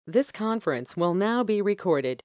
This conference will now be recorded.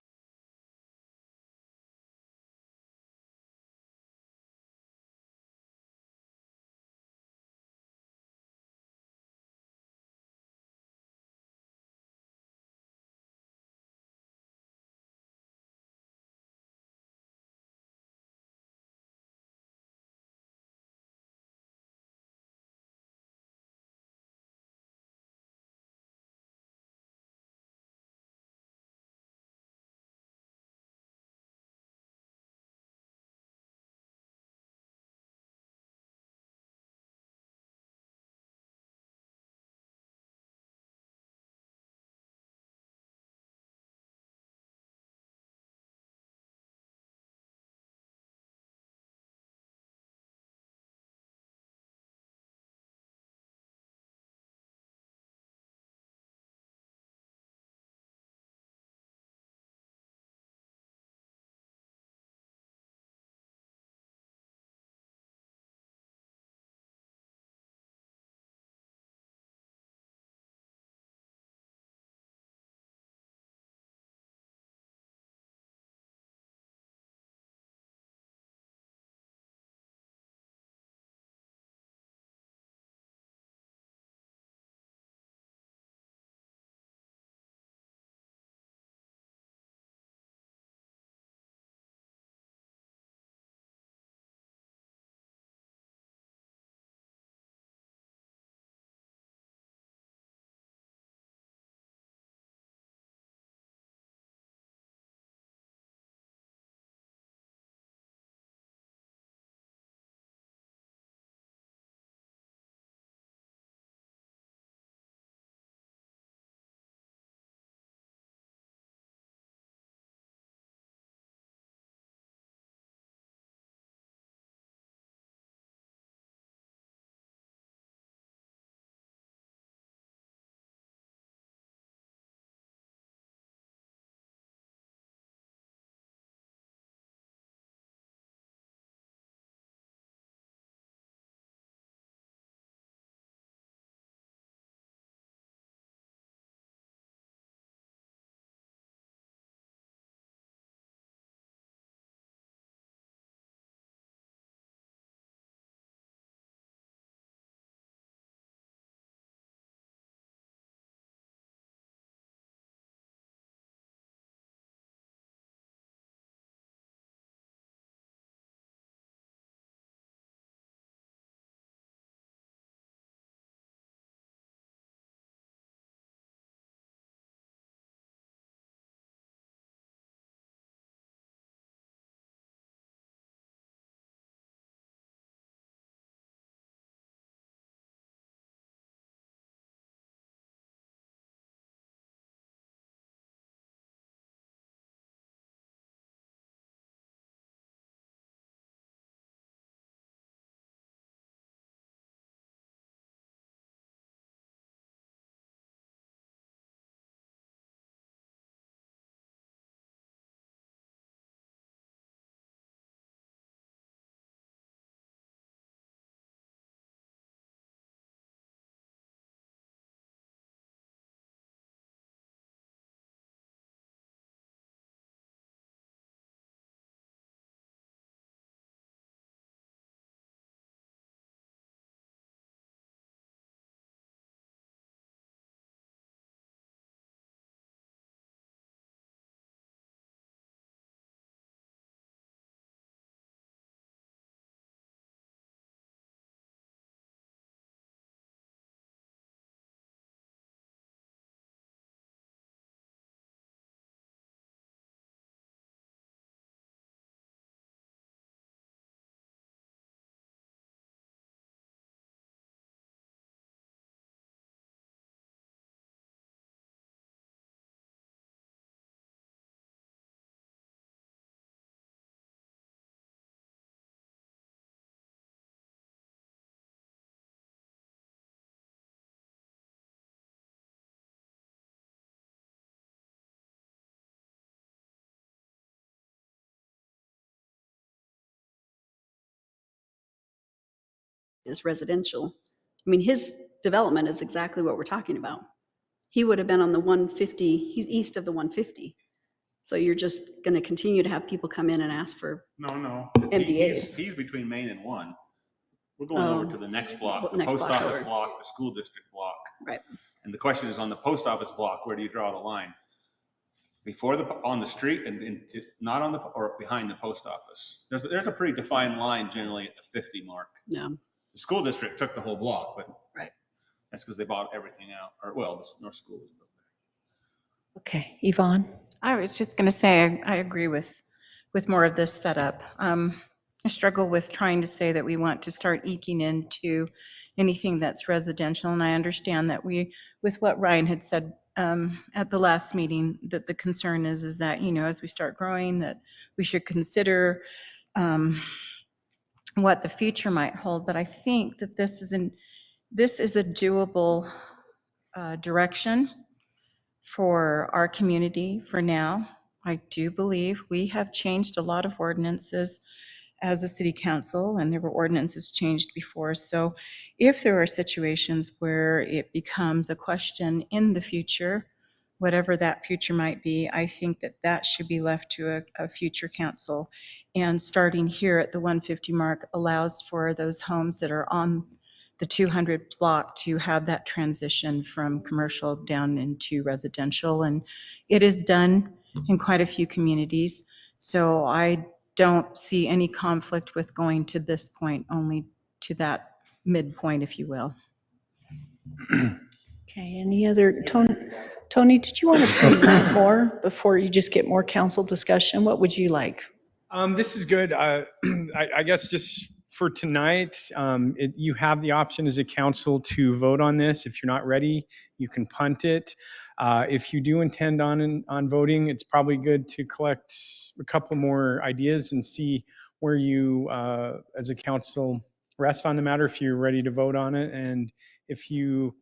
Is residential. I mean, his development is exactly what we're talking about. He would have been on the 150. He's east of the 150. So you're just going to continue to have people come in and ask for No. MDAs. He's between Main and 1. We're going over to the next block, the next post block office over. block, the school district block. Right. And the question is, on the post office block, where do you draw the line? Before on the street and not on the, or behind the post office? There's a pretty defined line generally at the 50 mark. Yeah. The school district took the whole block, but Right. that's because they bought everything out. Or, well, the North School was built there. Okay, Yvonne. I was just going to say, I agree with more of this setup. I struggle with trying to say that we want to start eking into anything that's residential. And I understand that with what Ryan had said at the last meeting, that the concern is that, as we start growing, that we should consider what the future might hold. But I think that this is a doable direction for our community for now. I do believe we have changed a lot of ordinances as a city council, and there were ordinances changed before. So if there are situations where it becomes a question in the future, whatever that future might be, I think that should be left to a future council. And starting here at the 150 mark allows for those homes that are on the 200 block to have that transition from commercial down into residential. And it is done in quite a few communities. So I don't see any conflict with going to this point, only to that midpoint, if you will. Okay, any other, Tony, did you want to present more before you just get more council discussion? What would you like? This is good. I guess just for tonight, you have the option as a council to vote on this. If you're not ready, you can punt it. If you do intend on voting, it's probably good to collect a couple more ideas and see where you, as a council, rest on the matter if you're ready to vote on it. And if you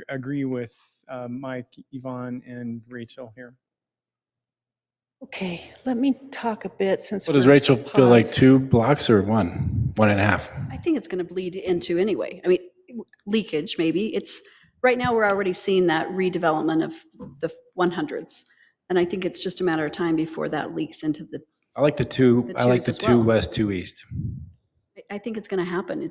agree with Mike, Yvonne, and Rachel here. Okay, let me talk a bit since. So does Rachel feel like 2 blocks or 1.5? I think it's going to bleed into anyway. I mean, leakage maybe. It's right now we're already seeing that redevelopment of the 100s. And I think it's just a matter of time before that leaks into the. I like the 2. I like the 2 well. west, 2 east. I think it's going to happen.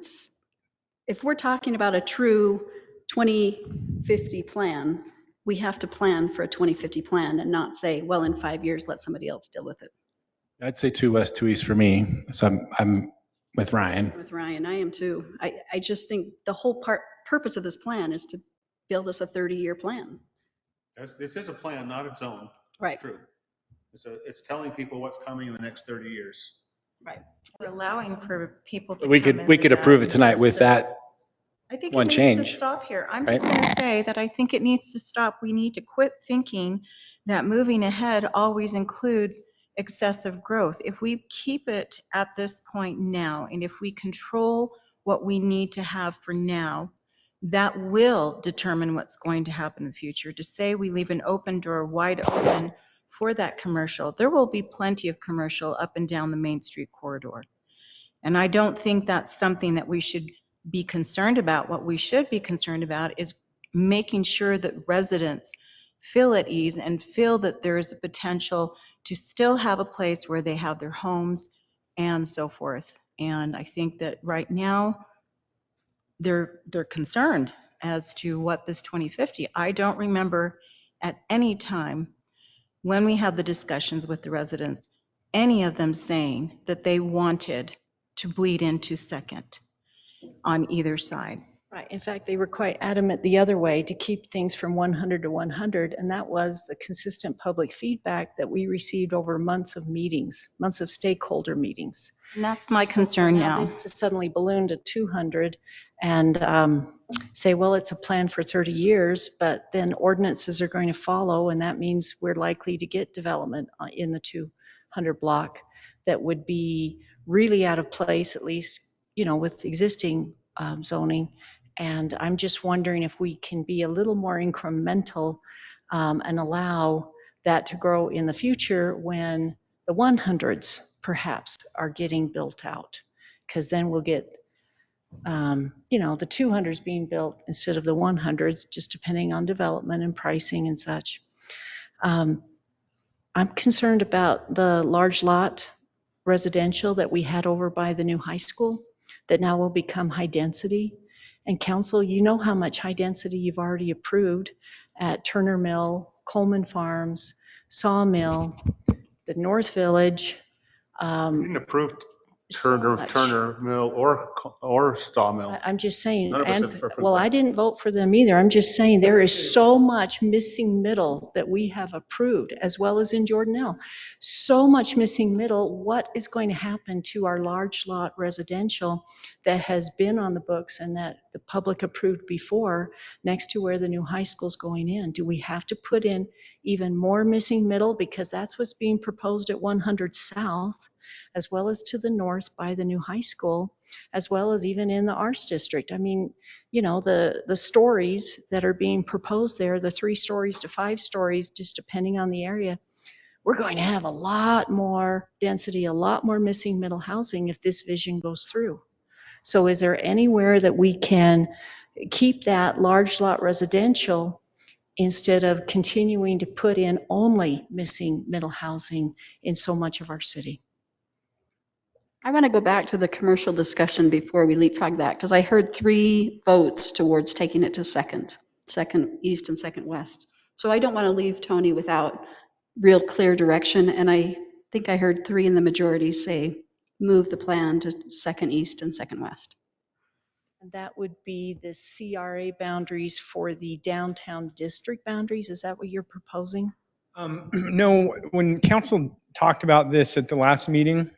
If we're talking about a true 2050 plan, we have to plan for a 2050 plan and not say, well, in 5 years, let somebody else deal with it. I'd say 2 west, 2 east for me. So I'm with Ryan. With Ryan, I am too. I just think the whole purpose of this plan is to build us a 30-year plan. This is a plan, not its own. Right. It's true. It's telling people what's coming in the next 30 years. Right. We're allowing for people to We come in could with approve that. it tonight with that. I think one it needs change, to stop here. I'm right? just going to say that I think it needs to stop. We need to quit thinking that moving ahead always includes excessive growth. If we keep it at this point now, and if we control what we need to have for now, that will determine what's going to happen in the future. To say we leave an open door wide open for that commercial, there will be plenty of commercial up and down the Main Street corridor. And I don't think that's something that we should be concerned about. What we should be concerned about is making sure that residents feel at ease and feel that there is a potential to still have a place where they have their homes and so forth. And I think that right now they're concerned as to what this 2050. I don't remember at any time when we had the discussions with the residents, any of them saying that they wanted to bleed into second on either side. Right. In fact, they were quite adamant the other way to keep things from 100 to 100. And that was the consistent public feedback that we received over months of meetings, months of stakeholder meetings. And that's my concern now. This to suddenly balloon to 200 and say, well, it's a plan for 30 years, but then ordinances are going to follow. And that means we're likely to get development in the 200 block that would be really out of place, at least, with existing zoning. And I'm just wondering if we can be a little more incremental and allow that to grow in the future when the 100s perhaps are getting built out, because then we'll get the 200s being built instead of the 100s, just depending on development and pricing and such. Um, I'm concerned about the large lot residential that we had over by the new high school that now will become high density. And council, you know how much high density you've already approved at Turner Mill, Coleman Farms, Sawmill, the North Village. We didn't approve So much. Turner Mill or Sawmill. I'm just saying, None of us have and, approved well, that. I didn't vote for them either. I'm just saying there is so much missing middle that we have approved, as well as in Jordanelle. So much missing middle. What is going to happen to our large lot residential that has been on the books and that the public approved before, next to where the new high school's going in? Do we have to put in even more missing middle? Because that's what's being proposed at 100 South, as well as to the north by the new high school, as well as even in the arts district. I mean, the stories that are being proposed there, the 3 stories to 5 stories, just depending on the area, we're going to have a lot more density, a lot more missing middle housing if this vision goes through. So is there anywhere that we can keep that large lot residential instead of continuing to put in only missing middle housing in so much of our city? I want to go back to the commercial discussion before we leapfrog that, because I heard 3 votes towards taking it to second east and second west. So I don't want to leave Tony without real clear direction. And I think I heard 3 in the majority say, move the plan to second east and second west. And that would be the CRA boundaries for the downtown district boundaries. Is that what you're proposing? No, when council talked about this at the last meeting,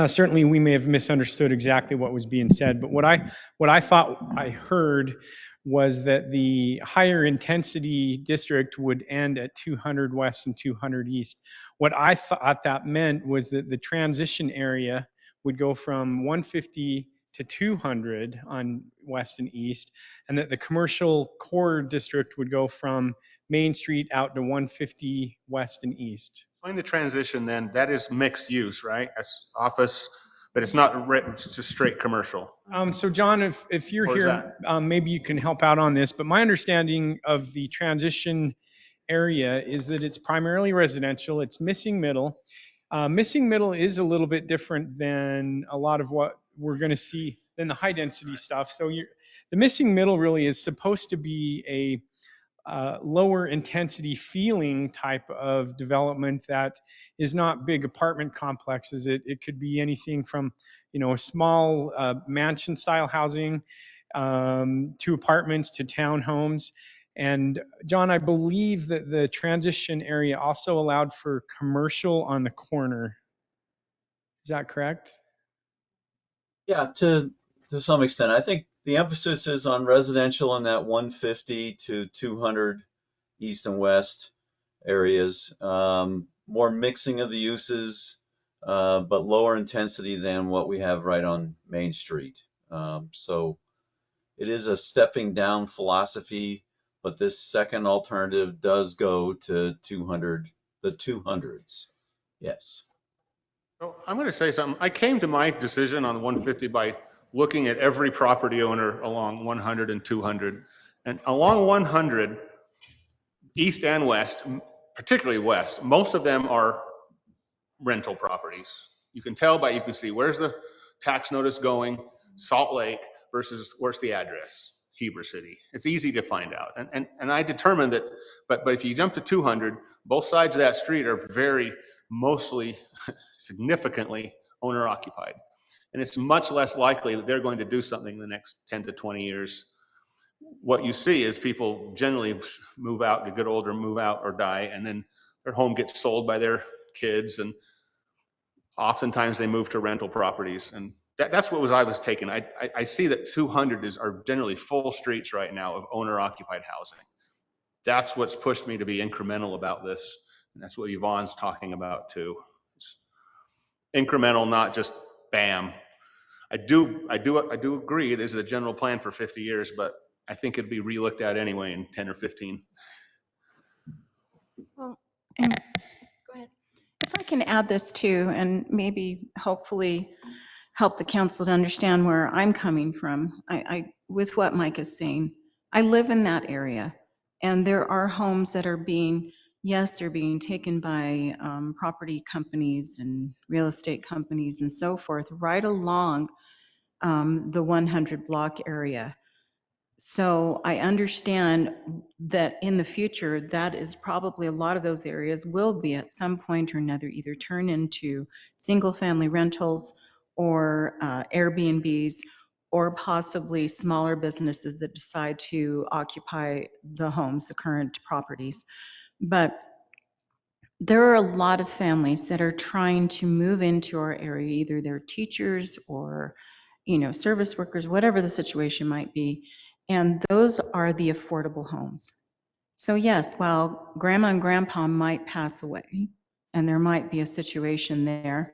certainly we may have misunderstood exactly what was being said, but what I thought I heard was that the higher intensity district would end at 200 west and 200 east. What I thought that meant was that the transition area would go from 150 to 200 on west and east, and that the commercial core district would go from Main Street out to 150 west and east. Explain the transition then. That is mixed use, right? That's office, but it's not written, it's just straight commercial. So John, if you're Or is here, maybe you can help out on this, but my understanding of the transition area is that it's primarily residential, it's missing middle. Missing middle is a little bit different than a lot of what we're gonna see than the high density stuff. So the missing middle really is supposed to be a lower intensity feeling type of development that is not big apartment complexes. It could be anything from, a small mansion style housing to apartments to townhomes. And John, I believe that the transition area also allowed for commercial on the corner. Is that correct? Yeah, to some extent. I think the emphasis is on residential in that 150 to 200 east and west areas. More mixing of the uses, but lower intensity than what we have right on Main Street. So it is a stepping down philosophy, but this second alternative does go to 200, the 200s. Yes. So I'm going to say something. I came to my decision on 150 by looking at every property owner along 100 and 200. And along 100, east and west, particularly west, most of them are rental properties. You can tell you can see where's the tax notice going, Salt Lake versus where's the address, Heber City. It's easy to find out. And I determined that, but if you jump to 200, both sides of that street are mostly significantly owner occupied. And it's much less likely that they're going to do something in the next 10 to 20 years. What you see is people generally move out, get older, move out or die, and then their home gets sold by their kids, and oftentimes they move to rental properties. And that's what I was taking. I see that 200 are generally full streets right now of owner occupied housing. That's what's pushed me to be incremental about this. And that's what Yvonne's talking about too. It's incremental, not just bam. I do agree this is a general plan for 50 years, but I think it'd be relooked at anyway in 10 or 15. Well, and go ahead. If I can add this too, and maybe hopefully help the council to understand where I'm coming from. With what Mike is saying, I live in that area, and there are homes that are being, yes, they're being taken by property companies and real estate companies and so forth, right along the 100 block area. So I understand that in the future, that is probably a lot of those areas will be at some point or another either turn into single family rentals or Airbnbs, or possibly smaller businesses that decide to occupy the homes, the current properties. But there are a lot of families that are trying to move into our area, either they're teachers or, service workers, whatever the situation might be. And those are the affordable homes. So yes, while grandma and grandpa might pass away and there might be a situation there,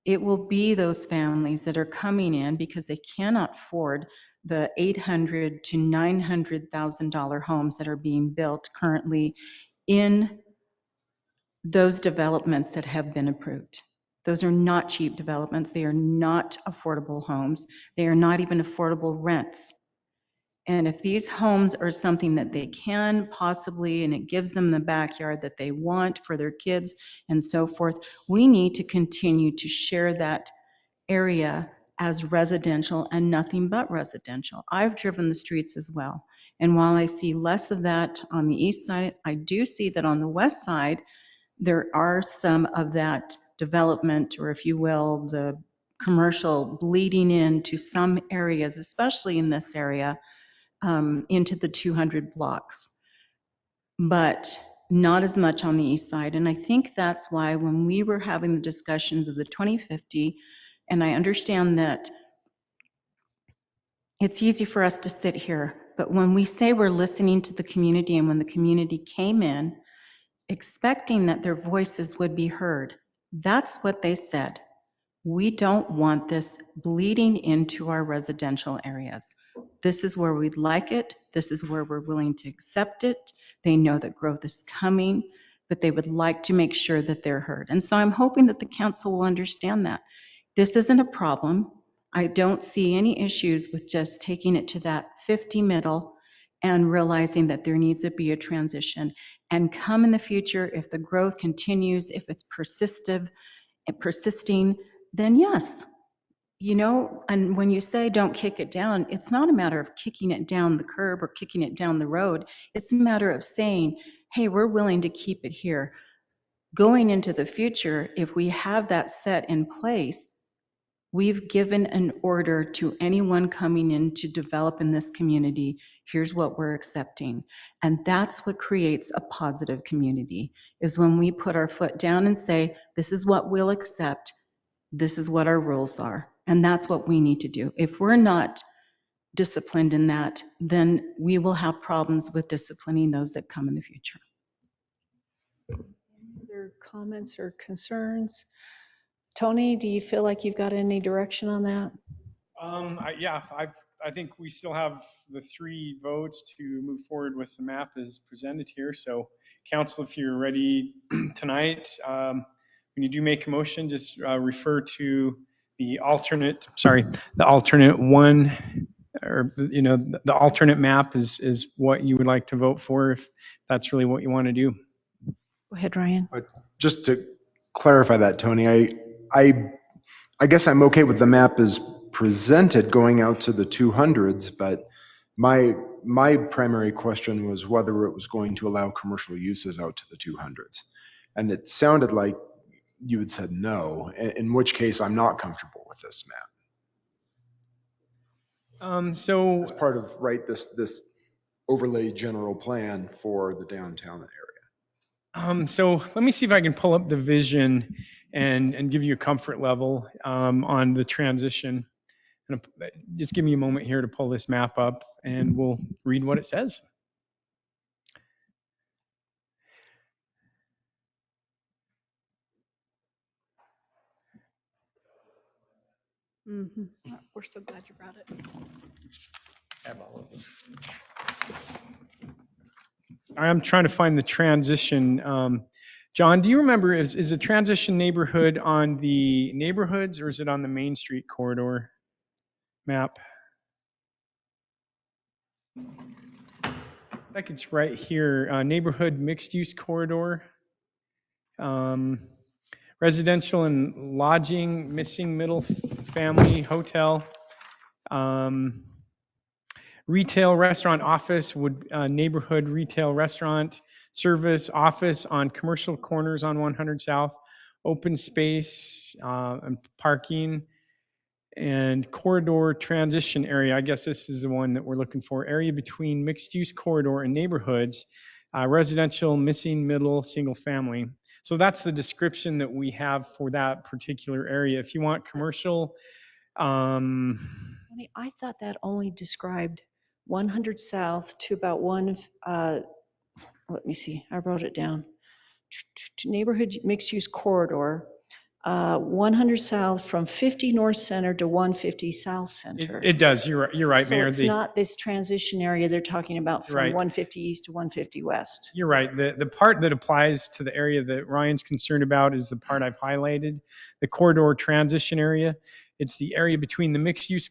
it will be those families that are coming in because they cannot afford the $800,000 to $900,000 homes that are being built currently in those developments that have been approved. Those are not cheap developments. They are not affordable homes. They are not even affordable rents. And if these homes are something that they can possibly, and it gives them the backyard that they want for their kids and so forth, we need to continue to share that area as residential and nothing but residential. I've driven the streets as well. And while I see less of that on the east side, I do see that on the west side, there are some of that development, or if you will, the commercial bleeding into some areas, especially in this area, into the 200 blocks, but not as much on the east side. And I think that's why when we were having the discussions of the 2050, and I understand that it's easy for us to sit here, but when we say we're listening to the community, and when the community came in expecting that their voices would be heard, that's what they said. We don't want this bleeding into our residential areas. This is where we'd like it. This is where we're willing to accept it. They know that growth is coming, but they would like to make sure that they're heard. And so I'm hoping that the council will understand that. This isn't a problem. I don't see any issues with just taking it to that 50 middle and realizing that there needs to be a transition. And come in the future, if the growth continues, if it's persisting, then yes. And when you say don't kick it down, it's not a matter of kicking it down the curb or kicking it down the road. It's a matter of saying, hey, we're willing to keep it here. Going into the future, if we have that set in place, we've given an order to anyone coming in to develop in this community. Here's what we're accepting. And that's what creates a positive community, is when we put our foot down and say, this is what we'll accept. This is what our rules are. And that's what we need to do. If we're not disciplined in that, then we will have problems with disciplining those that come in the future. Other comments or concerns? Tony, do you feel like you've got any direction on that? Yeah, I think we still have the 3 votes to move forward with the map as presented here. So council, if you're ready tonight, when you do make a motion, just refer to the alternate one, or, the alternate map is what you would like to vote for, if that's really what you want to do. Go ahead, Ryan. Just to clarify that, Tony, I guess I'm okay with the map as presented going out to the 200s, but my primary question was whether it was going to allow commercial uses out to the 200s. And it sounded like you had said no, in which case I'm not comfortable with this map. So As part of, right, this overlay general plan for the downtown area. So let me see if I can pull up the vision and give you a comfort level on the transition. And just give me a moment here to pull this map up, and we'll read what it says. Mm-hmm. We're so glad you brought it. I'm trying to find the transition. John, do you remember, is a transition neighborhood on the neighborhoods or is it on the Main Street corridor map? Like it's right here, neighborhood mixed use corridor. Um, residential and lodging, missing middle family, hotel. Retail, restaurant, office, would neighborhood retail, restaurant, service, office on commercial corners on 100 South, open space and parking, and corridor transition area. I guess this is the one that we're looking for. Area between mixed use corridor and neighborhoods, residential, missing middle, single family. So that's the description that we have for that particular area. If you want commercial, I thought that only described 100 South to about let me see, I wrote it down. Neighborhood mixed-use corridor, 100 South from 50 North Center to 150 South Center. it does. You're right, So Mayor. it's not this transition area they're talking about from Right. 150 East to 150 West. You're right. The part that applies to the area that Ryan's concerned about is the part I've highlighted, the corridor transition area. It's the area between the mixed use.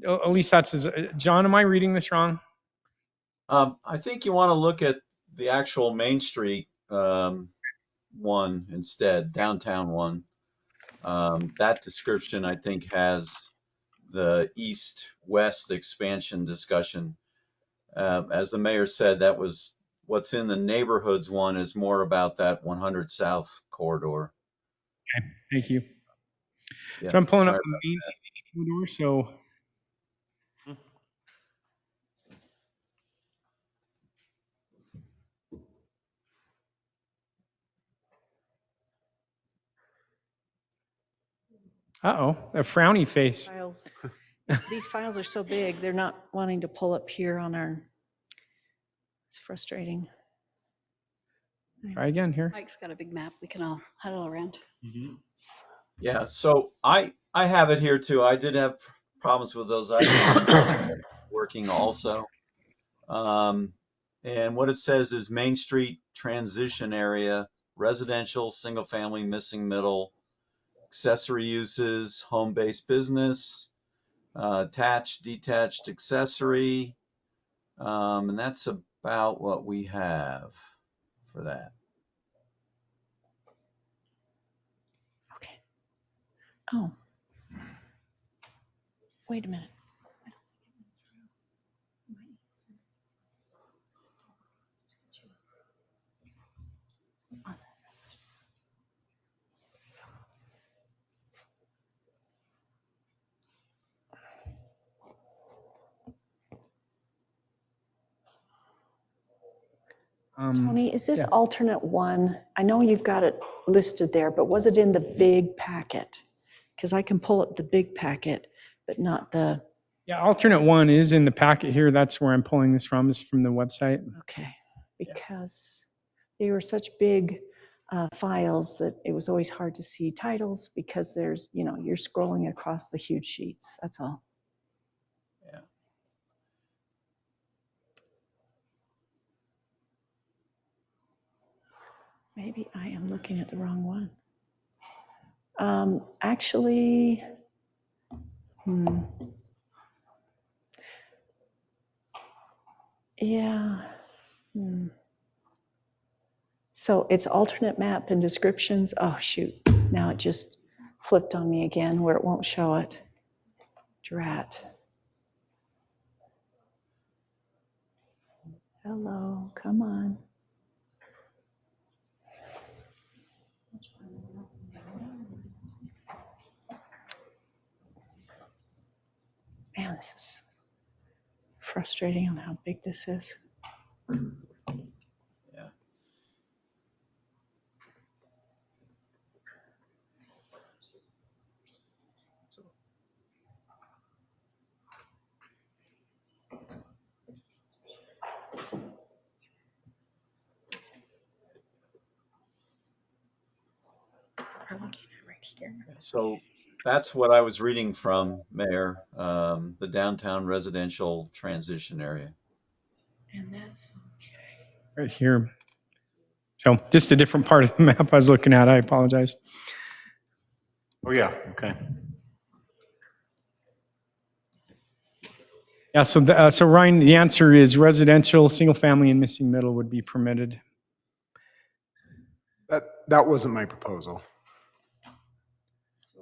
At least that's John, am I reading this wrong? I think you want to look at the actual Main Street one instead, downtown one. That description, I think, has the east-west expansion discussion. As the mayor said, that was what's in the neighborhoods one is more about that 100 South corridor. Okay, thank you. Yeah, So I'm pulling up sorry the about main that. street corridor. So a frowny face. These files are so big, they're not wanting to pull up here on our, it's frustrating. Try again here. Mike's got a big map we can all huddle around. Yeah, so I have it here too. I did have problems with those icons working also. And what it says is Main Street transition area, residential, single family, missing middle, accessory uses, home-based business, attached, detached, accessory. And that's about what we have for that. Okay. Oh. Wait a minute. Tony, is this yeah. alternate one? I know you've got it listed there, but was it in the big packet? Because I can pull up the big packet, but not the, Yeah, alternate one is in the packet here. That's where I'm pulling this from, is from the website. okay. Because they were such big files that it was always hard to see titles because there's, you're scrolling across the huge sheets. That's all. Yeah. Maybe I am looking at the wrong one. Actually, yeah. So it's alternate map and descriptions. Oh, shoot. Now it just flipped on me again where it won't show it. Drat. Hello, come on. Man, this is frustrating on how big this is. Yeah. So that's what I was reading from, Mayor, the downtown residential transition area. And that's Right here. So just a different part of the map I was looking at. I apologize. Oh, yeah, okay. Yeah, so Ryan, the answer is residential, single family, and missing middle would be permitted. That wasn't my proposal.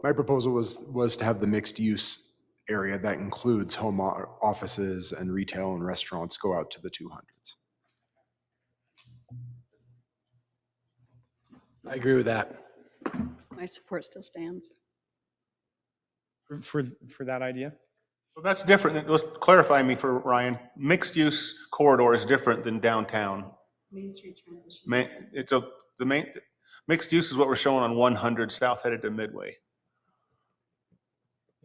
My proposal was to have the mixed use area that includes home offices and retail and restaurants go out to the 200s. I agree with that. My support still stands. For that idea? Well, that's different. Let's clarify me for Ryan. Mixed use corridor is different than downtown. Main Street transition. The main, mixed use is what we're showing on 100 south headed to Midway.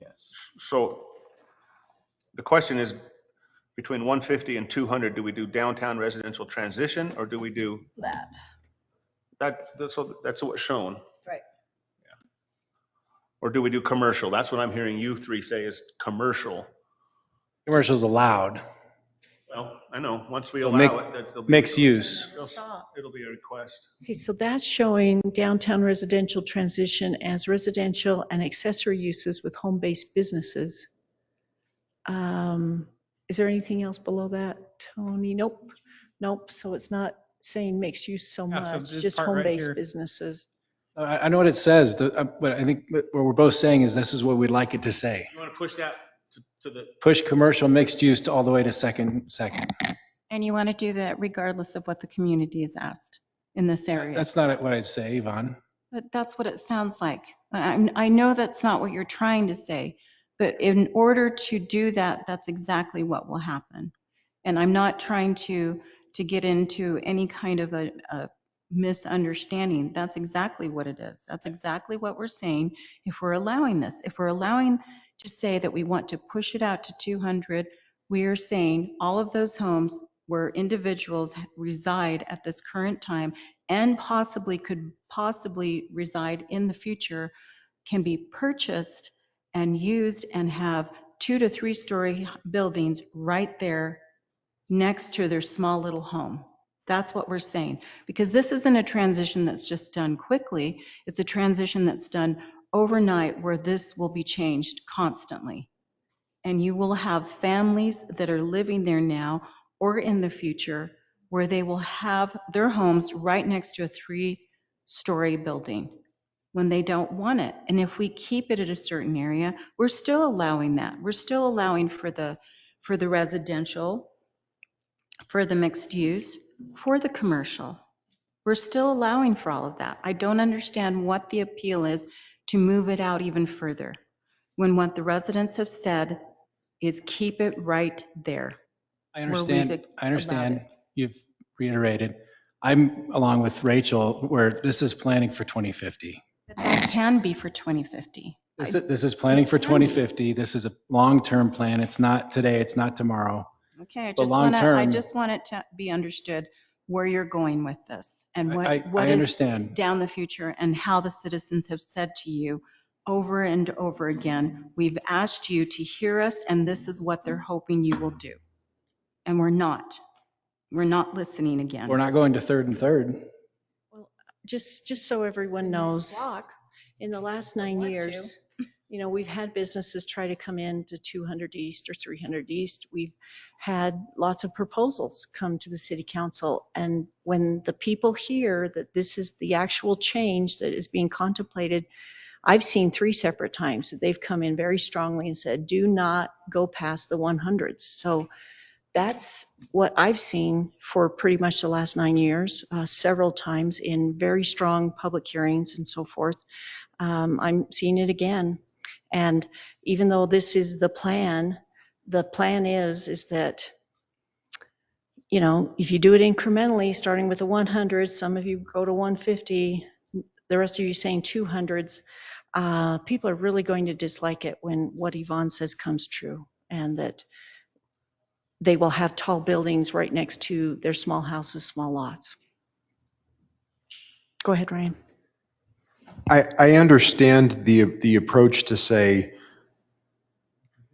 Yes. So the question is, between 150 and 200, do we do downtown residential transition, or do we do That. so that's what's shown? Right. Or do we do commercial? That's what I'm hearing you three say is commercial. Commercial's allowed. Well, I know, once we So allow it, there'll be. Mixed use. It'll be a request. Okay, so that's showing downtown residential transition as residential and accessory uses with home-based businesses. Is there anything else below that, Tony? Nope, nope. So it's not saying mixed use so Yeah, so much, this just part right home-based here. businesses. I know what it says, but I think what we're both saying is this is what we'd like it to say. You want to push that to the, Push commercial mixed use to all the way to second. And you want to do that regardless of what the community has asked in this area. That's not what I'd say, Yvonne. But that's what it sounds like. I know that's not what you're trying to say, but in order to do that, that's exactly what will happen. And I'm not trying to get into any kind of a misunderstanding. That's exactly what it is. That's exactly what we're saying. If we're allowing this, if we're allowing to say that we want to push it out to 200, we are saying all of those homes where individuals reside at this current time and could possibly reside in the future can be purchased and used and have 2 to 3 story buildings right there next to their small little home. That's what we're saying. Because this isn't a transition that's just done quickly. It's a transition that's done overnight where this will be changed constantly. And you will have families that are living there now or in the future where they will have their homes right next to a 3-story building when they don't want it. And if we keep it at a certain area, we're still allowing that. We're still allowing for the residential, for the mixed use, for the commercial. We're still allowing for all of that. I don't understand what the appeal is to move it out even further, when what the residents have said is keep it right there. I where we've understand. I allowed understand. it. You've reiterated. I'm along with Rachel where this is planning for 2050. But that can be for 2050. This is planning for 2050. This is a long-term plan. It's not today. It's not tomorrow. Okay, But long I term- just want it to be understood where you're going with this and what I is understand. down the future and how the citizens have said to you over and over again, we've asked you to hear us and this is what they're hoping you will do. And we're not. We're not listening again. We're not going to third and third. Well, just so everyone knows, in the last 9 years, we've had businesses try to come in to 200 East or 300 East. We've had lots of proposals come to the city council. And when the people hear that this is the actual change that is being contemplated, I've seen 3 separate times that they've come in very strongly and said, do not go past the 100s. So that's what I've seen for pretty much the last 9 years, several times in very strong public hearings and so forth. I'm seeing it again. And even though this is the plan is that, if you do it incrementally, starting with the 100, some of you go to 150, the rest of you saying 200s, people are really going to dislike it when what Yvonne says comes true, and that they will have tall buildings right next to their small houses, small lots. Go ahead, Ryan. I understand the approach to say,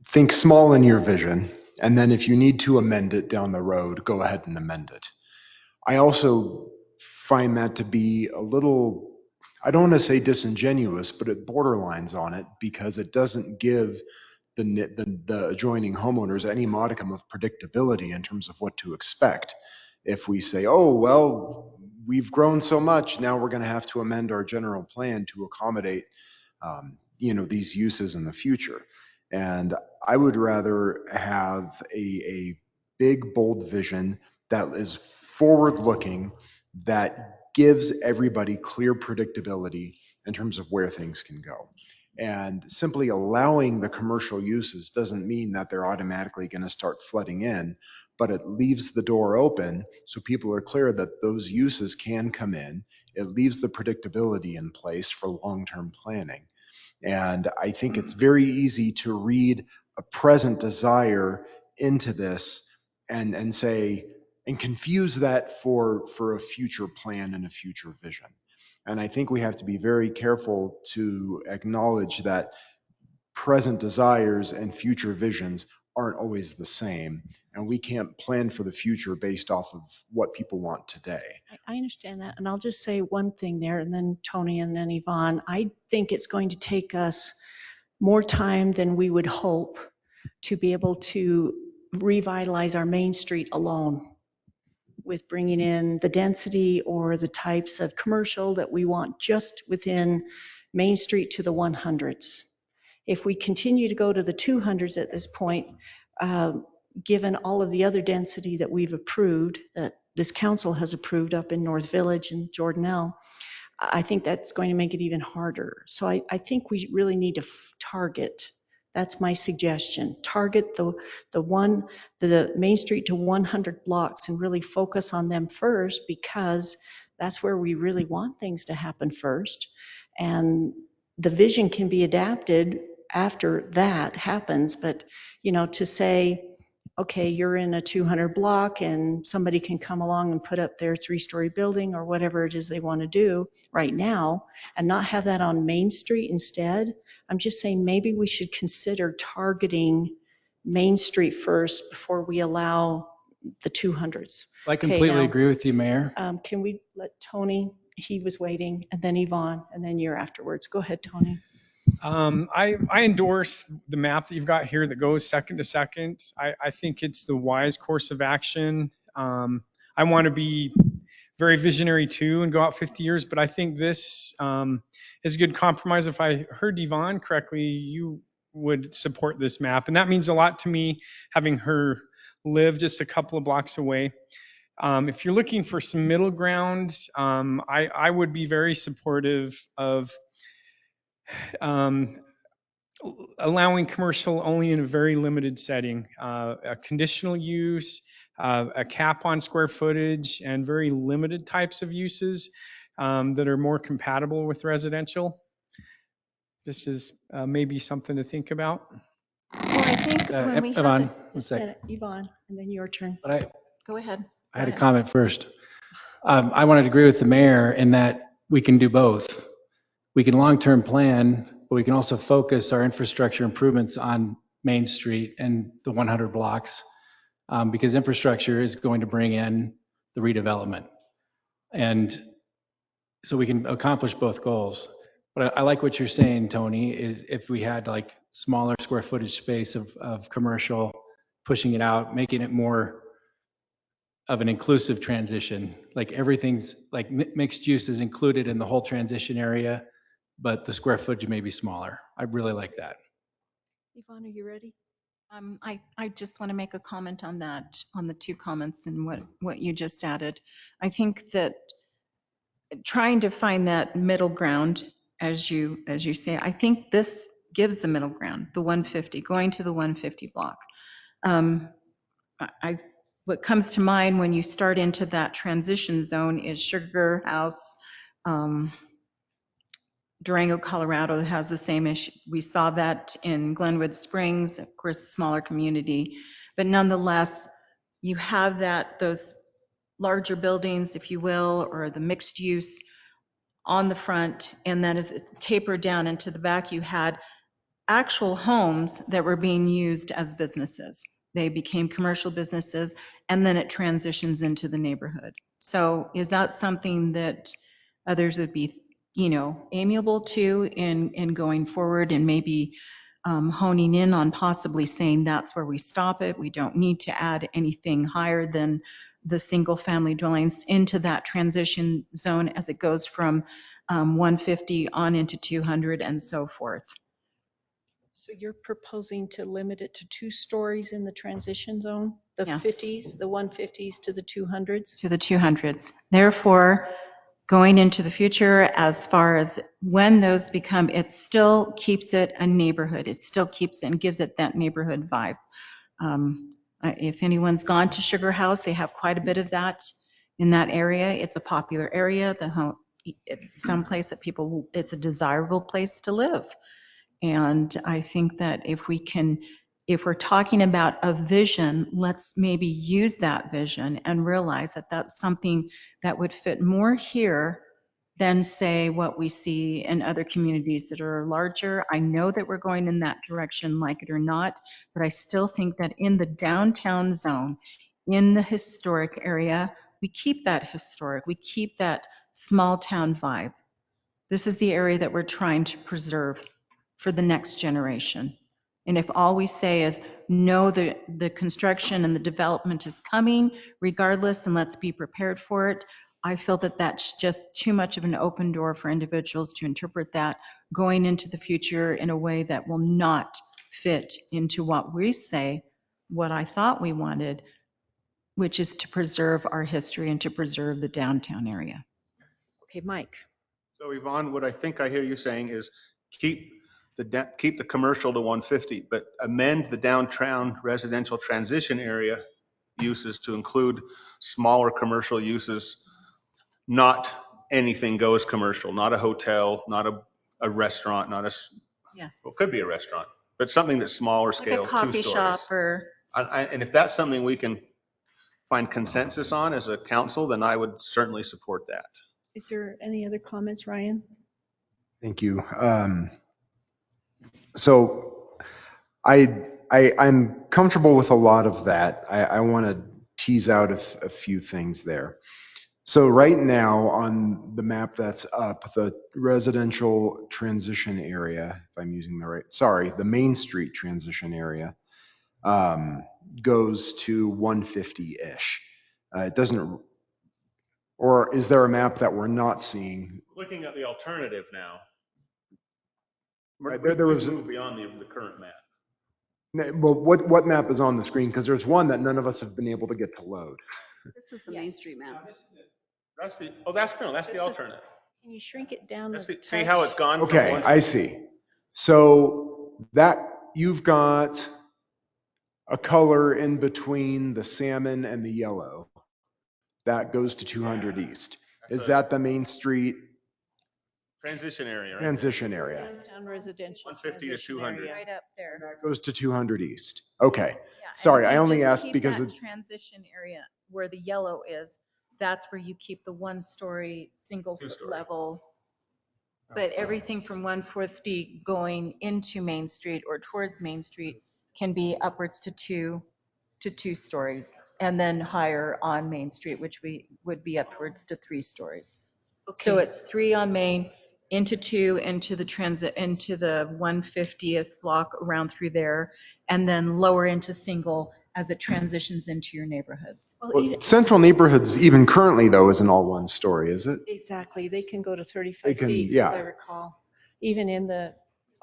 think small in your vision, and then if you need to amend it down the road, go ahead and amend it. I also find that to be a little, I don't want to say disingenuous, but it borderlines on it because it doesn't give the adjoining homeowners any modicum of predictability in terms of what to expect. If we say, oh, well, we've grown so much, now we're going to have to amend our general plan to accommodate, these uses in the future. And I would rather have a big, bold vision that is forward looking, that gives everybody clear predictability in terms of where things can go. And simply allowing the commercial uses doesn't mean that they're automatically going to start flooding in, but it leaves the door open so people are clear that those uses can come in. It leaves the predictability in place for long-term planning. And I think it's very easy to read a present desire into this and say, and confuse that for a future plan and a future vision. And I think we have to be very careful to acknowledge that present desires and future visions aren't always the same. And we can't plan for the future based off of what people want today. I understand that. And I'll just say one thing there, and then Tony and then Yvonne. I think it's going to take us more time than we would hope to be able to revitalize our Main Street alone with bringing in the density or the types of commercial that we want just within Main Street to the 100s. If we continue to go to the 200s at this point, given all of the other density that we've approved, that this council has approved up in North Village and Jordanelle, I think that's going to make it even harder. So I think we really need to target. That's my suggestion. Target the Main Street to 100 blocks and really focus on them first, because that's where we really want things to happen first. And the vision can be adapted after that happens. But, to say, okay, you're in a 200 block and somebody can come along and put up their 3-story building or whatever it is they want to do right now and not have that on Main Street instead. I'm just saying maybe we should consider targeting Main Street first before we allow the 200s. I completely now, agree with you, Mayor. Can we let Tony, he was waiting, and then Yvonne, and then you're afterwards. Go ahead, Tony. I endorse the map that you've got here that goes second to second. I think it's the wise course of action. I want to be very visionary too and go out 50 years, but I think this is a good compromise. If I heard Yvonne correctly, you would support this map. And that means a lot to me, having her live just a couple of blocks away. If you're looking for some middle ground, I would be very supportive of allowing commercial only in a very limited setting, a conditional use, a cap on square footage, and very limited types of uses that are more compatible with residential. This is maybe something to think about. Well, I think when we Yvonne, have one second. Yvonne, and then your turn. But go ahead. I had a comment first. I wanted to agree with the mayor in that we can do both. We can long-term plan, but we can also focus our infrastructure improvements on Main Street and the 100 blocks, because infrastructure is going to bring in the redevelopment. And so we can accomplish both goals. But I like what you're saying, Tony, is if we had like smaller square footage space of commercial, pushing it out, making it more of an inclusive transition, like everything's like mixed use is included in the whole transition area, but the square footage may be smaller. I really like that. Yvonne, are you ready? I just want to make a comment on that, on the two comments and what you just added. I think that trying to find that middle ground, as you say, I think this gives the middle ground, the 150, going to the 150 block. What comes to mind when you start into that transition zone is Sugar House. Durango, Colorado has the same issue. We saw that in Glenwood Springs, of course, smaller community, but nonetheless, you have those larger buildings, if you will, or the mixed use on the front, and then as it tapered down into the back, you had actual homes that were being used as businesses. They became commercial businesses, and then it transitions into the neighborhood. So is that something that others would be, amiable to in going forward and maybe honing in on possibly saying that's where we stop it? We don't need to add anything higher than the single family dwellings into that transition zone as it goes from 150 on into 200 and so forth. So you're proposing to limit it to 2 stories in the transition zone? The Yes. 50s, the 150s to the 200s? To the 200s. Therefore, going into the future, as far as when those become, it still keeps it a neighborhood. It still keeps it and gives it that neighborhood vibe. If anyone's gone to Sugar House, they have quite a bit of that in that area. It's a popular area. It's someplace that it's a desirable place to live. And I think that if we're talking about a vision, let's maybe use that vision and realize that that's something that would fit more here than say what we see in other communities that are larger. I know that we're going in that direction, like it or not, but I still think that in the downtown zone, in the historic area, we keep that historic, we keep that small town vibe. This is the area that we're trying to preserve for the next generation. And if all we say is, no, the construction and the development is coming regardless, and let's be prepared for it, I feel that that's just too much of an open door for individuals to interpret that going into the future in a way that will not fit into what we say, what I thought we wanted, which is to preserve our history and to preserve the downtown area. Okay, Mike. So Yvonne, what I think I hear you saying is keep the commercial to 150, but amend the downtown residential transition area uses to include smaller commercial uses, not anything goes commercial, not a hotel, not a restaurant, not a, Yes. well, it could be a restaurant, but something that's smaller Like scale, a coffee 2 stories. shop or. And if that's something we can find consensus on as a council, then I would certainly support that. Is there any other comments, Ryan? Thank you. So I'm comfortable with a lot of that. I want to tease out a few things there. So right now on the map that's up, the residential transition area, if I'm using the right, sorry, the Main Street transition area goes to 150-ish. It doesn't, or is there a map that we're not seeing? Looking at the alternative now, Right, we've there was moved beyond the current map. Well, what map is on the screen? Because there's one that none of us have been able to get to load. This is the Main Street map. That's the, oh, that's the This is- alternative. Can you shrink it down a touch? See how it's gone from Okay, one. I see. So that you've got a color in between the salmon and the yellow. That goes to 200 East. Is that the Main Street Transition area, right? transition area? Downtown residential. 150 to transition 200. area. Right up there. That goes to 200 East. Okay. Yeah, and Sorry, if I you only just asked keep because that it, transition area where the yellow is, that's where you keep the 1-story, single 2-story. level. But everything from 150 going into Main Street or towards Main Street can be upwards to 2 stories. And then higher on Main Street, which would be upwards to 3 stories. So Okay. it's 3 on Main, into 2, into the 150th block around through there, and then lower into single as it transitions into your neighborhoods. well, central neighborhoods, even currently though, isn't all one story, is it? Exactly. They can go to 35 They can, feet, yeah. as I recall, even in the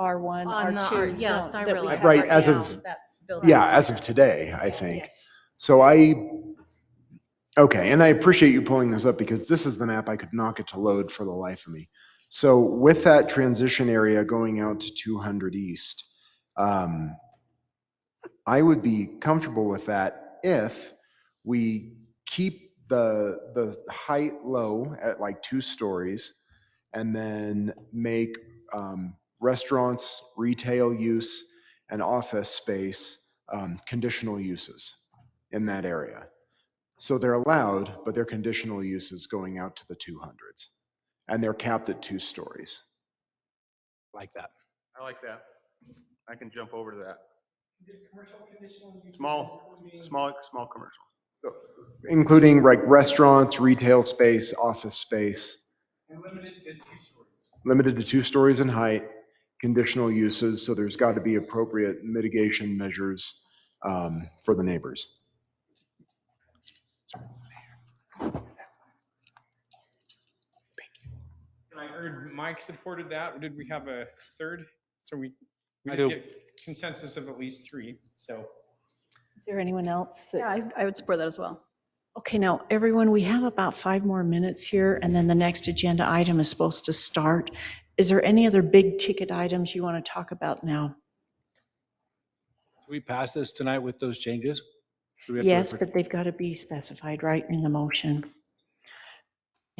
R1, On the R2 yes, zone I that we realize. have Right, right as now. of, That's building. yeah, as of today, I think. Yes. So okay, and I appreciate you pulling this up because this is the map I could not get to load for the life of me. So with that transition area going out to 200 East, I would be comfortable with that if we keep the height low at like 2 stories and then make restaurants, retail use, and office space conditional uses in that area. So they're allowed, but they're conditional uses going out to the 200s. And they're capped at 2 stories. Like that. I like that. I can jump over to that. Small commercial. So, including like restaurants, retail space, office space, And limited to 2 stories. limited to 2 stories in height, conditional uses. So there's got to be appropriate mitigation measures for the neighbors. I heard Mike supported that. Did we have a third? So we I did do. get consensus of at least 3. So Is there anyone else that? Yeah, I would support that as well. Okay, now, everyone, we have about 5 more minutes here, and then the next agenda item is supposed to start. Is there any other big ticket items you want to talk about now? Do we pass this tonight with those changes? Do we have to Yes, wait but they've got to be specified right in the motion.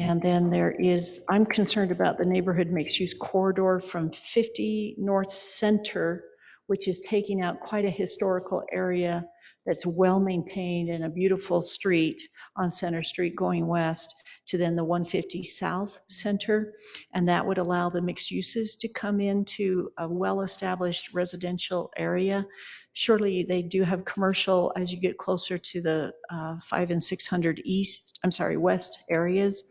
And then there is, I'm concerned about the neighborhood mixed-use corridor from 50 North Center, which is taking out quite a historical area that's well-maintained and a beautiful street on Center Street going west to then the 150 South Center. And that would allow the mixed uses to come into a well-established residential area. Surely they do have commercial as you get closer to the 5 and 600 west areas.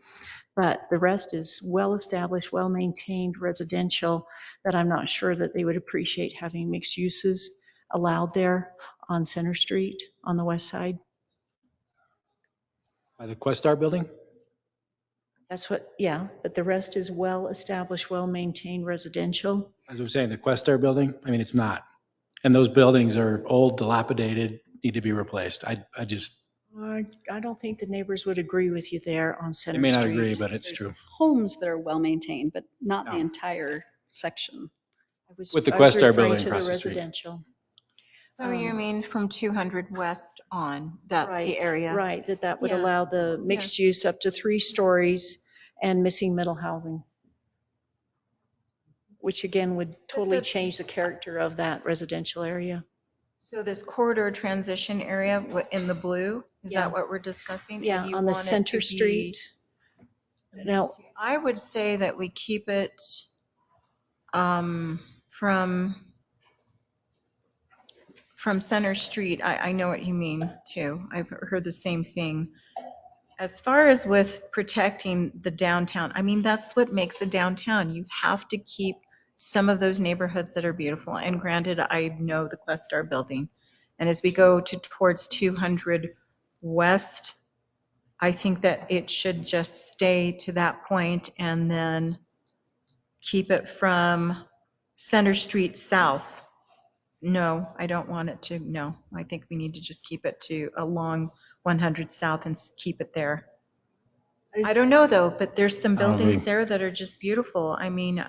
But the rest is well-established, well-maintained residential that I'm not sure that they would appreciate having mixed uses allowed there on Center Street on the west side. by the Questar building? That's what, yeah, but the rest is well-established, well-maintained residential. As I was saying, the Questar building, I mean, it's not. And those buildings are old, dilapidated, need to be replaced. I just, I don't think the neighbors would agree with you there on they Center may not Street. agree, but it's There's true. homes that are well-maintained, but not the No. entire section. With the I was Questar referring building to the across the street. residential. So you mean from 200 west on, that's the Right, area? Right, that would Yeah. allow the mixed use up to 3 stories and missing middle housing, which again would totally the- change the character of that residential area. So this corridor transition area in the blue, is Yeah. that what we're discussing? Yeah, And you on the want it Center to be- Street. Now, I would say that we keep it from Center Street. I know what you mean too. I've heard the same thing. As far as with protecting the downtown, I mean, that's what makes a downtown. You have to keep some of those neighborhoods that are beautiful. And granted, I know the Questar building. And as we go towards 200 West, I think that it should just stay to that point and then keep it from Center Street South. No, I don't want it to, no. I think we need to just keep it to along 100 South and keep it there. I don't know though, but there's some I don't buildings agree. there that are just beautiful. I mean,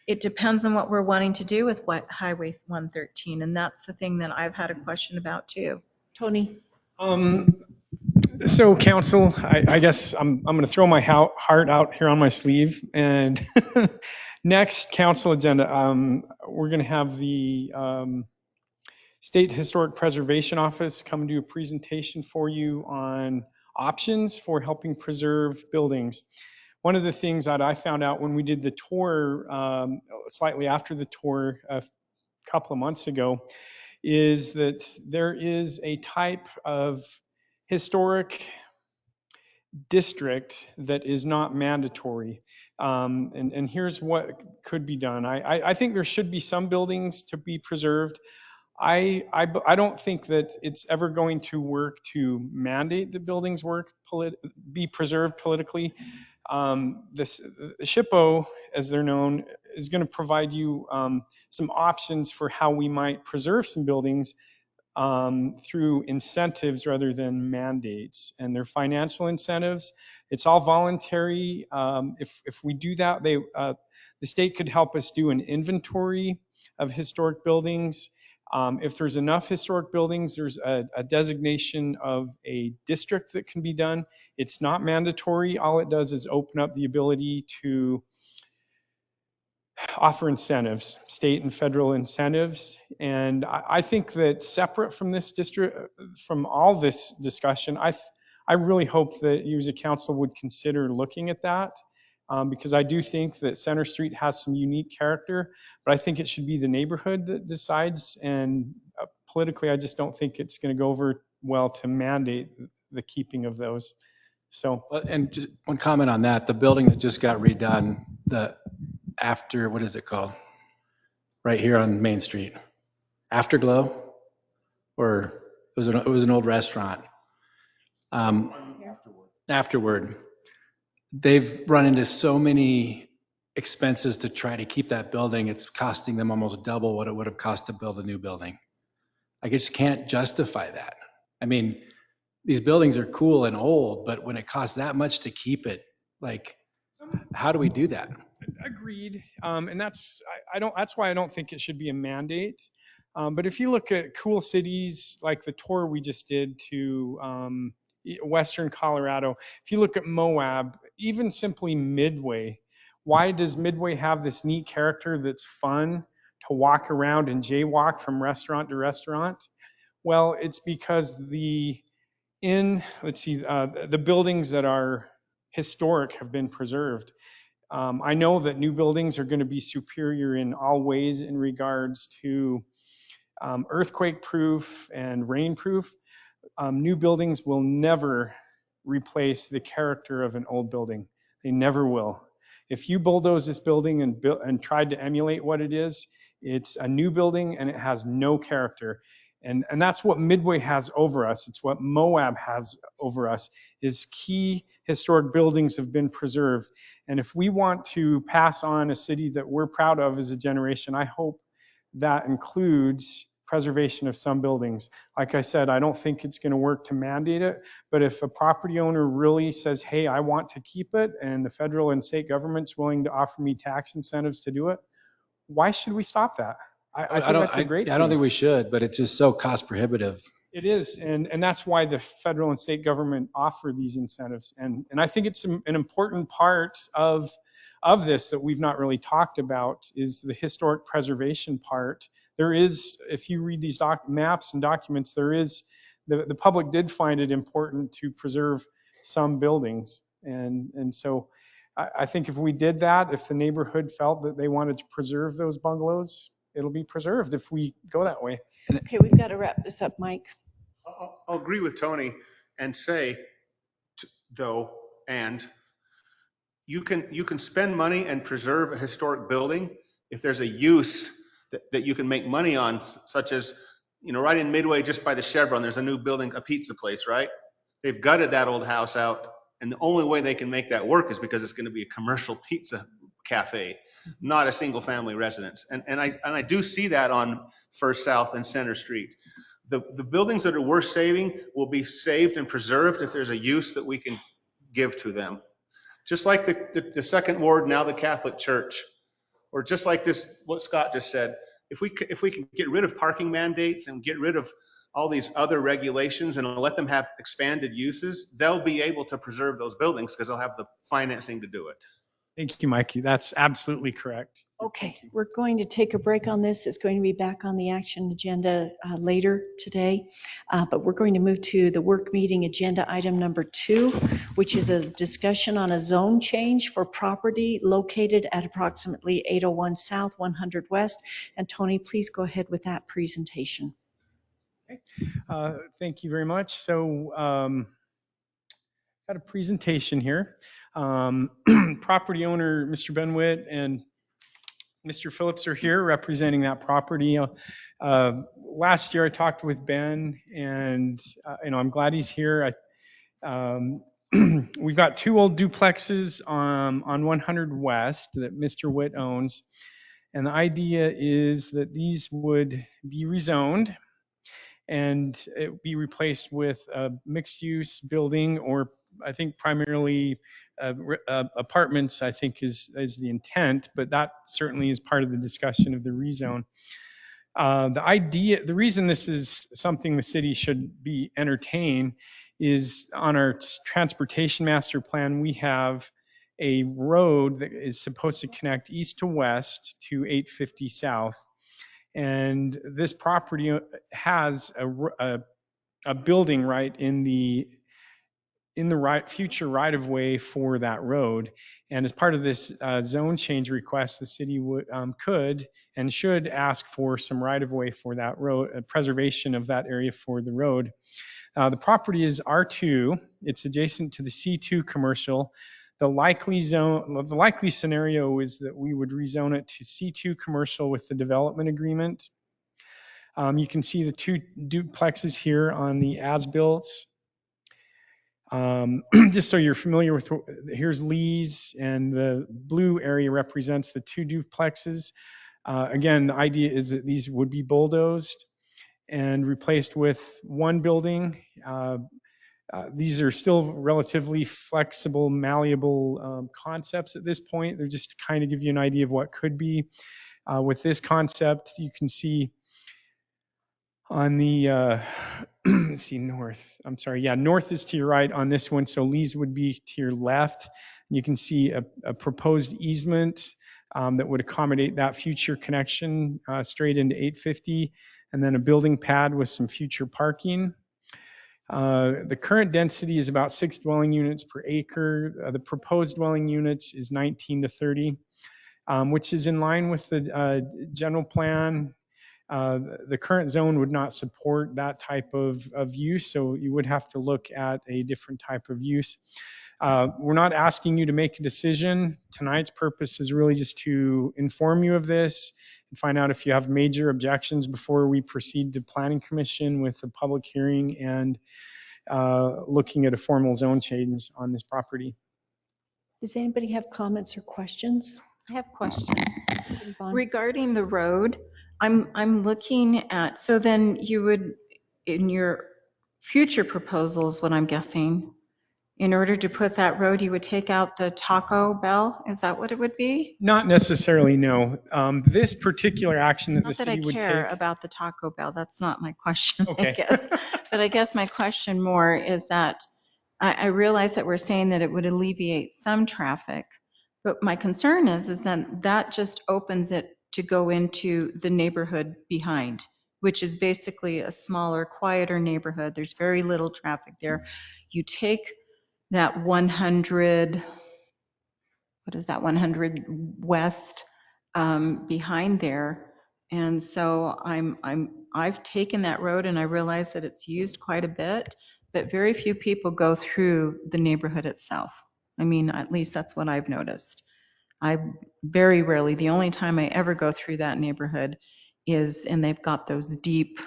it depends on what we're wanting to do with what Highway 113. And that's the thing that I've had a question about too. Tony, So council, I guess I'm going to throw my heart out here on my sleeve. And next council agenda, we're going to have the State Historic Preservation Office come do a presentation for you on options for helping preserve buildings. One of the things that I found out when we did the tour, slightly after the tour a couple of months ago, is that there is a type of historic district that is not mandatory. And here's what could be done. I think there should be some buildings to be preserved. I don't think that it's ever going to work to mandate the buildings be preserved politically. The SHPO, as they're known, is going to provide you some options for how we might preserve some buildings through incentives rather than mandates. And they're financial incentives. It's all voluntary. If we do that, the state could help us do an inventory of historic buildings. If there's enough historic buildings, there's a designation of a district that can be done. It's not mandatory. All it does is open up the ability to offer incentives, state and federal incentives. And I think that separate from this district, from all this discussion, I really hope that you as a council would consider looking at that. Because I do think that Center Street has some unique character, but I think it should be the neighborhood that decides. And politically, I just don't think it's going to go over well to mandate the keeping of those. So, And just one comment on that, the building that just got redone, what is it called? Right here on Main Street. Afterglow? Or it was an old restaurant. Afterward. They've run into so many expenses to try to keep that building. It's costing them almost double what it would have cost to build a new building. I just can't justify that. I mean, these buildings are cool and old, but when it costs that much to keep it, like, how do we do that? agreed. And that's why I don't think it should be a mandate. But if you look at cool cities like the tour we just did to Western Colorado, if you look at Moab, even simply Midway, why does Midway have this neat character that's fun to walk around and jaywalk from restaurant to restaurant? Well, it's because the buildings that are historic have been preserved. I know that new buildings are going to be superior in all ways in regards to earthquake proof and rain proof. New buildings will never replace the character of an old building. They never will. If you bulldoze this building and tried to emulate what it is, it's a new building and it has no character. And that's what Midway has over us. It's what Moab has over us, is key historic buildings have been preserved. And if we want to pass on a city that we're proud of as a generation, I hope that includes preservation of some buildings. Like I said, I don't think it's going to work to mandate it, but if a property owner really says, hey, I want to keep it, and the federal and state government's willing to offer me tax incentives to do it, why should we stop that? I think that's a great thing. I don't think we should, but it's just so cost prohibitive. It is, and that's why the federal and state government offer these incentives. And I think it's an important part of this that we've not really talked about is the historic preservation part. There is, if you read these maps and documents, there is, the public did find it important to preserve some buildings. And so I think if we did that, if the neighborhood felt that they wanted to preserve those bungalows, it'll be preserved if we go that way. Okay, we've got to wrap this up, Mike. I'll agree with Tony and say, though, and you can spend money and preserve a historic building if there's a use that you can make money on, such as, right in Midway, just by the Chevron, there's a new building, a pizza place, right? They've gutted that old house out, and the only way they can make that work is because it's going to be a commercial pizza cafe, not a single family residence. And I do see that on First South and Center Street. The buildings that are worth saving will be saved and preserved if there's a use that we can give to them. Just like the Second Ward, now the Catholic Church, or just like this, what Scott just said, if we can get rid of parking mandates and get rid of all these other regulations and let them have expanded uses, they'll be able to preserve those buildings because they'll have the financing to do it. Thank you, Mikey. That's absolutely correct. Okay, we're going to take a break on this. It's going to be back on the action agenda later today. But we're going to move to the work meeting agenda item number 2, which is a discussion on a zone change for property located at approximately 801 South, 100 West. And Tony, please go ahead with that presentation. Thank you very much. So, got a presentation here. Property owner, Mr. Benwitt and Mr. Phillips are here representing that property. Last year I talked with Ben and I'm glad he's here. We've got 2 old duplexes on 100 West that Mr. Witt owns. And the idea is that these would be rezoned and it would be replaced with a mixed use building, or I think primarily apartments, I think is the intent, but that certainly is part of the discussion of the rezone. The reason this is something the city should be entertained is on our transportation master plan, we have a road that is supposed to connect east to west to 850 South. And this property has a building right in the future right of way for that road. And as part of this zone change request, the city could and should ask for some right of way for that road, preservation of that area for the road. The property is R2. It's adjacent to the C2 commercial. The likely scenario is that we would rezone it to C2 commercial with the development agreement. You can see the two duplexes here on the as-built. Just so you're familiar with, here's Lee's, and the blue area represents the two duplexes. Again, the idea is that these would be bulldozed and replaced with one building. These are still relatively flexible, malleable concepts at this point. They're just to kind of give you an idea of what could be. With this concept, you can see on the, let's see, north. I'm sorry, yeah, north is to your right on this one, so Lee's would be to your left. You can see a proposed easement that would accommodate that future connection straight into 850, and then a building pad with some future parking. The current density is about 6 dwelling units per acre. The proposed dwelling units is 19 to 30, which is in line with the general plan. The current zone would not support that type of use, so you would have to look at a different type of use. We're not asking you to make a decision. Tonight's purpose is really just to inform you of this and find out if you have major objections before we proceed to Planning Commission with a public hearing and looking at a formal zone change on this property. Does anybody have comments or questions? I have a question. Yvonne? Regarding the road, I'm looking at, so then you would, in your future proposals, what I'm guessing, in order to put that road, you would take out the Taco Bell? Is that what it would be? Not necessarily, no. This particular action that the Not that I city would care take. about the Taco Bell. That's not my question, I Okay. guess. But I guess my question more is that I realize that we're saying that it would alleviate some traffic, but my concern is that that just opens it to go into the neighborhood behind, which is basically a smaller, quieter neighborhood. There's very little traffic there. You take that 100, what is that, 100 West behind there. And so I've taken that road and I realize that it's used quite a bit, but very few people go through the neighborhood itself. I mean, at least that's what I've noticed. I very rarely, the only time I ever go through that neighborhood is, and they've got those deep,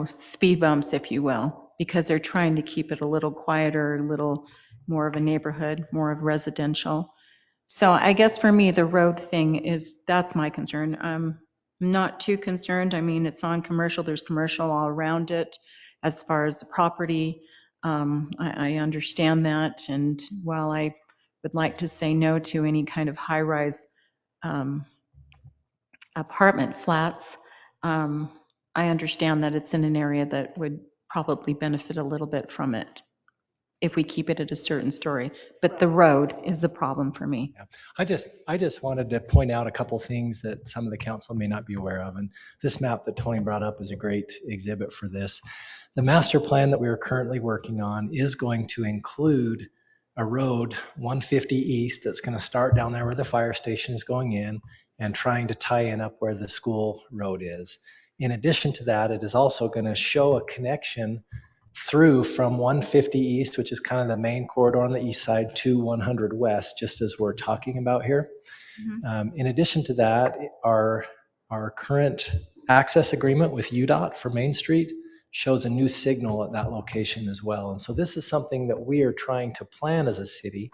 speed bumps, if you will, because they're trying to keep it a little quieter, a little more of a neighborhood, more of residential. So I guess for me, the road thing that's my concern. I'm not too concerned. I mean, it's on commercial, there's commercial all around it. As far as the property, I understand that. And while I would like to say no to any kind of high-rise apartment flats, I understand that it's in an area that would probably benefit a little bit from it if we keep it at a certain story. But the road is a problem for me. Yeah. I just wanted to point out a couple things that some of the council may not be aware of. And this map that Tony brought up is a great exhibit for this. The master plan that we are currently working on is going to include a road 150 east that's going to start down there where the fire station is going in and trying to tie in up where the school road is. In addition to that, it is also going to show a connection through from 150 east, which is kind of the main corridor on the east side, to 100 west, just as we're talking about here. Mhm. In addition to that, our current access agreement with UDOT for Main Street shows a new signal at that location as well. And so this is something that we are trying to plan as a city.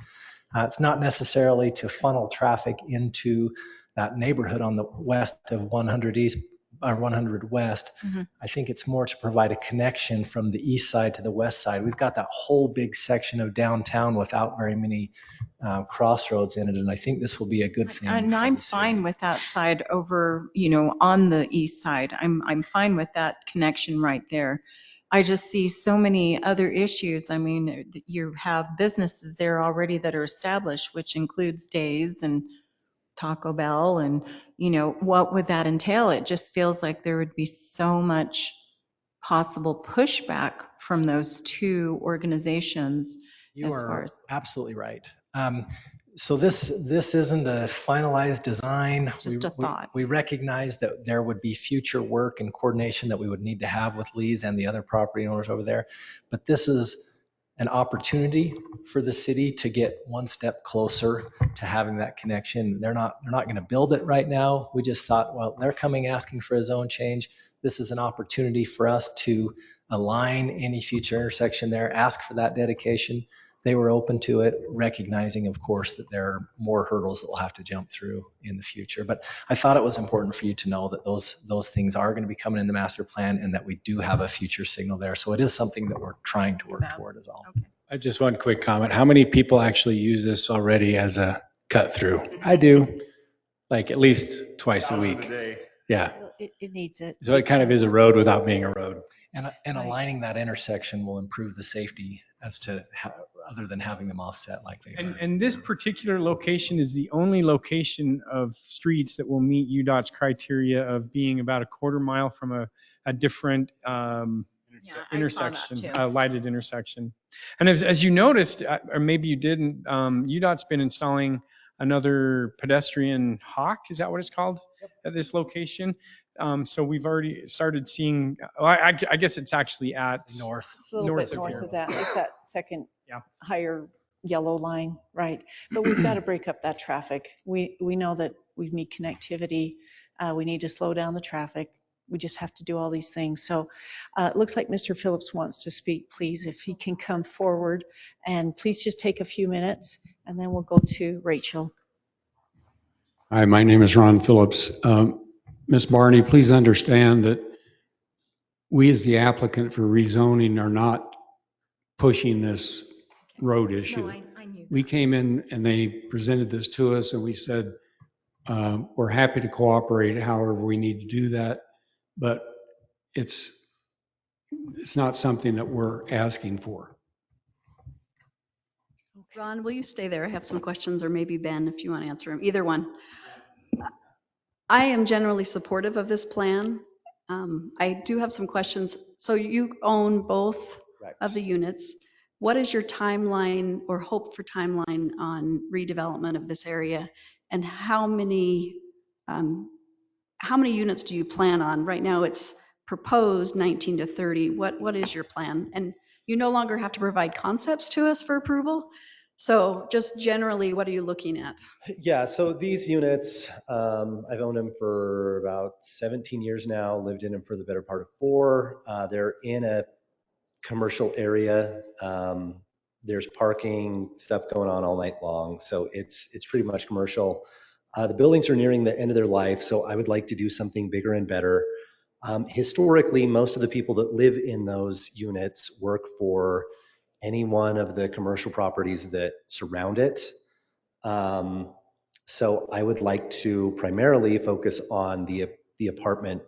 It's not necessarily to funnel traffic into that neighborhood on the west of 100 east or 100 west. Mhm. I think it's more to provide a connection from the east side to the west side. We've got that whole big section of downtown without very many crossroads in it, and I think this will be a good thing. And for I'm the city. fine with that side over, on the east side. I'm fine with that connection right there. I just see so many other issues. I mean, you have businesses there already that are established, which includes Days and Taco Bell, and, what would that entail? It just feels like there would be so much possible pushback from those two organizations You as far are as. absolutely right. So this isn't a finalized design. Just a thought. We recognize that there would be future work and coordination that we would need to have with Lee's and the other property owners over there. But this is an opportunity for the city to get one step closer to having that connection. They're not going to build it right now. We just thought, well, they're coming asking for a zone change. This is an opportunity for us to align any future intersection there, ask for that dedication. They were open to it, recognizing, of course, that there are more hurdles that we'll have to jump through in the future. But I thought it was important for you to know that those things are going to be coming in the master plan and that we do have a future signal there. So it is something that we're trying to work toward as all. Okay. Just one quick comment. How many people actually use this already as a cut through? I do, like at least twice a 1,000 week. day. Yeah. It needs it. So it kind of is a road without being a road. And aligning that intersection will improve the safety as to other than having them offset like they are. And this particular location is the only location of streets that will meet UDOT's criteria of being about a quarter mile from a different Yeah, I saw that intersection, too. lighted intersection. And as you noticed, or maybe you didn't, UDOT's been installing another pedestrian hawk, is that what it's called, at this location? So we've already started seeing, well, I guess it's actually at North. It's a little North bit of north here. of that. It's that second Yeah. higher yellow line, right? But we've got to break up that traffic. We know that we need connectivity. We need to slow down the traffic. We just have to do all these things. So it looks like Mr. Phillips wants to speak, please, if he can come forward. And please just take a few minutes and then we'll go to Rachel. Hi, my name is Ron Phillips. Ms. Barney, please understand that we as the applicant for rezoning are not pushing this road issue. No, I knew We that. came in and they presented this to us and we said, we're happy to cooperate however we need to do that, but it's not something that we're asking for. Ron, will you stay there? I have some questions, or maybe Ben, if you want to answer them, either one. I am generally supportive of this plan. I do have some questions. So you own both of the units. What is your timeline or hope for timeline on redevelopment of this area? And how many units do you plan on? Right now it's proposed 19 to 30. What is your plan? And you no longer have to provide concepts to us for approval. So just generally, what are you looking at? Yeah, so these units, I've owned them for about 17 years now, lived in them for the better part of 4. They're in a commercial area. There's parking, stuff going on all night long. So it's pretty much commercial. The buildings are nearing the end of their life, so I would like to do something bigger and better. Historically, most of the people that live in those units work for any one of the commercial properties that surround it. So I would like to primarily focus on the apartment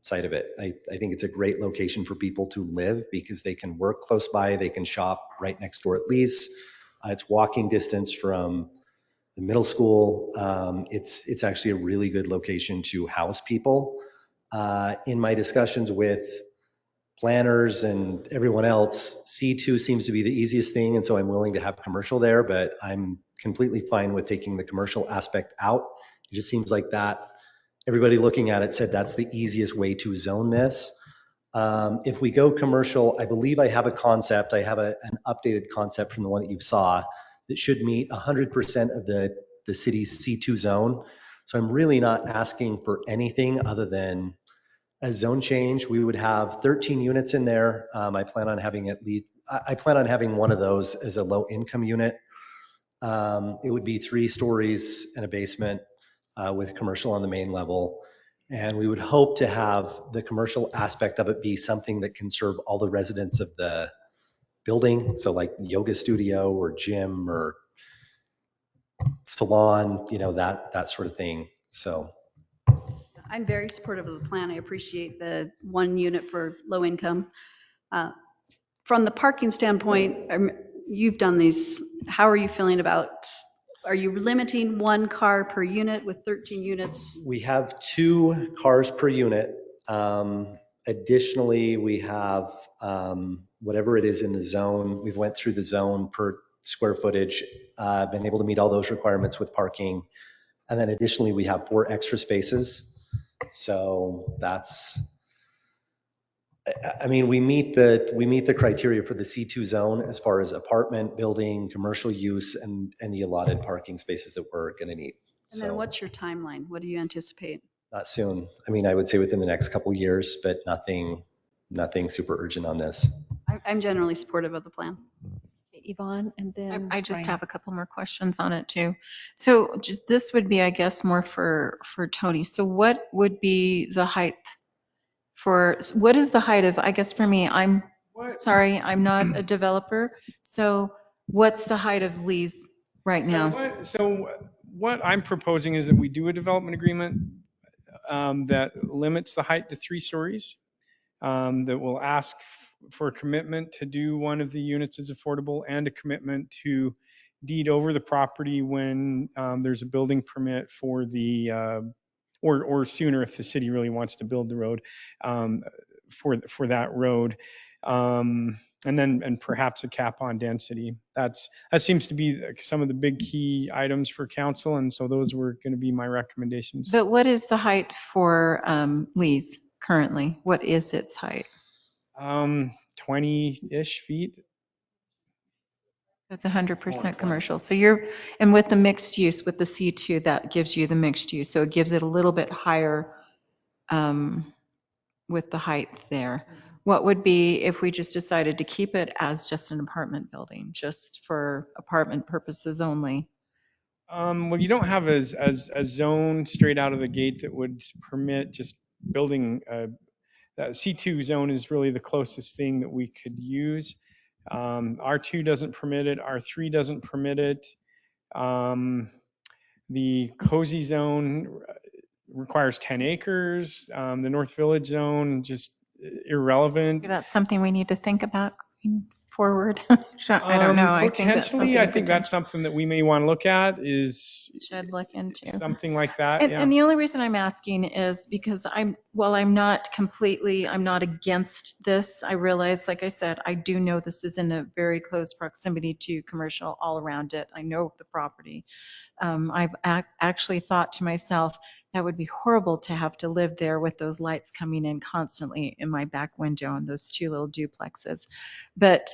side of it. I think it's a great location for people to live because they can work close by, they can shop right next door at least. It's walking distance from the middle school. It's actually a really good location to house people. In my discussions with planners and everyone else, C2 seems to be the easiest thing, and so I'm willing to have commercial there, but I'm completely fine with taking the commercial aspect out. It just seems like that, everybody looking at it said that's the easiest way to zone this. If we go commercial, I believe I have a concept, I have an updated concept from the one that you saw that should meet 100% of the city's C2 zone. So I'm really not asking for anything other than a zone change. We would have 13 units in there. I plan on having one of those as a low income unit. It would be 3 stories and a basement with commercial on the main level. And we would hope to have the commercial aspect of it be something that can serve all the residents of the building. So like yoga studio or gym or salon, that sort of thing. So. I'm very supportive of the plan. I appreciate the 1 unit for low income. From the parking standpoint, you've done these. How are you feeling about, are you limiting 1 car per unit with 13 units? We have 2 cars per unit. Additionally, we have whatever it is in the zone. We've went through the zone per square footage, been able to meet all those requirements with parking. And then additionally, we have 4 extra spaces. So that's, I mean, we meet the criteria for the C2 zone as far as apartment, building, commercial use, and the allotted parking spaces that we're going to need. And then So what's your timeline? What do you anticipate? not soon. I mean, I would say within the next couple of years, but nothing super urgent on this. I'm generally supportive of the plan. Yvonne, and then I just Brian. have a couple more questions on it too. So just, this would be, I guess, more for Tony. So what would be the height what is the height of, I guess for me, I'm sorry, I'm not a developer. So what's the height of Lee's right now? So what I'm proposing is that we do a development agreement that limits the height to 3 stories, that will ask for a commitment to do one of the units as affordable and a commitment to deed over the property when there's a building permit for the, or sooner if the city really wants to build the road, for that road. And perhaps a cap on density. That seems to be some of the big key items for council, and so those were going to be my recommendations. But what is the height for Lee's currently? What is its height? 20-ish feet. That's 100% commercial. So and with the mixed use, with the C2, that gives you the mixed use. So it gives it a little bit higher with the height there. What would be if we just decided to keep it as just an apartment building, just for apartment purposes only? Well, you don't have a zone straight out of the gate that would permit just building. That C2 zone is really the closest thing that we could use. R2 doesn't permit it. R3 doesn't permit it. The cozy zone requires 10 acres. The North Village zone, just irrelevant. That's something we need to think about going forward. I don't know. Potentially, I think that's something that we may want to look at is should look into something like that. And the only reason I'm asking is because I'm not against this. I realize, like I said, I do know this is in a very close proximity to commercial all around it. I know the property. I've actually thought to myself, that would be horrible to have to live there with those lights coming in constantly in my back window and those 2 little duplexes. But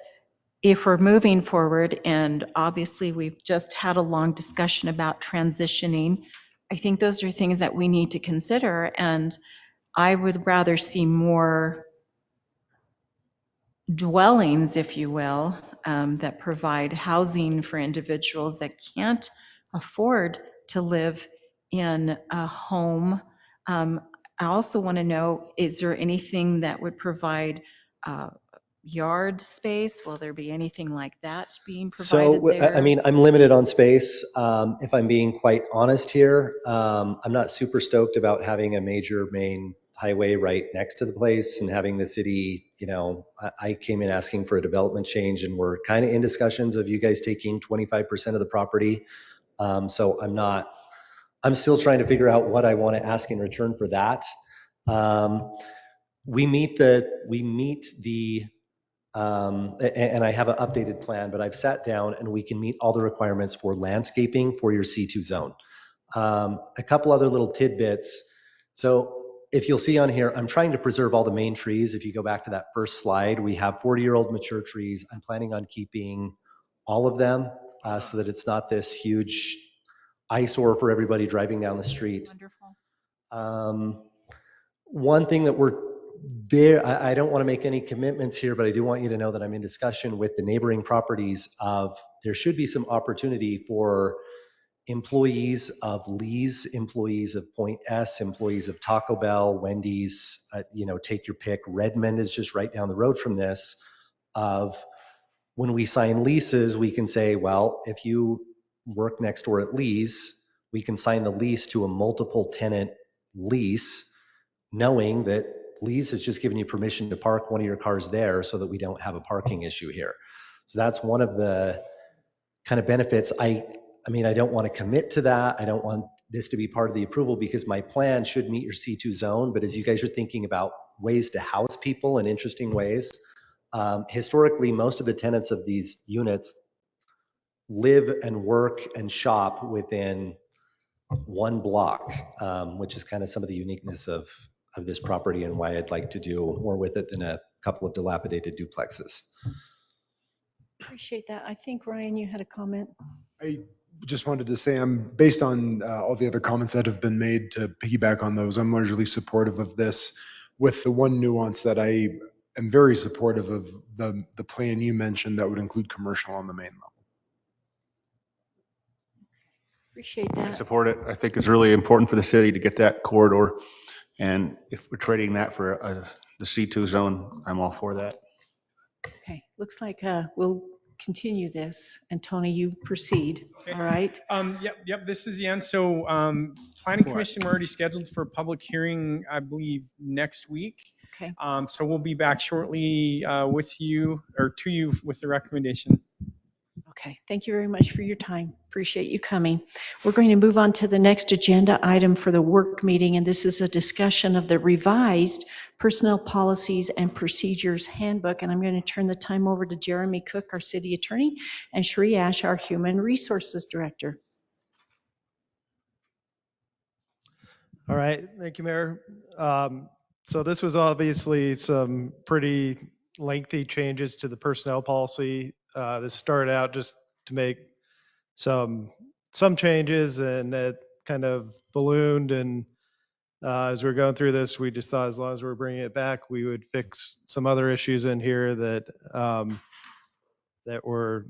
if we're moving forward, and obviously we've just had a long discussion about transitioning, I think those are things that we need to consider. And I would rather see more dwellings, if you will, that provide housing for individuals that can't afford to live in a home. I also want to know, is there anything that would provide yard space? Will there be anything like that being provided So, there? I mean, I'm limited on space. If I'm being quite honest here, I'm not super stoked about having a major main highway right next to the place and having the city, I came in asking for a development change, and we're kind of in discussions of you guys taking 25% of the property. So I'm still trying to figure out what I want to ask in return for that. We meet the and I have an updated plan, but I've sat down and we can meet all the requirements for landscaping for your C2 zone. A couple other little tidbits. So if you'll see on here, I'm trying to preserve all the main trees. If you go back to that first slide, we have 40-year-old mature trees. I'm planning on keeping all of them so that it's not this huge eyesore for everybody driving down the street. Wonderful. One thing that I don't want to make any commitments here, but I do want you to know that I'm in discussion with the neighboring properties of there should be some opportunity for employees of Lee's, employees of Point S, employees of Taco Bell, Wendy's, take your pick. Redmond is just right down the road from this. Of when we sign leases, we can say, well, if you work next door at Lee's, we can sign the lease to a multiple tenant lease, knowing that Lee's has just given you permission to park one of your cars there so that we don't have a parking issue here. So that's one of the kind of benefits. I mean, I don't want to commit to that. I don't want this to be part of the approval because my plan should meet your C2 zone. But as you guys are thinking about ways to house people in interesting ways, historically, most of the tenants of these units live and work and shop within one block, which is kind of some of the uniqueness of this property and why I'd like to do more with it than a couple of dilapidated duplexes. Appreciate that. I think, Ryan, you had a comment. I just wanted to say I'm, based on all the other comments that have been made, to piggyback on those, I'm largely supportive of this, with the one nuance that I am very supportive of the plan you mentioned that would include commercial on the main level. Appreciate I that. support it. I think it's really important for the city to get that corridor. And if we're trading that for the C2 zone, I'm all for that. Okay, looks like we'll continue this, and Tony, you proceed. Okay. All right. Yep, this is the end. So planning commission, we're already scheduled for a public hearing, I believe, next week. Okay. So we'll be back shortly with you, or to you, with the recommendation. Okay, thank you very much for your time. Appreciate you coming. We're going to move on to the next agenda item for the work meeting, and this is a discussion of the revised Personnel Policies and Procedures Handbook. And I'm going to turn the time over to Jeremy Cook, our city attorney, and Sheree Ash, our human resources director. All right, thank you, Mayor. So this was obviously some pretty lengthy changes to the personnel policy. This started out just to make some changes, and it kind of ballooned. And as we're going through this, we just thought as long as we're bringing it back, we would fix some other issues in here that that were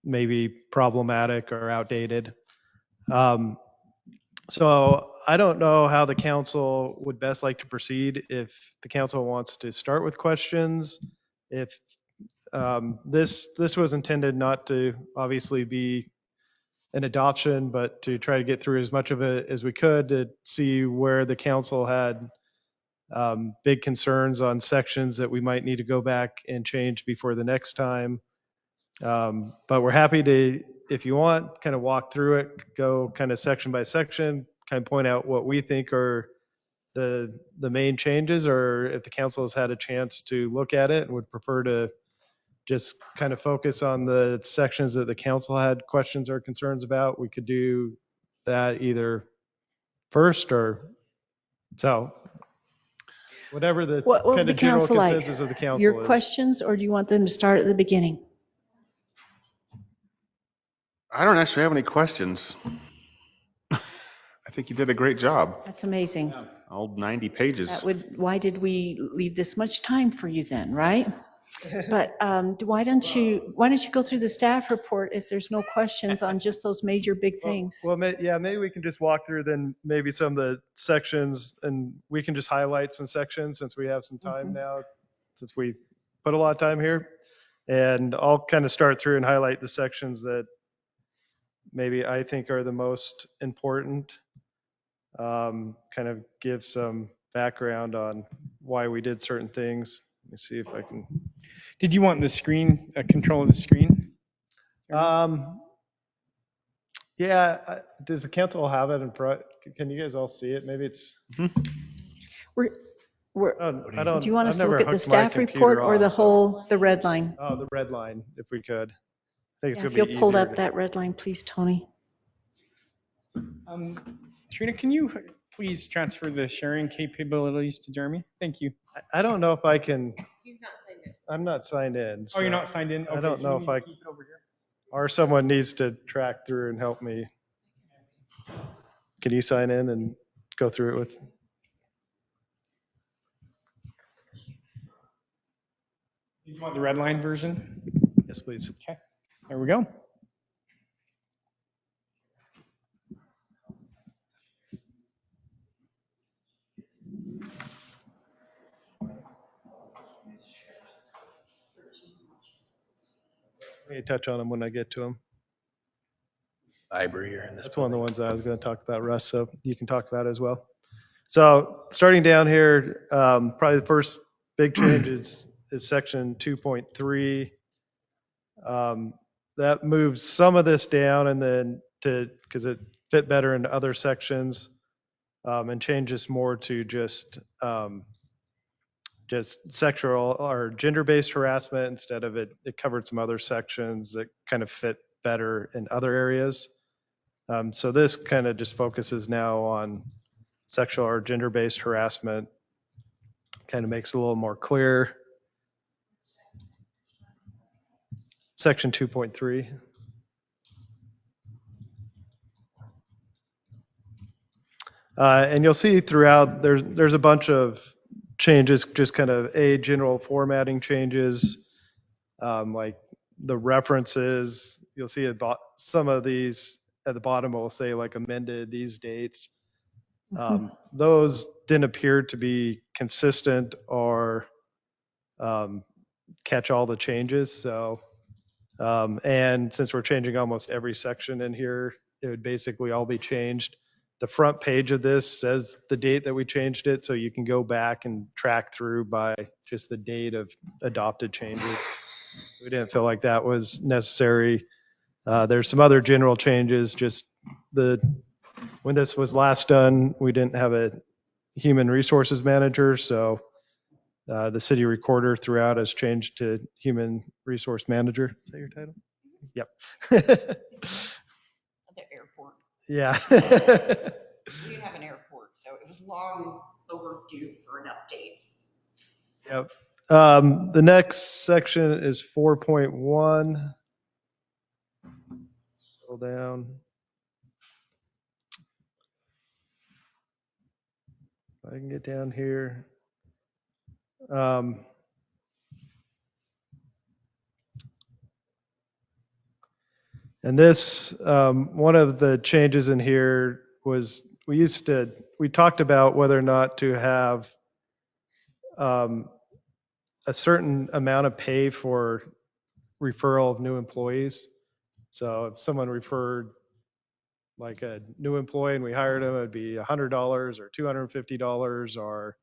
maybe problematic or outdated. So I don't know how the council would best like to proceed. If the council wants to start with questions, if this was intended not to obviously be an adoption, but to try to get through as much of it as we could to see where the council had big concerns on sections that we might need to go back and change before the next time. But we're happy to, if you want, kind of walk through it, go kind of section by section, kind of point out what we think are the main changes, or if the council has had a chance to look at it and would prefer to just kind of focus on the sections that the council had questions or concerns about, we could do that either first or so. Whatever the What would kind the of general council like? consensus of the council Your is. questions, or do you want them to start at the beginning? I don't actually have any questions. I think you did a great job. That's amazing. All 90 pages. Why did we leave this much time for you then, right? But why don't you go through the staff report if there's no questions on just those major big things? Well, maybe we can just walk through then maybe some of the sections, and we can just highlight some sections since we have some time now, since we put a lot of time here. And I'll kind of start through and highlight the sections that maybe I think are the most important. Kind of give some background on why we did certain things. Let me see if I can. Did you want the screen, control of the screen? Yeah, does the council have it in front? Can you guys all see it? Maybe it's. We're, I don't. do you want us I've to look never at the hooked my staff computer report or on, the so- the red line? Oh, the red line, if we could. I think it's Yeah, gonna if be you'll easier. pull up that red line, please, Tony. Trina, can you please transfer the sharing capabilities to Jeremy? Thank you. I don't know if I can. He's not signed in. I'm not signed in. Oh, you're so not signed in? I Okay, don't so know you if need I, to keep it over here. or someone needs to track through and help me. Can you sign in and go through it with? Do you want the red line version? Yes, please. Okay, there we go. Let me touch on them when I get to them. Library here in this. That's one of the ones I was going to talk about, Russ, so you can talk about it as well. So starting down here, probably the first big change is section 2.3. That moves some of this down and then because it fit better into other sections, and changes more to just sexual or gender-based harassment instead of it covered some other sections that kind of fit better in other areas. So this kind of just focuses now on sexual or gender-based harassment, kind of makes it a little more clear. Section 2.3. And you'll see throughout, there's a bunch of changes, just kind of general formatting changes, like the references. You'll see some of these at the bottom will say like amended these dates. Those didn't appear to be consistent or catch all the changes. So, and since we're changing almost every section in here, it would basically all be changed. The front page of this says the date that we changed it, so you can go back and track through by just the date of adopted changes. So we didn't feel like that was necessary. There's some other general changes, just when this was last done, we didn't have a human resources manager, so the city recorder throughout has changed to human resource manager. Is that your title? Yep. The airport. Yeah. We didn't have an airport, so it was long overdue for an update. Yep. The next section is 4.1. Scroll down. If I can get down here. And this, one of the changes in here was we talked about whether or not to have a certain amount of pay for referral of new employees. So if someone referred like a new employee and we hired them, it'd be $100 or $250 or,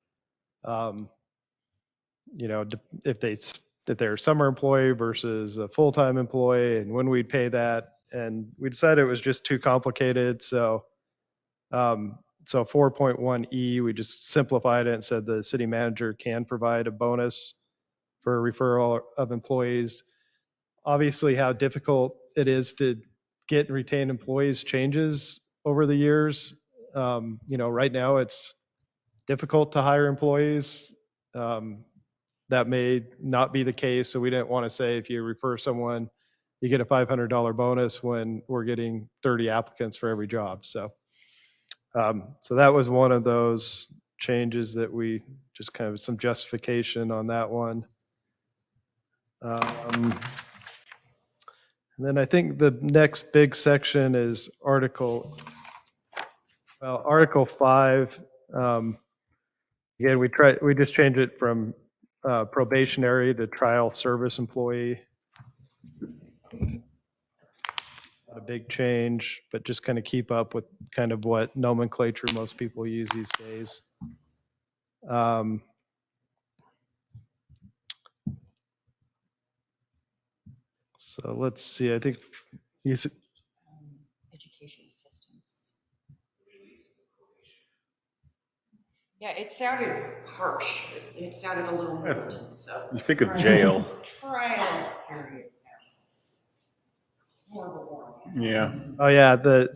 if they're a summer employee versus a full-time employee and when we'd pay that. And we decided it was just too complicated. So 4.1E, we just simplified it and said the city manager can provide a bonus for a referral of employees. Obviously, how difficult it is to get and retain employees changes over the years. Right now it's difficult to hire employees. That may not be the case, so we didn't want to say if you refer someone, you get a $500 bonus when we're getting 30 applicants for every job. So that was one of those changes that we just kind of some justification on that one. And then I think the next big section is Article 5. Again, we just changed it from probationary to trial service employee. Not a big change, but just kind of keep up with kind of what nomenclature most people use these days. So let's see, I think Education assistance. Yeah, it sounded harsh. It sounded a little militant, so. You think of jail. Trial period. Horrible. Yeah. Oh yeah, in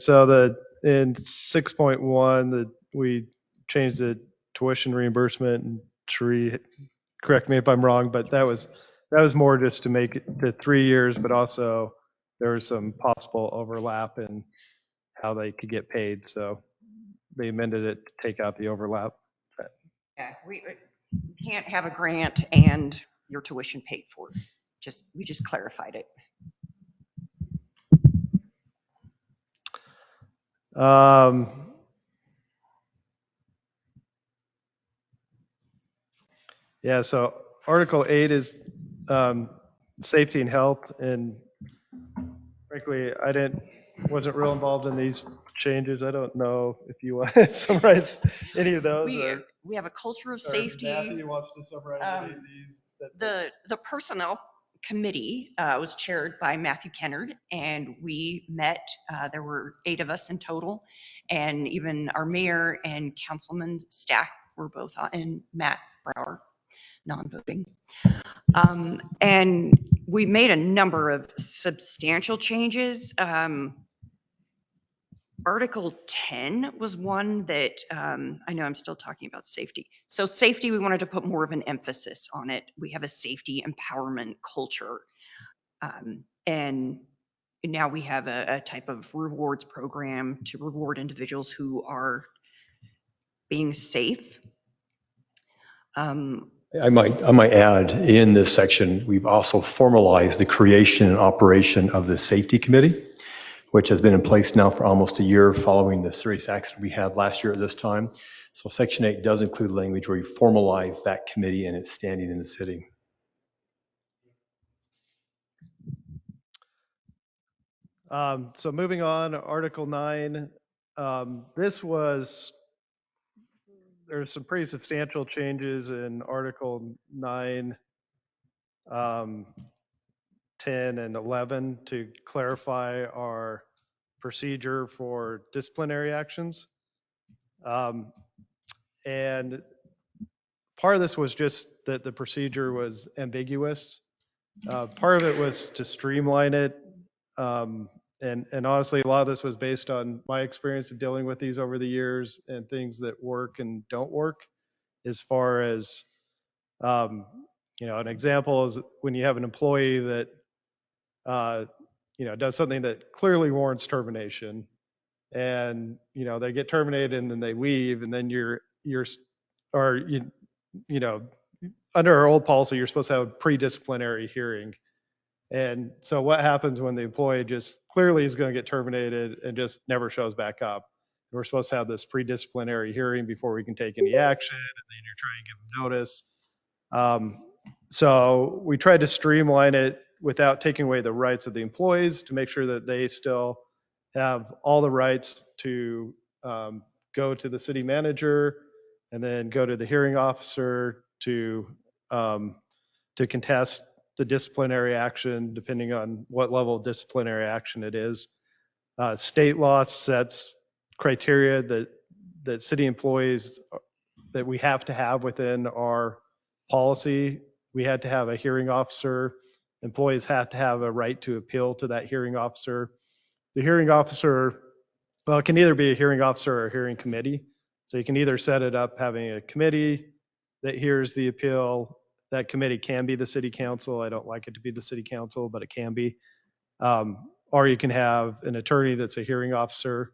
6.1 we changed the tuition reimbursement and correct me if I'm wrong, but that was more just to make it to 3 years, but also there was some possible overlap in how they could get paid, so they amended it to take out the overlap. Yeah, we can't have a grant and your tuition paid for. We just clarified it. Yeah, so Article 8 is safety and health, and frankly, wasn't real involved in these changes. I don't know if you want to summarize any of those. We have a culture of safety. Matthew wants to summarize any of these. The personnel committee was chaired by Matthew Kennard, and we met. There were 8 of us in total, and even our mayor and councilman Stack were both on, and Matt Brower, non-voting. And we made a number of substantial changes. Article 10 was one that I know I'm still talking about safety. So safety, we wanted to put more of an emphasis on it. We have a safety empowerment culture. And now we have a type of rewards program to reward individuals who are being safe. I might add, in this section, we've also formalized the creation and operation of the safety committee, which has been in place now for almost a year following the serious accident we had last year at this time. So section 8 does include language where we formalize that committee and its standing in the city. So moving on, Article 9. There's some pretty substantial changes in Article 9, 10, and 11 to clarify our procedure for disciplinary actions. And part of this was just that the procedure was ambiguous. Part of it was to streamline it. And honestly, a lot of this was based on my experience of dealing with these over the years and things that work and don't work. As far as, an example is when you have an employee that, does something that clearly warrants termination, and they get terminated and then they leave, and then under our old policy, you're supposed to have a pre-disciplinary hearing. And so what happens when the employee just clearly is going to get terminated and just never shows back up? We're supposed to have this pre-disciplinary hearing before we can take any action, and then you're trying to give them notice. So we tried to streamline it without taking away the rights of the employees to make sure that they still have all the rights to go to the city manager and then go to the hearing officer to contest the disciplinary action, depending on what level of disciplinary action it is. State law sets criteria that city employees that we have to have within our policy. We had to have a hearing officer. Employees had to have a right to appeal to that hearing officer. The hearing officer, well, it can either be a hearing officer or a hearing committee. So you can either set it up having a committee that hears the appeal. That committee can be the city council. I don't like it to be the city council, but it can be. Or you can have an attorney that's a hearing officer.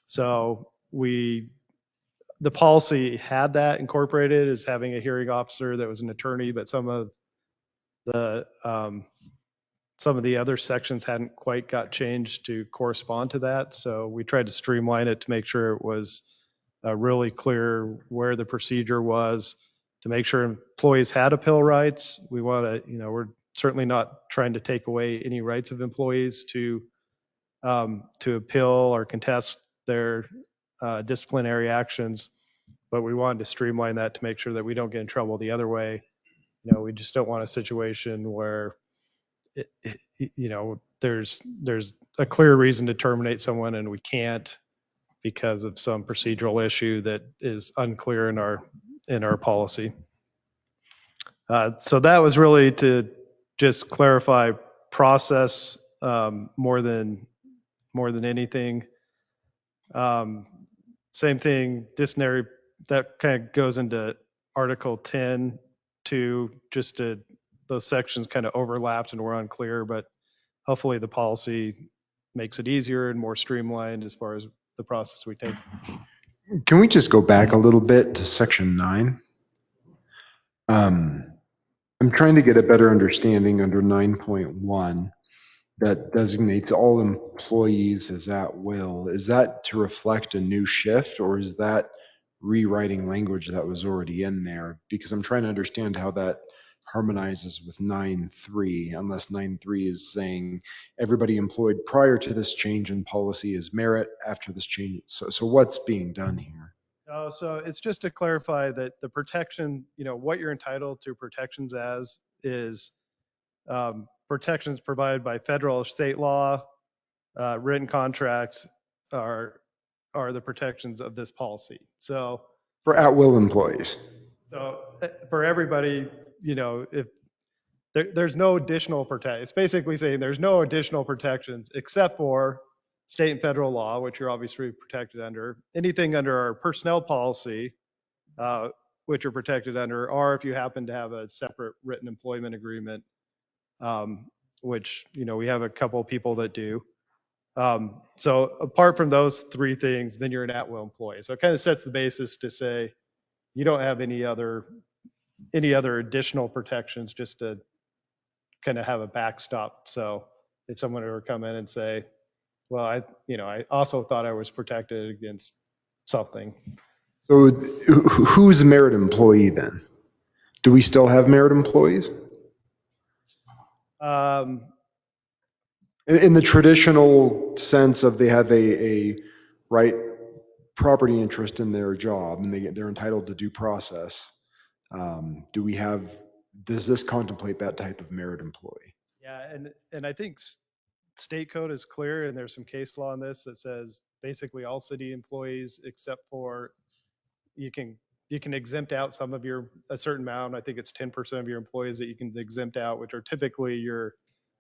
So the policy had that incorporated as having a hearing officer that was an attorney, but some of the other sections hadn't quite got changed to correspond to that. So we tried to streamline it to make sure it was really clear where the procedure was, to make sure employees had appeal rights. We want to, we're certainly not trying to take away any rights of employees to appeal or contest their disciplinary actions, but we wanted to streamline that to make sure that we don't get in trouble the other way. We just don't want a situation where there's a clear reason to terminate someone and we can't because of some procedural issue that is unclear in our policy. So that was really to just clarify process more than anything. Same thing, disciplinary, that kind of goes into Article 10 too, those sections kind of overlapped and were unclear, but hopefully the policy makes it easier and more streamlined as far as the process we take. Can we just go back a little bit to section 9? I'm trying to get a better understanding under 9.1 that designates all employees as at will. Is that to reflect a new shift, or is that rewriting language that was already in there? Because I'm trying to understand how that harmonizes with 9.3, unless 9.3 is saying everybody employed prior to this change in policy is merit after this change. So what's being done here? So it's just to clarify that the protection, what you're entitled to protections as is protections provided by federal or state law, written contracts are the protections of this policy. So for at-will employees. So for everybody, if there's no additional protect. It's basically saying there's no additional protections except for state and federal law, which you're obviously protected under. Anything under our personnel policy, which are protected under, or if you happen to have a separate written employment agreement, which, you know, we have a couple of people that do. So apart from those three things, then you're an at-will employee. So it kind of sets the basis to say you don't have any other additional protections, just to kind of have a backstop. So if someone were to come in and say, well, I also thought I was protected against something. So who's a merit employee then? Do we still have merit employees? In the traditional sense of they have a right property interest in their job and they're entitled to due process. Does this contemplate that type of merit employee? Yeah, and I think state code is clear, and there's some case law on this that says basically all city employees, except for you can exempt out some of a certain amount. I think it's 10% of your employees that you can exempt out, which are typically you're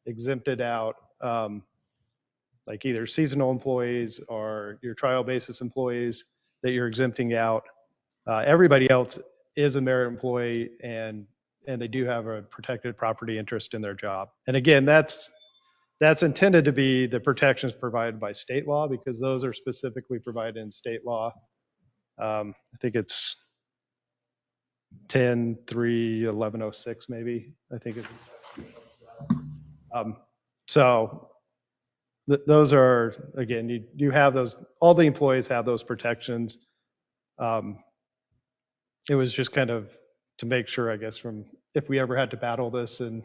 exempted out, like either seasonal employees or your trial basis employees that you're exempting out. Everybody else is a merit employee, and they do have a protected property interest in their job. And again, that's intended to be the protections provided by state law, because those are specifically provided in state law. I think it's 10.3.1106 maybe. I think it's. So those are, again, you have those. All the employees have those protections. It was just kind of to make sure, I guess, from if we ever had to battle this in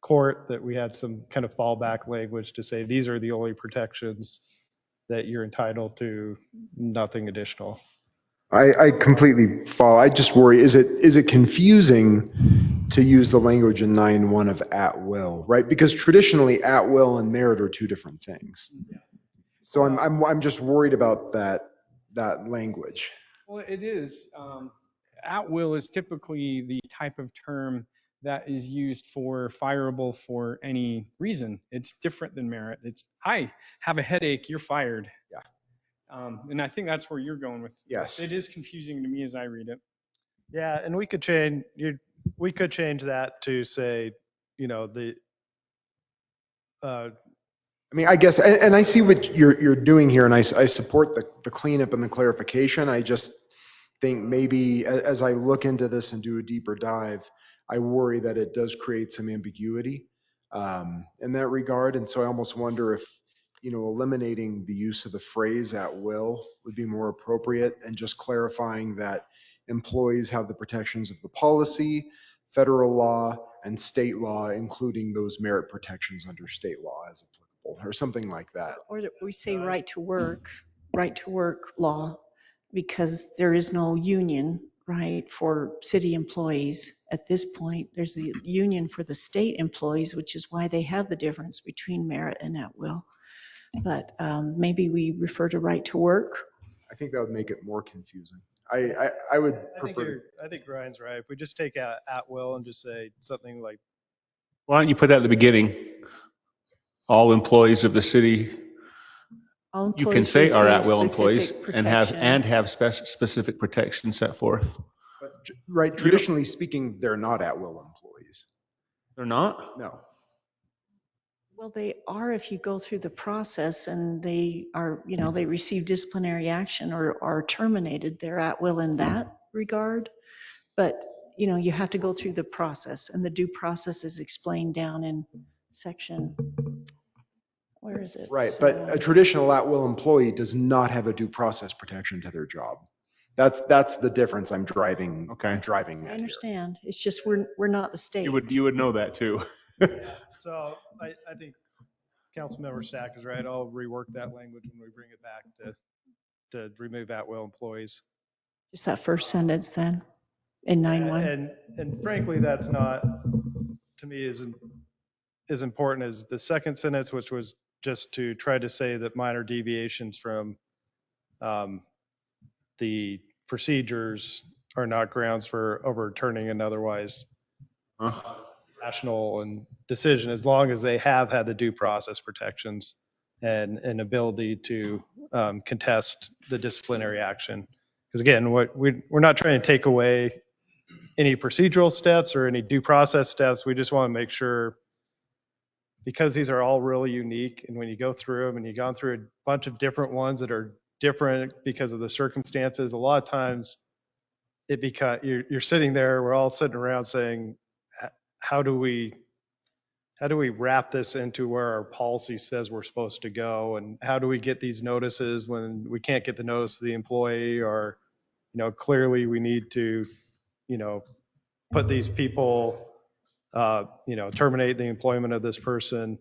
court, that we had some kind of fallback language to say these are the only protections that you're entitled to, nothing additional. I completely follow. I just worry, is it confusing to use the language in 9.1 of at will, right? Because traditionally at will and merit are two different things. So I'm just worried about that language. Well, it is. At will is typically the type of term that is used for fireable for any reason. It's different than merit. It's, I have a headache, you're fired. Yeah. And I think that's where you're going with. Yes. It is confusing to me as I read it. Yeah, and we could change that to say, you know, I mean, I guess, and I see what you're doing here, and I support the cleanup and the clarification. I just think maybe as I look into this and do a deeper dive, I worry that it does create some ambiguity in that regard. And so I almost wonder if, eliminating the use of the phrase at will would be more appropriate, and just clarifying that employees have the protections of the policy, federal law, and state law, including those merit protections under state law as applicable, or something like that. Or that we say right to work law, because there is no union, right, for city employees at this point. There's the union for the state employees, which is why they have the difference between merit and at will. But maybe we refer to right to work. I think that would make it more confusing. I would prefer. I think Ryan's right. If we just take out at will and just say something like, Why don't you put that at the beginning? All employees of the city, you can say are at-will employees and have specific protections set forth. But, right, traditionally speaking, they're not at-will employees. They're not? No. Well, they are if you go through the process and they are, they receive disciplinary action or are terminated. They're at will in that regard. But, you have to go through the process, and the due process is explained down in section, where is it? Right, but a traditional at-will employee does not have a due process protection to their job. That's the difference I'm driving. Okay. I'm driving at I understand. Here. It's just we're not the state. You would know that too. so I think Councilmember Stack is right. I'll rework that language when we bring it back to remove at-will employees. Just that first sentence then in 9.1. And frankly, that's not, to me, as important as the second sentence, which was just to try to say that minor deviations from the procedures are not grounds for overturning an otherwise rational and decision as long as they have had the due process protections and an ability to contest the disciplinary action. Because again, we're not trying to take away any procedural steps or any due process steps. We just want to make sure, because these are all really unique, and when you go through them and you've gone through a bunch of different ones that are different because of the circumstances, a lot of times you're sitting there, we're all sitting around saying, how do we wrap this into where our policy says we're supposed to go, and how do we get these notices when we can't get the notice to the employee, or clearly we need to put these people, terminate the employment of this person.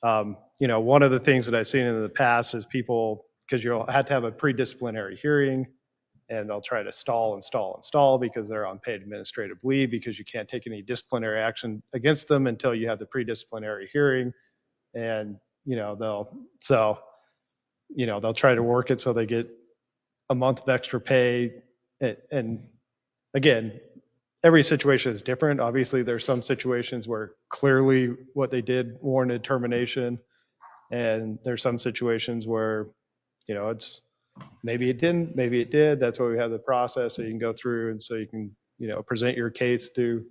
One of the things that I've seen in the past is people, because you'll have to have a pre-disciplinary hearing, and they'll try to stall because they're on paid administrative leave, because you can't take any disciplinary action against them until you have the pre-disciplinary hearing. And, they'll try to work it so they get a month of extra pay. And again, every situation is different. Obviously, there's some situations where clearly what they did warranted termination. And there's some situations where, it's maybe it didn't, maybe it did. That's why we have the process, so you can go through, and so you can, present your case to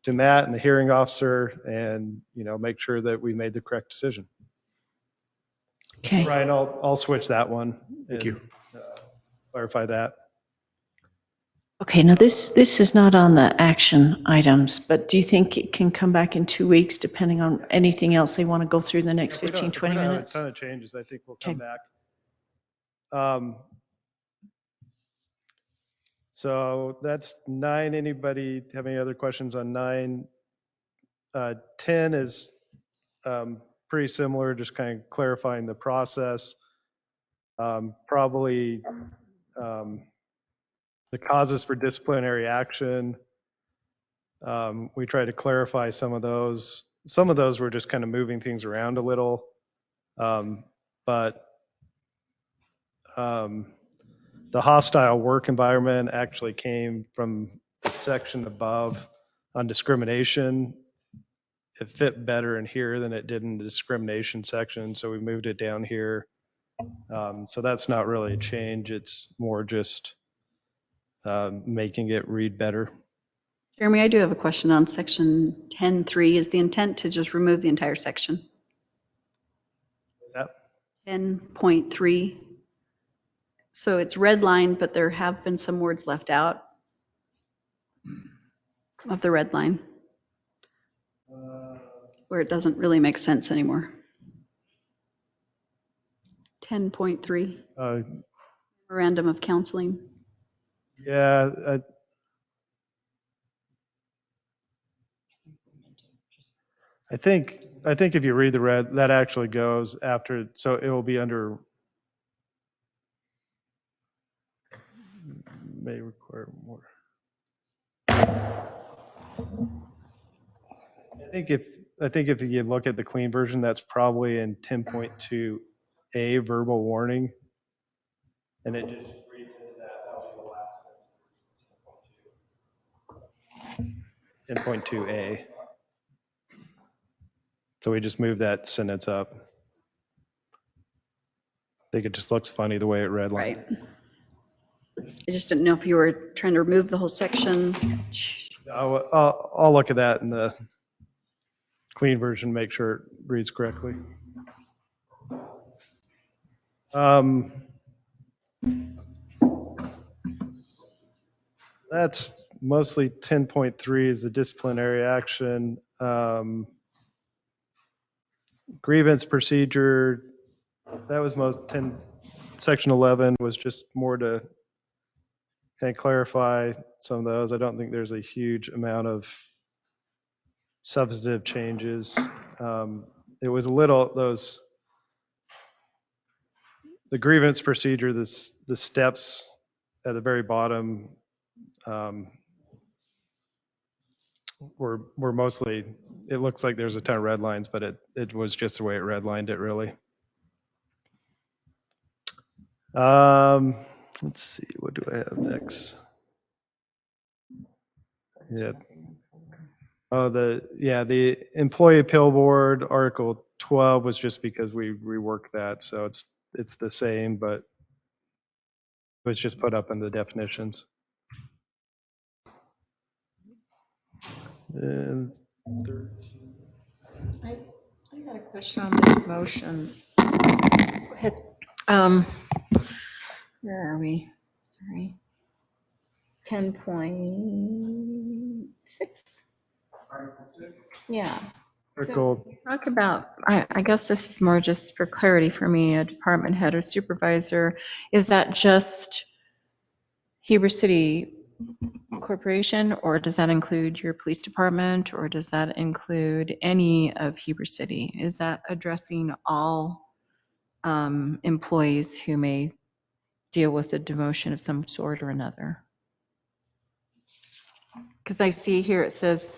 Matt and the hearing officer, and, make sure that we made the correct decision. Okay. Ryan, I'll switch that one. Thank you. Clarify that. Okay, now this is not on the action items, but do you think it can come back in 2 weeks depending on anything else they want to go through the next If we don't- 15, 20 if we don't minutes? have a ton of changes, I think we'll Okay. come back. So that's 9. Anybody have any other questions on 9? 10 is pretty similar, just kind of clarifying the process. Probably the causes for disciplinary action. We tried to clarify some of those. Some of those were just kind of moving things around a little. But the hostile work environment actually came from the section above on discrimination. It fit better in here than it did in the discrimination section, so we moved it down here. So that's not really a change. It's more just making it read better. Jeremy, I do have a question on section 10.3. Is the intent to just remove the entire section? Yep. 10.3. So it's redlined, but there have been some words left out of the red line where it doesn't really make sense anymore. 10.3, memorandum of counseling. Yeah. I think if you read the red, that actually goes after, so it will be under may require more. I think if you look at the clean version, that's probably in 10.2A, verbal warning. And it just reads into that. That will be the last sentence. 10.2A. So we just moved that sentence up. I think it just looks funny the way it read. Right. I just didn't know if you were trying to remove the whole section. I'll look at that in the clean version, make sure it reads correctly. That's mostly 10.3 is the disciplinary action. Grievance procedure, that was section 11 was just more to kind of clarify some of those. I don't think there's a huge amount of substantive changes. It was a little, the grievance procedure, the steps at the very bottom were mostly, it looks like there's a ton of red lines, but it was just the way it redlined it, really. Let's see, what do I have next? Yeah. Oh, the employee appeal board, Article 12 was just because we reworked that. So it's the same, but it's just put up in the definitions. And I got a question on the motions. Go ahead. Um, Where are we? Sorry. 10.6. Yeah. Article, Talk about, I guess this is more just for clarity for me, a department head or supervisor. Is that just Heber City Corporation, or does that include your police department, or does that include any of Heber City? Is that addressing all employees who may deal with a demotion of some sort or another? Because I see here it says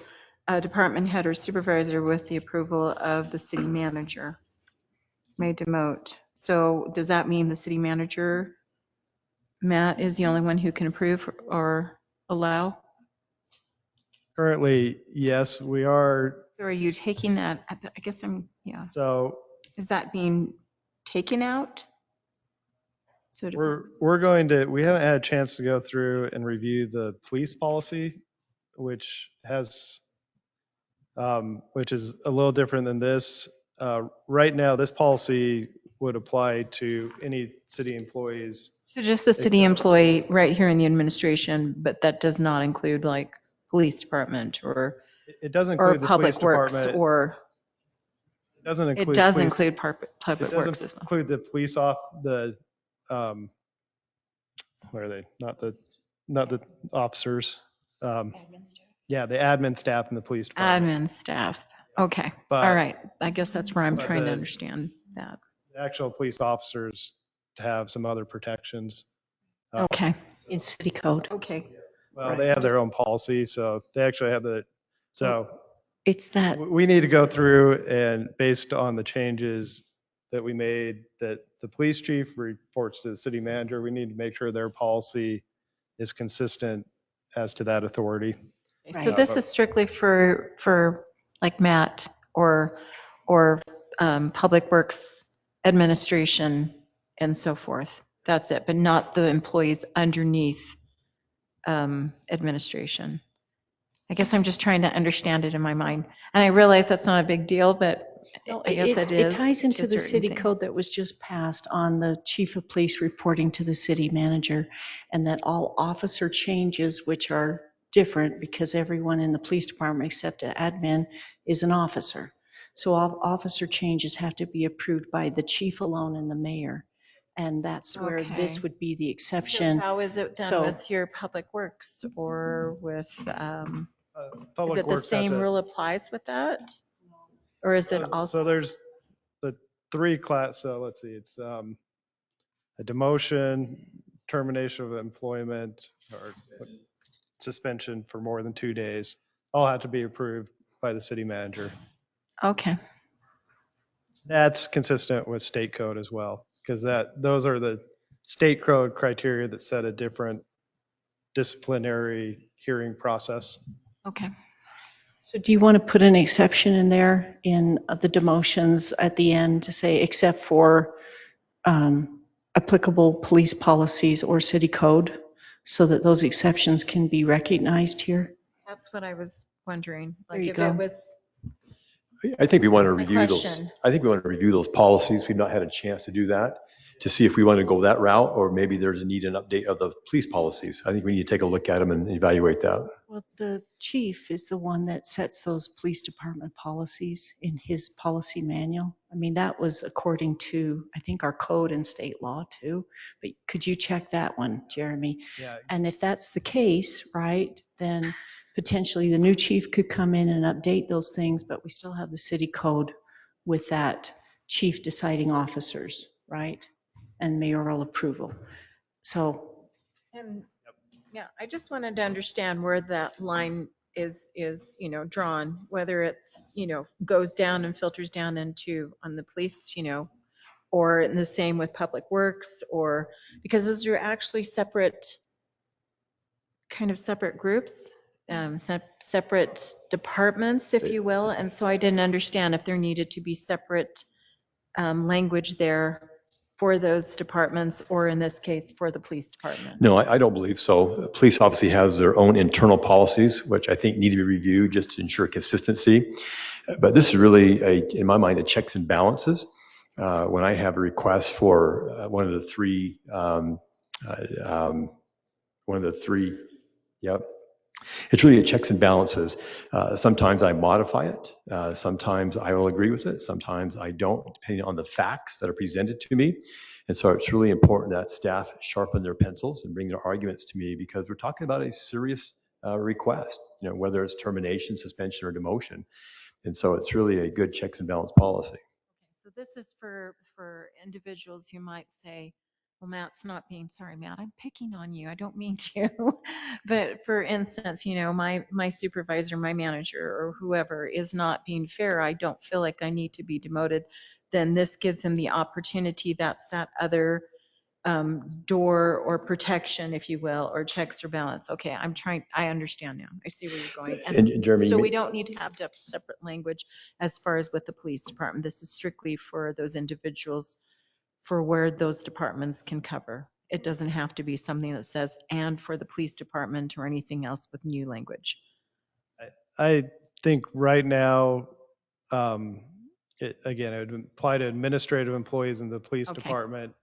a department head or supervisor with the approval of the city manager may demote. So does that mean the city manager, Matt, is the only one who can approve or allow? currently, yes, we are. So are you taking that, I guess yeah. So Is that being taken out? So we haven't had a chance to go through and review the police policy, which is a little different than this. Right now, this policy would apply to any city employees. So just the city employee right here in the administration, but that does not include like police department or It does include the police public works, department. or It doesn't include. it does police, include public it works doesn't as well. include the police where are they? Not the officers. Yeah, the admin staff in the police department. Admin staff. Okay. But- All right. I guess that's where I'm but trying to the- understand that. The actual police officers have some other protections. Okay. In city code. Okay. Well, they have their own policy, so they actually have It's that, we need to go through and based on the changes that we made, that the police chief reports to the city manager, we need to make sure their policy is consistent as to that authority. So this is strictly for like Matt or Public Works Administration and so forth. That's it, but not the employees underneath administration. I guess I'm just trying to understand it in my mind. And I realize that's not a big deal, but no, I guess it is. It ties into to a the certain city thing. code that was just passed on the chief of police reporting to the city manager, and that all officer changes, which are different because everyone in the police department except an admin is an officer. So all officer changes have to be approved by the chief alone and the mayor. And that's where Okay. this would be the So exception. how is it done So- with your Public Works or with, is Public it the Works have same to- rule applies with that? Or is it So also? there's the three class, so let's see, it's a demotion, termination of employment, or suspension for more than 2 days, all have to be approved by the city manager. Okay. That's consistent with state code as well, because those are the state code criteria that set a different disciplinary hearing process. Okay. So do you want to put an exception in there in the demotions at the end to say, except for applicable police policies or city code, so that those exceptions can be recognized here? That's what I was wondering. There Like you if go. it was, I think we want to My review those. question. I think we want to review those policies. We've not had a chance to do that, to see if we want to go that route, or maybe there's a need an update of the police policies. I think we need to take a look at them and evaluate that. Well, the chief is the one that sets those police department policies in his policy manual. I mean, that was according to, I think, our code and state law too. But could you check that one, Jeremy? Yeah. And if that's the case, right, then potentially the new chief could come in and update those things, but we still have the city code with that chief deciding officers, right? And mayoral approval. So and yeah, I just wanted to understand where that line is, drawn, whether it's, goes down and filters down into on the police, or the same with Public Works, or because those are actually separate, kind of separate groups. separate departments, if you will. And so I didn't understand if there needed to be separate language there for those departments, or in this case, for the police department. No, I don't believe so. Police obviously has their own internal policies, which I think need to be reviewed just to ensure consistency. But this is really, in my mind, a checks and balances. When I have a request for one of the three, yep. It's really a checks and balances. Sometimes I modify it. Sometimes I will agree with it. Sometimes I don't, depending on the facts that are presented to me. And so it's really important that staff sharpen their pencils and bring their arguments to me, because we're talking about a serious request, whether it's termination, suspension, or demotion. And so it's really a good checks and balance policy. So this is for individuals who might say, well, Matt's not being, sorry, Matt, I'm picking on you. I don't mean to. But for instance, my supervisor, my manager, or whoever is not being fair. I don't feel like I need to be demoted. Then this gives him the opportunity. That's that other door or protection, if you will, or checks or balance. Okay, I understand now. I see where you're going. And Jeremy, so we don't need to have separate language as far as with the police department. This is strictly for those individuals, for where those departments can cover. It doesn't have to be something that says, and for the police department or anything else with new language. I think right now, it would apply to administrative employees in the police department.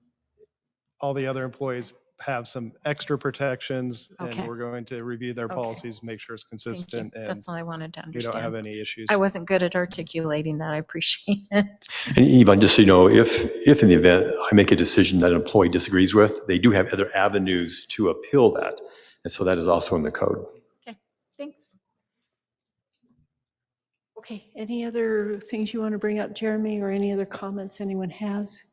All the other employees have some extra protections, and we're going to review their policies, make sure it's consistent. And that's all I wanted to understand. We don't have any issues. I wasn't good at articulating that. I appreciate it. And Yvonne, just so you know, if in the event I make a decision that an employee disagrees with, they do have other avenues to appeal that. And so that is also in the code. Okay, thanks. Okay, any other things you want to bring up, Jeremy, or any other comments anyone has?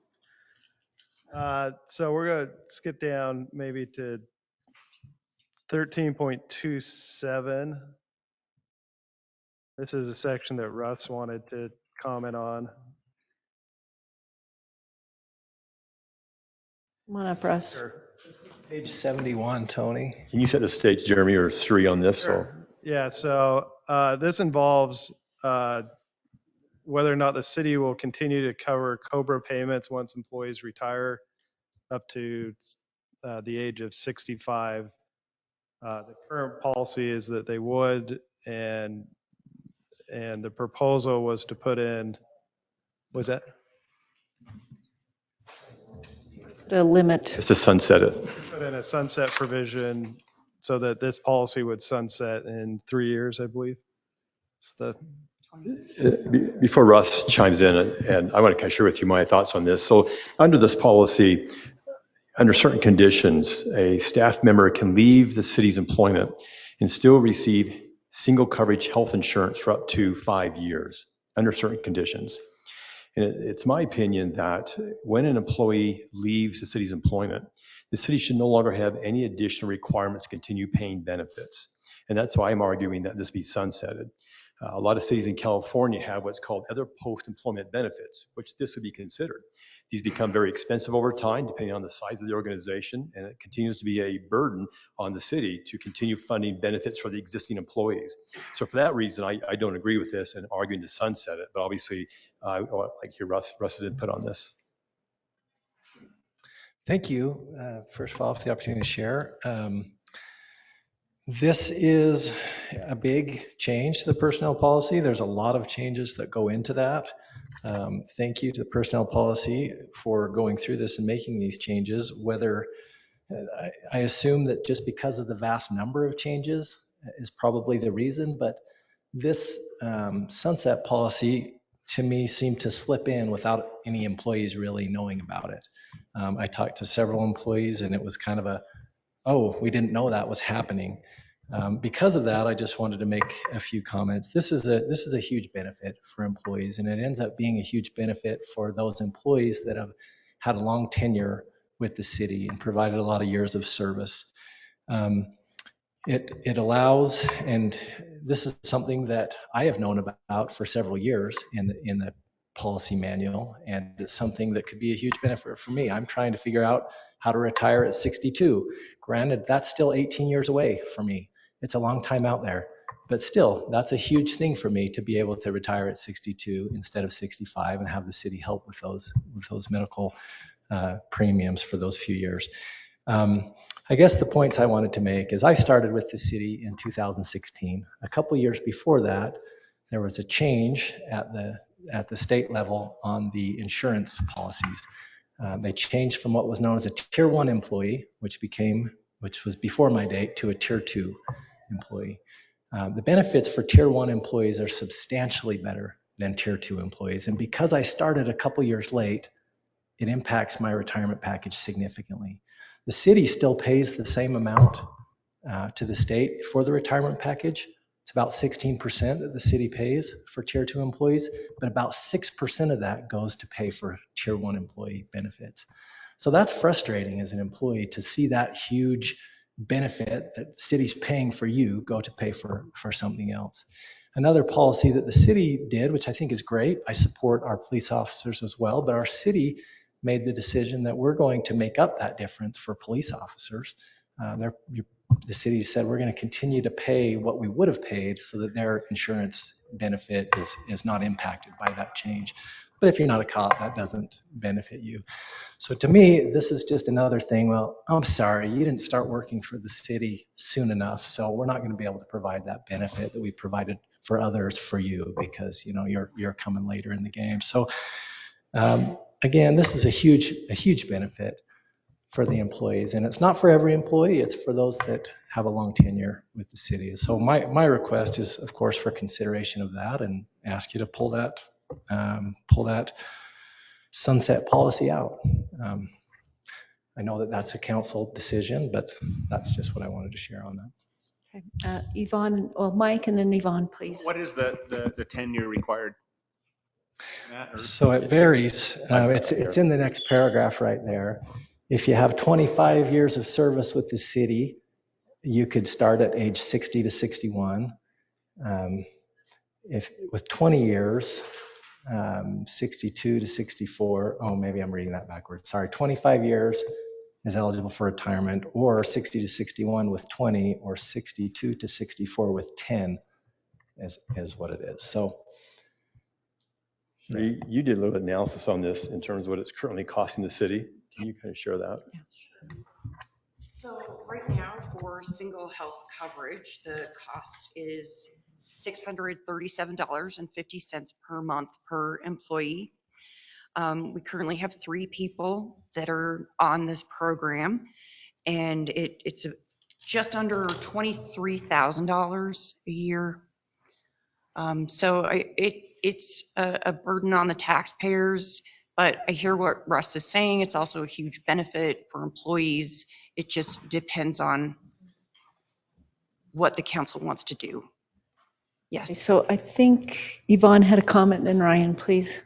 So we're going to skip down maybe to 13.27. This is a section that Russ wanted to comment on. Come on up, Russ. Sure. Page 71, Tony. Can you set the stage, Jeremy, or Sri on this? Sure. Yeah, so this involves whether or not the city will continue to cover COBRA payments once employees retire up to the age of 65. The current policy is that they would, and the proposal was to put in, was that? The limit. Just to sunset it. Put in a sunset provision so that this policy would sunset in 3 years, I believe. It's the Before Russ chimes in, and I want to kind of share with you my thoughts on this. So under this policy, under certain conditions, a staff member can leave the city's employment and still receive single coverage health insurance for up to 5 years under certain conditions. And it's my opinion that when an employee leaves the city's employment, the city should no longer have any additional requirements to continue paying benefits. And that's why I'm arguing that this be sunsetted. A lot of cities in California have what's called other post-employment benefits, which this would be considered. These become very expensive over time, depending on the size of the organization, and it continues to be a burden on the city to continue funding benefits for the existing employees. So for that reason, I don't agree with this and arguing to sunset it, but obviously I would like to hear Russ's input on this. Thank you, first of all, for the opportunity to share. This is a big change to the personnel policy. There's a lot of changes that go into that. Thank you to the personnel policy for going through this and making these changes. Whether I assume that just because of the vast number of changes is probably the reason, but this sunset policy to me seemed to slip in without any employees really knowing about it. I talked to several employees and it was kind of oh, we didn't know that was happening. Because of that, I just wanted to make a few comments. This is a huge benefit for employees, and it ends up being a huge benefit for those employees that have had a long tenure with the city and provided a lot of years of service. It allows, and this is something that I have known about for several years in the policy manual, and it's something that could be a huge benefit for me. I'm trying to figure out how to retire at 62. Granted, that's still 18 years away for me. It's a long time out there. But still, that's a huge thing for me to be able to retire at 62 instead of 65 and have the city help with those medical premiums for those few years. I guess the points I wanted to make is I started with the city in 2016. A couple years before that, there was a change at the state level on the insurance policies. They changed from what was known as a tier 1 employee, which was before my date, to a tier 2 employee. The benefits for tier 1 employees are substantially better than tier 2 employees. And because I started a couple years late, it impacts my retirement package significantly. The city still pays the same amount to the state for the retirement package. It's about 16% that the city pays for tier 2 employees, but about 6% of that goes to pay for tier 1 employee benefits. So that's frustrating as an employee to see that huge benefit that the city's paying for you go to pay for something else. Another policy that the city did, which I think is great, I support our police officers as well, but our city made the decision that we're going to make up that difference for police officers. The city said we're going to continue to pay what we would have paid so that their insurance benefit is not impacted by that change. But if you're not a cop, that doesn't benefit you. So to me, this is just another thing. Well, I'm sorry, you didn't start working for the city soon enough, so we're not going to be able to provide that benefit that we provided for others for you because you're coming later in the game. So again, this is a huge benefit for the employees, and it's not for every employee. It's for those that have a long tenure with the city. So my request is, of course, for consideration of that, and ask you to pull that sunset policy out. I know that that's a council decision, but that's just what I wanted to share on that. Okay. Yvonne, well, Mike, and then Yvonne, please. What is the tenure required? So it varies. It's in the next paragraph right there. If you have 25 years of service with the city, you could start at age 60 to 61. If with 20 years, 62 to 64. Oh, maybe I'm reading that backwards. Sorry, 25 years is eligible for retirement, or 60 to 61 with 20, or 62 to 64 with 10 is what it is. So you did a little analysis on this in terms of what it's currently costing the city. Can you kind of share that? Yeah. So right now for single health coverage, the cost is $637.50 per month per employee. We currently have 3 people that are on this program, and it's just under $23,000 a year. So it's a burden on the taxpayers, but I hear what Russ is saying. It's also a huge benefit for employees. It just depends on what the council wants to do. Yes. So I think Yvonne had a comment, and Ryan, please.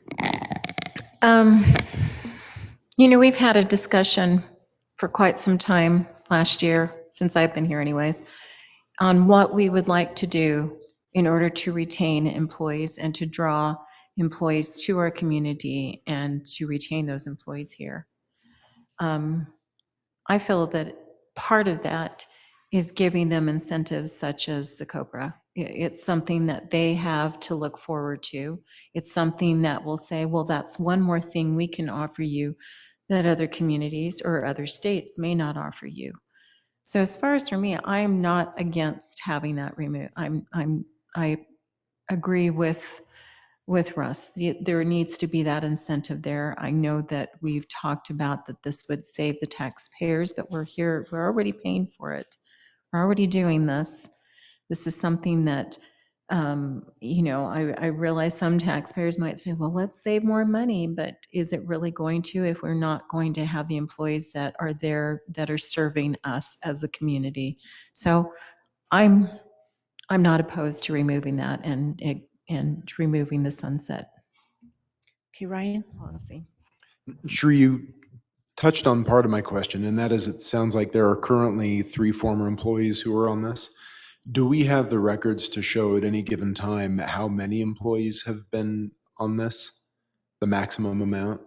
We've had a discussion for quite some time last year, since I've been here anyways, on what we would like to do in order to retain employees and to draw employees to our community and to retain those employees here. I feel that part of that is giving them incentives such as the COBRA. It's something that they have to look forward to. It's something that will say, well, that's one more thing we can offer you that other communities or other states may not offer you. So as far as for me, I'm not against having that removed. I agree with Russ. There needs to be that incentive there. I know that we've talked about that this would save the taxpayers, but we're already paying for it. We're already doing this. This is something that, I realize some taxpayers might say, well, let's save more money, but is it really going to if we're not going to have the employees that are there that are serving us as a community? So I'm not opposed to removing that and removing the sunset Okay, Ryan. policy. Sure, you touched on part of my question, and that is, it sounds like there are currently 3 former employees who are on this. Do we have the records to show at any given time how many employees have been on this, the maximum amount?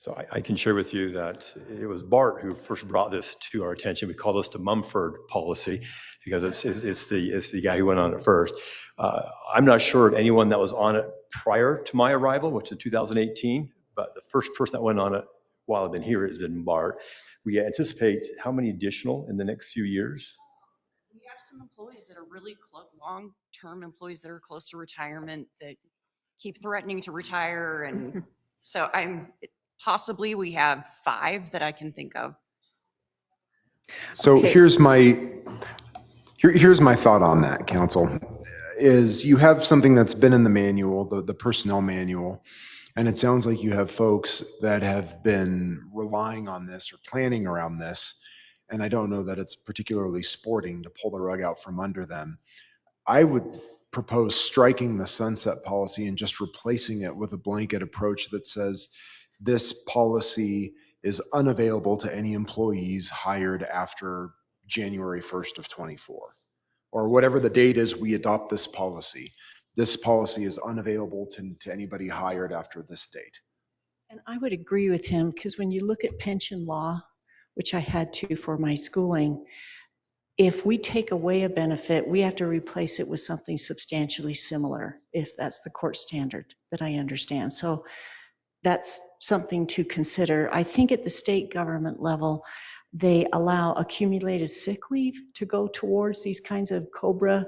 So I can share with you that it was Bart who first brought this to our attention. We call this the Mumford policy because it's the guy who went on it first. I'm not sure of anyone that was on it prior to my arrival, which is 2018, but the first person that went on it while I've been here has been Bart. We anticipate how many additional in the next few years? We have some employees that are really close, long-term employees that are close to retirement that keep threatening to retire. And so possibly we have 5 that I can think of. So Okay. here's my thought on that, council, is you have something that's been in the manual, the personnel manual, and it sounds like you have folks that have been relying on this or planning around this. And I don't know that it's particularly sporting to pull the rug out from under them. I would propose striking the sunset policy and just replacing it with a blanket approach that says this policy is unavailable to any employees hired after January 1st of 24, or whatever the date is we adopt this policy. This policy is unavailable to anybody hired after this date. And I would agree with him because when you look at pension law, which I had to for my schooling, if we take away a benefit, we have to replace it with something substantially similar, if that's the court standard that I understand. So that's something to consider. I think at the state government level, they allow accumulated sick leave to go towards these kinds of COBRA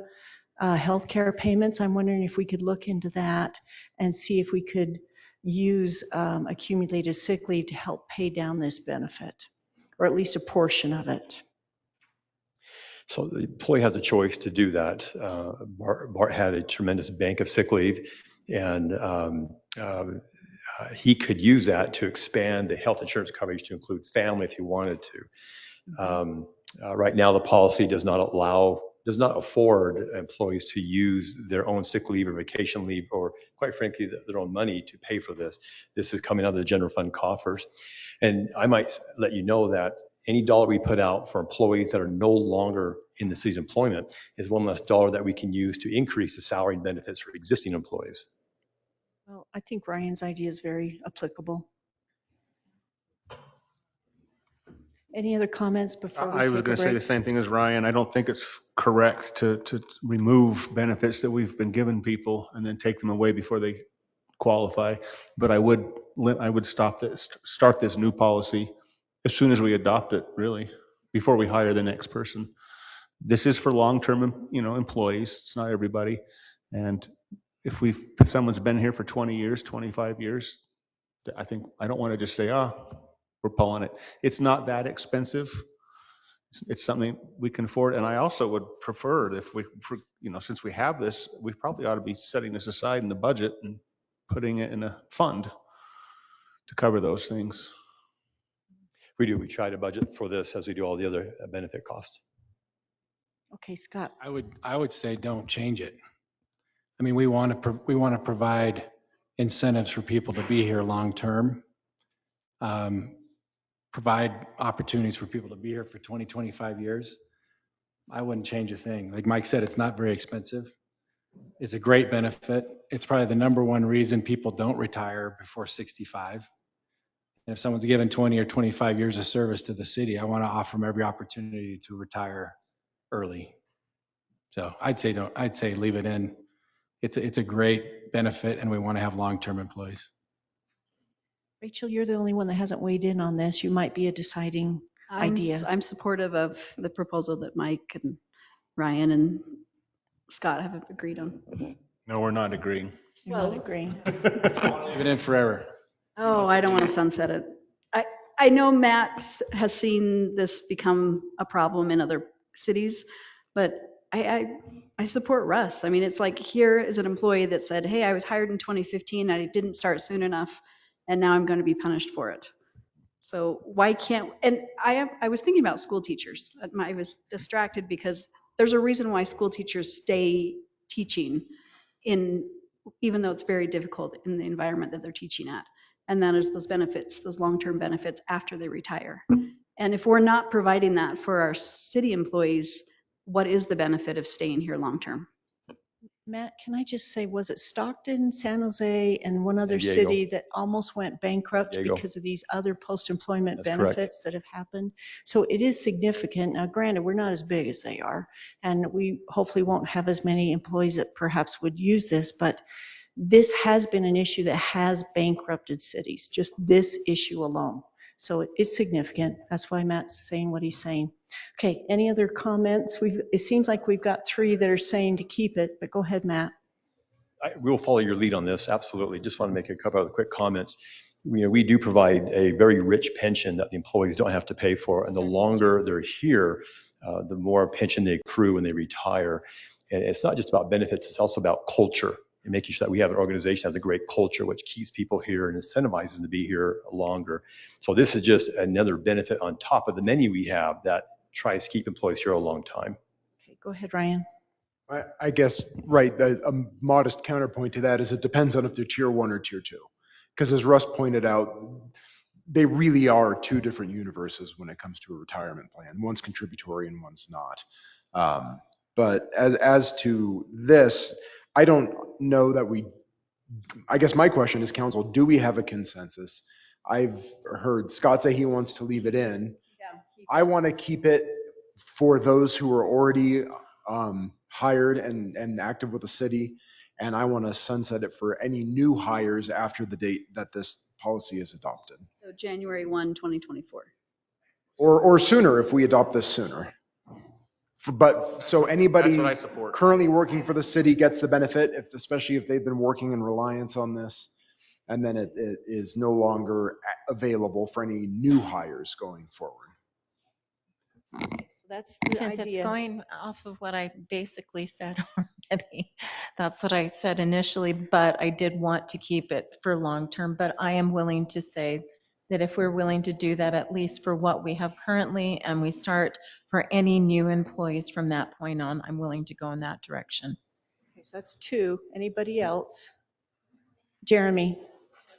healthcare payments. I'm wondering if we could look into that and see if we could use accumulated sick leave to help pay down this benefit, or at least a portion of it. So the employee has a choice to do that. Bart had a tremendous bank of sick leave, and he could use that to expand the health insurance coverage to include family if he wanted to. Right now, the policy does not afford employees to use their own sick leave or vacation leave, or quite frankly, their own money to pay for this. This is coming out of the general fund coffers. And I might let you know that any dollar we put out for employees that are no longer in the city's employment is one less dollar that we can use to increase the salary and benefits for existing employees. Well, I think Ryan's idea is very applicable. Any other comments before we I was take a going to say the break? same thing as Ryan. I don't think it's correct to remove benefits that we've been giving people and then take them away before they qualify. But I would start this new policy as soon as we adopt it, really, before we hire the next person. This is for long-term, employees. It's not everybody. And if someone's been here for 20 years, 25 years, I don't want to just say, we're pulling it. It's not that expensive. It's something we can afford. And I also would prefer since we have this, we probably ought to be setting this aside in the budget and putting it in a fund to cover those things. We do. We try to budget for this as we do all the other benefit costs. Okay, Scott. I would say don't change it. I mean, we want to provide incentives for people to be here long term. Provide opportunities for people to be here for 20, 25 years. I wouldn't change a thing. Like Mike said, it's not very expensive. It's a great benefit. It's probably the number one reason people don't retire before 65. And if someone's given 20 or 25 years of service to the city, I want to offer them every opportunity to retire early. So I'd say leave it in. It's a great benefit, and we want to have long-term employees. Rachel, you're the only one that hasn't weighed in on this. You might be a deciding idea. I'm supportive of the proposal that Mike and Ryan and Scott have agreed on. No, we're not agreeing. You're not agreeing. Leave it in forever. Oh, I don't want to sunset it. I know Max has seen this become a problem in other cities, but I support Russ. I mean, it's like here is an employee that said, hey, I was hired in 2015, I didn't start soon enough, and now I'm going to be punished for it. So why can't, and I was thinking about school teachers. I was distracted because there's a reason why school teachers stay teaching even though it's very difficult in the environment that they're teaching at. And that is those benefits, those long-term benefits after they retire. And if we're not providing that for our city employees, what is the benefit of staying here long-term? Matt, can I just say, was it Stockton, San Jose, and one other Diego. city that almost went bankrupt Diego. because of these other post-employment That's correct. benefits that have happened? So it is significant. Now, granted, we're not as big as they are, and we hopefully won't have as many employees that perhaps would use this, but this has been an issue that has bankrupted cities, just this issue alone. So it's significant. That's why Matt's saying what he's saying. Okay, any other comments? It seems like we've got three that are saying to keep it, but go ahead, Matt. We'll follow your lead on this, absolutely. Just want to make a couple of quick comments. We do provide a very rich pension that the employees don't have to pay for, and the longer they're here, the more pension they accrue when they retire. And it's not just about benefits, it's also about culture and making sure that we have an organization that has a great culture, which keeps people here and incentivizes them to be here longer. So this is just another benefit on top of the many we have that tries to keep employees here a long time. Okay, go ahead, Ryan. I guess, right, a modest counterpoint to that is it depends on if they're tier 1 or tier 2. Because as Russ pointed out, they really are two different universes when it comes to a retirement plan. One's contributory and one's not. But as to this, I don't know that I guess my question is, council, do we have a consensus? I've heard Scott say he wants to leave it in. I want to keep it for those who are already hired and active with the city. And I want to sunset it for any new hires after the date that this policy is adopted. So January 1, 2024. Or sooner if we adopt this sooner. But so anybody That's what I support. currently working for the city gets the benefit, especially if they've been working in reliance on this. And then it is no longer available for any new hires going forward. So that's the Since it's idea. going off of what I basically said already, that's what I said initially, but I did want to keep it for long-term. But I am willing to say that if we're willing to do that, at least for what we have currently, and we start for any new employees from that point on, I'm willing to go in that direction. Okay, so that's two. Anybody else? Jeremy,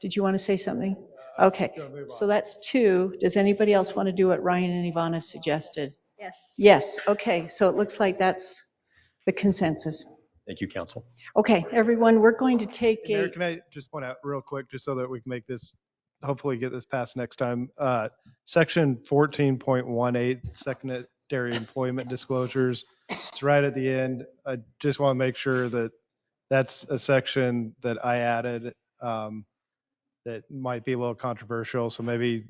did you want to say something? Okay, so that's two. Does anybody else want to do what Ryan and Ivana have suggested? Yes. Yes, okay, so it looks like that's the consensus. Thank you, council. Okay, everyone, we're going to take And Mayor, a, can I just point out real quick, just so that we can make this, hopefully get this passed next time. Section 14.18, secondary employment disclosures. It's right at the end. I just want to make sure that that's a section that I added that might be a little controversial. So maybe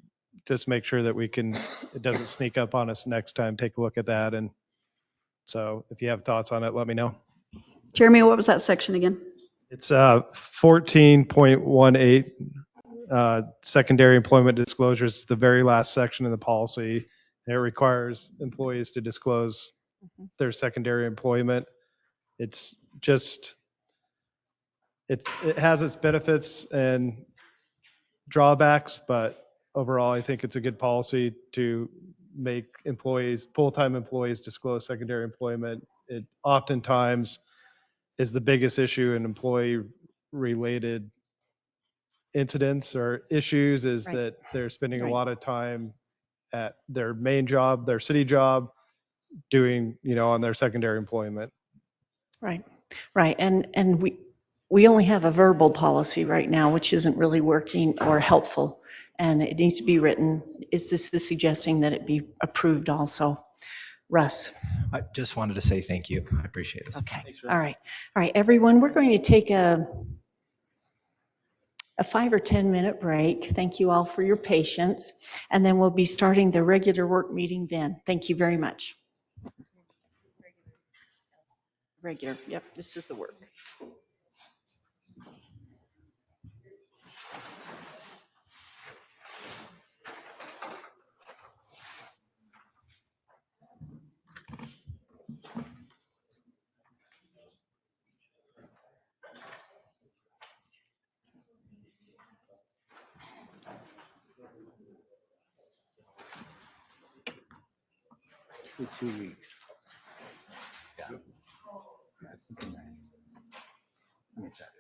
just make sure that it doesn't sneak up on us next time. Take a look at that. And so if you have thoughts on it, let me know. Jeremy, what was that section again? It's 14.18, secondary employment disclosures, the very last section in the policy. And it requires employees to disclose their secondary employment. It's just, it has its benefits and drawbacks, but overall, I think it's a good policy to make employees, full-time employees, disclose secondary employment. It oftentimes is the biggest issue in employee-related incidents or issues is Right. that they're spending Right. a lot of time at their main job, their city job, doing, on their secondary employment. right, right, and we only have a verbal policy right now, which isn't really working or helpful, and it needs to be written. Is this suggesting that it be approved also? Russ? I just wanted to say thank you. I appreciate this. Okay, all right. All right, everyone, we're going to take a 5 or 10 minute break. Thank you all for your patience. And then we'll be starting the regular work meeting then. Thank you very much. Regular, yep, this is the work. For 2 weeks. Yeah. That's something nice. I'm excited.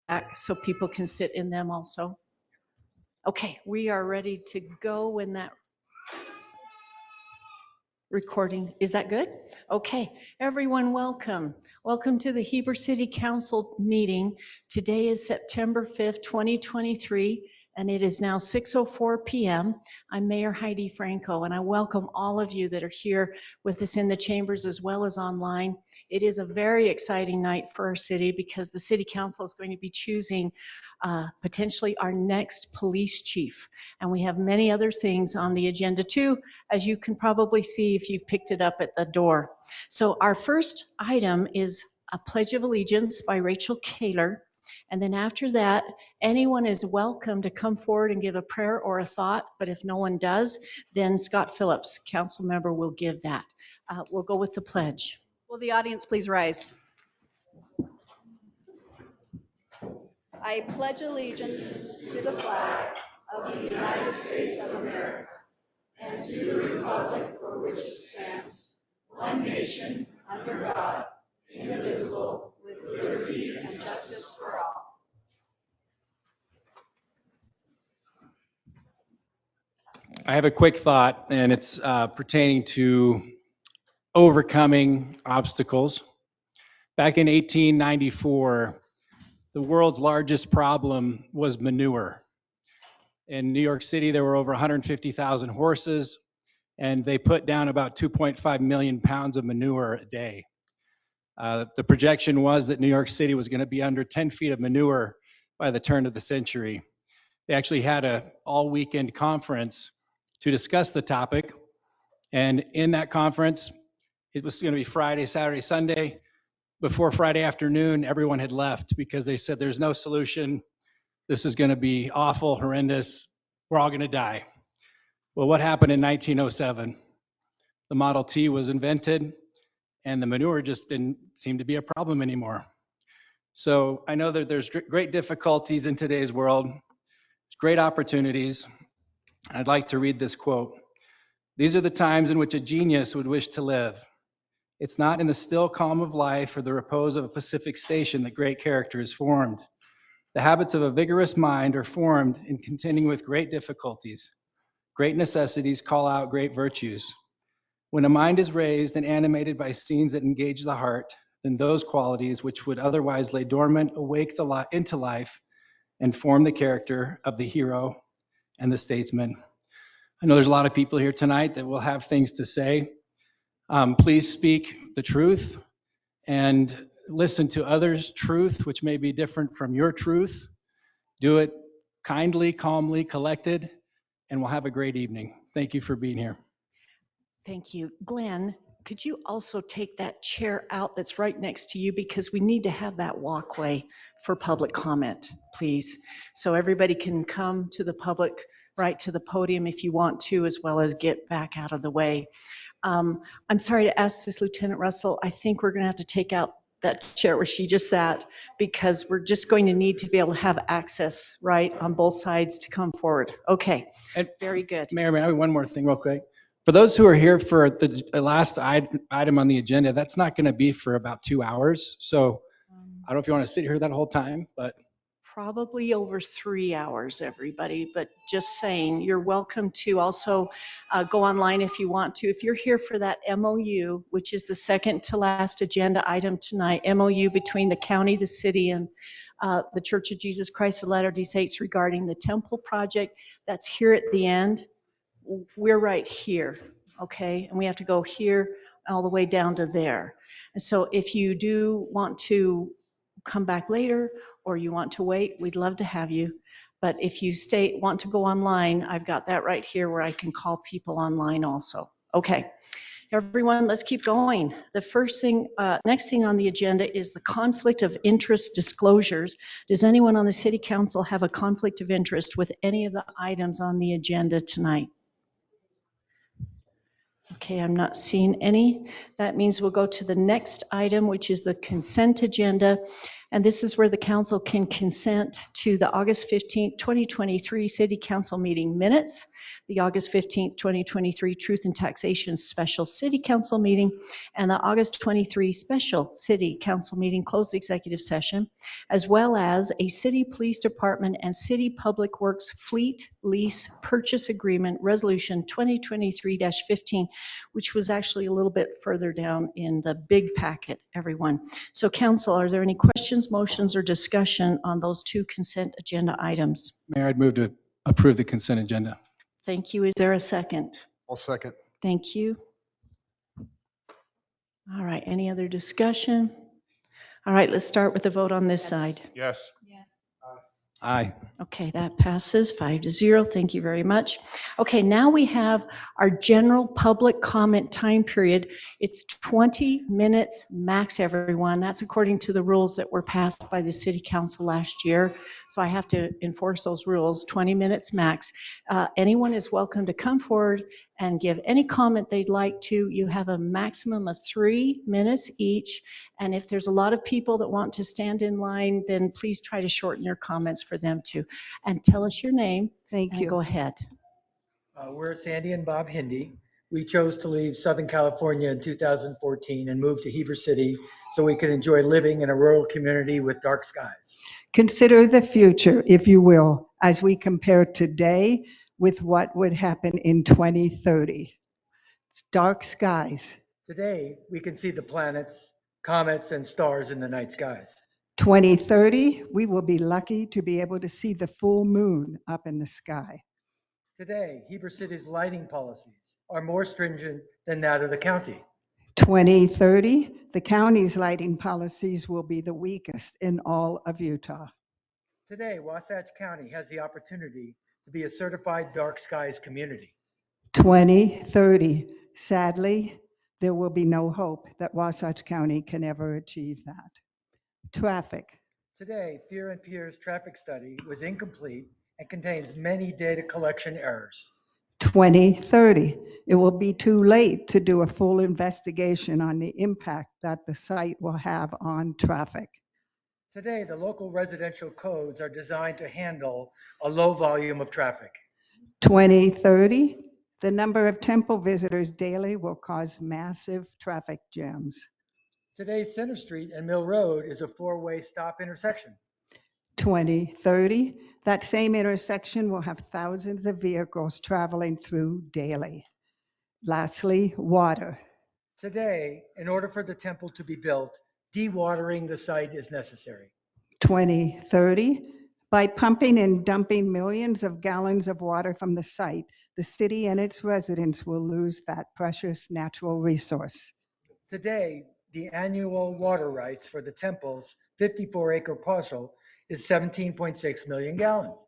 back so people can sit in them also. Okay, we are ready to go when that recording, is that good? Okay, everyone, welcome. Welcome to the Heber City Council meeting. Today is September 5th, 2023, and it is now 6:04 p.m. I'm Mayor Heidi Franco, and I welcome all of you that are here with us in the chambers as well as online. It is a very exciting night for our city because the City Council is going to be choosing potentially our next police chief. And we have many other things on the agenda too, as you can probably see if you've picked it up at the door. So our first item is a Pledge of Allegiance by Rachel Kaler. And then after that, anyone is welcome to come forward and give a prayer or a thought. But if no one does, then Scott Phillips, council member, will give that. We'll go with the pledge. Will the audience please rise? I pledge allegiance to the flag of the United States of America and to the republic for which it stands, one nation, under God, indivisible, with liberty and justice for all. I have a quick thought, and it's pertaining to overcoming obstacles. Back in 1894, the world's largest problem was manure. In New York City, there were over 150,000 horses, and they put down about 2.5 million pounds of manure a day. The projection was that New York City was going to be under 10 feet of manure by the turn of the century. They actually had an all-weekend conference to discuss the topic, and in that conference, it was going to be Friday, Saturday, Sunday. Before Friday afternoon, everyone had left because they said there's no solution. This is going to be awful, horrendous. We're all going to die. Well, what happened in 1907? The Model T was invented, and the manure just didn't seem to be a problem anymore. So I know that there's great difficulties in today's world, great opportunities. I'd like to read this quote. These are the times in which a genius would wish to live. It's not in the still calm of life or the repose of a Pacific station that great character is formed. The habits of a vigorous mind are formed in contending with great difficulties. Great necessities call out great virtues. When a mind is raised and animated by scenes that engage the heart, then those qualities which would otherwise lay dormant awake into life and form the character of the hero and the statesman. I know there's a lot of people here tonight that will have things to say. Please speak the truth and listen to others' truth, which may be different from your truth. Do it kindly, calmly, collected, and we'll have a great evening. Thank you for being here. Thank you. Glenn, could you also take that chair out that's right next to you because we need to have that walkway for public comment, please. So everybody can come to the public, right to the podium if you want to, as well as get back out of the way. I'm sorry to ask this, Lieutenant Russell. I think we're going to have to take out that chair where she just sat because we're just going to need to be able to have access, right, on both sides to come forward. Okay, And very good. Mayor, may I have one more thing real quick? For those who are here for the last item on the agenda, that's not going to be for about 2 hours. So I don't know if you want to sit here that whole time, but Probably over 3 hours, everybody, but just saying, you're welcome to also go online if you want to. If you're here for that MOU, which is the second to last agenda item tonight, MOU between the county, the city, and the Church of Jesus Christ of Latter-day Saints regarding the temple project, that's here at the end. We're right here, okay? And we have to go here all the way down to there. And so if you do want to come back later or you want to wait, we'd love to have you. But if you want to go online, I've got that right here where I can call people online also. Okay, everyone, let's keep going. The next thing on the agenda is the conflict of interest disclosures. Does anyone on the city council have a conflict of interest with any of the items on the agenda tonight? Okay, I'm not seeing any. That means we'll go to the next item, which is the consent agenda. And this is where the council can consent to the August 15th, 2023 City Council meeting minutes, the August 15th, 2023 Truth and Taxation Special City Council meeting, and the August 23 Special City Council meeting closed executive session, as well as a City Police Department and City Public Works Fleet Lease Purchase Agreement Resolution 2023-15, which was actually a little bit further down in the big packet, everyone. So council, are there any questions, motions, or discussion on those two consent agenda items? Mayor, I'd move to approve the consent agenda. Thank you. Is there a second? I'll second. Thank you. All right, any other discussion? All right, let's start with the vote on this side. Yes. Aye. Okay, that passes 5-0. Thank you very much. Okay, now we have our general public comment time period. It's 20 minutes max, everyone. That's according to the rules that were passed by the city council last year. So I have to enforce those rules, 20 minutes max. Anyone is welcome to come forward and give any comment they'd like to. You have a maximum of 3 minutes each. And if there's a lot of people that want to stand in line, then please try to shorten your comments for them too. And tell us your name. Thank And you. go ahead. We're Sandy and Bob Hindy. We chose to leave Southern California in 2014 and move to Heber City so we could enjoy living in a rural community with dark skies. Consider the future, if you will, as we compare today with what would happen in 2030. It's dark skies. Today, we can see the planets, comets, and stars in the night skies. 2030, we will be lucky to be able to see the full moon up in the sky. Today, Heber City's lighting policies are more stringent than that of the county. 2030, the county's lighting policies will be the weakest in all of Utah. Today, Wasatch County has the opportunity to be a certified dark skies community. 2030, sadly, there will be no hope that Wasatch County can ever achieve that. Traffic. Today, Fear and Pier's traffic study was incomplete and contains many data collection errors. 2030, it will be too late to do a full investigation on the impact that the site will have on traffic. Today, the local residential codes are designed to handle a low volume of traffic. 2030, the number of temple visitors daily will cause massive traffic jams. Today's Center Street and Mill Road is a four-way stop intersection. 2030, that same intersection will have thousands of vehicles traveling through daily. Lastly, water. Today, in order for the temple to be built, dewatering the site is necessary. 2030, by pumping and dumping millions of gallons of water from the site, the city and its residents will lose that precious natural resource. Today, the annual water rights for the temple's 54-acre parcel is 17.6 million gallons.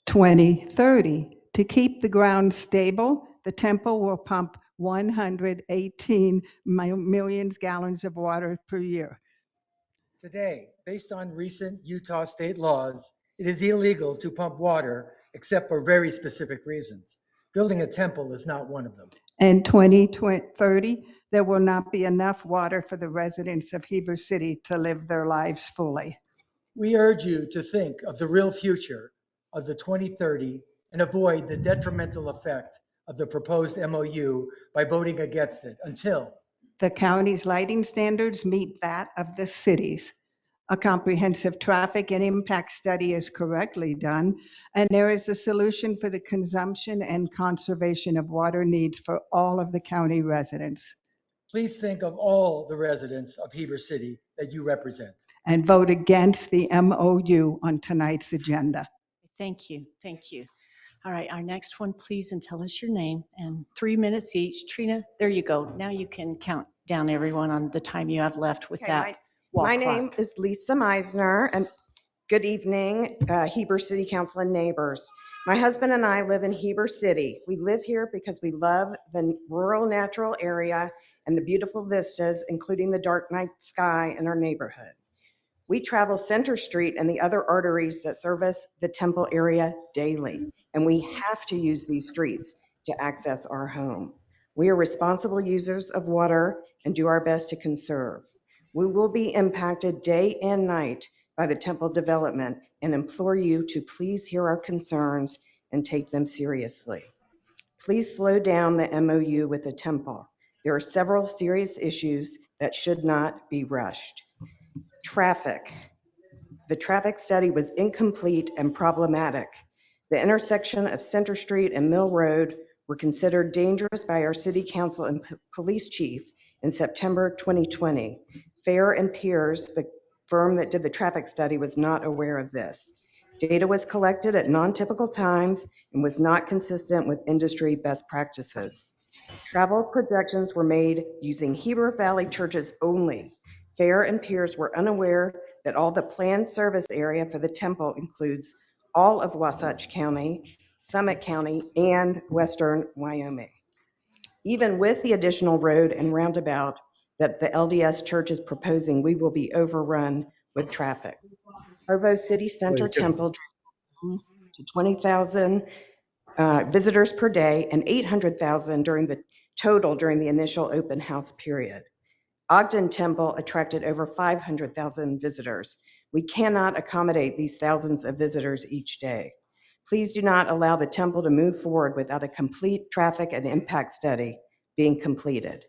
2030, to keep the ground stable, the temple will pump 118 million gallons of water per year. Today, based on recent Utah state laws, it is illegal to pump water except for very specific reasons. Building a temple is not one of them. And 2030, there will not be enough water for the residents of Heber City to live their lives fully. We urge you to think of the real future of the 2030 and avoid the detrimental effect of the proposed MOU by voting against it until the county's lighting standards meet that of the city's. A comprehensive traffic and impact study is correctly done, and there is a solution for the consumption and conservation of water needs for all of the county residents. Please think of all the residents of Heber City that you represent. And vote against the MOU on tonight's agenda. Thank you. Thank you. All right, our next one, please, and tell us your name and 3 minutes each. Trina, there you go. Now you can count down everyone on the time you have left with that wall My clock. name is Lisa Meisner, and good evening, Heber City Council and neighbors. My husband and I live in Heber City. We live here because we love the rural natural area and the beautiful vistas, including the dark night sky in our neighborhood. We travel Center Street and the other arteries that service the temple area daily, and we have to use these streets to access our home. We are responsible users of water and do our best to conserve. We will be impacted day and night by the temple development and implore you to please hear our concerns and take them seriously. Please slow down the MOU with the temple. There are several serious issues that should not be rushed. Traffic. The traffic study was incomplete and problematic. The intersection of Center Street and Mill Road were considered dangerous by our city council and police chief in September 2020. Fair and Piers, the firm that did the traffic study, was not aware of this. Data was collected at non-typical times and was not consistent with industry best practices. Travel projections were made using Heber Valley churches only. Fair and Piers were unaware that all the planned service area for the temple includes all of Wasatch County, Summit County, and Western Wyoming. Even with the additional road and roundabout that the LDS Church is proposing, we will be overrun with traffic. Provo City Center Temple to 20,000 visitors per day and 800,000 during the initial open house period. Ogden Temple attracted over 500,000 visitors. We cannot accommodate these thousands of visitors each day. Please do not allow the temple to move forward without a complete traffic and impact study being completed.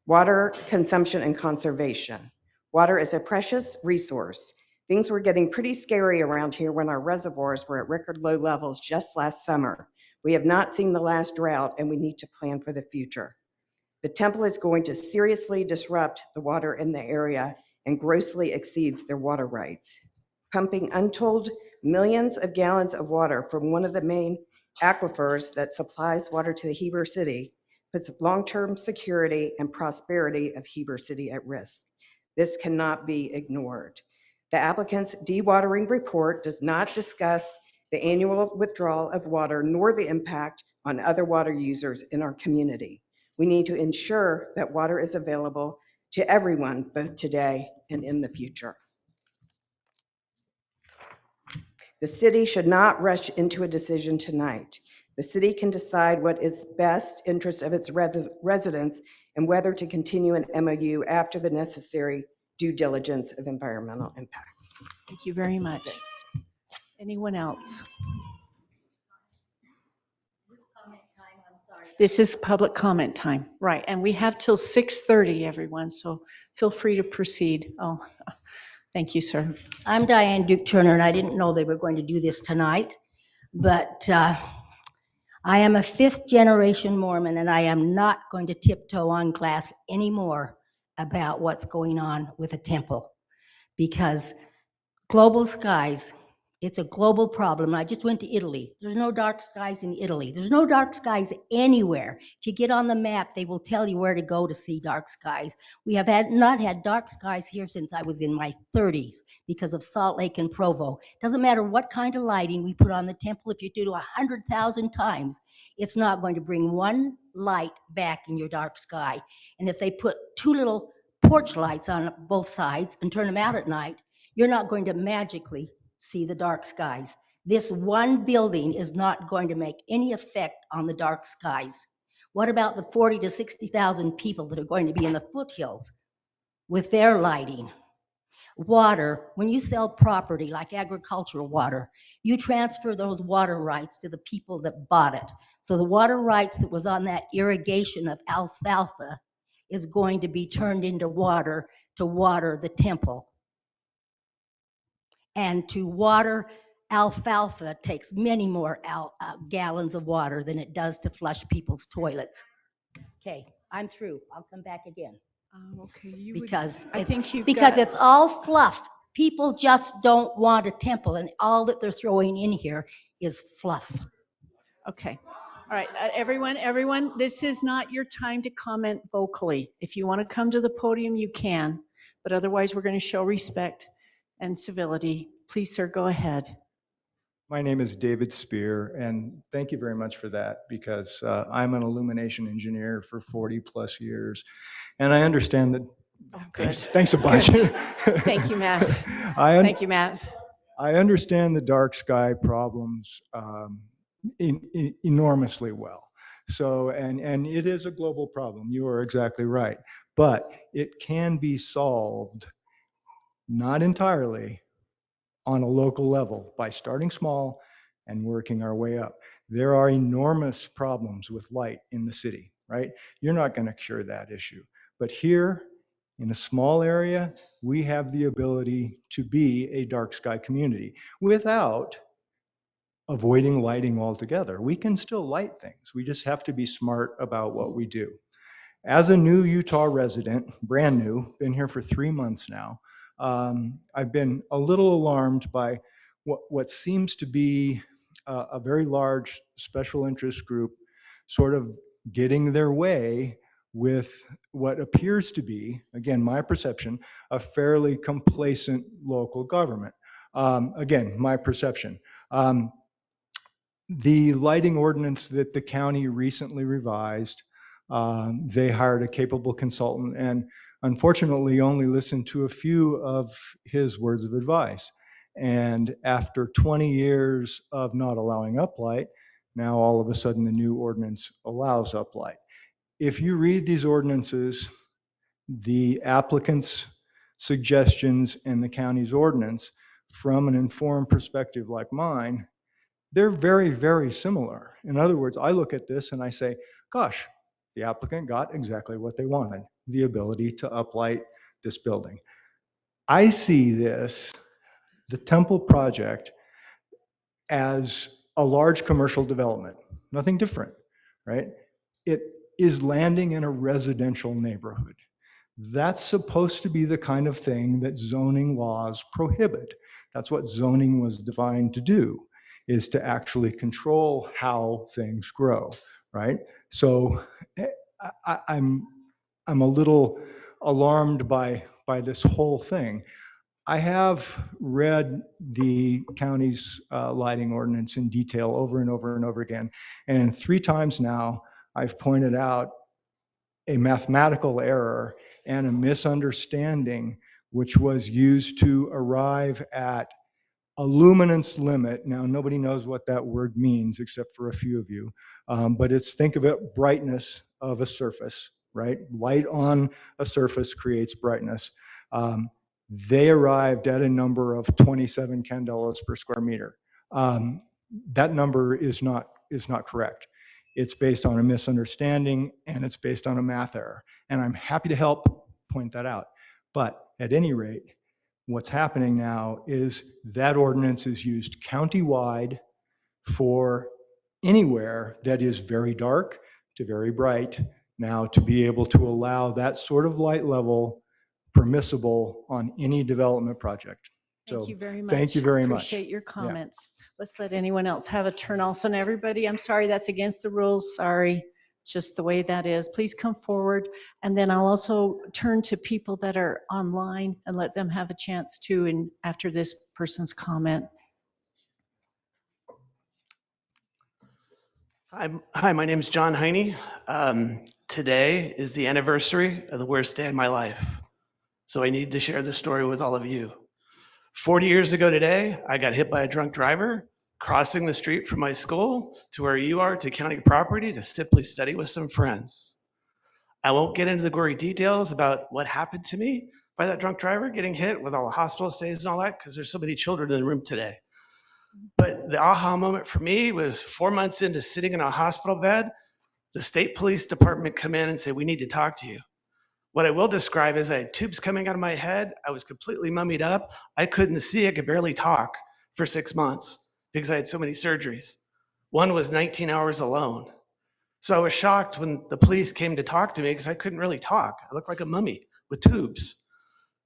Water consumption and conservation. Water is a precious resource. Things were getting pretty scary around here when our reservoirs were at record low levels just last summer. We have not seen the last drought, and we need to plan for the future. The temple is going to seriously disrupt the water in the area and grossly exceeds their water rights. Pumping untold millions of gallons of water from one of the main aquifers that supplies water to the Heber City puts long-term security and prosperity of Heber City at risk. This cannot be ignored. The applicant's dewatering report does not discuss the annual withdrawal of water nor the impact on other water users in our community. We need to ensure that water is available to everyone, both today and in the future. The city should not rush into a decision tonight. The city can decide what is best interest of its residents and whether to continue an MOU after the necessary due diligence of environmental impacts. Thank you very much. Anyone else? This is public comment time, right? And we have till 6:30, everyone, so feel free to proceed. Oh, thank you, sir. I'm Diane Duke Turner, and I didn't know they were going to do this tonight, but I am a fifth generation Mormon, and I am not going to tiptoe on glass anymore about what's going on with a temple, because global skies, it's a global problem. I just went to Italy. There's no dark skies in Italy. There's no dark skies anywhere. If you get on the map, they will tell you where to go to see dark skies. We have not had dark skies here since I was in my 30s because of Salt Lake and Provo. Doesn't matter what kind of lighting we put on the temple. If you do it 100,000 times, it's not going to bring one light back in your dark sky. And if they put two little porch lights on both sides and turn them out at night, you're not going to magically see the dark skies. This one building is not going to make any effect on the dark skies. What about the 40 to 60,000 people that are going to be in the foothills with their lighting? Water, when you sell property like agricultural water, you transfer those water rights to the people that bought it. So the water rights that was on that irrigation of alfalfa is going to be turned into water to water the temple. And to water alfalfa takes many more gallons of water than it does to flush people's toilets. Okay, I'm through. I'll come back again. Okay, Because it's it's all fluff. People just don't want a temple, and all that they're throwing in here is fluff. Okay. All right, everyone, this is not your time to comment vocally. If you want to come to the podium, you can, but otherwise we're going to show respect and civility. Please, sir, go ahead. My name is David Spear, and thank you very much for that, because I'm an illumination engineer for 40 plus years, and I understand that. Oh, good. Thanks a bunch. Thank you, Matt. Thank you, Matt. I understand the dark sky problems enormously well. So, and it is a global problem. You are exactly right. But it can be solved, not entirely, on a local level by starting small and working our way up. There are enormous problems with light in the city, right? You're not going to cure that issue. But here, in a small area, we have the ability to be a dark sky community without avoiding lighting altogether. We can still light things. We just have to be smart about what we do. As a new Utah resident, brand new, been here for 3 months now, I've been a little alarmed by what seems to be a very large special interest group sort of getting their way with what appears to be, again, my perception, a fairly complacent local government. Again, my perception. The lighting ordinance that the county recently revised, they hired a capable consultant and unfortunately only listened to a few of his words of advice. And after 20 years of not allowing uplight, now all of a sudden the new ordinance allows uplight. If you read these ordinances, the applicant's suggestions and the county's ordinance from an informed perspective like mine, they're very, very similar. In other words, I look at this and I say, gosh, the applicant got exactly what they wanted, the ability to uplight this building. I see this, the Temple project, as a large commercial development, nothing different, right? It is landing in a residential neighborhood. That's supposed to be the kind of thing that zoning laws prohibit. That's what zoning was designed to do, is to actually control how things grow, right? So I'm a little alarmed by this whole thing. I have read the county's lighting ordinance in detail over and over and over again. And 3 times now, I've pointed out a mathematical error and a misunderstanding which was used to arrive at a luminance limit. Now, nobody knows what that word means except for a few of you, but think of it, brightness of a surface, right? Light on a surface creates brightness. They arrived at a number of 27 candelas per square meter. That number is not correct. It's based on a misunderstanding and it's based on a math error. And I'm happy to help point that out. But at any rate, what's happening now is that ordinance is used countywide for anywhere that is very dark to very bright. Now, to be able to allow that sort of light level permissible on any development project. Thank you very much. Thank you very much. Appreciate your comments. Let's let anyone else have a turn also. And everybody, I'm sorry, that's against the rules. Sorry. It's just the way that is. Please come forward. And then I'll also turn to people that are online and let them have a chance to, and after this person's comment. Hi, my name is John Heine. Today is the anniversary of the worst day of my life. So I need to share this story with all of you. 40 years ago today, I got hit by a drunk driver crossing the street from my school to where you are to county property to simply study with some friends. I won't get into the gory details about what happened to me by that drunk driver getting hit with all the hospital stays and all that, because there's so many children in the room today. But the aha moment for me was 4 months into sitting in a hospital bed, the state police department come in and say, we need to talk to you. What I will describe is I had tubes coming out of my head. I was completely mummied up. I couldn't see. I could barely talk for 6 months because I had so many surgeries. One was 19 hours alone. So I was shocked when the police came to talk to me because I couldn't really talk. I looked like a mummy with tubes.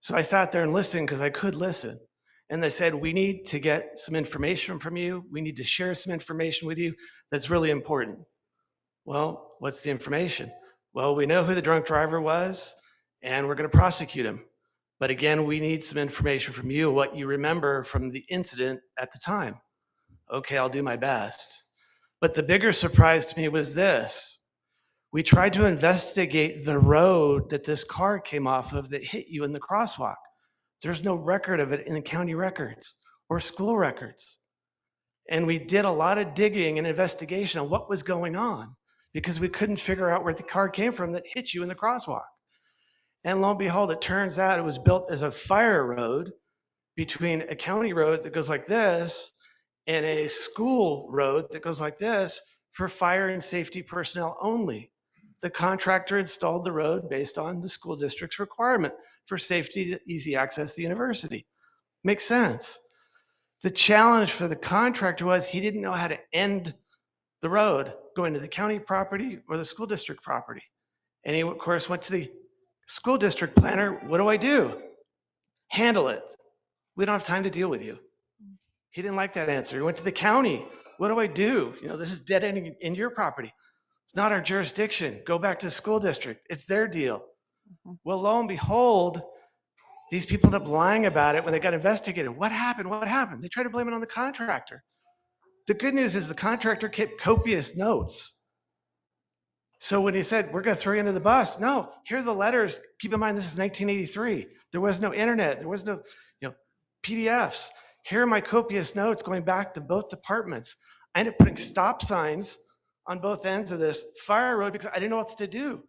So I sat there and listened because I could listen. And they said, we need to get some information from you. We need to share some information with you that's really important. Well, what's the information? Well, we know who the drunk driver was, and we're going to prosecute him. But again, we need some information from you, what you remember from the incident at the time. Okay, I'll do my best. But the bigger surprise to me was this. We tried to investigate the road that this car came off of that hit you in the crosswalk. There's no record of it in the county records or school records. And we did a lot of digging and investigation on what was going on because we couldn't figure out where the car came from that hit you in the crosswalk. And lo and behold, it turns out it was built as a fire road between a county road that goes like this and a school road that goes like this for fire and safety personnel only. The contractor installed the road based on the school district's requirement for safety to easy access to the university. Makes sense. The challenge for the contractor was he didn't know how to end the road going to the county property or the school district property. And he, of course, went to the school district planner. What do I do? Handle it. We don't have time to deal with you. He didn't like that answer. He went to the county. What do I do? This is dead ending in your property. It's not our jurisdiction. Go back to the school district. It's their deal. Well, lo and behold, these people end up lying about it when they got investigated. What happened? What happened? They tried to blame it on the contractor. The good news is the contractor kept copious notes. So when he said, we're going to throw you under the bus, no, here are the letters. Keep in mind, this is 1983. There was no internet. There was no PDFs. Here are my copious notes going back to both departments. I ended up putting stop signs on both ends of this fire road because I didn't know what to do.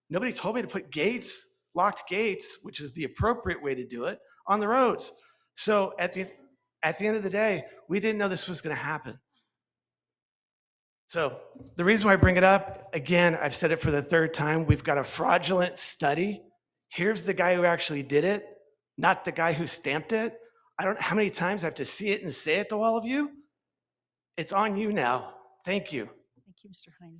Nobody told me to put gates, locked gates, which is the appropriate way to do it, on the roads. So at the end of the day, we didn't know this was going to happen. So the reason why I bring it up, again, I've said it for the third time, we've got a fraudulent study. Here's the guy who actually did it, not the guy who stamped it. I don't know how many times I have to see it and say it to all of you. It's on you now. Thank you. Thank you, Mr. Heine.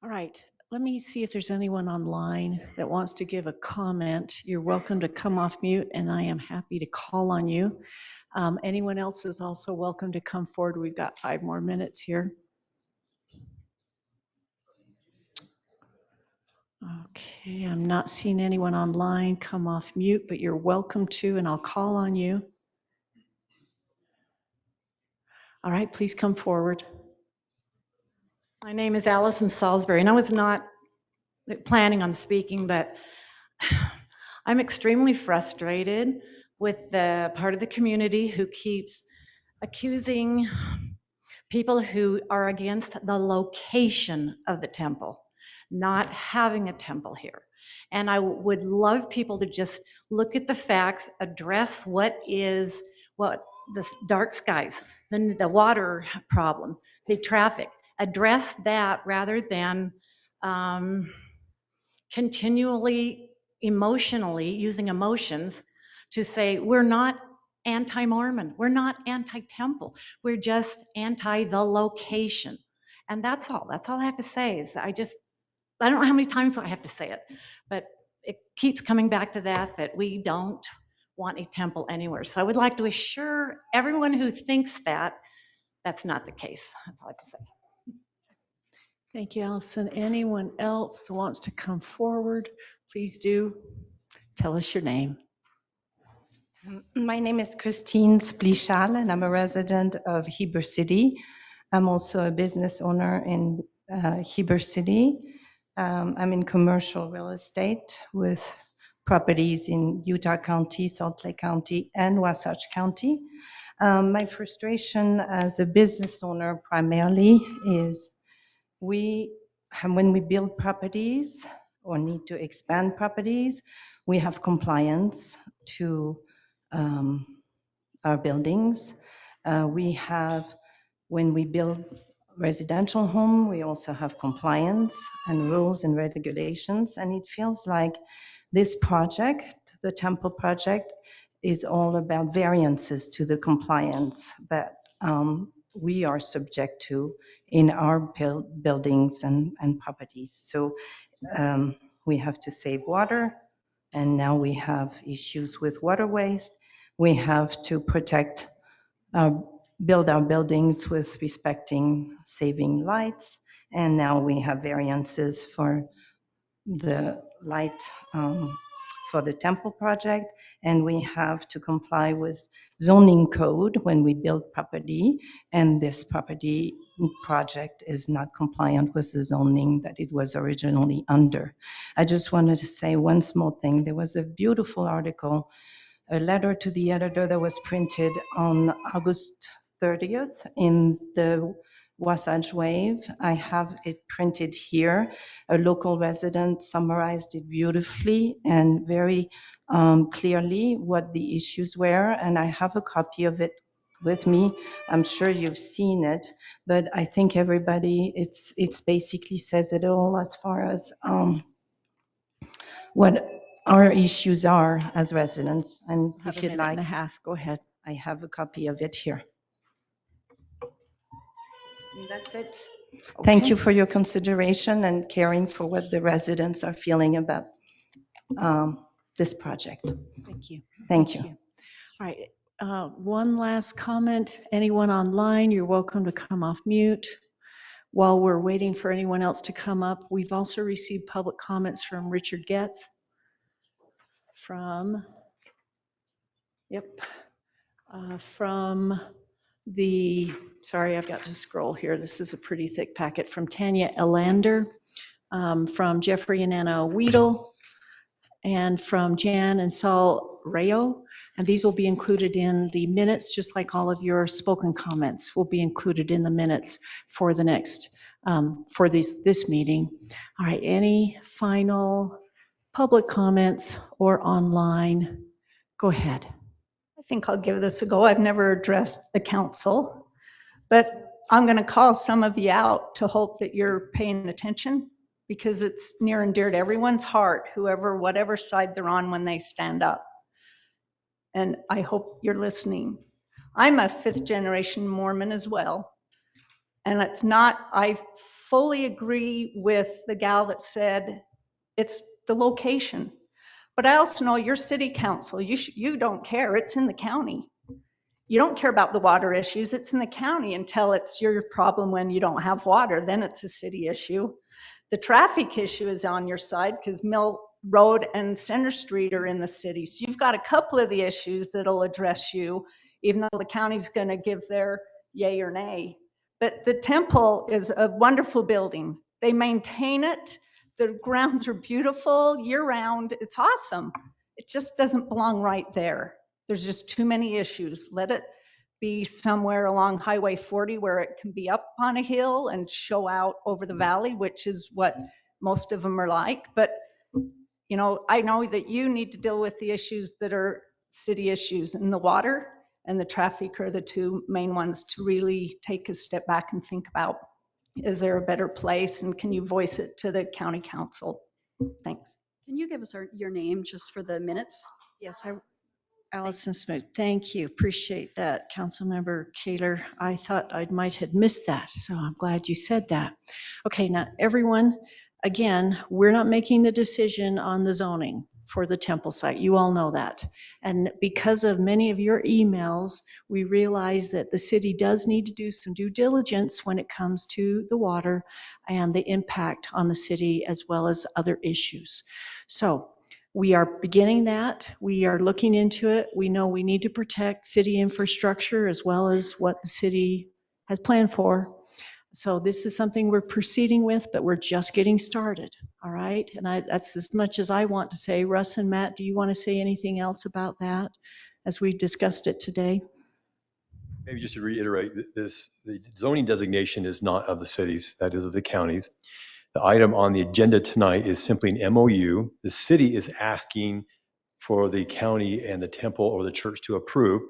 All right, let me see if there's anyone online that wants to give a comment. You're welcome to come off mute, and I am happy to call on you. Anyone else is also welcome to come forward. We've got 5 more minutes here. Okay, I'm not seeing anyone online come off mute, but you're welcome to, and I'll call on you. All right, please come forward. My name is Allison Salisbury, and I was not planning on speaking, but I'm extremely frustrated with the part of the community who keeps accusing people who are against the location of the temple, not having a temple here. And I would love people to just look at the facts, address what the dark skies, the water problem, the traffic, address that rather than continually emotionally using emotions to say we're not anti-Mormon, we're not anti-temple, we're just anti the location. And that's all I have to say is I don't know how many times I have to say it, but it keeps coming back to that we don't want a temple anywhere. So I would like to assure everyone who thinks that that's not the case. That's all I have to say. Thank you, Allison. Anyone else who wants to come forward, please do tell us your name. My name is Christine Splichal, and I'm a resident of Heber City. I'm also a business owner in Heber City. I'm in commercial real estate with properties in Utah County, Salt Lake County, and Wasatch County. My frustration as a business owner primarily is when we build properties or need to expand properties, we have compliance to our buildings. When we build residential home, we also have compliance and rules and regulations. And it feels like this project, the temple project, is all about variances to the compliance that we are subject to in our buildings and properties. So we have to save water, and now we have issues with water waste. We have to build our buildings with respecting saving lights, and now we have variances for the light for the temple project, and we have to comply with zoning code when we build property, and this property project is not compliant with the zoning that it was originally under. I just wanted to say one small thing. There was a beautiful article, a letter to the editor that was printed on August 30th in the Wasatch Wave. I have it printed here. A local resident summarized it beautifully and very clearly what the issues were, and I have a copy of it with me. I'm sure you've seen it, but I think everybody, it's basically says it all as far as what our issues are as residents. And Have if a you'd minute and like, a half. Go ahead. I have a copy of it here. And that's it. Thank Okay. you for your consideration and caring for what the residents are feeling about this project. Thank you. Thank you. All right. One last comment. Anyone online, you're welcome to come off mute. While we're waiting for anyone else to come up, we've also received public comments from Richard Getz from, from sorry, I've got to scroll here. This is a pretty thick packet. From Tanya Elander, from Jeffrey and Anna Weedle, and from Jan and Saul Rayo. And these will be included in the minutes, just like all of your spoken comments will be included in the minutes for the next, for this meeting. All right, any final public comments or online? Go ahead. I think I'll give this a go. I've never addressed the council, but I'm going to call some of you out to hope that you're paying attention, because it's near and dear to everyone's heart, whatever side they're on when they stand up. And I hope you're listening. I'm a 5th generation Mormon as well. And I fully agree with the gal that said it's the location. But I also know your city council, you don't care, it's in the county. You don't care about the water issues, it's in the county until it's your problem when you don't have water, then it's a city issue. The traffic issue is on your side because Mill Road and Center Street are in the city. So you've got a couple of the issues that'll address you, even though the county's gonna give their yay or nay. But the temple is a wonderful building. They maintain it. The grounds are beautiful year round. It's awesome. It just doesn't belong right there. There's just too many issues. Let it be somewhere along Highway 40 where it can be up on a hill and show out over the valley, which is what most of them are like. But, I know that you need to deal with the issues that are city issues, and the water and the traffic are the two main ones to really take a step back and think about. Is there a better place, and can you voice it to the county council? Thanks. Can you give us your name just for the minutes? Yes, Allison Smith, thank you. Appreciate that, Councilmember Kaler. I thought I might have missed that, so I'm glad you said that. Okay, now everyone, again, we're not making the decision on the zoning for the temple site. You all know that. And because of many of your emails, we realize that the city does need to do some due diligence when it comes to the water and the impact on the city as well as other issues. So we are beginning that. We are looking into it. We know we need to protect city infrastructure as well as what the city has planned for. So this is something we're proceeding with, but we're just getting started. All right. And that's as much as I want to say. Russ and Matt, do you want to say anything else about that as we discussed it today? Maybe just to reiterate this, the zoning designation is not of the cities, that is of the counties. The item on the agenda tonight is simply an MOU. The city is asking for the county and the temple or the church to approve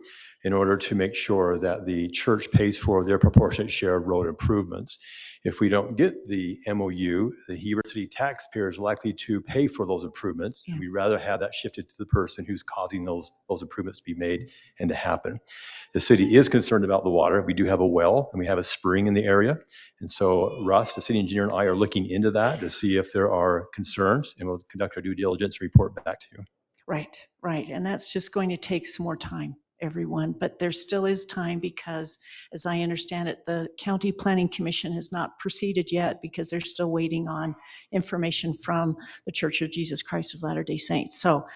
in order to make sure that the church pays for their proportionate share of road improvements. If we don't get the MOU, the Heber City taxpayer is likely to pay for those improvements. And we'd rather have that shifted to the person who's causing those improvements to be made and to happen. The city is concerned about the water. We do have a well and we have a spring in the area. And so Russ, the city engineer, and I are looking into that to see if there are concerns, and we'll conduct our due diligence and report back to you. Right, right. And that's just going to take some more time, everyone. But there still is time because, as I understand it, the County Planning Commission has not proceeded yet because they're still waiting on information from the Church of Jesus Christ of Latter-day Saints. So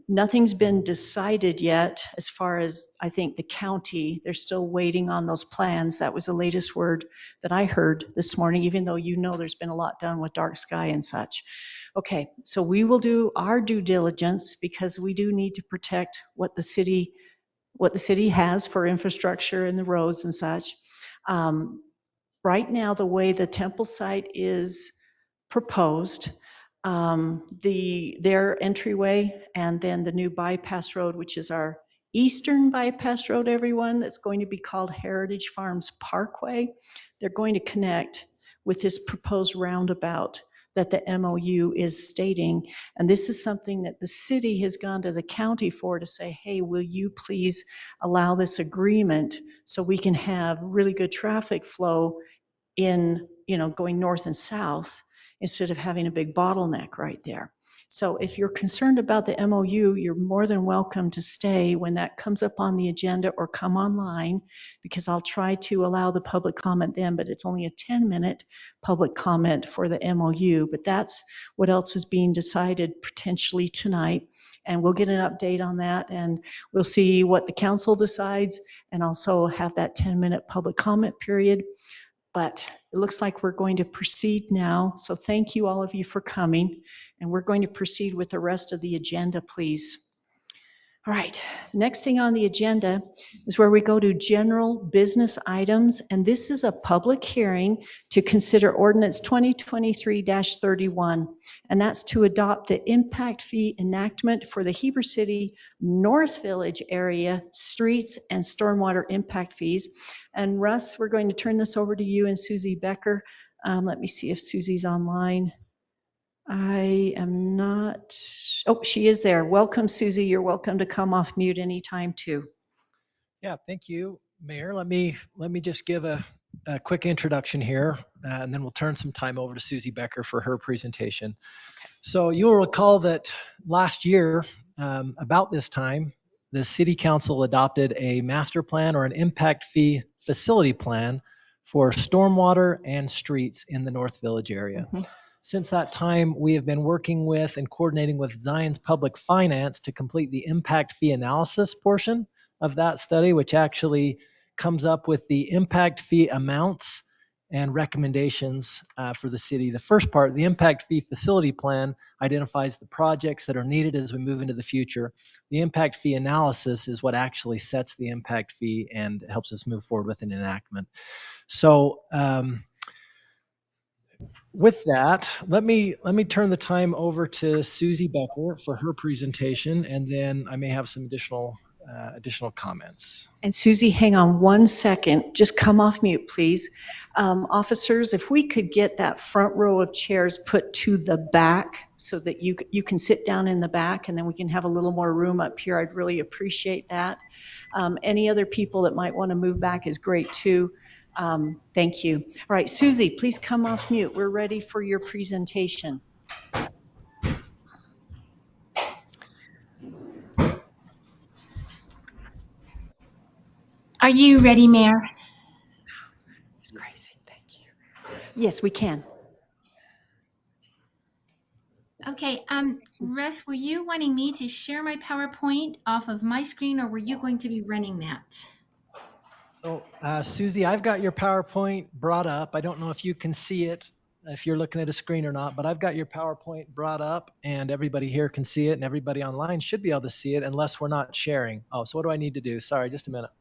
nothing's been decided yet as far as, I think, the county. They're still waiting on those plans. That was the latest word that I heard this morning, even though there's been a lot done with dark sky and such. Okay, so we will do our due diligence because we do need to protect what the city has for infrastructure and the roads and such. right now, the way the temple site is proposed, their entryway and then the new bypass road, which is our eastern bypass road, everyone, that's going to be called Heritage Farms Parkway. They're going to connect with this proposed roundabout that the MOU is stating. And this is something that the city has gone to the county for to say, hey, will you please allow this agreement so we can have really good traffic flow in, going north and south instead of having a big bottleneck right there. So if you're concerned about the MOU, you're more than welcome to stay when that comes up on the agenda or come online, because I'll try to allow the public comment then, but it's only a 10-minute public comment for the MOU. But that's what else is being decided potentially tonight. And we'll get an update on that, and we'll see what the council decides, and also have that 10-minute public comment period. But it looks like we're going to proceed now. So thank you, all of you, for coming. And we're going to proceed with the rest of the agenda, please. All right, next thing on the agenda is where we go to general business items. And this is a public hearing to consider ordinance 2023-31. And that's to adopt the impact fee enactment for the Heber City North Village area streets and stormwater impact fees. And Russ, we're going to turn this over to you and Susie Becker. Let me see if Susie's online. I am not, oh, she is there. Welcome, Susie. You're welcome to come off mute anytime too. Yeah, thank you, Mayor. Let me just give a quick introduction here, and then we'll turn some time over to Susie Becker for her presentation. So you'll recall that last year, about this time, the City Council adopted a master plan or an impact fee facility plan for stormwater and streets in the North Village area. Mm-hmm. Since that time, we have been working with and coordinating with Zion's Public Finance to complete the impact fee analysis portion of that study, which actually comes up with the impact fee amounts and recommendations for the city. The first part, the impact fee facility plan, identifies the projects that are needed as we move into the future. The impact fee analysis is what actually sets the impact fee and helps us move forward with an enactment. So, with that, let me turn the time over to Susie Becker for her presentation, and then I may have some additional comments. And Susie, hang on one second. Just come off mute, please. Officers, if we could get that front row of chairs put to the back so that you can sit down in the back, and then we can have a little more room up here, I'd really appreciate that. Any other people that might want to move back is great too. Thank you. All right, Susie, please come off mute. We're ready for your presentation. Are you ready, Mayor? It's crazy. Thank you. Yes, we can. Okay, Russ, were you wanting me to share my PowerPoint off of my screen, or were you going to be running that? So, Susie, I've got your PowerPoint brought up. I don't know if you can see it, if you're looking at a screen or not, but I've got your PowerPoint brought up, and everybody here can see it, and everybody online should be able to see it unless we're not sharing. Oh, so what do I need to do? Sorry, just a minute.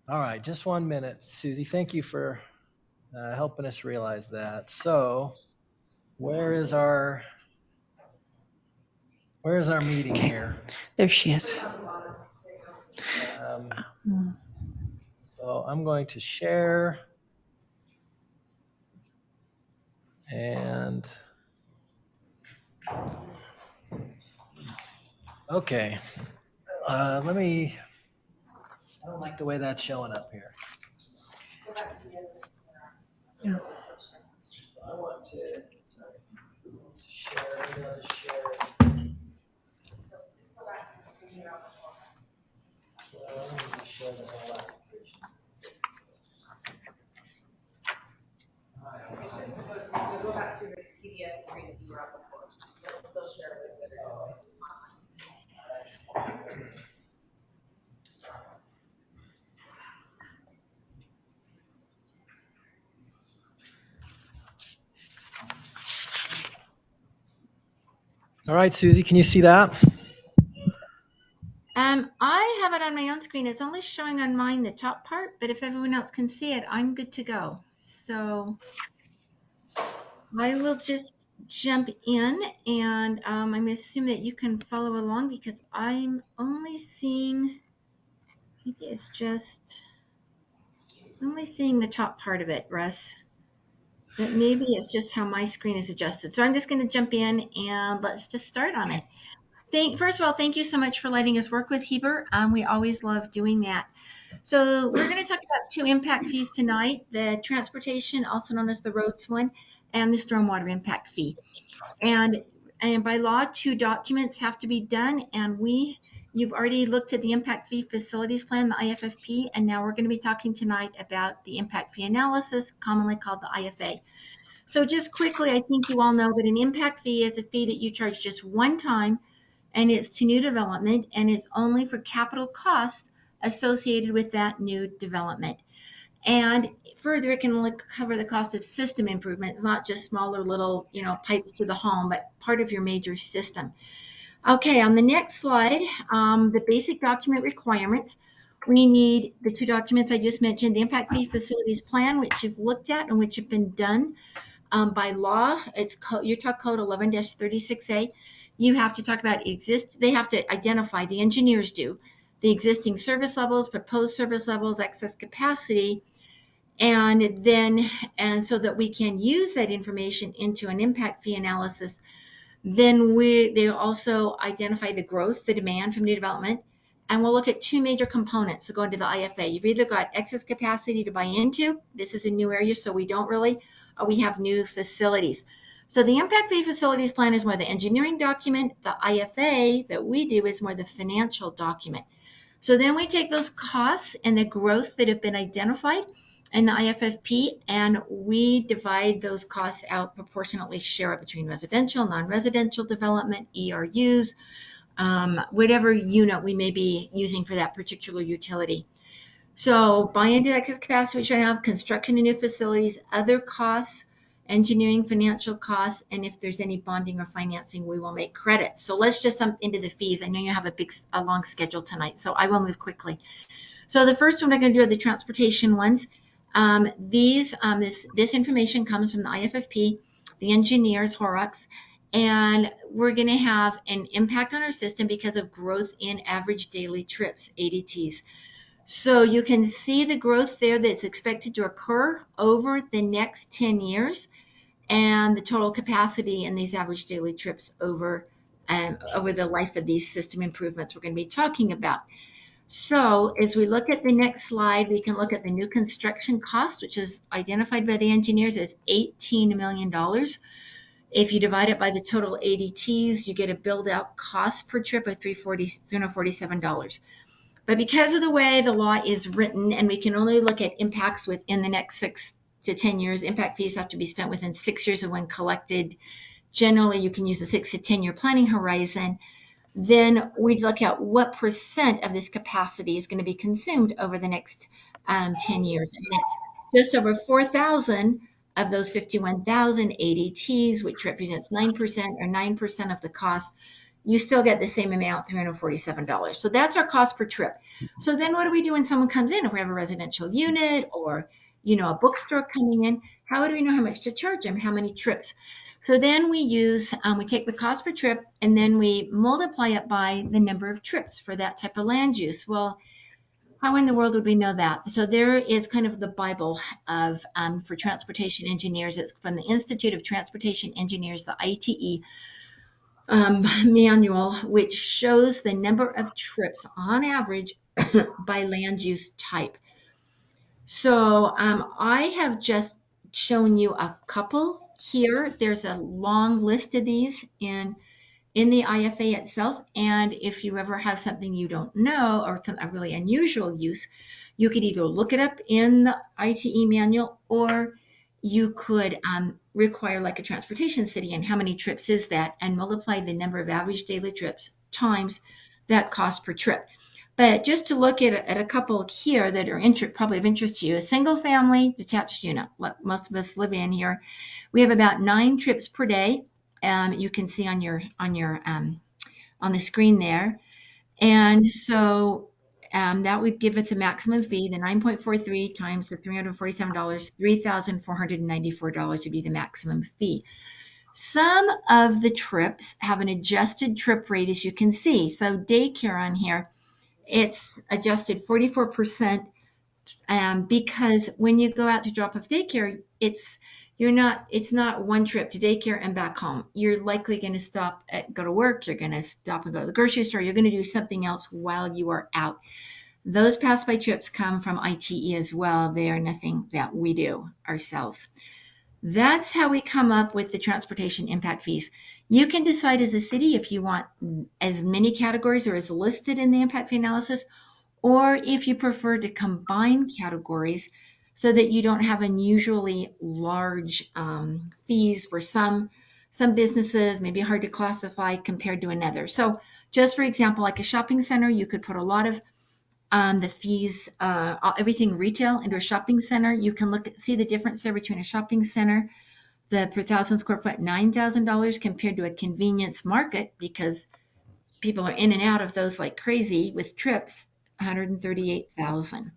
All right, just 1 minute, Susie. Thank you for helping us realize that. So, where is our meeting here? There she is. So I'm going to share, and okay, I don't like the way that's showing up here. Yeah. So I want to share. Share the whole application. So go back to the PDF screen that you were on before. You'll still share it with us. All right, Susie, can you see that? I have it on my own screen. screen. It's only showing on mine the top part, but if everyone else can see it, I'm good to go. So I will just jump in, and I'm going to assume that you can follow along because I'm only seeing, maybe it's just, only seeing the top part of it, Russ. But maybe it's just how my screen is adjusted. So I'm just going to jump in and let's just start on it. First of all, thank you so much for letting us work with Heber. We always love doing that. So we're going to talk about two impact fees tonight, the transportation, also known as the roads one, and the stormwater impact fee. And by law, two documents have to be done. And you've already looked at the impact fee facilities plan, the IFFP, and now we're going to be talking tonight about the impact fee analysis, commonly called the IFA. So just quickly, I think you all know that an impact fee is a fee that you charge just one time, and it's to new development, and it's only for capital costs associated with that new development. And further, it can cover the cost of system improvements, not just smaller little, pipes to the home, but part of your major system. Okay, on the next slide, the basic document requirements. We need the two documents I just mentioned, the impact fee facilities plan, which you've looked at and which have been done by law. It's Utah Code 11-36A. You have to talk about they have to identify, the engineers do, the existing service levels, proposed service levels, excess capacity, and so that we can use that information into an impact fee analysis. Then they also identify the growth, the demand from new development, and we'll look at two major components to go into the IFA. You've either got excess capacity to buy into, this is a new area, so we don't really, or we have new facilities. So the impact fee facilities plan is more the engineering document. The IFA that we do is more the financial document. So then we take those costs and the growth that have been identified in the IFFP, and we divide those costs out proportionately, share it between residential, non-residential development, ERUs, whatever unit we may be using for that particular utility. So buy into excess capacity, which I have, construction of new facilities, other costs, engineering, financial costs, and if there's any bonding or financing, we will make credits. So let's just jump into the fees. I know you have a long schedule tonight, so I will move quickly. So the first one I'm going to do are the transportation ones. This information comes from the IFFP, the engineers, Horrocks, and we're going to have an impact on our system because of growth in average daily trips, ADTs. So you can see the growth there that's expected to occur over the next 10 years and the total capacity in these average daily trips over the life of these system improvements we're going to be talking about. So as we look at the next slide, we can look at the new construction cost, which is identified by the engineers as $18 million. If you divide it by the total ADTs, you get a build-out cost per trip of $347. But because of the way the law is written, and we can only look at impacts within the next 6 to 10 years, impact fees have to be spent within 6 years of when collected. Generally, you can use a 6 to 10 year planning horizon. Then we look at what percent of this capacity is going to be consumed over the next 10 years. And it's just over 4,000 of those 51,000 ADTs, which represents 9% or 9% of the cost. You still get the same amount, $347. So that's our cost per trip. So then what do we do when someone comes in? If we have a residential unit or, a bookstore coming in, how do we know how much to charge them? How many trips? So then we take the cost per trip and then we multiply it by the number of trips for that type of land use. Well, how in the world would we know that? So there is kind of the Bible of for transportation engineers. It's from the Institute of Transportation Engineers, the ITE manual, which shows the number of trips on average by land use type. So I have just shown you a couple here. There's a long list of these in the IFA itself. And if you ever have something you don't know or a really unusual use, you could either look it up in the ITE manual or you could require like a transportation city and how many trips is that and multiply the number of average daily trips times that cost per trip. But just to look at a couple here that are probably of interest to you, a single family detached unit, what most of us live in here, we have about 9 trips per day. You can see on the screen there. And so that would give us a maximum fee, the 9.43 times the $347, $3,494 would be the maximum fee. Some of the trips have an adjusted trip rate, as you can see. So daycare on here, it's adjusted 44%, because when you go out to drop off daycare, it's not one trip to daycare and back home. You're likely going to stop at go to work. You're going to stop and go to the grocery store. You're going to do something else while you are out. Those pass by trips come from ITE as well. They are nothing that we do ourselves. That's how we come up with the transportation impact fees. You can decide as a city if you want as many categories or as listed in the impact fee analysis, or if you prefer to combine categories so that you don't have unusually large fees for some businesses, maybe hard to classify compared to another. So just for example, like a shopping center, you could put a lot of the fees, everything retail into a shopping center. You can see the difference there between a shopping center, the per 1,000 square foot, $9,000 compared to a convenience market, because people are in and out of those like crazy with trips, $138,000.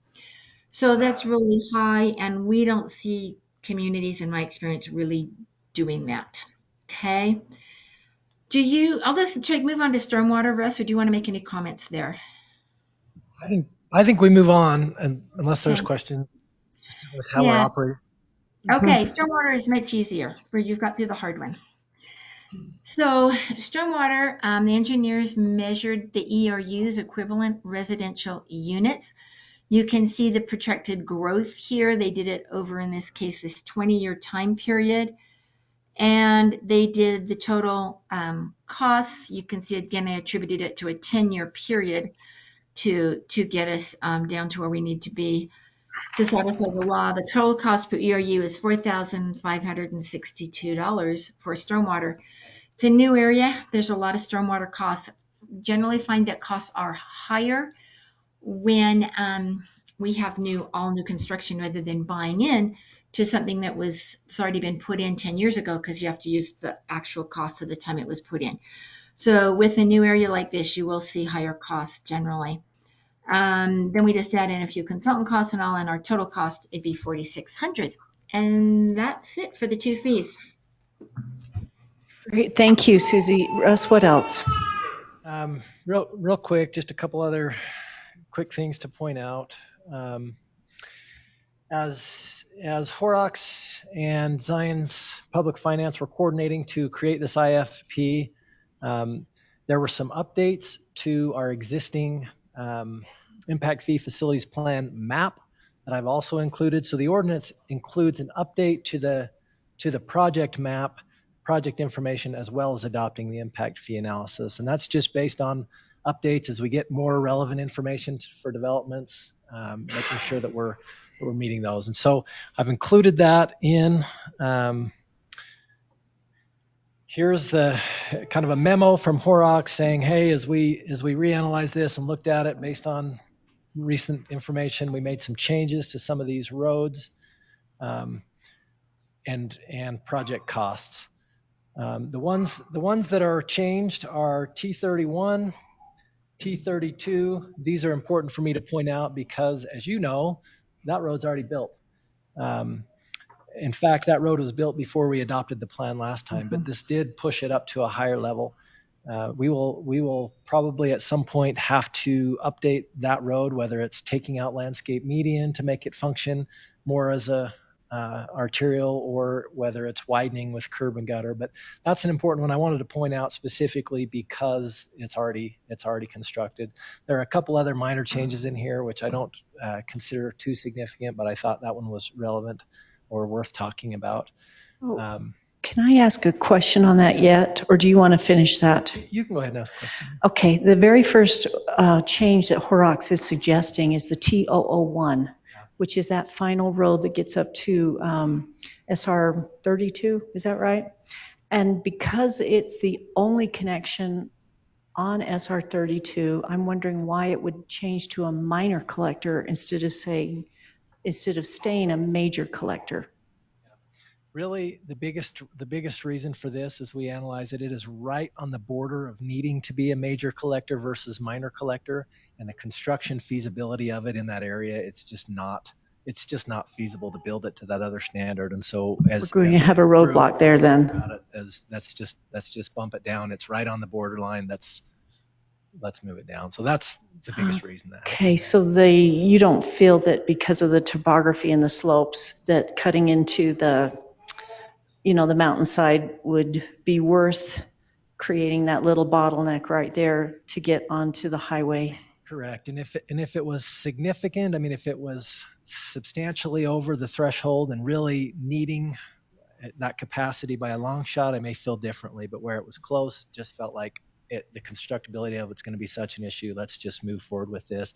So that's really high, and we don't see communities, in my experience, really doing that. Okay. I'll just move on to stormwater, Russ, or do you want to make any comments there? I think we move on, and unless there's Okay. questions with how we're Yeah. operating. Okay, stormwater is much easier, where you've got through the hard one. So stormwater, the engineers measured the ERUs, equivalent residential units. You can see the projected growth here. They did it over, in this case, this 20-year time period. And they did the total costs. You can see, again, I attributed it to a 10-year period to get us down to where we need to be to satisfy the law. The total cost per ERU is $4,562 for stormwater. It's a new area. There's a lot of stormwater costs. Generally find that costs are higher when we have all new construction, rather than buying in to something that's already been put in 10 years ago, because you have to use the actual cost of the time it was put in. So with a new area like this, you will see higher costs generally. Then we just add in a few consultant costs and all, and our total cost, it'd be $4,600. And that's it for the two fees. Great, thank you, Susie. Russ, what else? Real quick, just a couple other quick things to point out. As Horrocks and Zion's Public Finance were coordinating to create this IFP, there were some updates to our existing impact fee facilities plan map that I've also included. So the ordinance includes an update to the project map, project information, as well as adopting the impact fee analysis. And that's just based on updates as we get more relevant information for developments, making sure that we're meeting those. And so I've included that in. Here's the kind of a memo from Horrocks saying, hey, as we reanalyze this and looked at it based on recent information, we made some changes to some of these roads and project costs. The ones that are changed are T31, T32. These are important for me to point out because, as you know, that road's already built. In fact, that road was built before we adopted the plan last time, but this did push it up to a higher level. We will probably at some point have to update that road, whether it's taking out landscape median to make it function more as a arterial, or whether it's widening with curb and gutter. But that's an important one I wanted to point out specifically because it's already constructed. There are a couple other minor changes in here which I don't consider too significant, but I thought that one was relevant or worth talking about. Can I ask a question on that yet, or do you want to finish that? You can go ahead and ask a question. Okay, the very first change that Horrocks is suggesting is the T001, which is that final road that gets up to SR 32, is that right? And because it's the only connection on SR 32, I'm wondering why it would change to a minor collector instead of staying a major collector. Really, the biggest reason for this, as we analyze it, it is right on the border of needing to be a major collector versus minor collector, and the construction feasibility of it in that area, it's just not feasible to build it to that other standard. And so We're as going to have a group, roadblock there then. about it, let's just bump it down. It's right on the borderline. Let's move it down. So that's the biggest reason that. Okay, so you don't feel that because of the topography and the slopes, that cutting into the mountainside would be worth creating that little bottleneck right there to get onto the highway? Correct. And if it was significant, I mean, if it was substantially over the threshold and really needing that capacity by a long shot, I may feel differently. But where it was close, just felt like the constructability of it's going to be such an issue. Let's just move forward with this.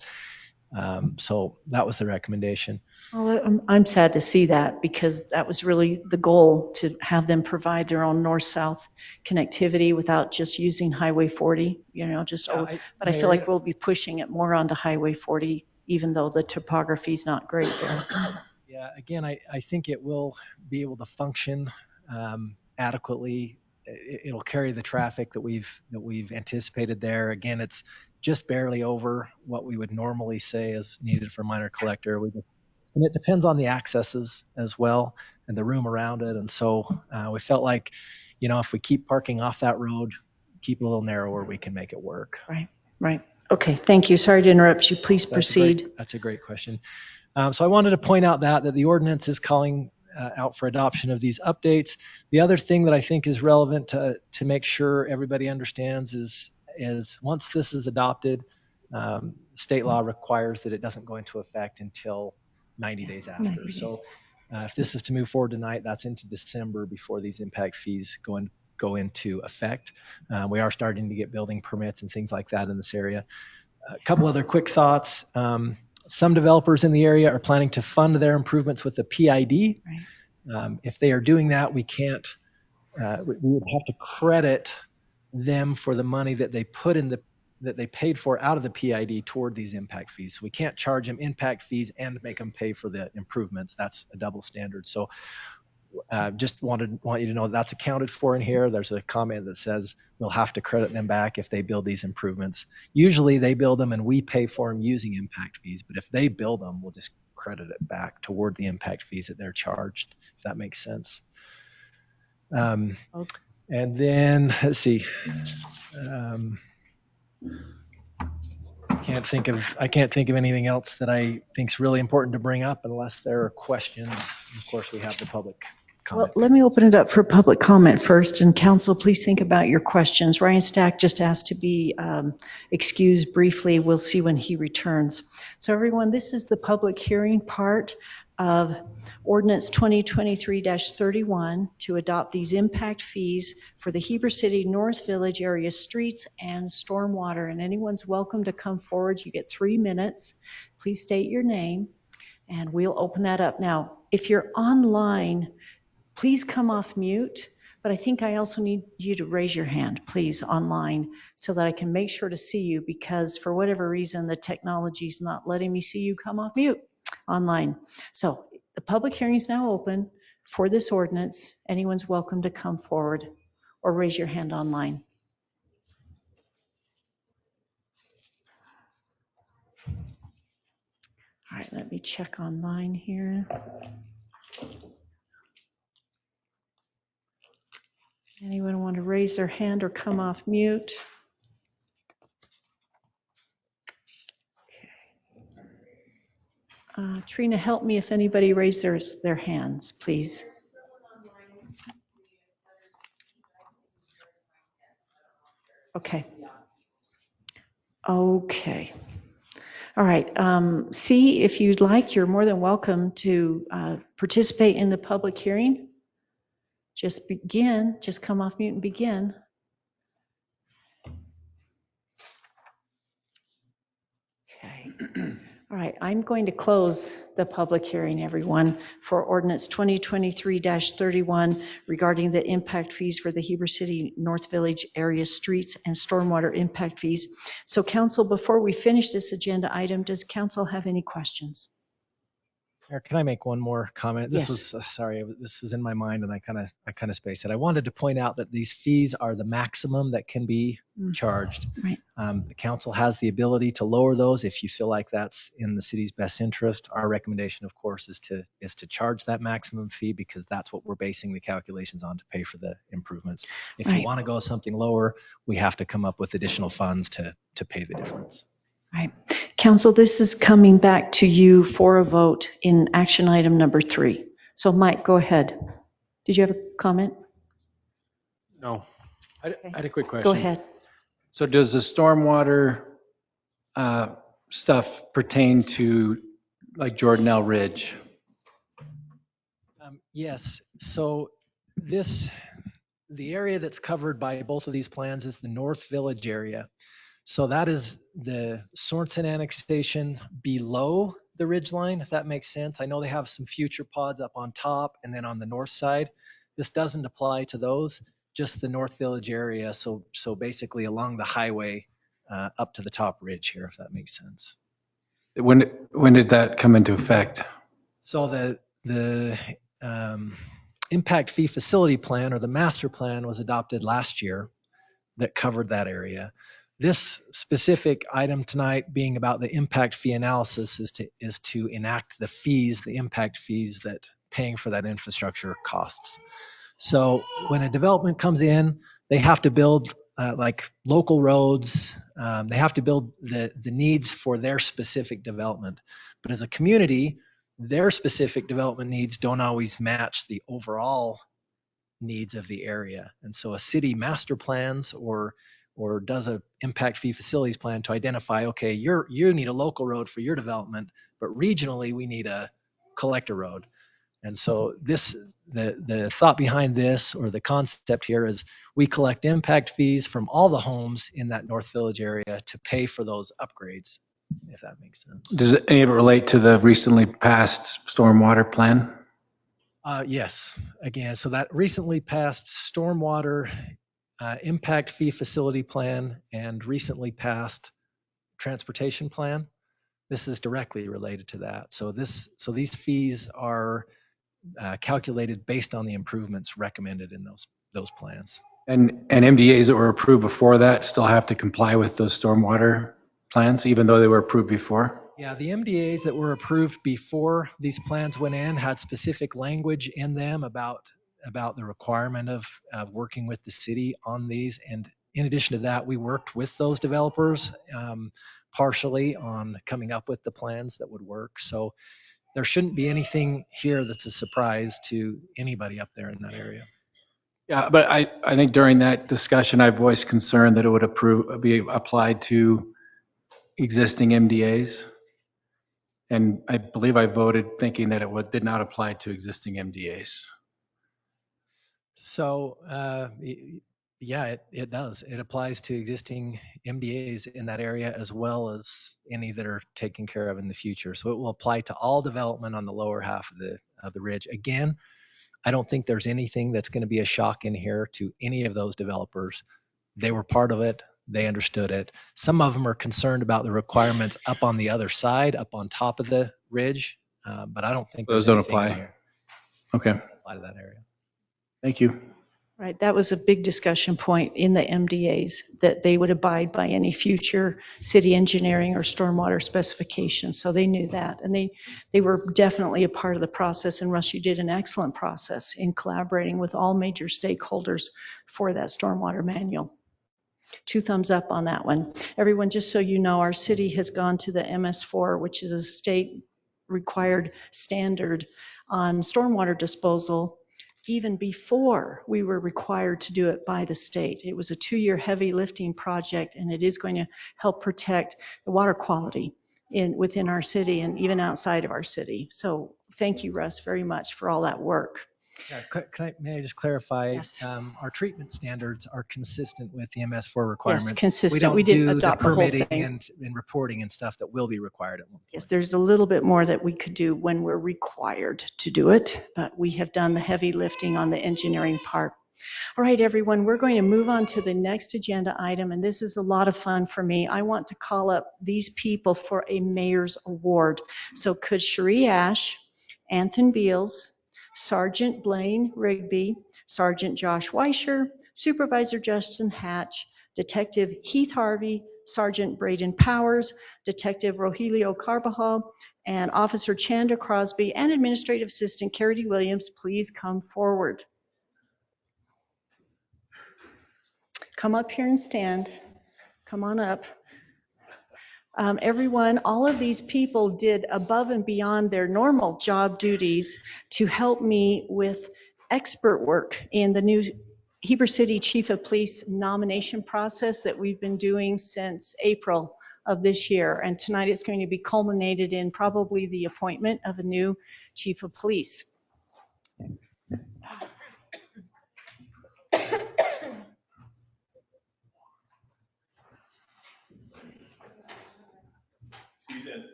So that was the recommendation. Well, I'm sad to see that, because that was really the goal, to have them provide their own north-south connectivity without just using Highway 40, but I feel like we'll be pushing it more onto Highway 40, even though the topography is not great there. Yeah, again, I think it will be able to function adequately. It'll carry the traffic that we've anticipated there. Again, it's just barely over what we would normally say is needed for minor collector. And it depends on the accesses as well and the room around it. And so we felt like, if we keep parking off that road, keep it a little narrower, we can make it work. Right. Okay, thank you. Sorry to interrupt you. Please proceed. That's a great question. So I wanted to point out that the ordinance is calling out for adoption of these updates. The other thing that I think is relevant to make sure everybody understands is once this is adopted, state law requires that it doesn't go into effect until 90 days after. 90 days. So if this is to move forward tonight, that's into December before these impact fees go into effect. We are starting to get building permits and things like that in this area. A couple other quick thoughts. Some developers in the area are planning to fund their improvements with a PID. Right. If they are doing that, we would have to credit them for the money that they that they paid for out of the PID toward these impact fees. So we can't charge them impact fees and make them pay for the improvements. That's a double standard. So just want you to know that's accounted for in here. There's a comment that says we'll have to credit them back if they build these improvements. Usually they build them and we pay for them using impact fees, but if they build them, we'll just credit it back toward the impact fees that they're charged, if that makes sense. And then let's see. I can't think of anything else that I think is really important to bring up unless there are questions. Of course, we have the public comment. Well, let me open it up for public comment first, and council, please think about your questions. Ryan Stack just asked to be excused briefly. We'll see when he returns. So everyone, this is the public hearing part of Ordinance 2023-31 to adopt these impact fees for the Heber City North Village area streets and stormwater. And anyone's welcome to come forward. You get 3 minutes. Please state your name, and we'll open that up. Now, if you're online, please come off mute, but I think I also need you to raise your hand, please, online, so that I can make sure to see you, because for whatever reason, the technology's not letting me see you come off mute online. So the public hearing is now open for this ordinance. Anyone's welcome to come forward or raise your hand online. All right, let me check online here. Anyone want to raise their hand or come off mute? Okay. Trina, help me if anybody raised their hands, please. Okay. Okay. All right. C, if you'd like, you're more than welcome to participate in the public hearing. Just come off mute and begin. Okay. All right, I'm going to close the public hearing, everyone, for Ordinance 2023-31 regarding the impact fees for the Heber City North Village area streets and stormwater impact fees. So council, before we finish this agenda item, does council have any questions? Mayor, can I make one more comment? This Yes. was, sorry, this was in my mind and I kind of spaced it. I wanted to point out that these fees are the maximum that can be charged. Right. The council has the ability to lower those if you feel like that's in the city's best interest. Our recommendation, of course, is to charge that maximum fee because that's what we're basing the calculations on to pay for the improvements. If you Right. want to go something lower, we have to come up with additional funds to pay the difference. Right. Council, this is coming back to you for a vote in action item number 3. So Mike, go ahead. Did you have a comment? No. I had a quick question. Go ahead. So does the stormwater stuff pertain to like Jordanelle Ridge? Yes. So the area that's covered by both of these plans is the North Village area. So that is the Sorensen annexation below the ridge line, if that makes sense. I know they have some future pods up on top and then on the north side. This doesn't apply to those, just the North Village area. So basically along the highway up to the top ridge here, if that makes sense. When did that come into effect? So the impact fee facility plan or the master plan was adopted last year that covered that area. This specific item tonight being about the impact fee analysis is to enact the fees, the impact fees that paying for that infrastructure costs. So when a development comes in, they have to build like local roads. They have to build the needs for their specific development. But as a community, their specific development needs don't always match the overall needs of the area. And so a city master plans or does a impact fee facilities plan to identify, okay, you need a local road for your development, but regionally we need a collector road. And so the thought behind this or the concept here is we collect impact fees from all the homes in that North Village area to pay for those upgrades, if that makes sense. Does any of it relate to the recently passed stormwater plan? Yes, again, so that recently passed stormwater impact fee facility plan and recently passed transportation plan. This is directly related to that. So these fees are calculated based on the improvements recommended in those plans. And MDAs that were approved before that still have to comply with those stormwater plans, even though they were approved before? Yeah, the MDAs that were approved before these plans went in had specific language in them about the requirement of working with the city on these. And in addition to that, we worked with those developers partially on coming up with the plans that would work. So there shouldn't be anything here that's a surprise to anybody up there in that area. Yeah, but I think during that discussion, I voiced concern that it would be applied to existing MDAs. And I believe I voted thinking that it did not apply to existing MDAs. So yeah, it does. It applies to existing MDAs in that area as well as any that are taken care of in the future. So it will apply to all development on the lower half of the ridge. Again, I don't think there's anything that's going to be a shock in here to any of those developers. They were part of it. They understood it. Some of them are concerned about the requirements up on the other side, up on top of the ridge, but I don't think Those there's don't anything in apply. here Okay, that apply to that area. thank you. Right, that was a big discussion point in the MDAs, that they would abide by any future city engineering or stormwater specifications. So they knew that, and they were definitely a part of the process. And Russ, you did an excellent process in collaborating with all major stakeholders for that stormwater manual. 2 thumbs up on that one. Everyone, just so you know, our city has gone to the MS4, which is a state required standard on stormwater disposal, even before we were required to do it by the state. It was a 2-year heavy lifting project, and it is going to help protect the water quality within our city and even outside of our city. So thank you, Russ, very much for all that work. Yeah, may I just clarify? Yes. Our treatment standards are consistent with the MS4 requirements. Yes, consistent. We don't We didn't do adopt the the whole permitting thing. and reporting and stuff that will be required at one point. Yes, there's a little bit more that we could do when we're required to do it, but we have done the heavy lifting on the engineering part. All right, everyone, we're going to move on to the next agenda item, and this is a lot of fun for me. I want to call up these people for a mayor's award. So could Cherie Ash Anthony Beals, Sergeant Blaine Rigby, Sergeant Josh Weischer, Supervisor Justin Hatch, Detective Heath Harvey, Sergeant Braden Powers, Detective Rogelio Carbajal, and Officer Chanda Crosby, and Administrative Assistant Carrie D. Williams, please come forward. Come up here and stand. Come on up. Everyone, all of these people did above and beyond their normal job duties to help me with expert work in the new Heber City Chief of Police nomination process that we've been doing since April of this year. And tonight it's going to be culminated in probably the appointment of a new Chief of Police.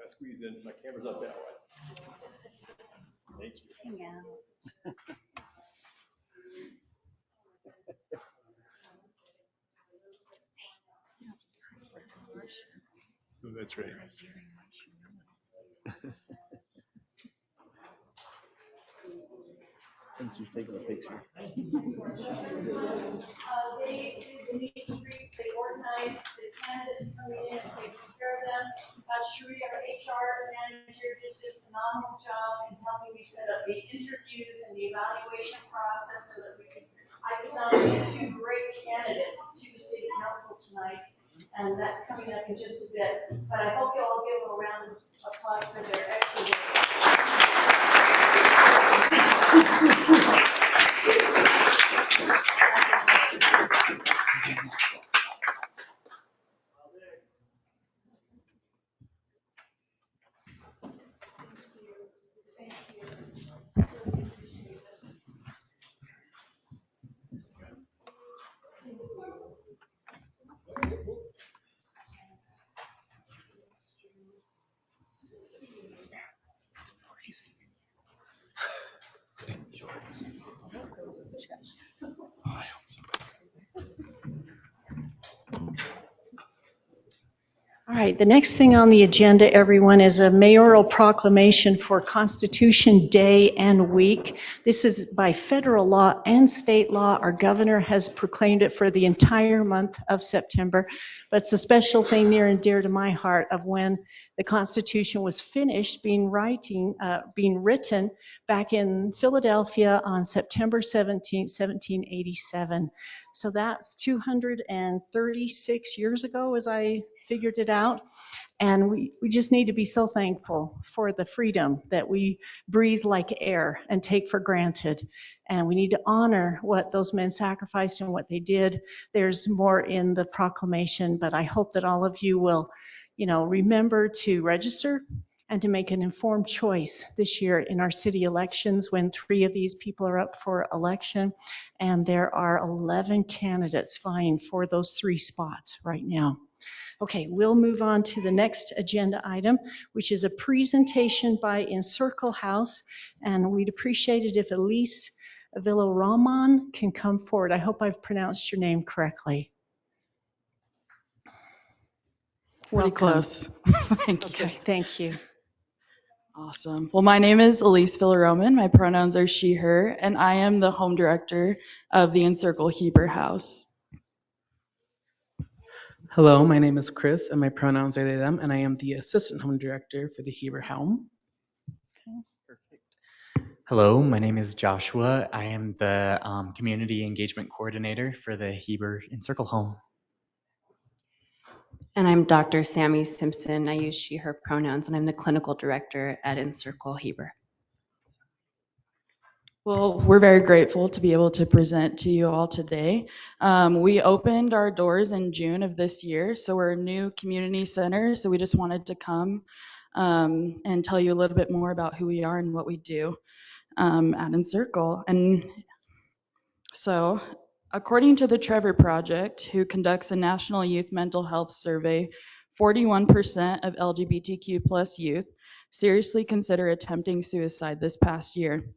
Squeeze in. My camera's up that way. Just hang out. Oh, that's right. And she's taking a picture. They did the meet and greets, they organized the candidates coming in and taking care of them. Sheree, our HR manager, did a phenomenal job in helping me set up the interviews and the evaluation process so that I could nominate two great candidates to the city council tonight. And that's coming up in just a bit. But I hope you all give them a round of applause for their excellent work. All right, the next thing on the agenda, everyone, is a mayoral proclamation for Constitution Day and week. This is by federal law and state law. Our governor has proclaimed it for the entire month of September, but it's a special thing near and dear to my heart of when the Constitution was finished being written back in Philadelphia on September 17, 1787. So that's 236 years ago, as I figured it out. And we just need to be so thankful for the freedom that we breathe like air and take for granted. And we need to honor what those men sacrificed and what they did. There's more in the proclamation, but I hope that all of you will, remember to register and to make an informed choice this year in our city elections when 3 of these people are up for election. And there are 11 candidates vying for those 3 spots right now. Okay, we'll move on to the next agenda item, which is a presentation by Encircle House. And we'd appreciate it if Elise Villaraman can come forward. I hope I've pronounced your name correctly. Pretty Welcome. close. Thank you. Okay, thank you. Awesome. Well, my name is Elise Villaraman. My pronouns are she, her, and I am the home director of the Encircle Heber House. Hello, my name is Chris, and my pronouns are they, them, and I am the assistant home director for the Heber Home. Hello, my name is Joshua. I am the community engagement coordinator for the Heber Encircle Home. And I'm Dr. Sammy Simpson. I use she, her pronouns, and I'm the clinical director at Encircle Heber. Well, we're very grateful to be able to present to you all today. We opened our doors in June of this year, so we're a new community center. So we just wanted to come and tell you a little bit more about who we are and what we do at Encircle. And so, according to the Trevor Project, who conducts a national youth mental health survey, 41% of LGBTQ plus youth seriously consider attempting suicide this past year.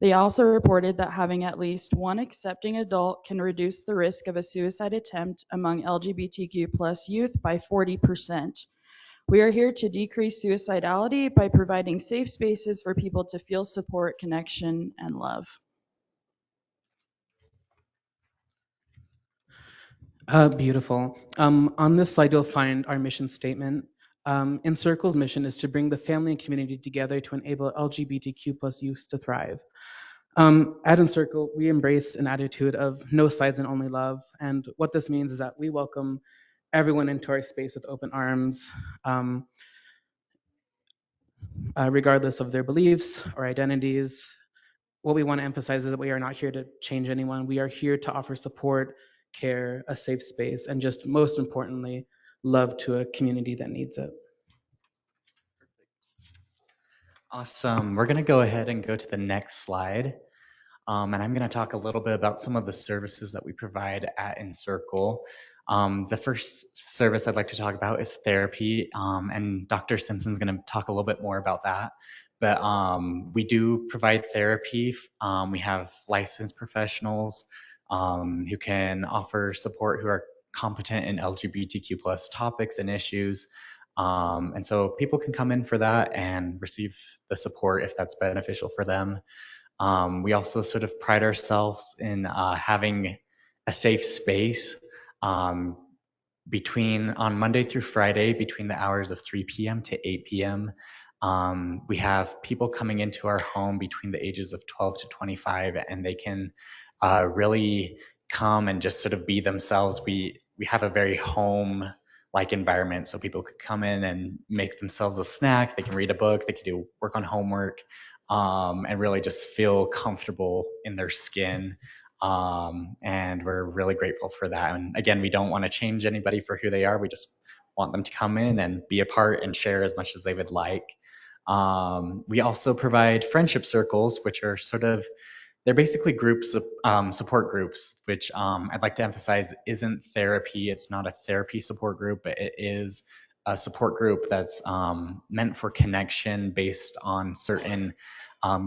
They also reported that having at least one accepting adult can reduce the risk of a suicide attempt among LGBTQ plus youth by 40%. We are here to decrease suicidality by providing safe spaces for people to feel support, connection, and love. Beautiful. On this slide, you'll find our mission statement. Encircle's mission is to bring the family and community together to enable LGBTQ plus youth to thrive. At Encircle, we embrace an attitude of no sides and only love. And what this means is that we welcome everyone into our space with open arms, regardless of their beliefs or identities. What we want to emphasize is that we are not here to change anyone. We are here to offer support, care, a safe space, and just most importantly, love to a community that needs it. Awesome. We're going to go ahead and go to the next slide. And I'm going to talk a little bit about some of the services that we provide at Encircle. The first service I'd like to talk about is therapy, and Dr. Simpson's going to talk a little bit more about that. But we do provide therapy. We have licensed professionals who can offer support who are competent in LGBTQ plus topics and issues. And so people can come in for that and receive the support if that's beneficial for them. We also sort of pride ourselves in having a safe space on Monday through Friday between the hours of 3 p.m. to 8 p.m. We have people coming into our home between the ages of 12 to 25, and they can really come and just sort of be themselves. We have a very home-like environment, so people could come in and make themselves a snack. They can read a book. They can work on homework. And really just feel comfortable in their skin. And we're really grateful for that. And again, we don't want to change anybody for who they are. We just want them to come in and be a part and share as much as they would like. We also provide friendship circles, which are they're basically groups of support groups, which I'd like to emphasize isn't therapy. It's not a therapy support group, but it is a support group that's meant for connection based on certain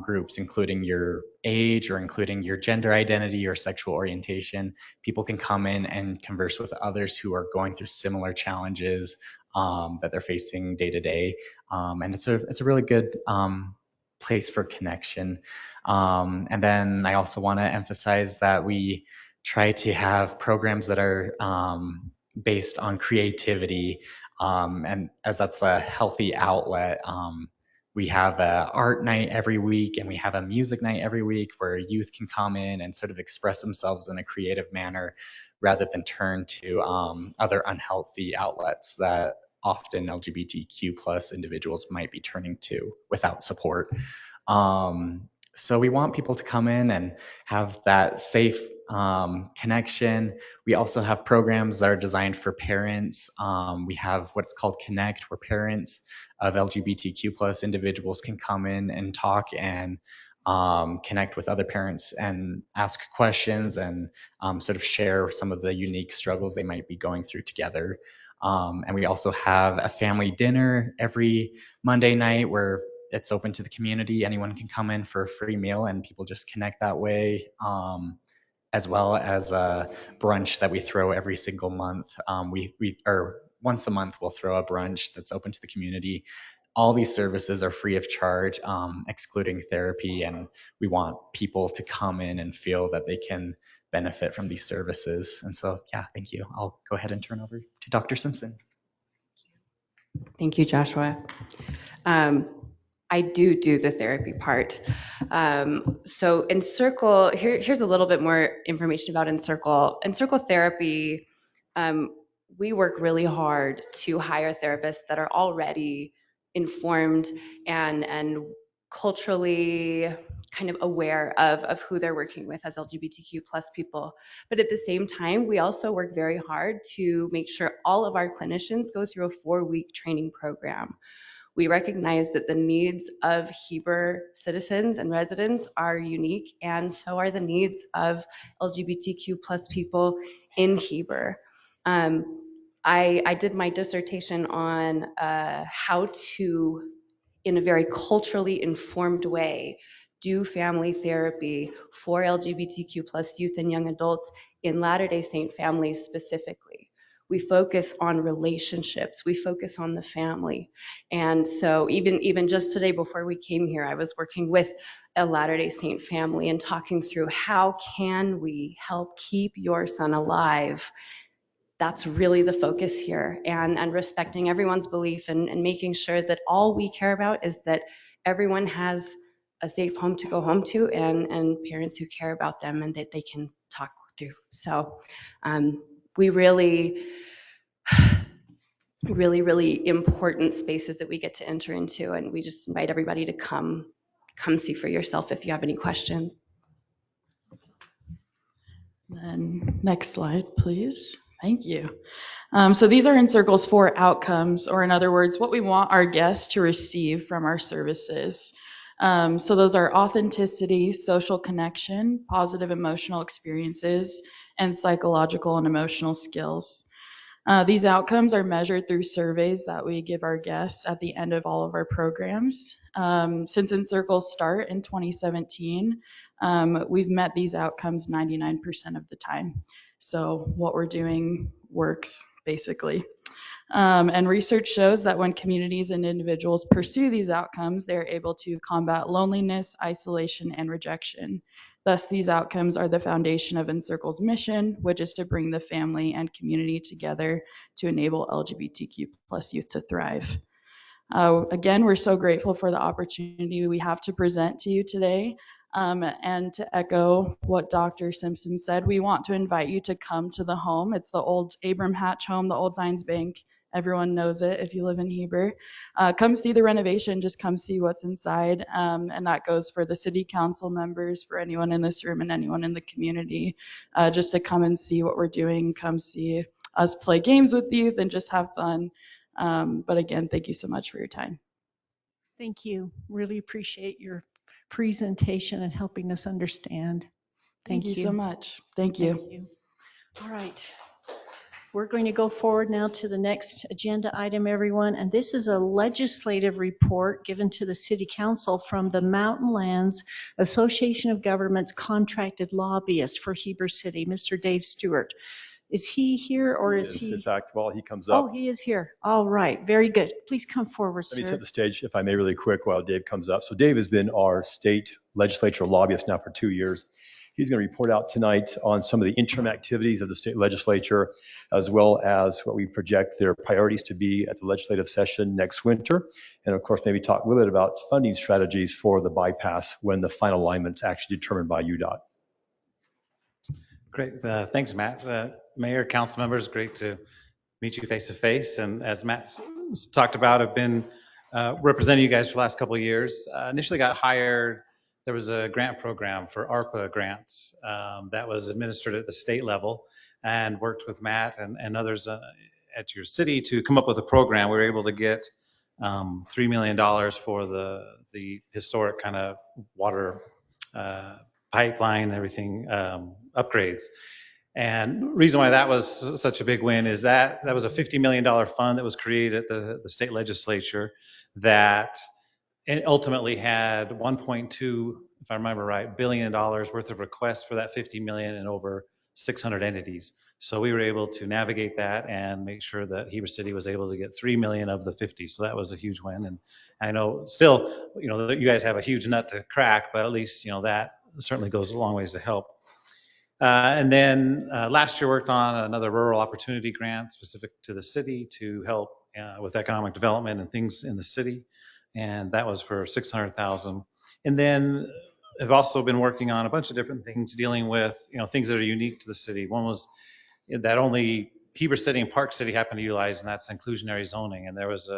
groups, including your age or including your gender identity or sexual orientation. People can come in and converse with others who are going through similar challenges that they're facing day to day. And it's a really good place for connection. And then I also want to emphasize that we try to have programs that are based on creativity, and as that's a healthy outlet. We have an art night every week, and we have a music night every week where youth can come in and sort of express themselves in a creative manner rather than turn to other unhealthy outlets that often LGBTQ plus individuals might be turning to without support. So we want people to come in and have that safe connection. We also have programs that are designed for parents. We have what's called Connect, where parents of LGBTQ plus individuals can come in and talk and connect with other parents and ask questions and sort of share some of the unique struggles they might be going through together. And we also have a family dinner every Monday night where it's open to the community. Anyone can come in for a free meal and people just connect that way. As well as a brunch that we throw every single month. Or once a month, we'll throw a brunch that's open to the community. All these services are free of charge, excluding therapy, and we want people to come in and feel that they can benefit from these services. And so, yeah, thank you. I'll go ahead and turn over to Dr. Simpson. Thank you, Joshua. I do the therapy part. So Encircle, here's a little bit more information about Encircle. Encircle therapy, we work really hard to hire therapists that are already informed and culturally kind of aware of who they're working with as LGBTQ plus people. But at the same time, we also work very hard to make sure all of our clinicians go through a 4-week training program. We recognize that the needs of Heber citizens and residents are unique, and so are the needs of LGBTQ plus people in Heber. I did my dissertation on how to, in a very culturally informed way, do family therapy for LGBTQ plus youth and young adults in Latter-day Saint families specifically. We focus on relationships. We focus on the family. And so even just today before we came here, I was working with a Latter-day Saint family and talking through how can we help keep your son alive. That's really the focus here, and respecting everyone's belief and making sure that all we care about is that everyone has a safe home to go home to and parents who care about them and that they can talk to. So we really, really important spaces that we get to enter into, and we just invite everybody to come see for yourself if you have any questions. Then next slide, please. Thank you. So these are Encircle's 4 outcomes, or in other words, what we want our guests to receive from our services. So those are authenticity, social connection, positive emotional experiences, and psychological and emotional skills. These outcomes are measured through surveys that we give our guests at the end of all of our programs. Since Encircle's start in 2017, we've met these outcomes 99% of the time. So what we're doing works, basically. And research shows that when communities and individuals pursue these outcomes, they're able to combat loneliness, isolation, and rejection. Thus, these outcomes are the foundation of Encircle's mission, which is to bring the family and community together to enable LGBTQ+ youth to thrive. Again, we're so grateful for the opportunity we have to present to you today. And to echo what Dr. Simpson said, we want to invite you to come to the home. It's the old Abram Hatch home, the old Zions Bank. Everyone knows it if you live in Heber. Come see the renovation, just come see what's inside. And that goes for the city council members, for anyone in this room and anyone in the community, just to come and see what we're doing, come see us play games with youth and just have fun. But again, thank you so much for your time. Thank you. Really appreciate your presentation and helping us understand. Thank you so much. Thank you. Thank you. All right. We're going to go forward now to the next agenda item, everyone. And this is a legislative report given to the City Council from the Mountain Lands Association of Governments Contracted Lobbyist for Heber City, Mr. Dave Stewart. Is he here or is he? In fact, while he comes up. Oh, he is here. All right. Very good. Please come forward, sir. Let me set the stage, if I may, really quick while Dave comes up. So Dave has been our state legislature lobbyist now for 2 years. He's going to report out tonight on some of the interim activities of the state legislature, as well as what we project their priorities to be at the legislative session next winter. And of course, maybe talk a little bit about funding strategies for the bypass when the final alignment's actually determined by UDOT. Great. Thanks, Matt. Mayor, council members, great to meet you face to face. And as Matt talked about, I've been representing you guys for the last couple of years. Initially got hired, there was a grant program for ARPA grants that was administered at the state level, and worked with Matt and others at your city to come up with a program. We were able to get $3 million for the historic kind of water pipeline and everything upgrades. And reason why that was such a big win is that was a $50 million fund that was created at the state legislature that it ultimately had 1.2, if I remember right, $1 billion worth of requests for that 50 million in over 600 entities. So we were able to navigate that and make sure that Heber City was able to get 3 million of the 50. So that was a huge win. And I know still, you guys have a huge nut to crack, but at least, that certainly goes a long ways to help. And then last year worked on another rural opportunity grant specific to the city to help with economic development and things in the city. And that was for 600,000. And then I've also been working on a bunch of different things dealing with, things that are unique to the city. One was that only Heber City and Park City happen to utilize, and that's inclusionary zoning. And there was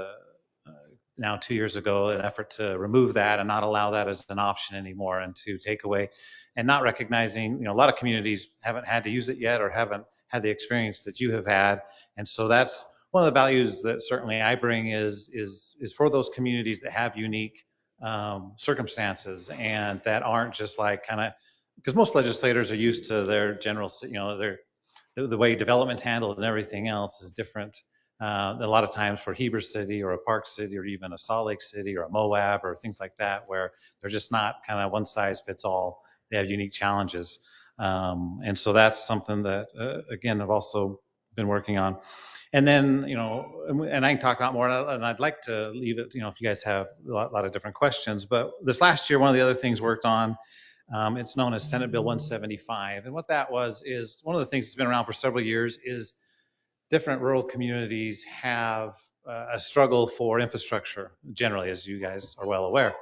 now 2 years ago, an effort to remove that and not allow that as an option anymore, and to take away and not recognizing, a lot of communities haven't had to use it yet or haven't had the experience that you have had. And so that's one of the values that certainly I bring is for those communities that have unique circumstances and that aren't just like because most legislators are used to their general, the way development's handled and everything else is different. A lot of times for Heber City or a Park City or even a Salt Lake City or a Moab or things like that, where they're just not kind of one size fits all. They have unique challenges. And so that's something that, again, I've also been working on. And then, and I can talk about more, and I'd like to leave it, if you guys have a lot of different questions. But this last year, one of the other things worked on, it's known as Senate Bill 175. And what that was is one of the things that's been around for several years is different rural communities have a struggle for infrastructure generally, as you guys are well aware.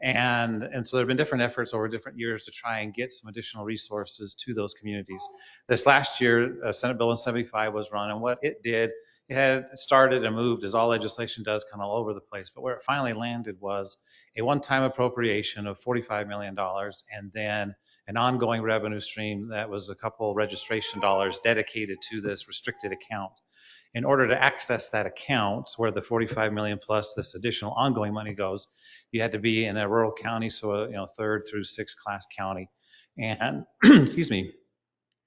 And so there have been different efforts over different years to try and get some additional resources to those communities. This last year, Senate Bill 175 was run, and what it did, it had started and moved, as all legislation does, kind of all over the place. But where it finally landed was a one-time appropriation of $45 million, and then an ongoing revenue stream that was a couple registration dollars dedicated to this restricted account. In order to access that account, where the 45 million plus this additional ongoing money goes, you had to be in a rural county, so a 3rd through 6th class county. And excuse me.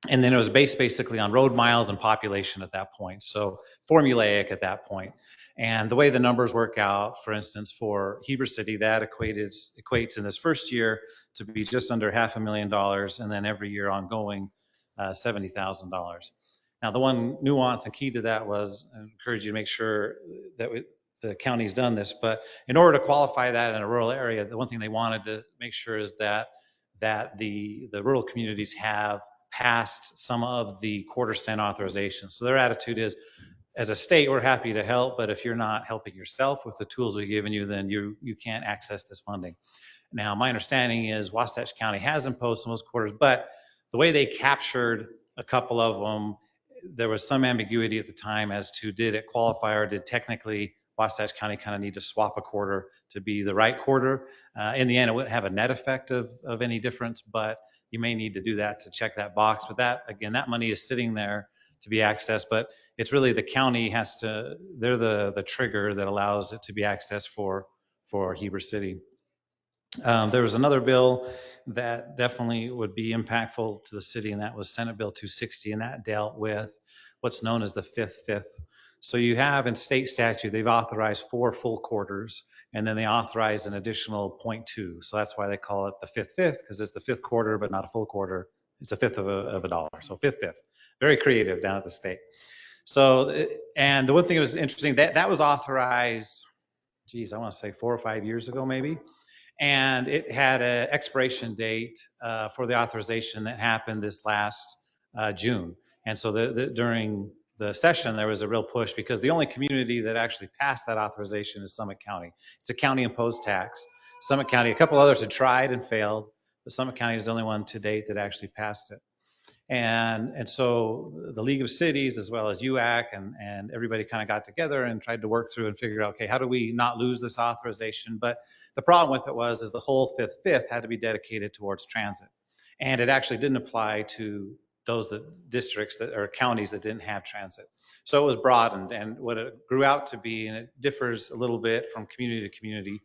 And then it was based basically on road miles and population at that point. So formulaic at that point. And the way the numbers work out, for instance, for Heber City, that equates in this first year to be just under $500,000, and then every year ongoing, $70,000. Now, the one nuance and key to that was, I encourage you to make sure that the county's done this, but in order to qualify that in a rural area, the one thing they wanted to make sure is that the rural communities have passed some of the quarter-cent authorization. So their attitude is, as a state, we're happy to help, but if you're not helping yourself with the tools we've given you, then you can't access this funding. Now, my understanding is Wasatch County has imposed some of those quarters, but the way they captured a couple of them, there was some ambiguity at the time as to did it qualify or did technically Wasatch County kind of need to swap a quarter to be the right quarter. In the end, it wouldn't have a net effect of any difference, but you may need to do that to check that box. But that, again, that money is sitting there to be accessed, but it's really the county they're the trigger that allows it to be accessed for Heber City. There was another bill that definitely would be impactful to the city, and that was Senate Bill 260, and that dealt with what's known as the fifth. So you have in state statute, they've authorized 4 full quarters, and then they authorize an additional 0.2. So that's why they call it the fifth, because it's the 5th quarter, but not a full quarter. It's a fifth of a dollar. So fifth. Very creative down at the state. So, and the one thing that was interesting, that was authorized, geez, I want to say 4 or 5 years ago, maybe. And it had an expiration date for the authorization that happened this last June. And so during the session, there was a real push because the only community that actually passed that authorization is Summit County. It's a county imposed tax. Summit County, a couple others had tried and failed, but Summit County is the only one to date that actually passed it. And so the League of Cities, as well as UAC and everybody kind of got together and tried to work through and figure out, okay, how do we not lose this authorization? But the problem with it is the whole fifth had to be dedicated towards transit. And it actually didn't apply to those districts or counties that didn't have transit. So it was broadened, and what it grew out to be, and it differs a little bit from community to community.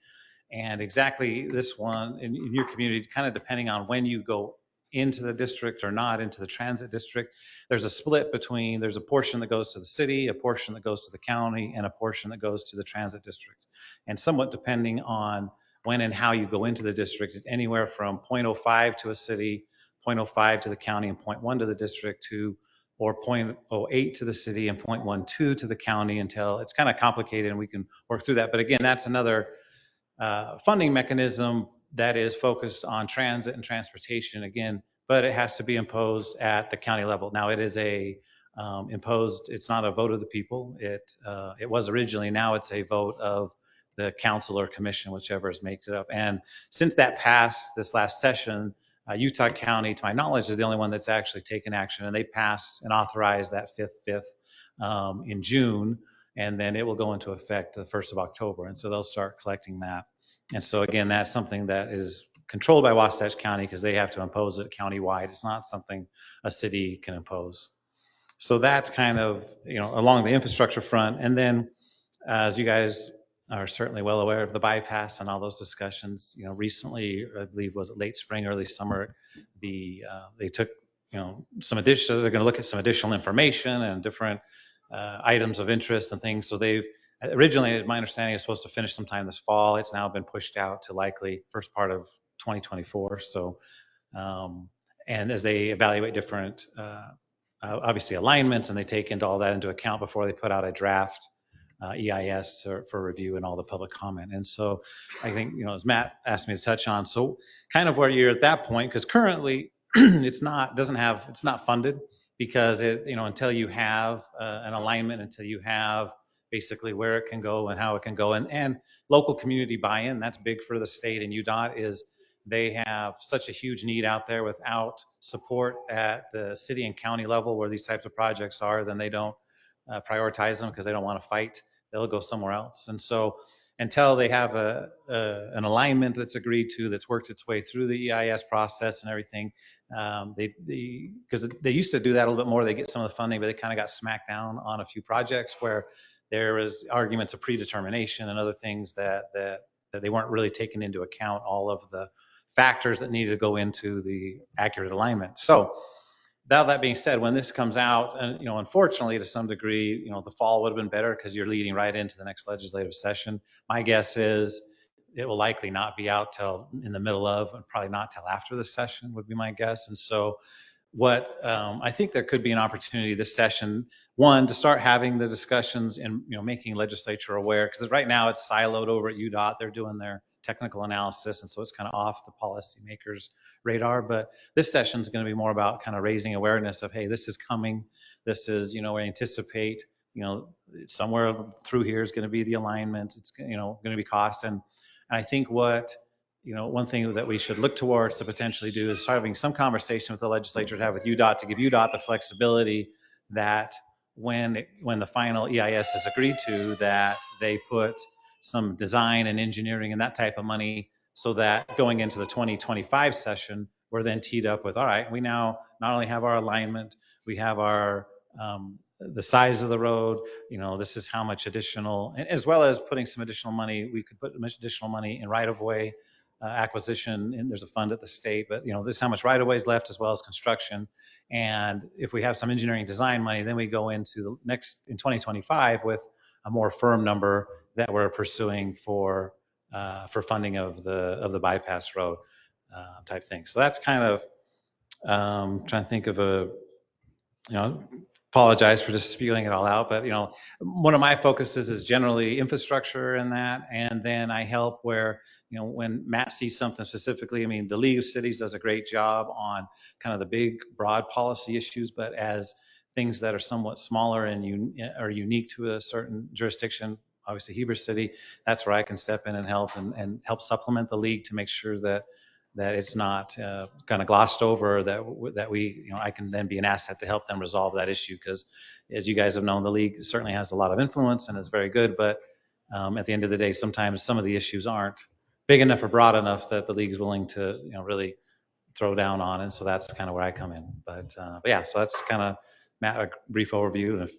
And exactly this one in your community, kind of depending on when you go into the district or not into the transit district, there's a split between, there's a portion that goes to the city, a portion that goes to the county, and a portion that goes to the transit district. And somewhat depending on when and how you go into the district, it's anywhere from 0.05 to a city, 0.05 to the county, and 0.1 to the district, or 0.08 to the city and 0.12 to the county, until it's kind of complicated and we can work through that. But again, that's another funding mechanism that is focused on transit and transportation again, but it has to be imposed at the county level. Now it is imposed, it's not a vote of the people. It was originally, now it's a vote of the council or commission, whichever has made it up. And since that passed this last session, Utah County, to my knowledge, is the only one that's actually taken action, and they passed and authorized that fifth in June, and then it will go into effect the 1st of October. And so they'll start collecting that. And so again, that's something that is controlled by Wasatch County because they have to impose it countywide. It's not something a city can impose. So that's kind of, along the infrastructure front. And then as you guys are certainly well aware of the bypass and all those discussions, recently, I believe was it late spring, early summer, they took, some additional, they're going to look at some additional information and different items of interest and things. So they've originally, my understanding, is supposed to finish sometime this fall. It's now been pushed out to likely first part of 2024. So, and as they evaluate different obviously alignments, and they take into all that into account before they put out a draft EIS for review and all the public comment. And so I think, as Matt asked me to touch on, so kind of where you're at that point, because currently it's not funded, because until you have an alignment, until you have basically where it can go and how it can go, and local community buy-in, that's big for the state. And UDOT is, they have such a huge need out there. Without support at the city and county level where these types of projects are, then they don't prioritize them because they don't want to fight. They'll go somewhere else. And so until they have an alignment that's agreed to, that's worked its way through the EIS process and everything, because they used to do that a little bit more. They get some of the funding, but they kind of got smacked down on a few projects where there was arguments of predetermination and other things that they weren't really taking into account all of the factors that needed to go into the accurate alignment. So now that being said, when this comes out, and unfortunately to some degree, the fall would have been better because you're leading right into the next legislative session. My guess is it will likely not be out till in the middle of, and probably not till after the session would be my guess. And so what I think there could be an opportunity this session, one, to start having the discussions and making legislature aware, because right now it's siloed over at UDOT. They're doing their technical analysis, and so it's kind of off the policymakers' radar. But this session is going to be more about kind of raising awareness of, hey, this is coming. This is, we anticipate, somewhere through here is going to be the alignment. It's going to be cost, and I think what one thing that we should look towards to potentially do is start having some conversation with the legislature to have with UDOT, to give UDOT the flexibility that when the final EIS is agreed to, that they put some design and engineering and that type of money, so that going into the 2025 session, we're then teed up with, all right, we now not only have our alignment, we have our the size of the road, this is how much additional, as well as putting some additional money, we could put much additional money in right-of-way acquisition, and there's a fund at the state, but this is how much right-of-way is left, as well as construction. And if we have some engineering design money, then we go into the next, in 2025, with a more firm number that we're pursuing for funding of the bypass road type thing. So that's kind of trying to think of apologize for just spewing it all out, but one of my focuses is generally infrastructure in that, and then I help where when Matt sees something specifically. I mean, the League of Cities does a great job on kind of the big, broad policy issues, but as things that are somewhat smaller and are unique to a certain jurisdiction, obviously Heber City, that's where I can step in and help supplement the league to make sure that it's not kind of glossed over, that we, I can then be an asset to help them resolve that issue. Because as you guys have known, the league certainly has a lot of influence and is very good, but at the end of the day, sometimes some of the issues aren't big enough or broad enough that the league is willing to, really throw down on. And so that's kind of where I come in. But yeah, so that's kind of, Matt, a brief overview, and if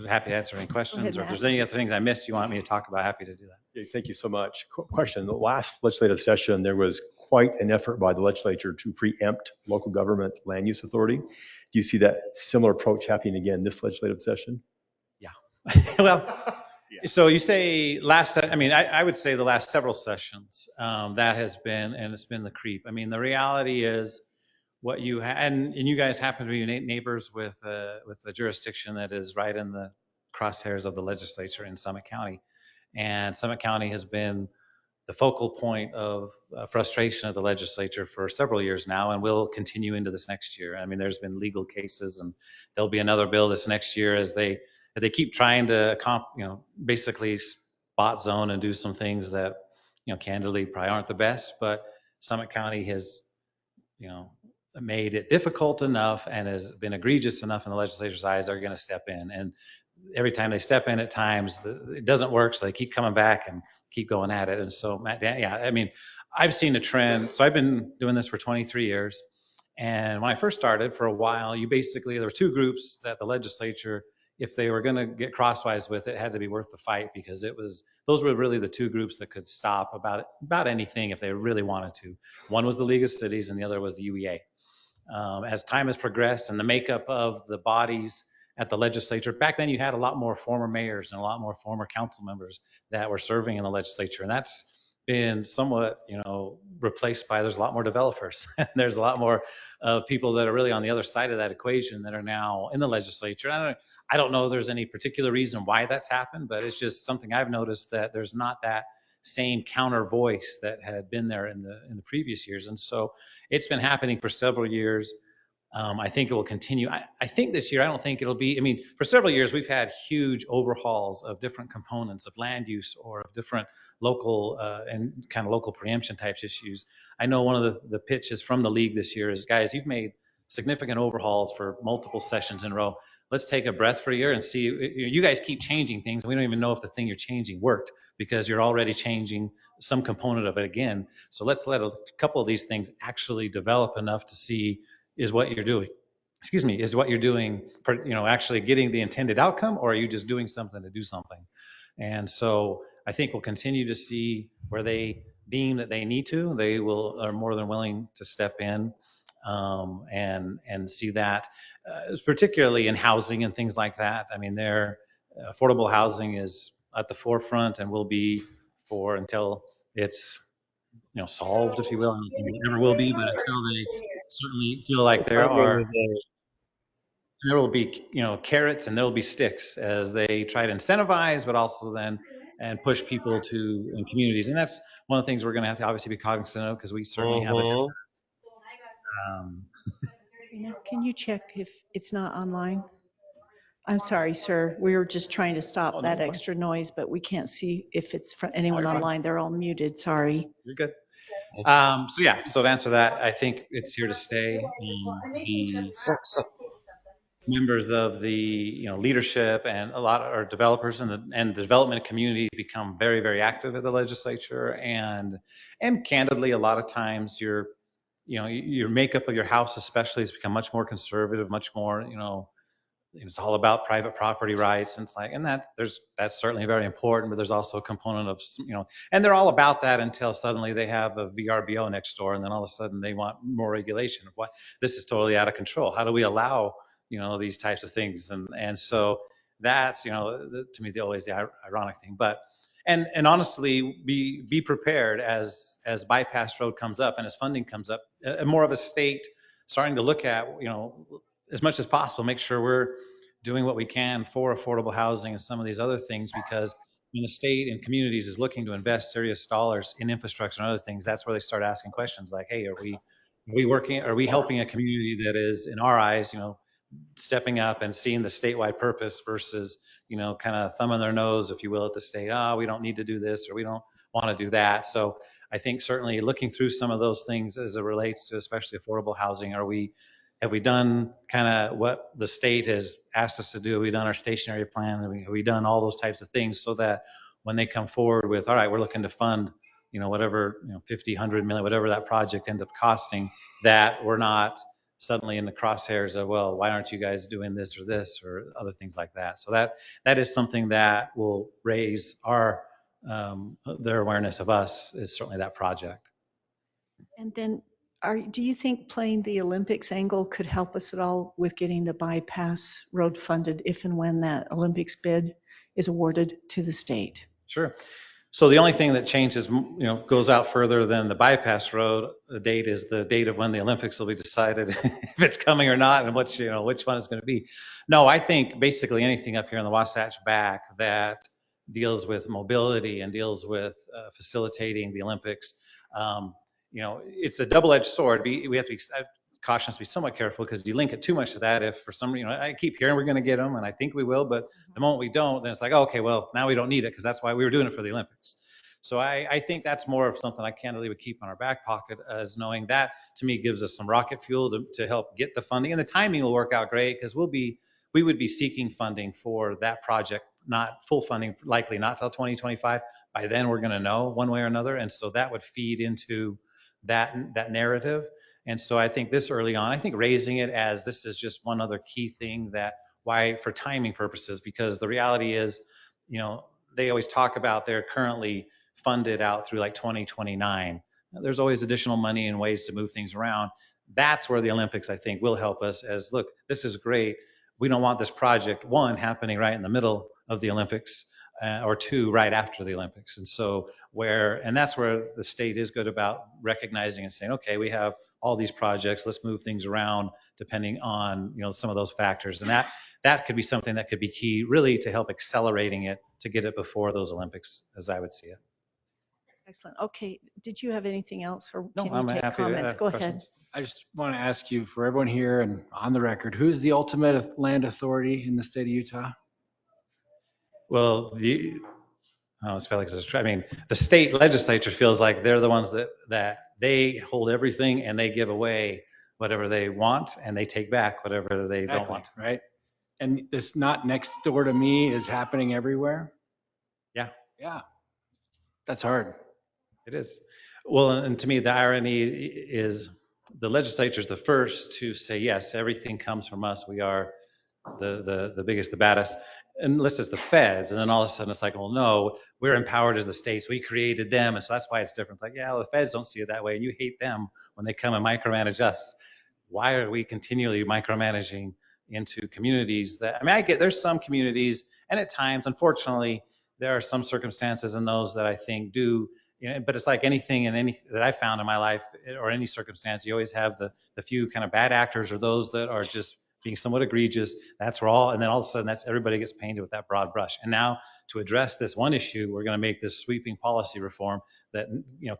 happy to answer any questions, or if there's any other things I missed you want me to talk about, happy to do that. Okay, thank you so much. Question: the last legislative session, there was quite an effort by the legislature to preempt local government land use authority. Do you see that similar approach happening again this legislative session? Yeah. Well, so you say I would say the last several sessions, that has been, and it's been the creep. I mean, the reality is what you and you guys happen to be neighbors with a jurisdiction that is right in the crosshairs of the legislature in Summit County. And Summit County has been the focal point of frustration of the legislature for several years now, and will continue into this next year. I mean, there's been legal cases, and there'll be another bill this next year as they keep trying to basically spot zone and do some things that candidly probably aren't the best. But Summit County has made it difficult enough and has been egregious enough in the legislature's eyes, they're going to step in. And every time they step in, at times it doesn't work, so they keep coming back and keep going at it. And so, Matt, yeah, I mean, I've seen a trend. So I've been doing this for 23 years. And when I first started, for a while, there were two groups that the legislature, if they were going to get crosswise with, it had to be worth the fight, because those were really the two groups that could stop about anything if they really wanted to. One was the League of Cities, and the other was the UEA. As time has progressed and the makeup of the bodies at the legislature, back then you had a lot more former mayors and a lot more former council members that were serving in the legislature, and that's been somewhat replaced by, there's a lot more developers. There's a lot more people that are really on the other side of that equation that are now in the legislature. I don't know if there's any particular reason why that's happened, but it's just something I've noticed, that there's not that same counter voice that had been there in the previous years. And so it's been happening for several years. I think it will continue. I think this year, I don't think it'll be, I mean, for several years, we've had huge overhauls of different components of land use or of different local and kind of local preemption types issues. I know one of the pitches from the league this year is, guys, you've made significant overhauls for multiple sessions in a row. Let's take a breath for a year and see, you guys keep changing things. And we don't even know if the thing you're changing worked, because you're already changing some component of it again. So let's let a couple of these things actually develop enough to see, is what you're doing, is what you're doing, actually getting the intended outcome, or are you just doing something to do something? And so I think we'll continue to see where they deem that they need to, they are more than willing to step in and see that, particularly in housing and things like that. I mean, their affordable housing is at the forefront and will be for until it's solved, if you will. I don't think it ever will be, but until they certainly feel like there will be, carrots and there will be sticks as they try to incentivize, but also then and push people to in communities. And that's one of the things we're going to have to obviously be cognizant of, because we certainly have a different. Can you check if it's not online? I'm sorry, sir. We were just trying to stop that extra noise, but we can't see if it's from anyone online. They're all muted. Sorry. You're good. So to answer that, I think it's here to stay. The members of the leadership and a lot of our developers and the development community become very, very active at the legislature, and candidly, a lot of times your makeup of your house especially has become much more conservative, much more it's all about private property rights, and it's like, and that's certainly very important, but there's also a component of and they're all about that until suddenly they have a VRBO next door, and then all of a sudden they want more regulation. What, this is totally out of control. How do we allow these types of things? And so that's to me always the ironic thing. But and honestly, be prepared as bypass road comes up and as funding comes up, more of a state starting to look at as much as possible, make sure we're doing what we can for affordable housing and some of these other things, because when the state and communities is looking to invest serious dollars in infrastructure and other things, that's where they start asking questions like, hey, are we helping a community that is, in our eyes, stepping up and seeing the statewide purpose versus, kind of thumbing their nose, if you will, at the state. We don't need to do this, or we don't want to do that. So I think certainly looking through some of those things as it relates to especially affordable housing, have we done kind of what the state has asked us to do? Have we done our stationary plan? Have we done all those types of things, so that when they come forward with, all right, we're looking to fund, whatever, 50, 100 million, whatever that project ends up costing, that we're not suddenly in the crosshairs of, well, why aren't you guys doing this or other things like that? So that is something that will raise their awareness of us, is certainly that project. And then do you think playing the Olympics angle could help us at all with getting the bypass road funded if and when that Olympics bid is awarded to the state? Sure. So the only thing that changes, goes out further than the bypass road, the date is the date of when the Olympics will be decided if it's coming or not, and which one it's going to be. No, I think basically anything up here on the Wasatch back that deals with mobility and deals with facilitating the Olympics, it's a double-edged sword. We have to be cautious, to be somewhat careful, because you link it too much to that. If for some reason, I keep hearing we're going to get them, and I think we will, but the moment we don't, then it's like, okay, well, now we don't need it, because that's why we were doing it for the Olympics. So I think that's more of something I candidly would keep in our back pocket, as knowing that to me gives us some rocket fuel to help get the funding, and the timing will work out great, because we would be seeking funding for that project, not full funding, likely not till 2025. By then we're going to know one way or another, and so that would feed into that narrative. And so I think this early on, I think raising it as this is just one other key thing, that why, for timing purposes, because the reality is, they always talk about they're currently funded out through like 2029. There's always additional money and ways to move things around. That's where the Olympics, I think, will help us, as look, this is great. We don't want this project, one, happening right in the middle of the Olympics. or 2 right after the Olympics. And so that's where the state is good about recognizing and saying, okay, we have all these projects, let's move things around depending on, some of those factors. And that could be something that could be key really to help accelerating it to get it before those Olympics, as I would see it. Excellent. Okay, did you have anything else, or No, can you I'm take happy to comments? have Go ahead. questions. I just want to ask you, for everyone here and on the record, who's the ultimate land authority in the state of Utah? Well, it's Felix. I mean, the state legislature feels like they're the ones that they hold everything and they give away whatever they want and they take back whatever they don't want. Right? And this not next door to me is happening everywhere? Yeah. Yeah. That's hard. It is. Well, and to me, the irony is the legislature is the first to say, yes, everything comes from us. We are the biggest, the baddest, unless it's the feds. And then all of a sudden it's like, well, no, we're empowered as the states. We created them. And so that's why it's different. It's like, yeah, well, the feds don't see it that way. And you hate them when they come and micromanage us. Why are we continually micromanaging into communities I get there's some communities, and at times, unfortunately, there are some circumstances in those that I think do, but it's like anything that I found in my life or any circumstance, you always have the few kind of bad actors or those that are just being somewhat egregious. That's where and then all of a sudden everybody gets painted with that broad brush. And now to address this one issue, we're going to make this sweeping policy reform that,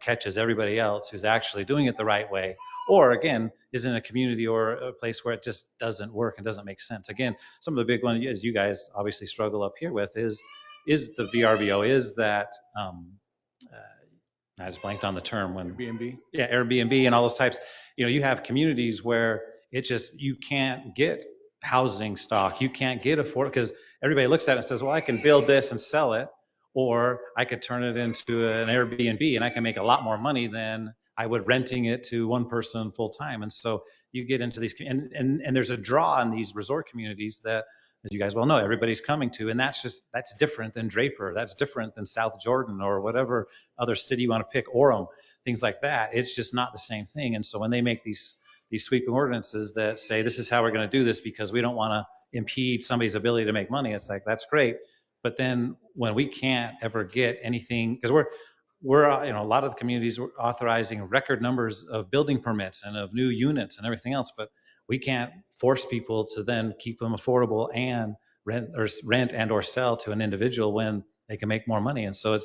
catches everybody else who's actually doing it the right way, or again, is in a community or a place where it just doesn't work and doesn't make sense. Again, some of the big ones, as you guys obviously struggle up here with, is the VRBO, is that, I just blanked on the term when Airbnb. Yeah, Airbnb and all those types. You have communities where you can't get housing stock. You can't get because everybody looks at it and says, well, I can build this and sell it, or I could turn it into an Airbnb and I can make a lot more money than I would renting it to one person full time. And so you get into these, and there's a draw in these resort communities that, as you guys well know, everybody's coming to, and that's different than Draper. That's different than South Jordan or whatever other city you want to pick, Orem, things like that. It's just not the same thing. And so when they make these sweeping ordinances that say this is how we're going to do this because we don't want to impede somebody's ability to make money, it's like, that's great. But then when we can't ever get anything, because we're a lot of the communities were authorizing record numbers of building permits and of new units and everything else, but we can't force people to then keep them affordable and rent and or sell to an individual when they can make more money. And so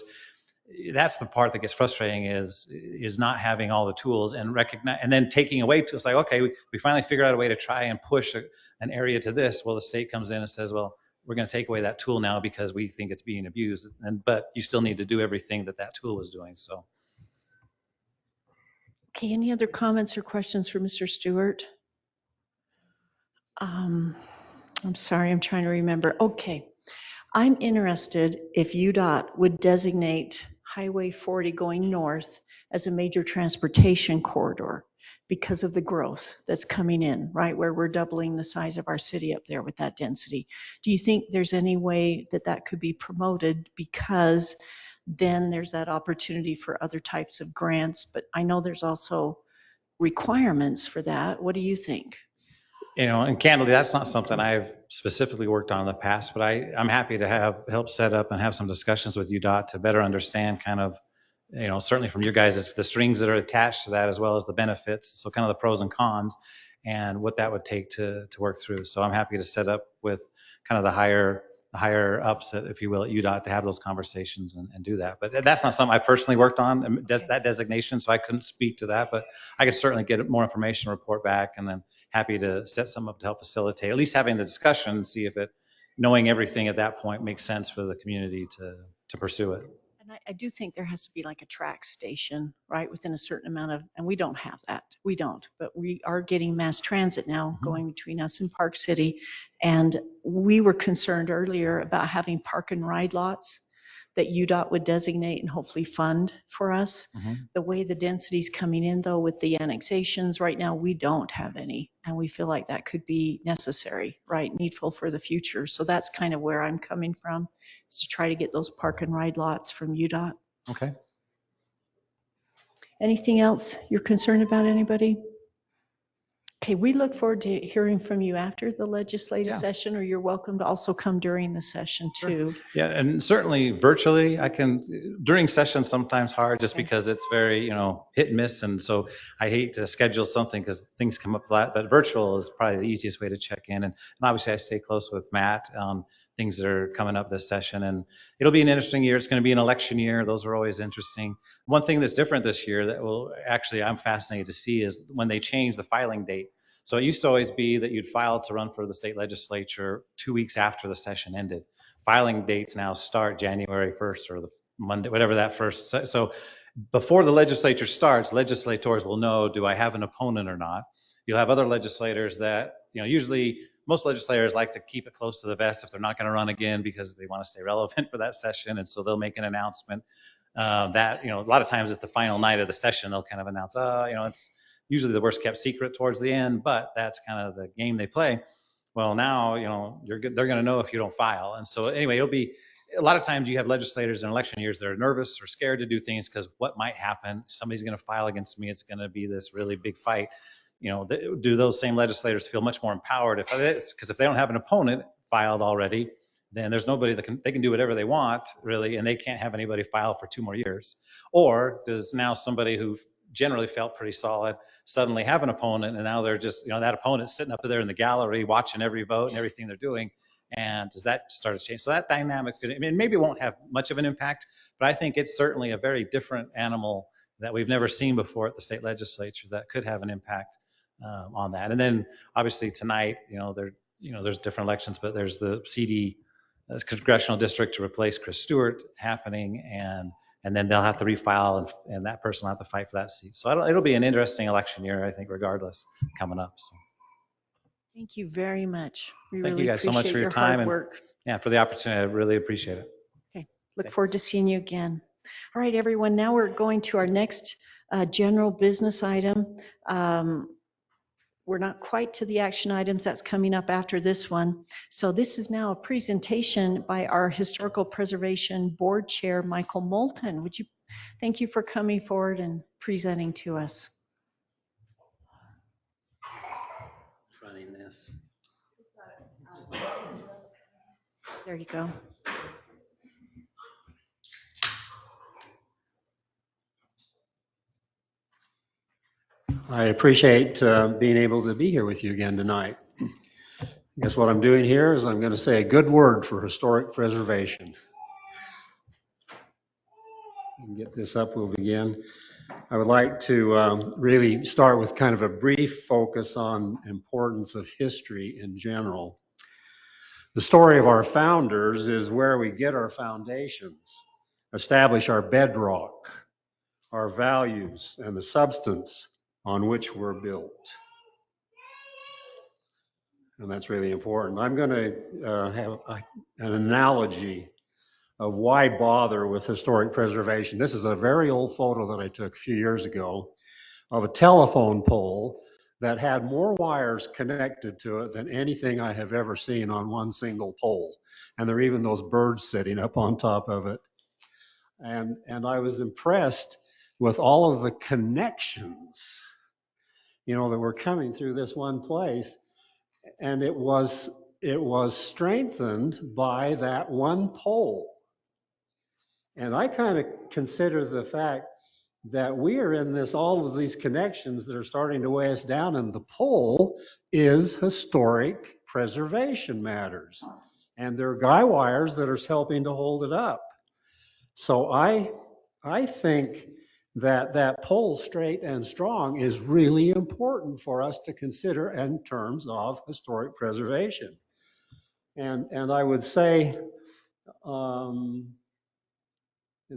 that's the part that gets frustrating is not having all the tools and recognize, and then taking away to, it's like, okay, we finally figured out a way to try and push an area to this. Well, the state comes in and says, well, we're going to take away that tool now because we think it's being abused. But you still need to do everything that tool was doing. So. Okay, any other comments or questions for Mr. Stewart? I'm sorry, I'm trying to remember. Okay. I'm interested if UDOT would designate Highway 40 going north as a major transportation corridor because of the growth that's coming in, right, where we're doubling the size of our city up there with that density. Do you think there's any way that could be promoted, because then there's that opportunity for other types of grants? But I know there's also requirements for that. What do you think? And candidly, that's not something I've specifically worked on in the past, but I'm happy to help set up and have some discussions with UDOT to better understand kind of, certainly from your guys, the strings that are attached to that, as well as the benefits. So kind of the pros and cons and what that would take to work through. So I'm happy to set up with kind of the higher ups, if you will, at UDOT to have those conversations and do that. But that's not something I personally worked on, that designation, so I couldn't speak to that, but I could certainly get more information, report back, and then happy to set some up to help facilitate, at least having the discussion and see if knowing everything at that point makes sense for the community to pursue it. And I do think there has to be like a track station, right, within a certain amount of, and we don't have that. We don't, but we are getting mass transit now going between us and Park City. And we were concerned earlier about having park and ride lots that UDOT would designate and hopefully fund for us. The way the density's coming in though with the annexations right now, we don't have any. And we feel like that could be necessary, right, needful for the future. So that's kind of where I'm coming from, is to try to get those park and ride lots from UDOT. Okay. Anything else you're concerned about, anybody? Okay, we look forward to hearing from you after the legislative Yeah. session, or you're welcome to also come during the session too. Yeah, and certainly virtually, I can, during sessions sometimes hard just because it's very, hit and miss. And so I hate to schedule something because things come up a lot, but virtual is probably the easiest way to check in. And obviously I stay close with Matt on things that are coming up this session. And it'll be an interesting year. It's going to be an election year. Those are always interesting. One thing that's different this year that will actually, I'm fascinated to see is when they change the filing date. So it used to always be that you'd file to run for the state legislature 2 weeks after the session ended. Filing dates now start January 1st or the Monday, whatever that first. So before the legislature starts, legislators will know, do I have an opponent or not? You'll have other legislators that, usually most legislators like to keep it close to the vest if they're not going to run again because they want to stay relevant for that session. And so they'll make an announcement that, a lot of times it's the final night of the session, they'll kind of announce, it's usually the worst kept secret towards the end, but that's kind of the game they play. Well, now, they're going to know if you don't file. And so anyway, it'll be a lot of times you have legislators in election years that are nervous or scared to do things because what might happen, somebody's going to file against me. It's going to be this really big fight. Do those same legislators feel much more empowered because if they don't have an opponent filed already, then there's nobody they can do whatever they want really, and they can't have anybody file for 2 more years. Or does now somebody who generally felt pretty solid suddenly have an opponent, and now they're just, that opponent's sitting up there in the gallery watching every vote and everything they're doing. And does that start to change? So that dynamic's good. I mean, maybe it won't have much of an impact, but I think it's certainly a very different animal that we've never seen before at the state legislature that could have an impact on that. And then obviously tonight, there's different elections, but there's the CD congressional district to replace Chris Stewart happening, and then they'll have to refile, and that person will have to fight for that seat. So it'll be an interesting election year, I think, regardless, coming up. So Thank you very much. We thank really you guys so much appreciate for your your time hard and work. for the opportunity. I really appreciate it. Okay, look forward to seeing you again. All right, everyone, now we're going to our next general business item. We're not quite to the action items that's coming up after this one. So this is now a presentation by our Historical Preservation Board Chair, Michael Moulton. Thank you for coming forward and presenting to us. Running this. There you go. I appreciate being able to be here with you again tonight. I guess what I'm doing here is I'm going to say a good word for historic preservation. And get this up, we'll begin. I would like to really start with kind of a brief focus on importance of history in general. The story of our founders is where we get our foundations, establish our bedrock, our values, and the substance on which we're built. And that's really important. I'm going to have an analogy of why bother with historic preservation. This is a very old photo that I took a few years ago of a telephone pole that had more wires connected to it than anything I have ever seen on one single pole. And there are even those birds sitting up on top of it. And I was impressed with all of the connections, that were coming through this one place. And it was strengthened by that one pole. And I kind of consider the fact that we are in all of these connections that are starting to weigh us down, and the pole is historic preservation matters. And there are guy wires that are helping to hold it up. So I think that pole, straight and strong, is really important for us to consider in terms of historic preservation. And I would say, in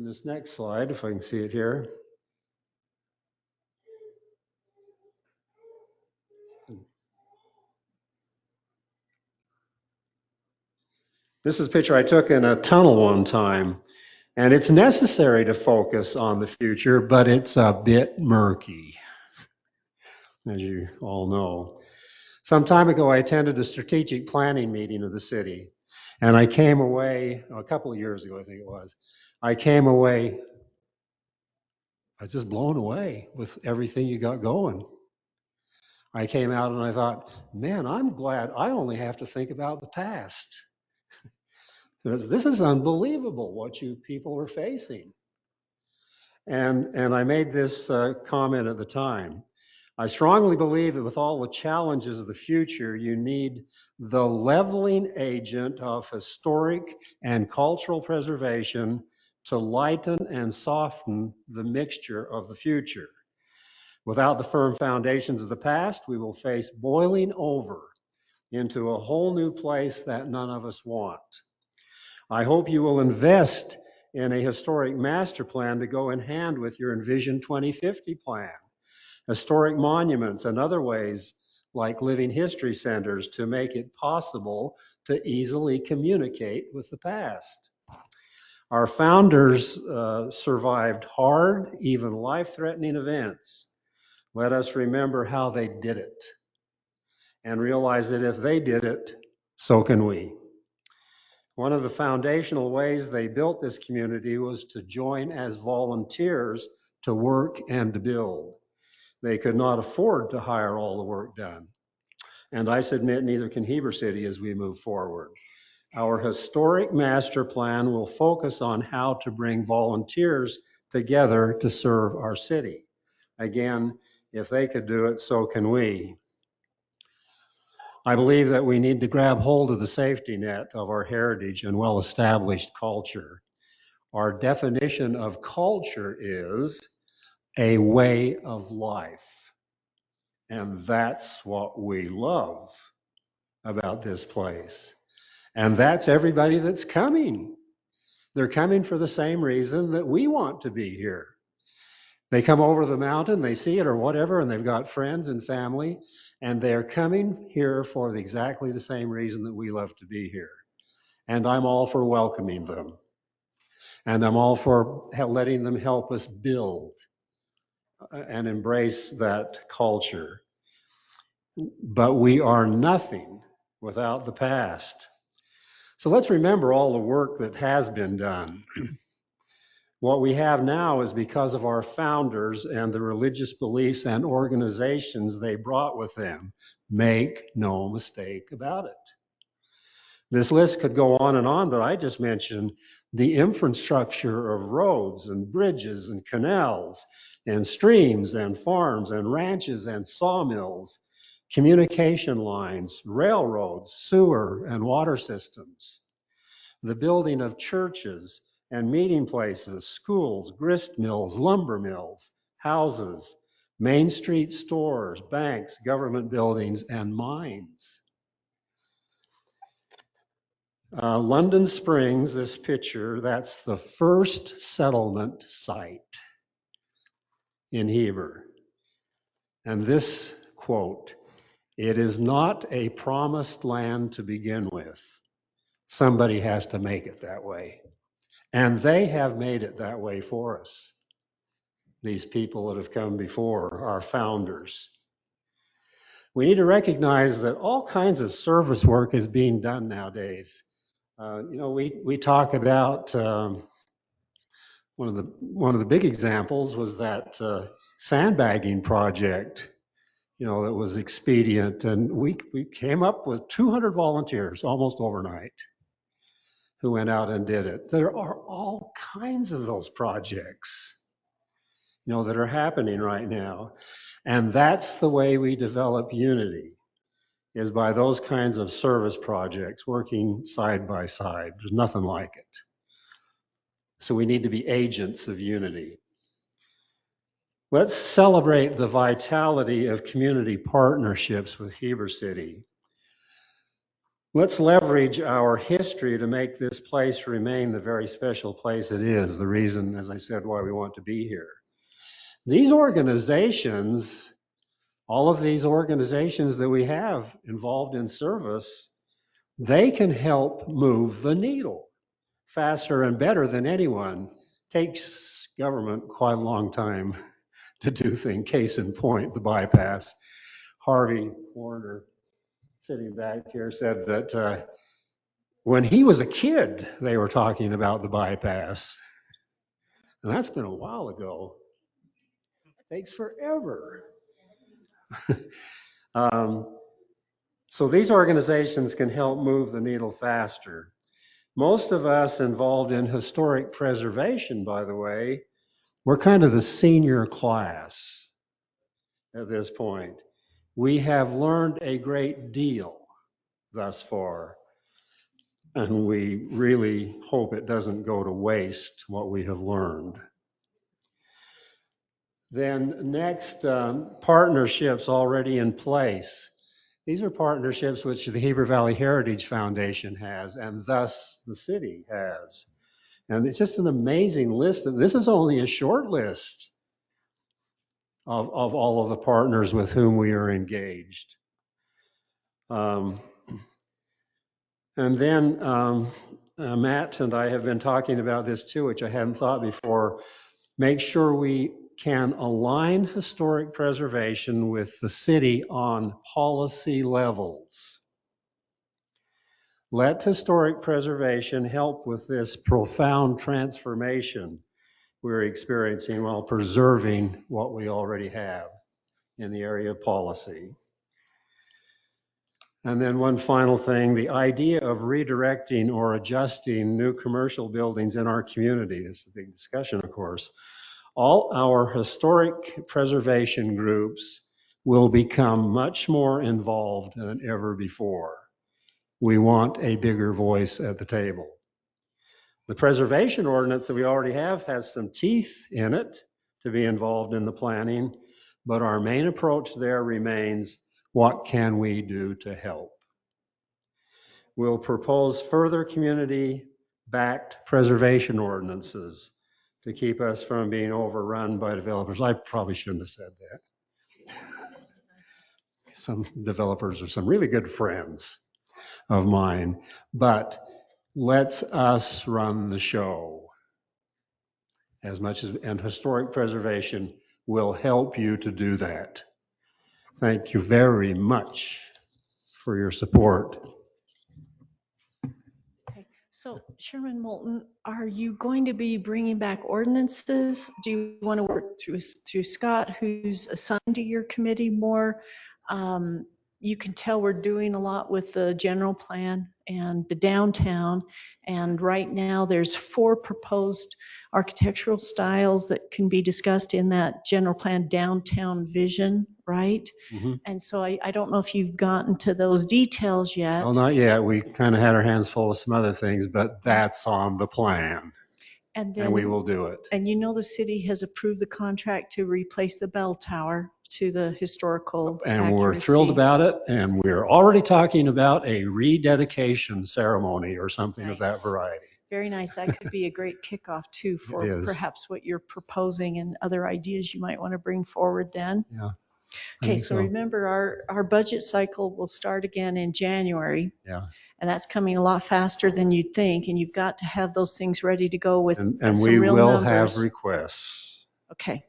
this next slide, if I can see it here. This is a picture I took in a tunnel one time. And it's necessary to focus on the future, but it's a bit murky, as you all know. Some time ago, I attended a strategic planning meeting of the city. And I came away, a couple of years ago, I think it was, I was just blown away with everything you got going. I came out and I thought, man, I'm glad I only have to think about the past. This is unbelievable what you people are facing. And I made this comment at the time. I strongly believe that with all the challenges of the future, you need the leveling agent of historic and cultural preservation to lighten and soften the mixture of the future. Without the firm foundations of the past, we will face boiling over into a whole new place that none of us want. I hope you will invest in a historic master plan to go in hand with your Envision 2050 plan, historic monuments and other ways like living history centers to make it possible to easily communicate with the past. Our founders survived hard, even life-threatening events. Let us remember how they did it and realize that if they did it, so can we. One of the foundational ways they built this community was to join as volunteers to work and to build. They could not afford to hire all the work done. And I submit neither can Heber City as we move forward. Our historic master plan will focus on how to bring volunteers together to serve our city. Again, if they could do it, so can we. I believe that we need to grab hold of the safety net of our heritage and well-established culture. Our definition of culture is a way of life. And that's what we love about this place. And that's everybody that's coming. They're coming for the same reason that we want to be here. They come over the mountain, they see it or whatever, and they've got friends and family, and they're coming here for exactly the same reason that we love to be here. And I'm all for welcoming them. And I'm all for letting them help us build and embrace that culture. But we are nothing without the past. So let's remember all the work that has been done. What we have now is because of our founders and the religious beliefs and organizations they brought with them. Make no mistake about it. This list could go on, but I just mentioned the infrastructure of roads and bridges and canals and streams and farms and ranches and sawmills, communication lines, railroads, sewer and water systems, the building of churches and meeting places, schools, grist mills, lumber mills, houses, Main Street stores, banks, government buildings, and mines. London Springs, this picture, that's the first settlement site in Heber. And this quote, "It is not a promised land to begin with. Somebody has to make it that way." And they have made it that way for us. These people that have come before, our founders. We need to recognize that all kinds of service work is being done nowadays. We talk about one of the big examples was that sandbagging project, that was expedient, and we came up with 200 volunteers almost overnight who went out and did it. There are all kinds of those projects, that are happening right now, and that's the way we develop unity, is by those kinds of service projects working side by side. There's nothing like it. So we need to be agents of unity. Let's celebrate the vitality of community partnerships with Heber City. Let's leverage our history to make this place remain the very special place it is, the reason, as I said, why we want to be here. These organizations, all of these organizations that we have involved in service, they can help move the needle faster and better than anyone. Takes government quite a long time to do things. Case in point, the bypass. Harvey Warner, sitting back here, said that when he was a kid, they were talking about the bypass. And that's been a while ago. It takes forever. So these organizations can help move the needle faster. Most of us involved in historic preservation, by the way, we're kind of the senior class at this point. We have learned a great deal thus far, and we really hope it doesn't go to waste what we have learned. Then next, partnerships already in place. These are partnerships which the Heber Valley Heritage Foundation has, and thus the city has. And it's just an amazing list. This is only a short list of all of the partners with whom we are engaged. And then Matt and I have been talking about this too, which I hadn't thought before. Make sure we can align historic preservation with the city on policy levels. Let historic preservation help with this profound transformation we're experiencing while preserving what we already have in the area of policy. And then one final thing, the idea of redirecting or adjusting new commercial buildings in our community. This is a big discussion, of course. All our historic preservation groups will become much more involved than ever before. We want a bigger voice at the table. The preservation ordinance that we already have has some teeth in it to be involved in the planning, but our main approach there remains, what can we do to help? We'll propose further community-backed preservation ordinances to keep us from being overrun by developers. I probably shouldn't have said that. Some developers are some really good friends of mine, but let's us run the show as much as, and historic preservation will help you to do that. Thank you very much for your support. So Chairman Moulton, are you going to be bringing back ordinances? Do you want to work through Scott, who's assigned to your committee more? You can tell we're doing a lot with the general plan and the downtown. And right now there's 4 proposed architectural styles that can be discussed in that general plan downtown vision, right? Mm-hmm. And so I don't know if you've gotten to those details yet. Well, not yet. We kind of had our hands full with some other things, but that's on the plan. And then, and we will do it. And you know the city has approved the contract to replace the bell tower to the historical And accuracy. we're thrilled about it. And we're already talking about a rededication ceremony or something of that variety. Very nice. That could be a great kickoff too for perhaps what you're proposing and other ideas you might want to bring forward then. Yeah. Okay, so remember our budget cycle will start again in January. Yeah. And that's coming a lot faster than you'd think. And you've got to have those things ready to go with and some we real will numbers. have requests. Okay.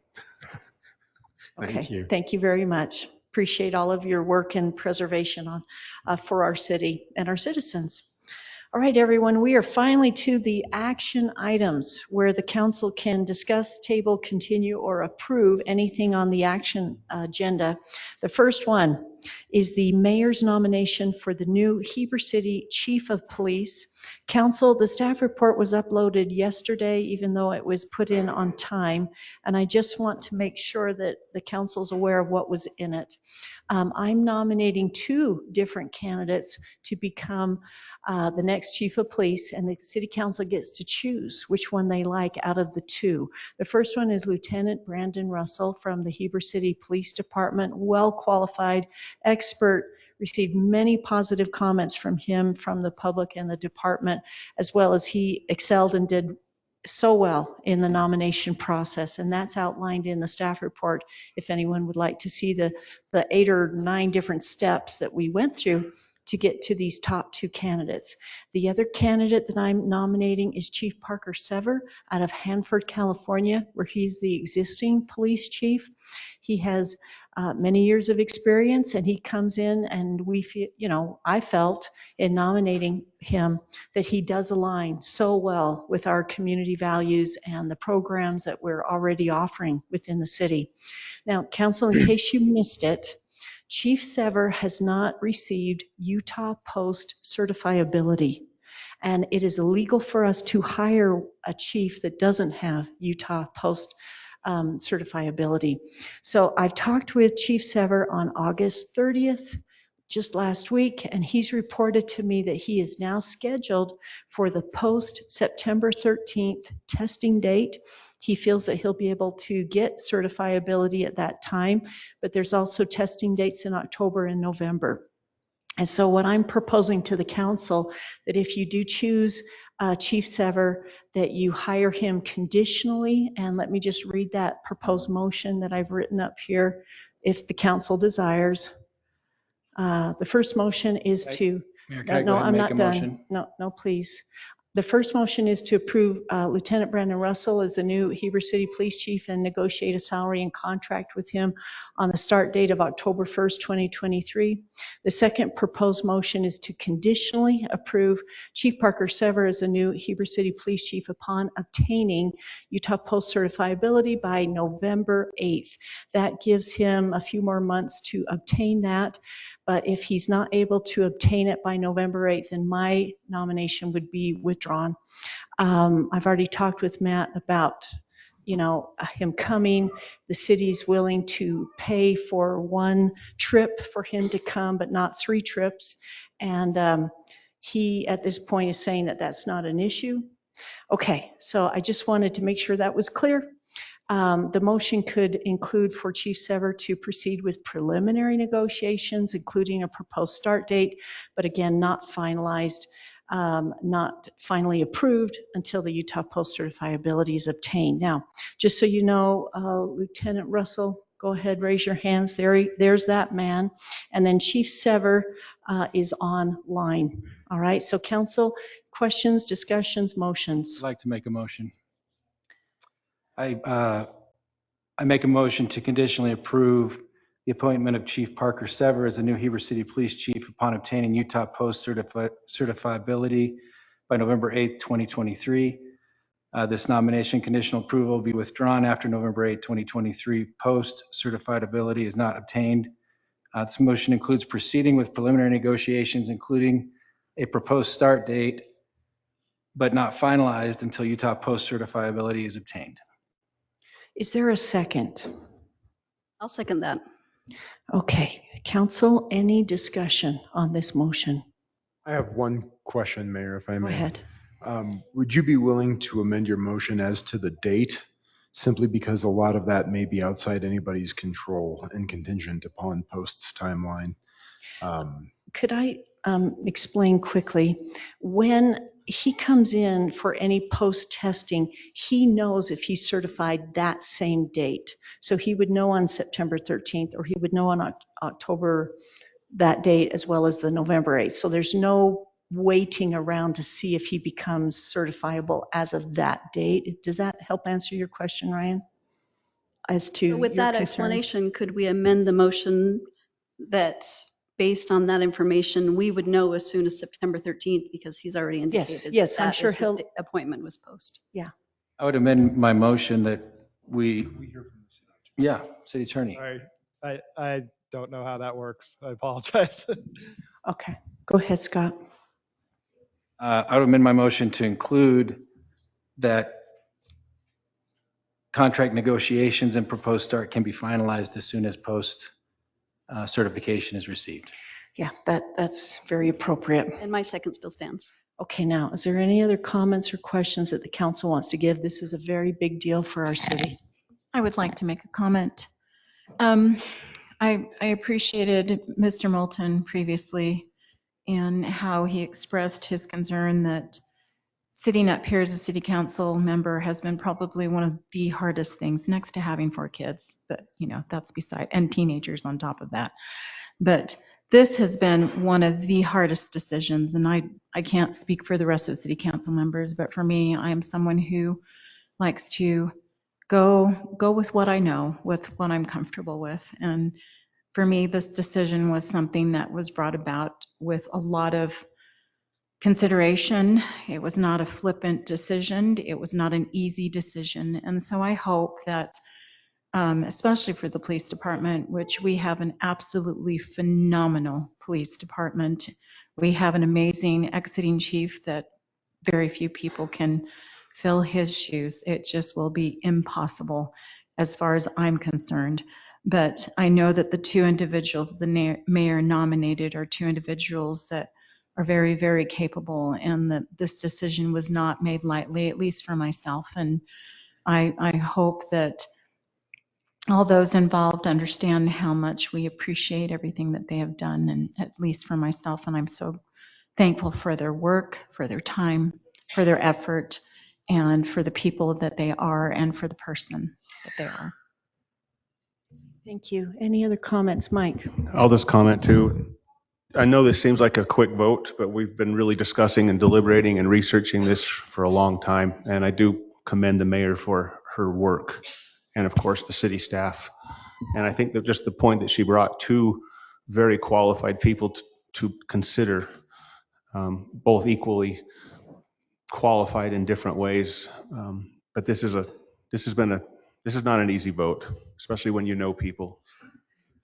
Thank you. Thank you very much. Appreciate all of your work and preservation on for our city and our citizens. All right, everyone, we are finally to the action items where the council can discuss, table, continue, or approve anything on the action agenda. The first one is the mayor's nomination for the new Heber City Chief of Police. Council, the staff report was uploaded yesterday, even though it was put in on time, and I just want to make sure that the council's aware of what was in it. I'm nominating 2 different candidates to become the next chief of police, and the city council gets to choose which one they like out of the 2. The first one is Lieutenant Brandon Russell from the Heber City Police Department, well qualified, expert, received many positive comments from him, from the public and the department, as well as he excelled and did so well in the nomination process, and that's outlined in the staff report if anyone would like to see the 8 or 9 different steps that we went through to get to these top 2 candidates. The other candidate that I'm nominating is Chief Parker Sever out of Hanford, California, where he's the existing police chief. He has many years of experience, and he comes in, and we feel, I felt in nominating him that he does align so well with our community values and the programs that we're already offering within the city. Now, council, in case you missed it, Chief Sever has not received Utah Post certifiability. And it is illegal for us to hire a chief that doesn't have Utah Post certifiability. So I've talked with Chief Sever on August 30th, just last week, and he's reported to me that he is now scheduled for the post September 13th testing date. He feels that he'll be able to get certifiability at that time, but there's also testing dates in October and November. And so what I'm proposing to the council, that if you do choose Chief Sever, that you hire him conditionally, and let me just read that proposed motion that I've written up here, if the council desires. The first motion is to, Mayor, can I go no, ahead and I'm make not a done. motion? No, please. The first motion is to approve Lieutenant Brandon Russell as the new Heber City Police Chief and negotiate a salary and contract with him on the start date of October 1st, 2023. The second proposed motion is to conditionally approve Chief Parker Sever as the new Heber City Police Chief upon obtaining Utah Post certifiability by November 8th. That gives him a few more months to obtain that. But if he's not able to obtain it by November 8th, then my nomination would be withdrawn. I've already talked with Matt about, him coming. The city's willing to pay for one trip for him to come, but not 3 trips. And he, at this point, is saying that that's not an issue. Okay, so I just wanted to make sure that was clear. The motion could include for Chief Sever to proceed with preliminary negotiations, including a proposed start date, but again, not finalized, not finally approved until the Utah Post certifiability is obtained. Now, just so you know, Lieutenant Russell, go ahead, raise your hands. There's that man. And then Chief Sever is online. All right, so council, questions, discussions, motions? I'd like to make a motion. I make a motion to conditionally approve the appointment of Chief Parker Sever as the new Heber City Police Chief upon obtaining Utah Post certifiability by November 8th, 2023. This nomination conditional approval will be withdrawn after November 8th, 2023. Post certifiability is not obtained. This motion includes proceeding with preliminary negotiations, including a proposed start date, but not finalized until Utah Post certifiability is obtained. Is there a second? I'll second that. Okay, council, any discussion on this motion? I have one question, Mayor, if I may. Go ahead. Would you be willing to amend your motion as to the date, simply because a lot of that may be outside anybody's control and contingent upon Post's timeline? Could I explain quickly? When he comes in for any post testing, he knows if he's certified that same date. So he would know on September 13th, or he would know on October that date, as well as the November 8th. So there's no waiting around to see if he becomes certifiable as of that date. Does that help answer your question, Ryan? As to So with your that concerns? explanation, could we amend the motion that based on that information, we would know as soon as September 13th, because he's already indicated yes, I'm that sure his appointment was post. Yeah. I would amend my motion that we hear from the city attorney. Yeah, city attorney. Sorry, I don't know how that works. I apologize. Okay, go ahead, Scott. I would amend my motion to include that contract negotiations and proposed start can be finalized as soon as post certification is received. Yeah, that's very appropriate. And my second still stands. Okay, now, is there any other comments or questions that the council wants to give? This is a very big deal for our city. I would like to make a comment. I appreciated Mr. Moulton previously and how he expressed his concern that sitting up here as a city council member has been probably one of the hardest things, next to having 4 kids, but that's beside, and teenagers on top of that. But this has been one of the hardest decisions, and I can't speak for the rest of the city council members, but for me, I am someone who likes to go with what I know, with what I'm comfortable with. And for me, this decision was something that was brought about with a lot of consideration. It was not a flippant decision. It was not an easy decision. And so I hope that especially for the police department, which we have an absolutely phenomenal police department. We have an amazing exiting chief that very few people can fill his shoes. It just will be impossible as far as I'm concerned. But I know that the two individuals the mayor nominated are two individuals that are very, very capable, and that this decision was not made lightly, at least for myself. And I hope that all those involved understand how much we appreciate everything that they have done, and at least for myself. And I'm so thankful for their work, for their time, for their effort, and for the people that they are, and for the person that they are. Thank you. Any other comments, Mike? I'll just comment too. I know this seems like a quick vote, but we've been really discussing and deliberating and researching this for a long time. And I do commend the mayor for her work, and of course the city staff. And I think that just the point that she brought two very qualified people to consider, both equally qualified in different ways. But this is not an easy vote, especially when you know people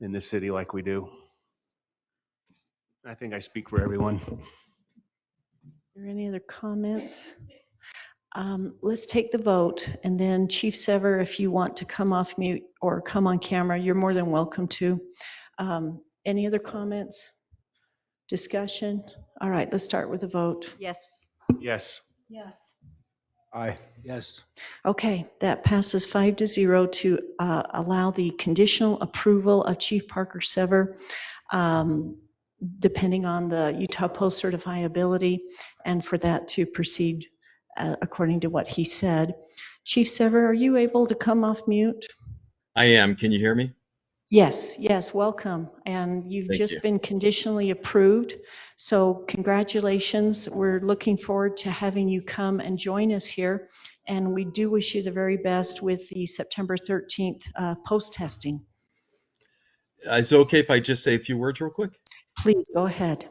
in this city like we do. I think I speak for everyone. Are there any other comments? Let's take the vote, and then Chief Sever, if you want to come off mute or come on camera, you're more than welcome to. Any other comments? Discussion? All right, let's start with the vote. Yes. Yes. Yes. Aye. Yes. Okay, that passes 5-0 to allow the conditional approval of Chief Parker Sever, depending on the Utah Post certifiability, and for that to proceed according to what he said. Chief Sever, are you able to come off mute? I am. Can you hear me? Yes, yes, welcome. And you've Thank just you. been conditionally approved. So congratulations. We're looking forward to having you come and join us here. And we do wish you the very best with the September 13th post-testing. Is it okay if I just say a few words real quick? Please go ahead.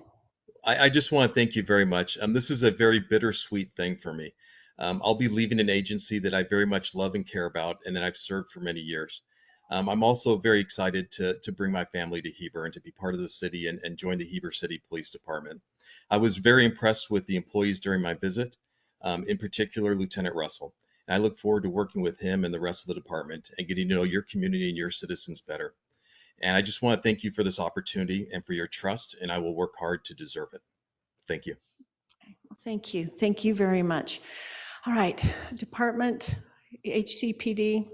I just want to thank you very much. This is a very bittersweet thing for me. I'll be leaving an agency that I very much love and care about, and that I've served for many years. I'm also very excited to bring my family to Heber and to be part of the city and join the Heber City Police Department. I was very impressed with the employees during my visit, in particular Lieutenant Russell. And I look forward to working with him and the rest of the department and getting to know your community and your citizens better. And I just want to thank you for this opportunity and for your trust, and I will work hard to deserve it. Thank you. Thank you. Thank you very much. All right, Department, HCPD,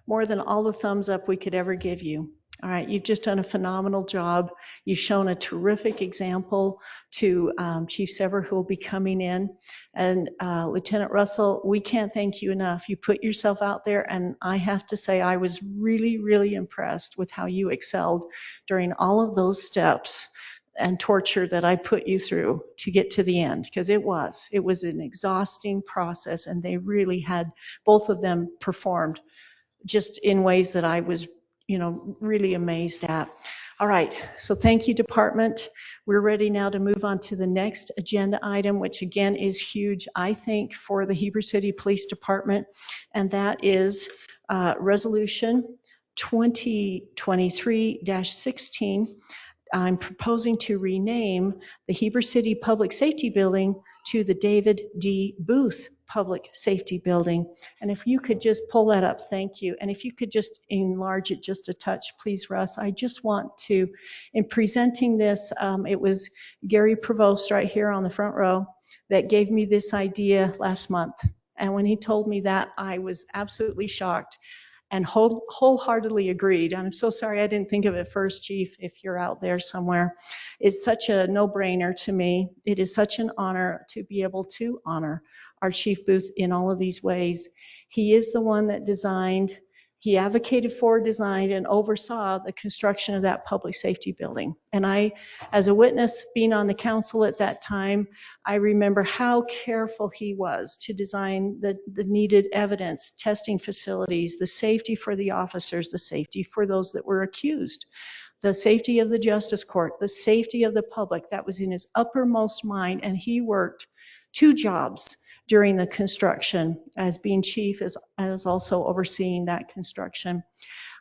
more than all the thumbs up we could ever give you. All right, you've just done a phenomenal job. You've shown a terrific example to Chief Sever, who will be coming in. And Lieutenant Russell, we can't thank you enough. You put yourself out there, and I have to say I was really, really impressed with how you excelled during all of those steps and torture that I put you through to get to the end, because it was an exhausting process, and they really had, both of them performed just in ways that I was, really amazed at. All right, so thank you, Department. We're ready now to move on to the next agenda item, which again is huge, I think, for the Heber City Police Department, and that is Resolution 2023-16. I'm proposing to rename the Heber City Public Safety Building to the David D. Booth Public Safety Building. And if you could just pull that up, thank you. And if you could just enlarge it just a touch, please, Russ. I just want to, in presenting this, it was Gary Provost right here on the front row that gave me this idea last month. And when he told me that, I was absolutely shocked and wholeheartedly agreed. And I'm so sorry I didn't think of it first, Chief, if you're out there somewhere. It's such a no-brainer to me. It is such an honor to be able to honor our Chief Booth in all of these ways. He is the one that designed, he advocated for, designed, and oversaw the construction of that public safety building. And I, as a witness being on the council at that time, I remember how careful he was to design the needed evidence, testing facilities, the safety for the officers, the safety for those that were accused, the safety of the justice court, the safety of the public. That was in his uppermost mind, and he worked two jobs during the construction, as being chief as also overseeing that construction.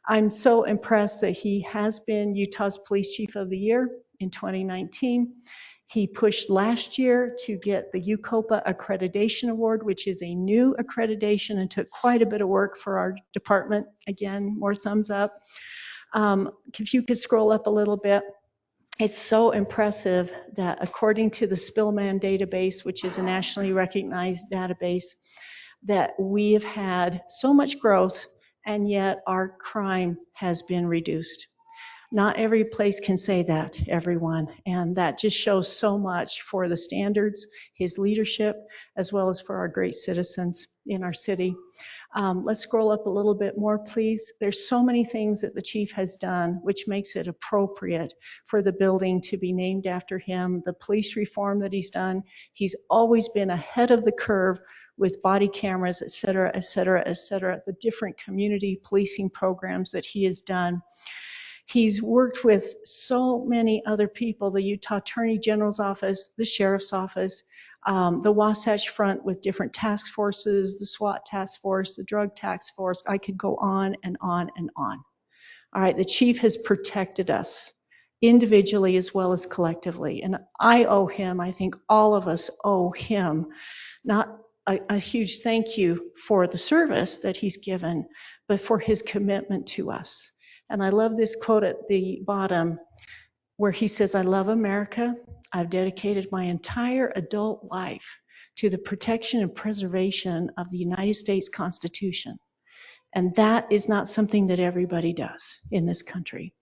I'm so impressed that he has been Utah's Police Chief of the Year in 2019. He pushed last year to get the UCOPA Accreditation Award, which is a new accreditation, and took quite a bit of work for our department. Again, more thumbs up. If you could scroll up a little bit. It's so impressive that according to the Spillman database, which is a nationally recognized database, that we have had so much growth and yet our crime has been reduced. Not every place can say that, everyone, and that just shows so much for the standards, his leadership, as well as for our great citizens in our city. Let's scroll up a little bit more, please. There's so many things that the chief has done, which makes it appropriate for the building to be named after him. The police reform that he's done, he's always been ahead of the curve with body cameras, et cetera, et cetera, et cetera, the different community policing programs that he has done. He's worked with so many other people, the Utah Attorney General's office, the Sheriff's office, the Wasatch Front with different task forces, the SWAT task force, the drug task force. I could go on and on and on. All right, the chief has protected us individually as well as collectively. And I owe him, I think all of us owe him, not a huge thank you for the service that he's given, but for his commitment to us. And I love this quote at the bottom where he says, "I love America. I've dedicated my entire adult life to the protection and preservation of the United States Constitution." And that is not something that everybody does in this country.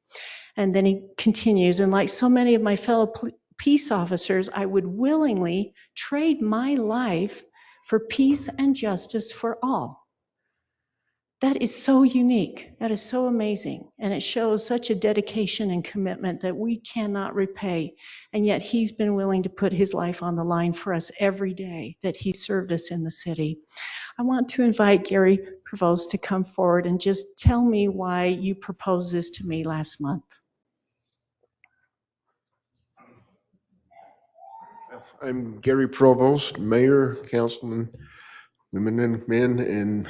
And then he continues, and like so many of my fellow peace officers, I would willingly trade my life for peace and justice for all. That is so unique. That is so amazing. And it shows such a dedication and commitment that we cannot repay. And yet he's been willing to put his life on the line for us every day that he served us in the city. I want to invite Gary Provost to come forward and just tell me why you proposed this to me last month. I'm Gary Provost, Mayor, Councilman, women and men, and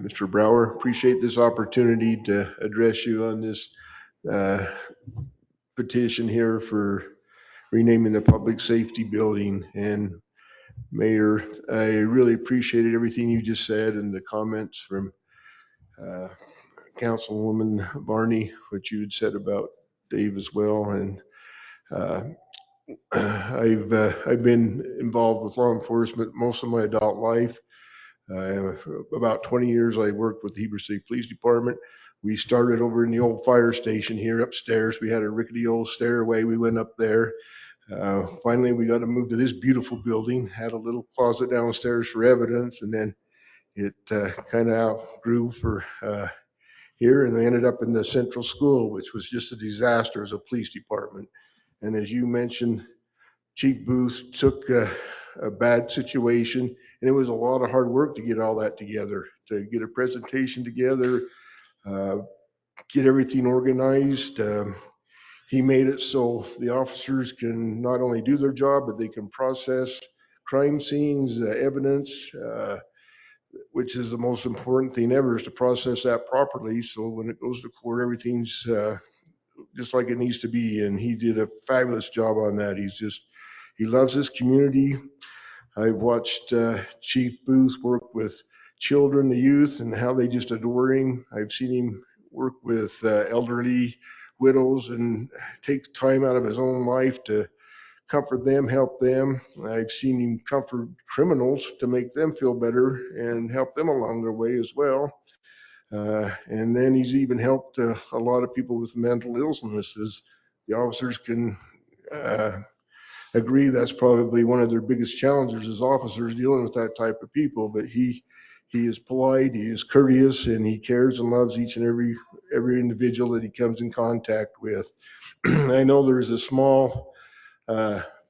Mr. Brower. Appreciate this opportunity to address you on this petition here for renaming the public safety building. And Mayor, I really appreciated everything you just said and the comments from Councilwoman Barney, what you had said about Dave as well. And I've been involved with law enforcement most of my adult life. About 20 years I worked with the Heber City Police Department. We started over in the old fire station here upstairs. We had a rickety old stairway. We went up there. Finally, we got to move to this beautiful building, had a little closet downstairs for evidence, and then it kind of outgrew for here, and we ended up in the central school, which was just a disaster as a police department. And as you mentioned, Chief Booth took a bad situation, and it was a lot of hard work to get all that together, to get a presentation together, get everything organized. He made it so the officers can not only do their job, but they can process crime scenes, evidence, which is the most important thing ever, is to process that properly. So when it goes to court, everything's just like it needs to be. And he did a fabulous job on that. He loves his community. I've watched Chief Booth work with children, the youth, and how they just adore him. I've seen him work with elderly widows and take time out of his own life to comfort them, help them. I've seen him comfort criminals to make them feel better and help them along their way as well. And then he's even helped a lot of people with mental illnesses. The officers can agree that's probably one of their biggest challenges as officers, dealing with that type of people. But he is polite, he is courteous, and he cares and loves each and every individual that he comes in contact with. I know there's a small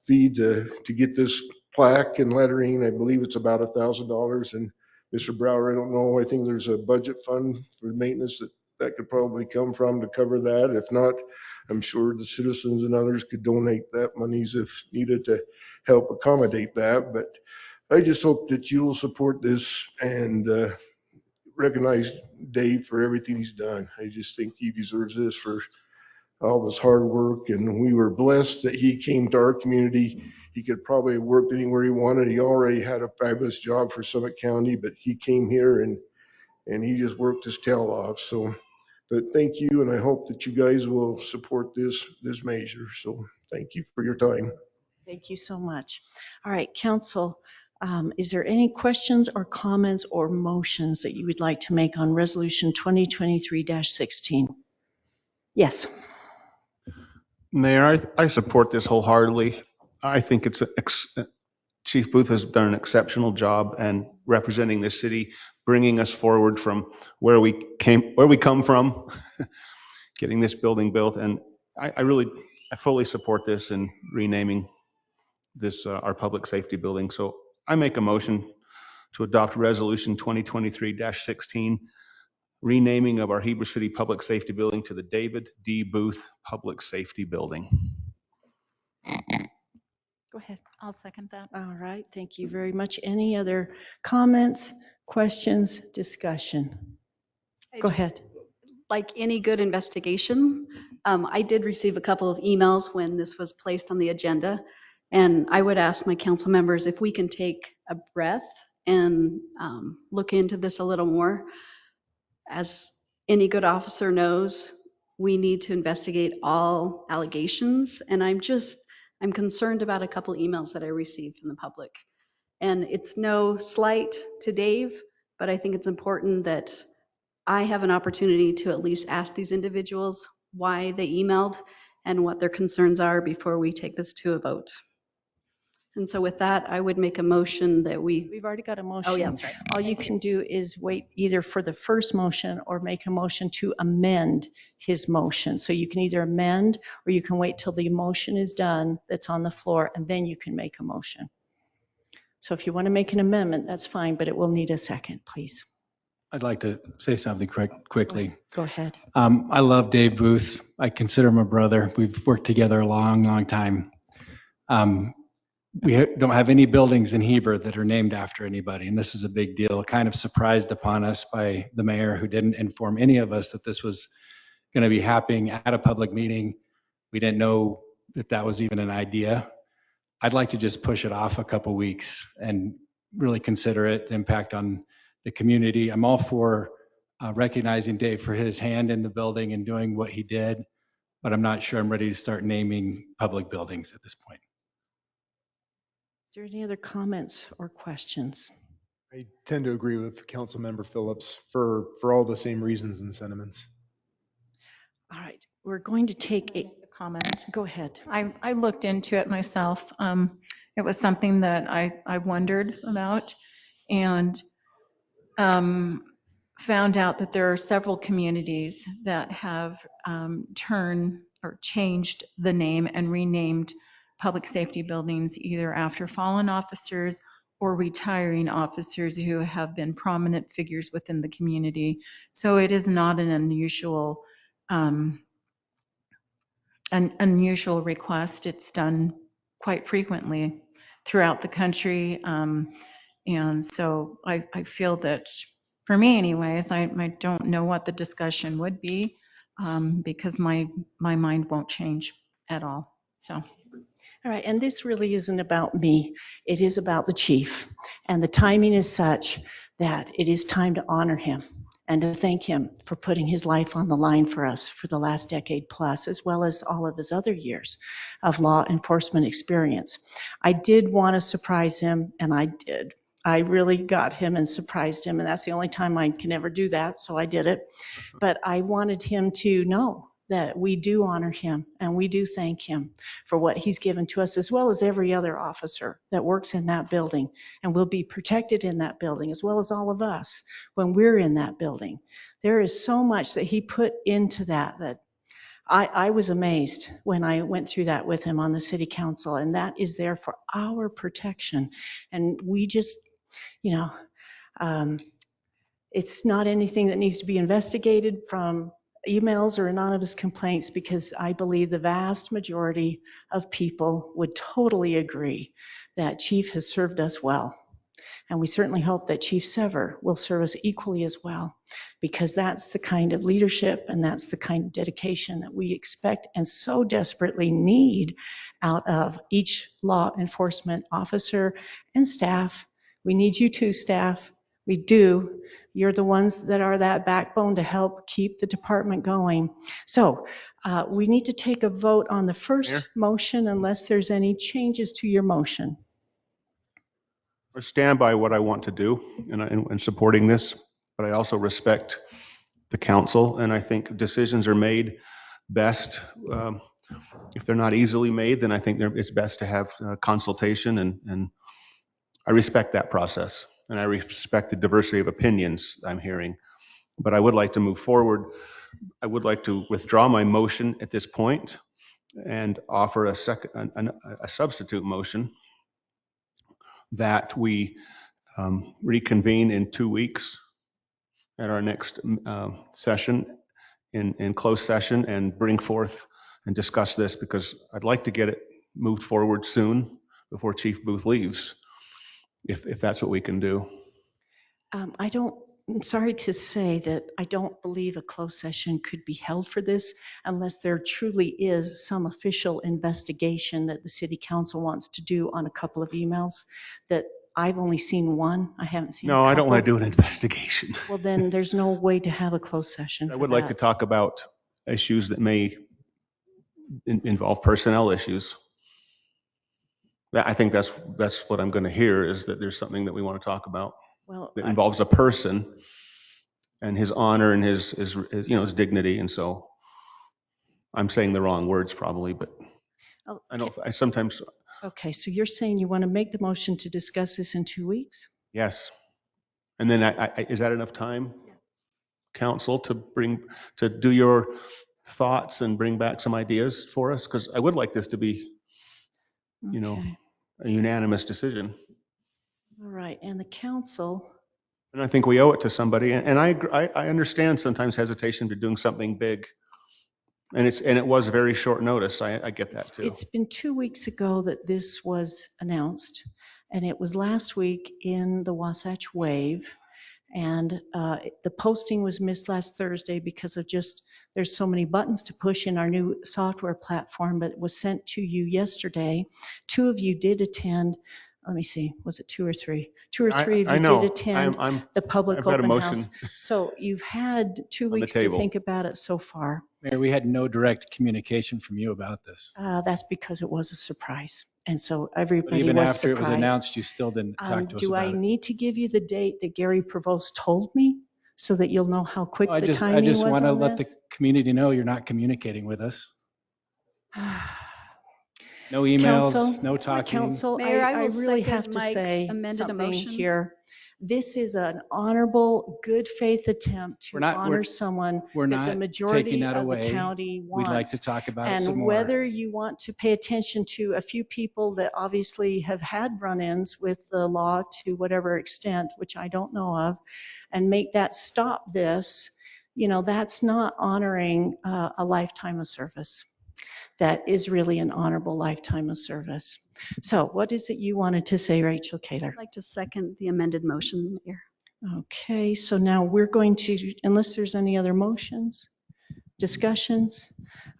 fee to get this plaque and lettering. I believe it's about $1,000. And Mr. Brower, I don't know, I think there's a budget fund for maintenance that could probably come from to cover that. If not, I'm sure the citizens and others could donate that monies if needed to help accommodate that. But I just hope that you'll support this and recognize Dave for everything he's done. I just think he deserves this for all of his hard work, and we were blessed that he came to our community. He could probably have worked anywhere he wanted. He already had a fabulous job for Summit County, but he came here and he just worked his tail off. So, but thank you, and I hope that you guys will support this measure. So thank you for your time. Thank you so much. All right, council, is there any questions or comments or motions that you would like to make on resolution 2023-16? Yes. Mayor, I support this wholeheartedly. I think Chief Booth has done an exceptional job and representing this city, bringing us forward from where we come from, getting this building built. And I fully support this and renaming this our public safety building. So I make a motion to adopt resolution 2023-16, renaming of our Heber City Public Safety Building to the David D. Booth Public Safety Building. Go ahead. I'll second that. All right, thank you very much. Any other comments, questions, discussion? Go ahead. Like any good investigation, I did receive a couple of emails when this was placed on the agenda. And I would ask my council members if we can take a breath and look into this a little more. As any good officer knows, we need to investigate all allegations. And I'm concerned about a couple emails that I received from the public. And it's no slight to Dave, but I think it's important that I have an opportunity to at least ask these individuals why they emailed and what their concerns are before we take this to a vote. And so with that, I would make a motion that We've already got a motion. Oh, yeah, that's right. All you can do is wait either for the first motion or make a motion to amend his motion. So you can either amend or you can wait till the motion is done that's on the floor and then you can make a motion. So if you want to make an amendment, that's fine, but it will need a second, please. I'd like to say something quickly. Go ahead. I love Dave Booth. I consider him a brother. We've worked together a long, long time. We don't have any buildings in Heber that are named after anybody, and this is a big deal. Kind of surprised upon us by the mayor, who didn't inform any of us that this was going to be happening at a public meeting. We didn't know that that was even an idea. I'd like to just push it off a couple weeks and really consider it, the impact on the community. I'm all for recognizing Dave for his hand in the building and doing what he did, but I'm not sure I'm ready to start naming public buildings at this point. Is there any other comments or questions? I tend to agree with Councilmember Phillips for all the same reasons and sentiments. All right, we're going to take a comment. Go ahead. I looked into it myself. It was something that I wondered about and found out that there are several communities that have turned or changed the name and renamed public safety buildings either after fallen officers or retiring officers who have been prominent figures within the community. So it is not an unusual request. It's done quite frequently throughout the country. And so I feel that, for me anyways, I don't know what the discussion would be because my mind won't change at all. So. All right, and this really isn't about me. It is about the chief. And the timing is such that it is time to honor him and to thank him for putting his life on the line for us for the last decade plus, as well as all of his other years of law enforcement experience. I did want to surprise him, and I did. I really got him and surprised him, and that's the only time I can ever do that, so I did it. But I wanted him to know that we do honor him and we do thank him for what he's given to us, as well as every other officer that works in that building and will be protected in that building, as well as all of us when we're in that building. There is so much that he put into that I was amazed when I went through that with him on the city council, and that is there for our protection. And we just, it's not anything that needs to be investigated from emails or anonymous complaints, because I believe the vast majority of people would totally agree that Chief has served us well. And we certainly hope that Chief Sever will serve us equally as well, because that's the kind of leadership and that's the kind of dedication that we expect and so desperately need out of each law enforcement officer and staff. We need you too, staff. We do. You're the ones that are that backbone to help keep the department going. So we need to take a vote on the first motion unless there's any changes to your motion. I stand by what I want to do in supporting this, but I also respect the council, and I think decisions are made best. If they're not easily made, then I think it's best to have consultation, and I respect that process, and I respect the diversity of opinions I'm hearing. But I would like to move forward. I would like to withdraw my motion at this point and offer a substitute motion that we reconvene in 2 weeks at our next session in closed session and bring forth and discuss this, because I'd like to get it moved forward soon before Chief Booth leaves, if that's what we can do. I'm sorry to say that I don't believe a closed session could be held for this unless there truly is some official investigation that the city council wants to do on a couple of emails that I've only seen one. I haven't seen a No, couple. I don't want to do an investigation. Well, then there's no way to have a closed session I for would like to that. talk about issues that may involve personnel issues. I think that's what I'm going to hear, is that there's something that we want to talk about Well, that involves a person and his honor and his dignity. And so I'm saying the wrong words probably, but I sometimes, Okay, so you're saying you want to make the motion to discuss this in 2 weeks? yes. And then is that enough time, council, to do your thoughts and bring back some ideas for us? Because I would like this to be, Okay. a unanimous decision. All right, and the council, And I think we owe it to somebody. And I understand sometimes hesitation to doing something big. And it was very short notice. I get that too. it's been 2 weeks ago that this was announced, and it was last week in the Wasatch Wave. And the posting was missed last Thursday because of there's so many buttons to push in our new software platform, but it was sent to you yesterday. 2 of you did attend. Let me see, was it 2 or 3? 2 or 3 of I you know. did attend the public I've got a open motion house. So you've had 2 on the weeks to table. think about it so far. Mayor, we had no direct communication from you about this. That's because it was a surprise. And so But everybody even was after it was surprised. announced, you still didn't talk to us Do I about it. need to give you the date that Gary Provost told me so that you'll know how quick I the just timing was want to on let the this? community know you're not communicating with us. No Council, emails, no talking. Council, Mayor, I I will really second have to Mike's say amended something motion. here. This is an honorable, good faith attempt to honor someone we're that the not majority taking that of the away. county We'd like wants. to talk about it some And more. whether you want to pay attention to a few people that obviously have had run-ins with the law to whatever extent, which I don't know of, and make that stop this, that's not honoring a lifetime of service. That is really an honorable lifetime of service. So what is it you wanted to say, Rachel Kaler? I'd like to second the amended motion, Mayor. Okay, so now we're going to, unless there's any other motions, discussions.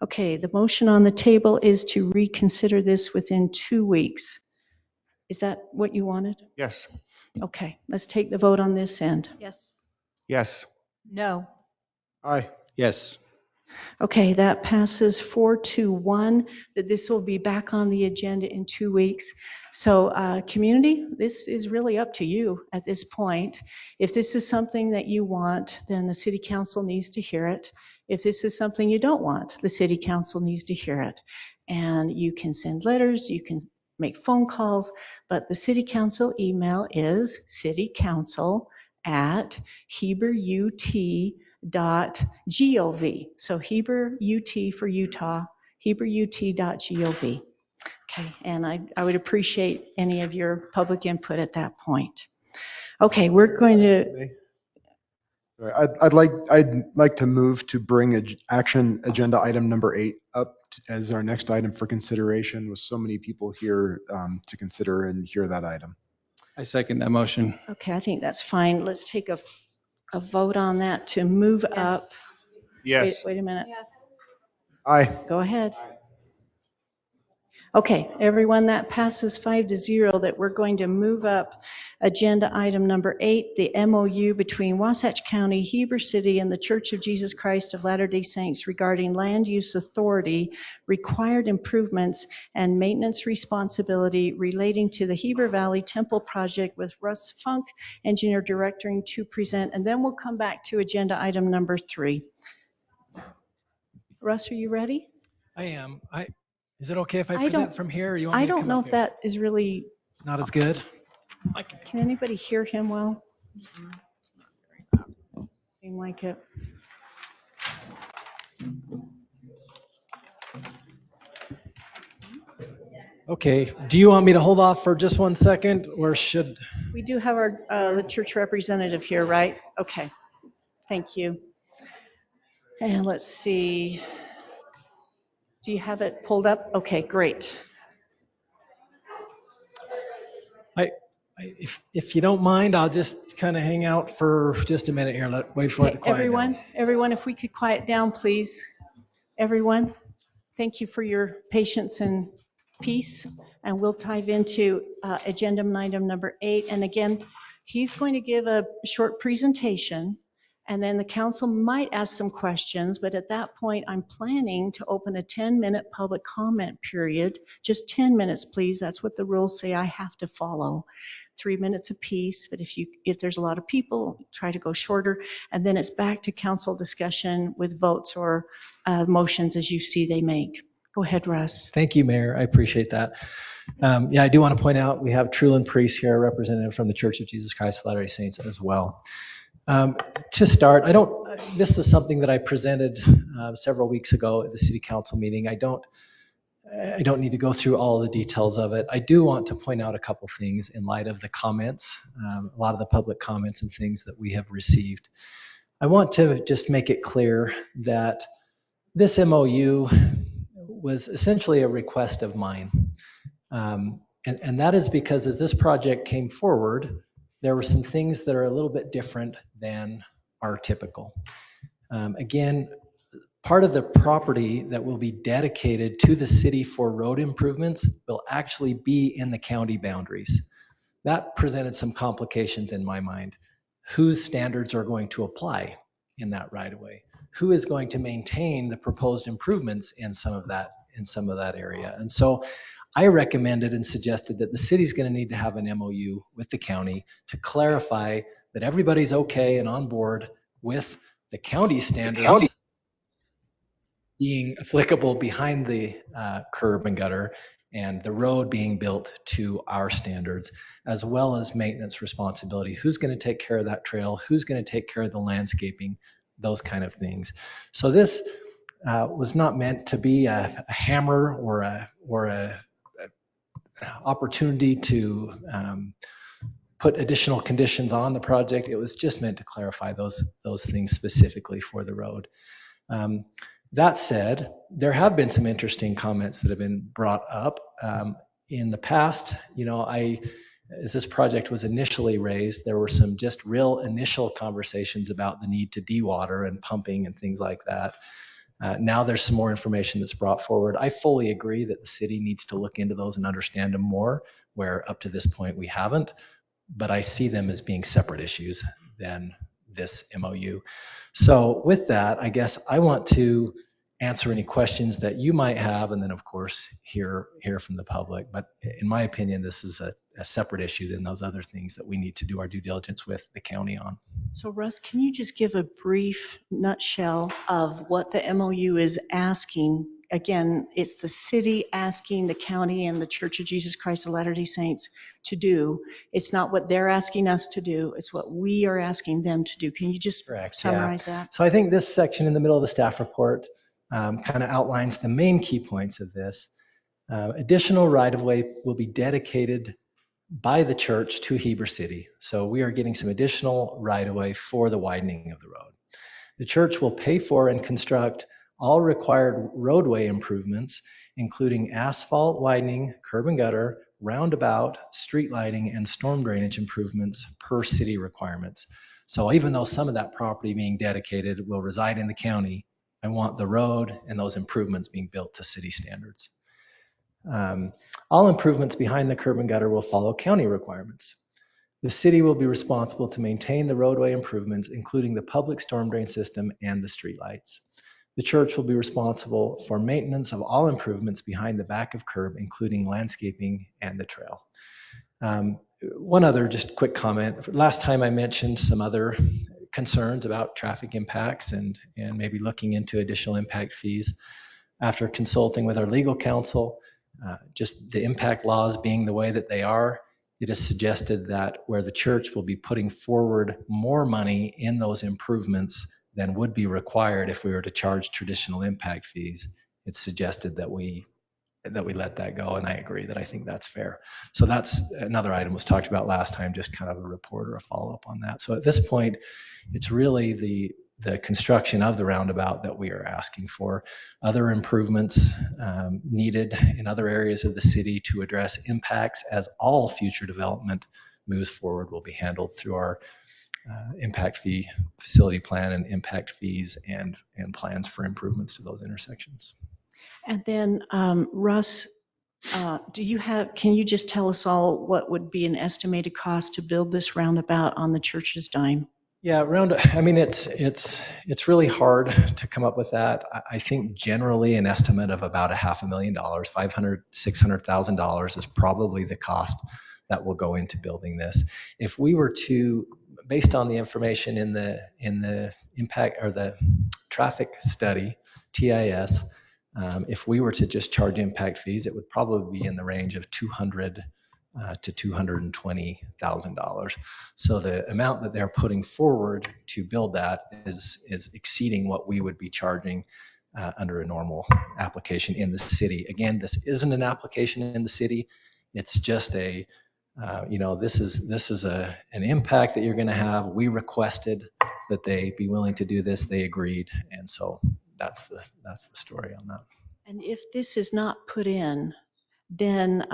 Okay, the motion on the table is to reconsider this within 2 weeks. Is that what you wanted? Yes. Okay, let's take the vote on this end. Yes. Yes. No. Aye. Yes. Okay, that passes 4-1, that this will be back on the agenda in 2 weeks. So community, this is really up to you at this point. If this is something that you want, then the city council needs to hear it. If this is something you don't want, the city council needs to hear it. And you can send letters, you can make phone calls, but the city council email is citycouncil@heberut.gov. So Heber UT for Utah, heberut.gov. Okay, and I would appreciate any of your public input at that point. Okay, we're going to, I'd like to move to bring action agenda item number 8 up as our next item for consideration, with so many people here to consider and hear that item. I second that motion. Okay, I think that's fine. Let's take a vote on that to move up. Yes. Wait a minute. Yes. Aye. Go ahead. Okay, everyone, that passes 5-0 that we're going to move up agenda item number 8, the MOU between Wasatch County, Heber City, and the Church of Jesus Christ of Latter-day Saints regarding land use authority, required improvements, and maintenance responsibility relating to the Heber Valley Temple project with Russ Funk, engineer directing to present, and then we'll come back to agenda item number 3. Russ, are you ready? I am. Is it okay if I I present don't- from here, or you want me I to don't come know up if here? that is really, Not as good? can anybody hear him well? Seem like it. Okay, do you want me to hold off for just 1 second, or should? We do have our, the church representative here, right? Okay, thank you. And let's see. Do you have it pulled up? Okay, great. If you don't mind, I'll just kind of hang out for just a minute here. Wait for it to Okay, quiet down. everyone, if we could quiet down, please. Everyone, thank you for your patience and peace. And we'll dive into agenda item number 8. And again, he's going to give a short presentation, and then the council might ask some questions. But at that point, I'm planning to open a 10-minute public comment period. Just 10 minutes, please. That's what the rules say I have to follow. 3 minutes apiece. But if there's a lot of people, try to go shorter. And then it's back to council discussion with votes or motions as you see they make. Go ahead, Russ. Thank you, Mayor. I appreciate that. Yeah, I do want to point out we have Trulin Priest here, representative from the Church of Jesus Christ of Latter-day Saints as well. To start, this is something that I presented several weeks ago at the city council meeting. I don't need to go through all the details of it. I do want to point out a couple things in light of the comments, a lot of the public comments and things that we have received. I want to just make it clear that this MOU was essentially a request of mine. And that is because as this project came forward, there were some things that are a little bit different than are typical. Again, part of the property that will be dedicated to the city for road improvements will actually be in the county boundaries. That presented some complications in my mind. Whose standards are going to apply in that right of way? Who is going to maintain the proposed improvements in some of that area? And so I recommended and suggested that the city's going to need to have an MOU with the county to clarify that everybody's okay and on board with the county standards being applicable behind the curb and gutter, and the road being built to our standards, as well as maintenance responsibility. Who's going to take care of that trail? Who's going to take care of the landscaping? Those kind of things. So this was not meant to be a hammer or a opportunity to put additional conditions on the project. It was just meant to clarify those things specifically for the road. That said, there have been some interesting comments that have been brought up in the past. As this project was initially raised, there were some just real initial conversations about the need to dewater and pumping and things like that. Now there's some more information that's brought forward. I fully agree that the city needs to look into those and understand them more, where up to this point we haven't, but I see them as being separate issues than this MOU. So with that, I guess I want to answer any questions that you might have, and then of course hear from the public. But in my opinion, this is a separate issue than those other things that we need to do our due diligence with the county on. So Russ, can you just give a brief nutshell of what the MOU is asking? Again, it's the city asking the county and the Church of Jesus Christ of Latter-day Saints to do. It's not what they're asking us to do. It's what we are asking them to do. Can you just summarize that? So I think this section in the middle of the staff report kind of outlines the main key points of this. Additional right-of-way will be dedicated by the church to Heber City. So we are getting some additional right-of-way for the widening of the road. The church will pay for and construct all required roadway improvements including asphalt widening, curb and gutter, roundabout, street lighting, and storm drainage improvements per city requirements. So even though some of that property being dedicated will reside in the county, I want the road and those improvements being built to city standards. All improvements behind the curb and gutter will follow county requirements. The city will be responsible to maintain the roadway improvements, including the public storm drain system and the streetlights. The church will be responsible for maintenance of all improvements behind the back of curb, including landscaping and the trail. One other just quick comment. Last time I mentioned some other concerns about traffic impacts and maybe looking into additional impact fees. After consulting with our legal counsel, just the impact laws being the way that they are, it is suggested that where the church will be putting forward more money in those improvements than would be required if we were to charge traditional impact fees, it's suggested that we let that go, and I agree that I think that's fair. So that's another item was talked about last time, just kind of a report or a follow-up on that. So at this point, it's really the construction of the roundabout that we are asking for. Other improvements needed in other areas of the city to address impacts as all future development moves forward will be handled through our impact fee facility plan and impact fees and plans for improvements to those intersections. And then Russ, can you just tell us all what would be an estimated cost to build this roundabout on the church's dime? Yeah, it's really hard to come up with that. I think generally an estimate of about $500,000, $500,000, $600,000 is probably the cost that will go into building this. If we were to, based on the information in the impact or the traffic study, TIS, if we were to just charge impact fees, it would probably be in the range of $200,000 to $220,000. So the amount that they're putting forward to build that is exceeding what we would be charging under a normal application in the city. Again, this isn't an application in the city. It's just this is an impact that you're going to have. We requested that they be willing to do this. They agreed, and so that's the story on that. And if this is not put in, then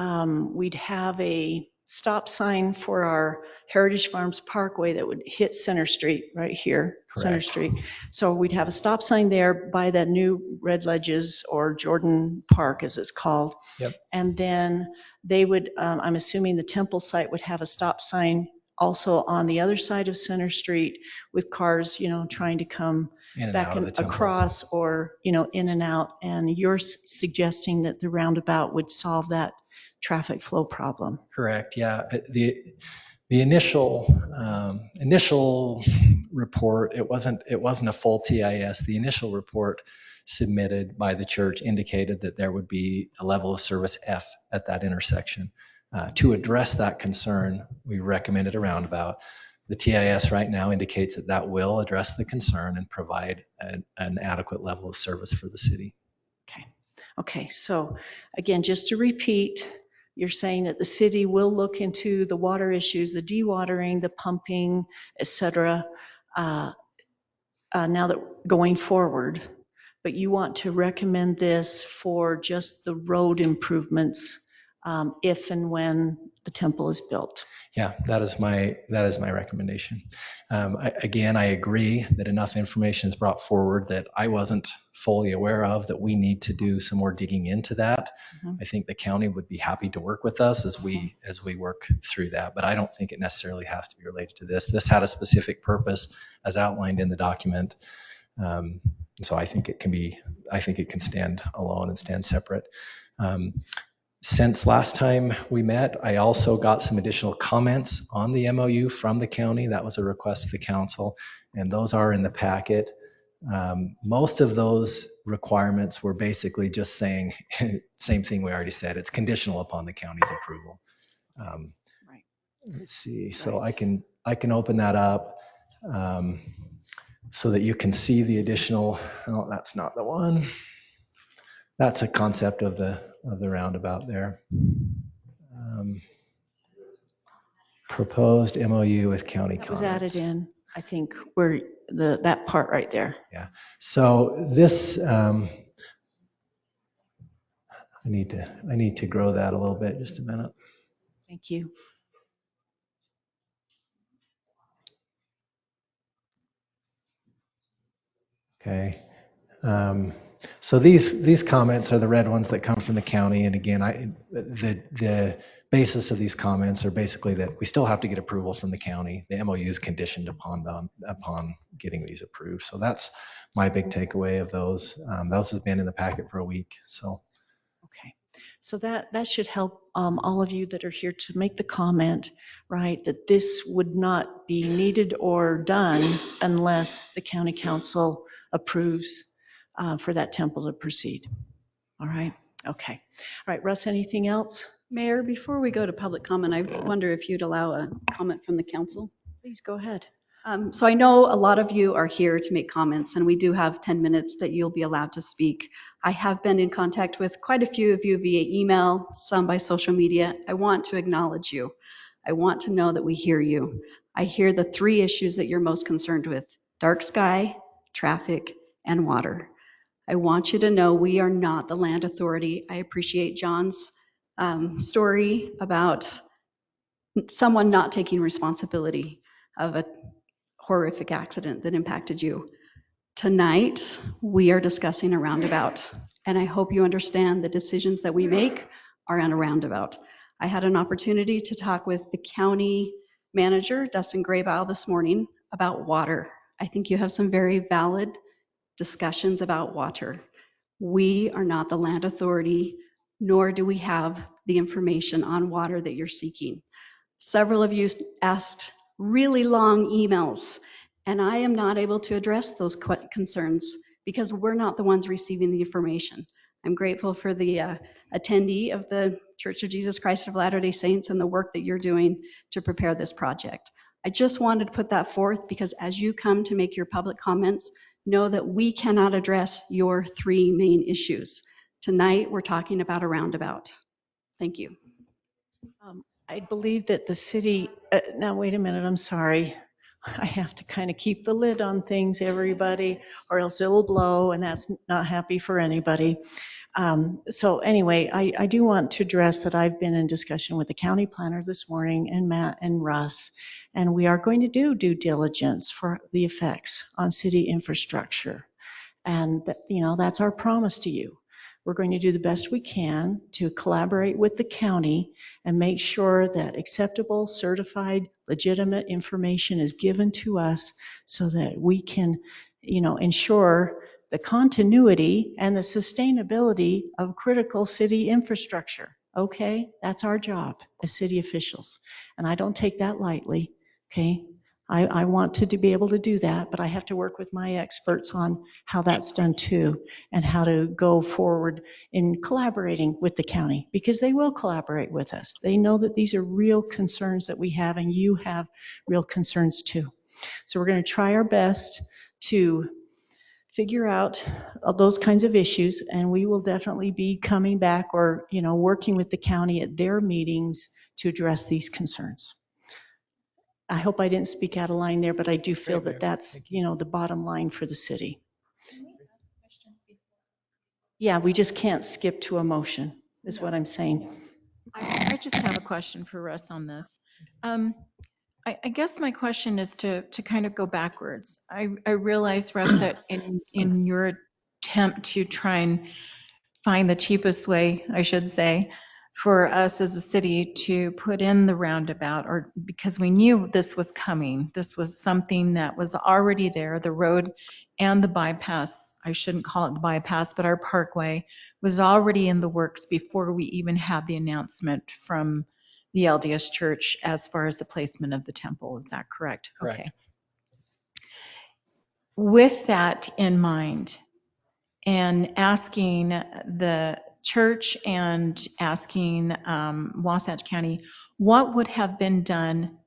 we'd have a stop sign for our Heritage Farms Parkway that would hit Center Street right here. Correct. Center Street. So we'd have a stop sign there by that new Red Ledges or Jordan Park, as it's called. Yep. And then they would, I'm assuming the temple site would have a stop sign also on the other side of Center Street with cars, trying to come back and across or, in and out. And you're suggesting that the roundabout would solve that traffic flow problem. Correct. Yeah. The initial report, it wasn't a full TIS. The initial report submitted by the church indicated that there would be a level of service F at that intersection. To address that concern, we recommended a roundabout. The TIS right now indicates that will address the concern and provide an adequate level of service for the city. Okay. So again, just to repeat, you're saying that the city will look into the water issues, the dewatering, the pumping, et cetera, now that going forward, but you want to recommend this for just the road improvements if and when the temple is built. Yeah, that is my recommendation. I agree that enough information is brought forward that I wasn't fully aware of, that we need to do some more digging into that. Mm-hmm. I think the county would be happy to work with us as we work through that, but I don't think it necessarily has to be related to this. This had a specific purpose as outlined in the document. So I think it can stand alone and stand separate. Since last time we met, I also got some additional comments on the MOU from the county. That was a request to the council, and those are in the packet. Most of those requirements were basically just saying, same thing we already said, it's conditional upon the county's approval. Right. Let's see, right. So I can open that up so that you can see the additional, oh, that's not the one. That's a concept of the roundabout there. Proposed MOU with county comments. That was added in, I think, where that part right there. Yeah. So this, I need to grow that a little bit. Just a minute. Thank you. Okay. So these comments are the red ones that come from the county. And again, the basis of these comments are basically that we still have to get approval from the county. The MOU is conditioned upon getting these approved. So that's my big takeaway of those. Those have been in the packet for a week. So. Okay. So that should help all of you that are here to make the comment, right, that this would not be needed or done unless the county council approves for that temple to proceed. All right. Okay. All right, Russ, anything else? Mayor, before we go to public comment, I wonder if you'd allow a comment from the council. Please go ahead. So I know a lot of you are here to make comments, and we do have 10 minutes that you'll be allowed to speak. I have been in contact with quite a few of you via email, some by social media. I want to acknowledge you. I want to know that we hear you. I hear the 3 issues that you're most concerned with: dark sky, traffic, and water. I want you to know we are not the land authority. I appreciate John's story about someone not taking responsibility of a horrific accident that impacted you. Tonight, we are discussing a roundabout, and I hope you understand the decisions that we make are on a roundabout. I had an opportunity to talk with the county manager, Dustin Graybow, this morning about water. I think you have some very valid discussions about water. We are not the land authority, nor do we have the information on water that you're seeking. Several of you asked really long emails, and I am not able to address those concerns because we're not the ones receiving the information. I'm grateful for the attendee of the Church of Jesus Christ of Latter-day Saints and the work that you're doing to prepare this project. I just wanted to put that forth because as you come to make your public comments, know that we cannot address your 3 main issues. Tonight, we're talking about a roundabout. Thank you. I believe that the city, now wait a minute, I'm sorry. I have to kind of keep the lid on things, everybody, or else it'll blow, and that's not happy for anybody. So anyway, I do want to address that I've been in discussion with the county planner this morning and Matt and Russ, and we are going to do due diligence for the effects on city infrastructure. And that's our promise to you. We're going to do the best we can to collaborate with the county and make sure that acceptable, certified, legitimate information is given to us so that we can, ensure the continuity and the sustainability of critical city infrastructure. Okay? That's our job as city officials. And I don't take that lightly. Okay? I want to be able to do that, but I have to work with my experts on how that's done too, and how to go forward in collaborating with the county, because they will collaborate with us. They know that these are real concerns that we have, and you have real concerns too. So we're going to try our best to figure out those kinds of issues, and we will definitely be coming back or, working with the county at their meetings to address these concerns. I hope I didn't speak out of line there, but I do feel that that's, the bottom line for the city. Yeah, we just can't skip to a motion, is what I'm saying. I just have a question for Russ on this. I guess my question is to kind of go backwards. I realize, Russ, that in your attempt to try and find the cheapest way, I should say, for us as a city to put in the roundabout, or because we knew this was coming. This was something that was already there. The road and the bypass, I shouldn't call it the bypass, but our parkway was already in the works before we even had the announcement from the LDS Church as far as the placement of the temple. Is that correct? Correct. Okay. With that in mind, and asking the church and asking Wasatch County, what would have been done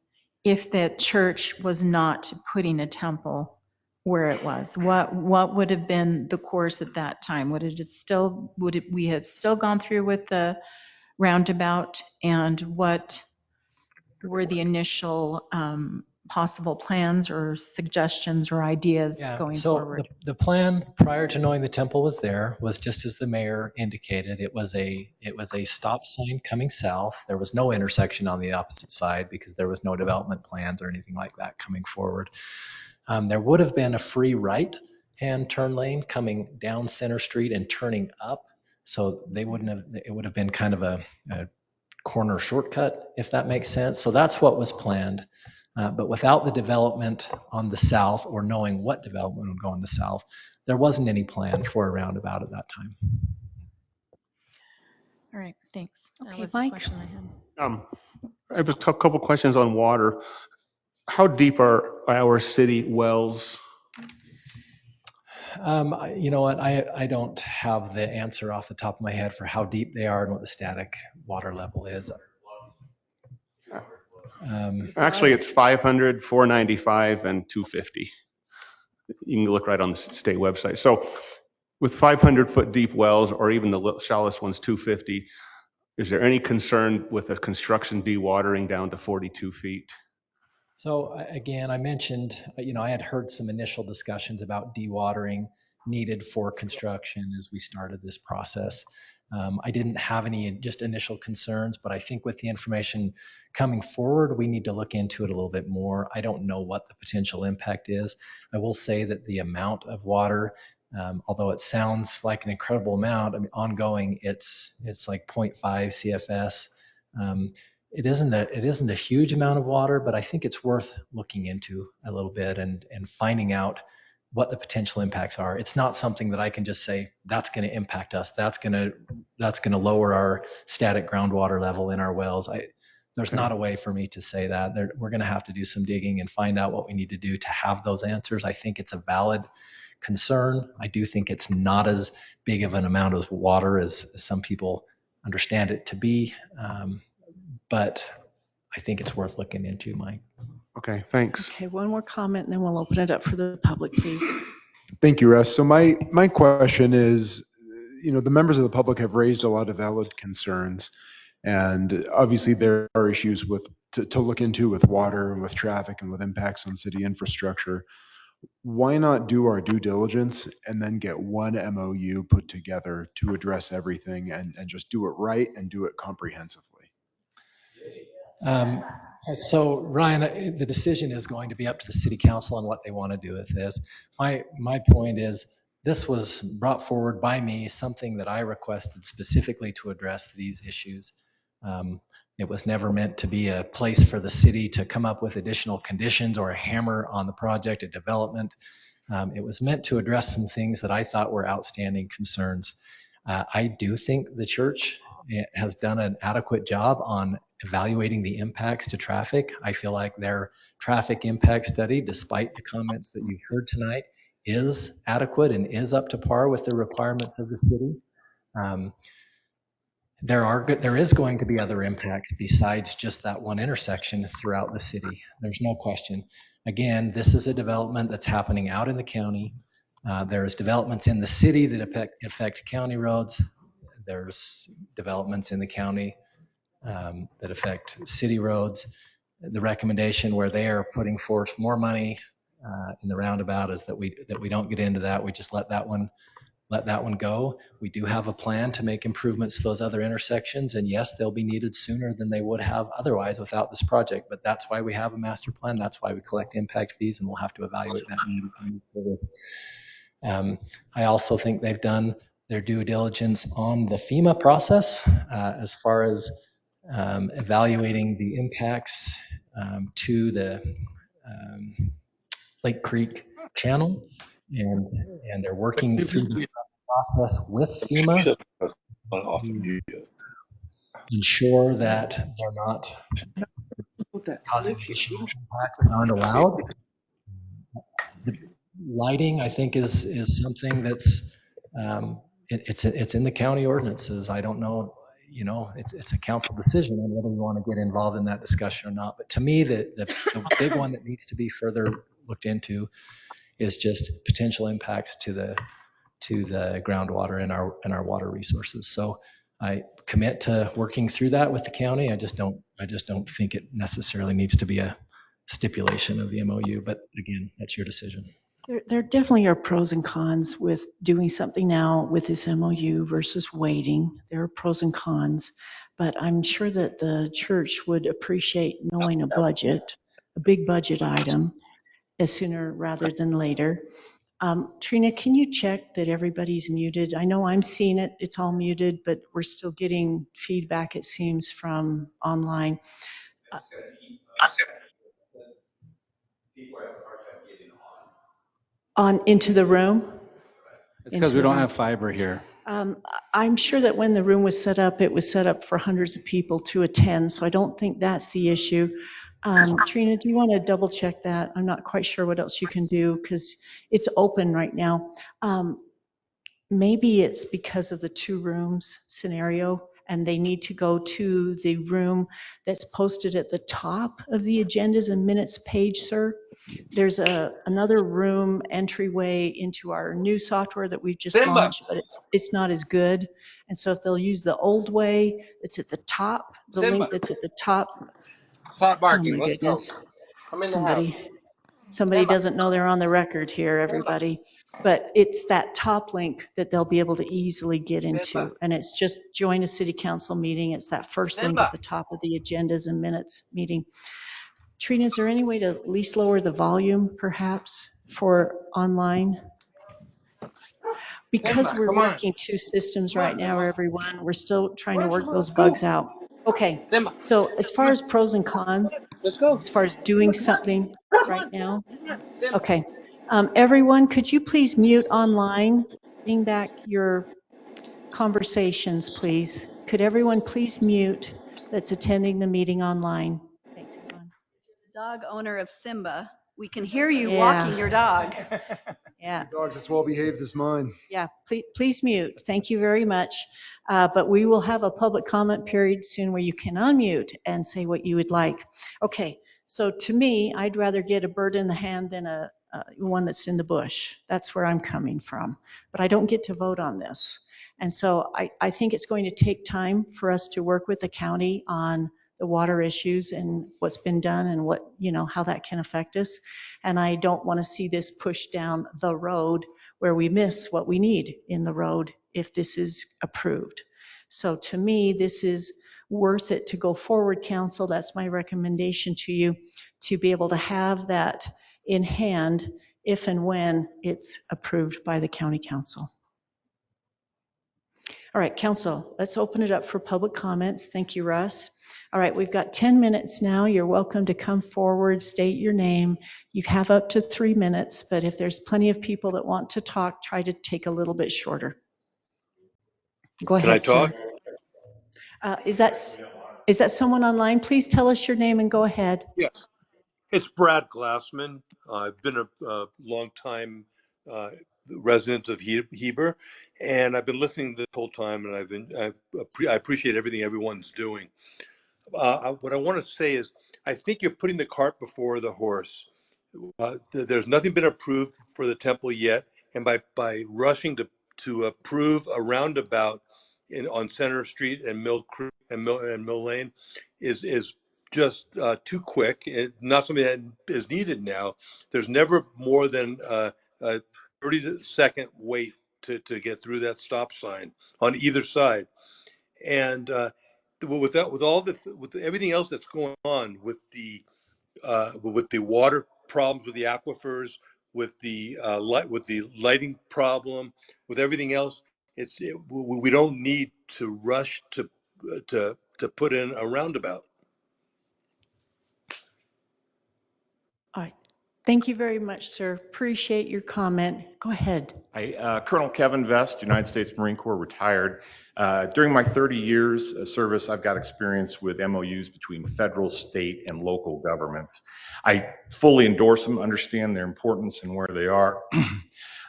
if the church was not putting a temple where it was? What would have been the course at that time? Would we have still gone through with the roundabout? And what were the initial possible plans or suggestions or ideas Yeah, going so forward? the plan prior to knowing the temple was there was just as the mayor indicated. It was a stop sign coming south. There was no intersection on the opposite side because there was no development plans or anything like that coming forward. There would have been a free right-hand turn lane coming down Center Street and turning up. So they wouldn't have, it would have been kind of a corner shortcut, if that makes sense. So that's what was planned. But without the development on the south or knowing what development would go on the south, there wasn't any plan for a roundabout at that time. All right, thanks. That Okay, was the Mike? question I had. I have a couple questions on water. How deep are our city wells? You know what? I don't have the answer off the top of my head for how deep they are and what the static water level is. Actually, it's 500, 495, and 250. You can look right on the state website. So with 500-foot deep wells, or even the shallowest one's 250, is there any concern with a construction dewatering down to 42 feet? So again, I mentioned, I had heard some initial discussions about dewatering needed for construction as we started this process. I didn't have any just initial concerns, but I think with the information coming forward, we need to look into it a little bit more. I don't know what the potential impact is. I will say that the amount of water, although it sounds like an incredible amount, I mean, ongoing, it's like 0.5 CFS. It isn't a huge amount of water, but I think it's worth looking into a little bit and finding out what the potential impacts are. It's not something that I can just say that's going to impact us. That's going to lower our static groundwater level in our wells. There's not a way for me to say that. We're going to have to do some digging and find out what we need to do to have those answers. I think it's a valid concern. I do think it's not as big of an amount of water as some people understand it to be. But I think it's worth looking into, Mike. Okay, thanks. Okay, one more comment and then we'll open it up for the public, please. Thank you, Russ. So my question is, the members of the public have raised a lot of valid concerns, and obviously there are issues to look into with water and with traffic and with impacts on city infrastructure. Why not do our due diligence and then get one MOU put together to address everything and just do it right and do it comprehensively? So Ryan, the decision is going to be up to the city council on what they want to do with this. My point is, this was brought forward by me, something that I requested specifically to address these issues. It was never meant to be a place for the city to come up with additional conditions or a hammer on the project, a development. It was meant to address some things that I thought were outstanding concerns. I do think the church has done an adequate job on evaluating the impacts to traffic. I feel like their traffic impact study, despite the comments that you've heard tonight, is adequate and is up to par with the requirements of the city. There is going to be other impacts besides just that one intersection throughout the city. There's no question. Again, this is a development that's happening out in the county. There's developments in the city that affect county roads. There's developments in the county that affect city roads. The recommendation where they are putting forth more money in the roundabout is that we don't get into that. We just let that one go. We do have a plan to make improvements to those other intersections, and yes, they'll be needed sooner than they would have otherwise without this project. But that's why we have a master plan. That's why we collect impact fees, and we'll have to evaluate that moving forward. I also think they've done their due diligence on the FEMA process as far as evaluating the impacts to the Lake Creek channel, and they're working through the process with FEMA to ensure that they're not causing additional impacts that aren't allowed. The lighting, I think, is something that's it's in the county ordinances. I don't know, it's a council decision on whether we want to get involved in that discussion or not. But to me, the big one that needs to be further looked into is just potential impacts to the groundwater and our water resources. So I commit to working through that with the county. I just don't think it necessarily needs to be a stipulation of the MOU, but again, that's your decision. There definitely are pros and cons with doing something now with this MOU versus waiting. There are pros and cons, but I'm sure that the church would appreciate knowing a budget, a big budget item, as sooner rather than later. Trina, can you check that everybody's muted? I know I'm seeing it, it's all muted, but we're still getting feedback, it seems, from online. Uh, On into the room? It's because Into we the don't room. have fiber here. I'm sure that when the room was set up, it was set up for hundreds of people to attend, so I don't think that's the issue. Trina, do you want to double check that? I'm not quite sure what else you can do because it's open right now. Maybe it's because of the two rooms scenario and they need to go to the room that's posted at the top of the agendas and minutes page, sir. There's another room entryway into our new software that we've just launched, but it's not as good. And so if they'll use the old way, it's at the top, the link that's at the top. Stop Oh barking. my Let's go. goodness. Come in the house. Somebody doesn't know they're on the record here, everybody. But it's that top link that they'll be able to easily get into. And it's just join a city council meeting. It's that first link at the top of the agendas and minutes meeting. Trina, is there any way to at least lower the volume perhaps for online? Because we're Come on. working two systems right now, everyone, we're still trying to Where's work the those school? bugs out. Okay, Simba, so as far as pros and cons, let's go. as far as doing something right now, Simba. okay. Everyone, could you please mute online? Bring back your conversations, please. Could everyone please mute that's attending the meeting online? Thanks, Yvonne. Dog owner of Simba, we can hear you Yeah. walking your dog. Yeah. Your dog's as well behaved as mine. Yeah, please mute. Thank you very much. But we will have a public comment period soon where you can unmute and say what you would like. Okay, so to me, I'd rather get a bird in the hand than a one that's in the bush. That's where I'm coming from. But I don't get to vote on this. And so I think it's going to take time for us to work with the county on the water issues and what's been done and what, how that can affect us. And I don't want to see this pushed down the road where we miss what we need in the road if this is approved. So to me, this is worth it to go forward, council. That's my recommendation to you, to be able to have that in hand if and when it's approved by the county council. All right, council, let's open it up for public comments. Thank you, Russ. All right, we've got 10 minutes now. You're welcome to come forward, state your name. You have up to 3 minutes, but if there's plenty of people that want to talk, try to take a little bit shorter. Go ahead, sir. Can I talk? Is that someone online? Please tell us your name and go ahead. Yes. It's Brad Glassman. I've been a long time resident of Heber, and I've been listening this whole time, and I appreciate everything everyone's doing. What I want to say is, I think you're putting the cart before the horse. There's nothing been approved for the temple yet, and by rushing to approve a roundabout on Center Street and Mill Creek and Mill Lane is just too quick. It's not something that is needed now. There's never more than a 30-second wait to get through that stop sign on either side. And with everything else that's going on with the water problems, with the aquifers, with the lighting problem, with everything else, we don't need to rush to put in a roundabout. All right. Thank you very much, sir. Appreciate your comment. Go ahead. Colonel Kevin Vest, United States Marine Corps, retired. During my 30 years of service, I've got experience with MOUs between federal, state, and local governments. I fully endorse them, understand their importance and where they are.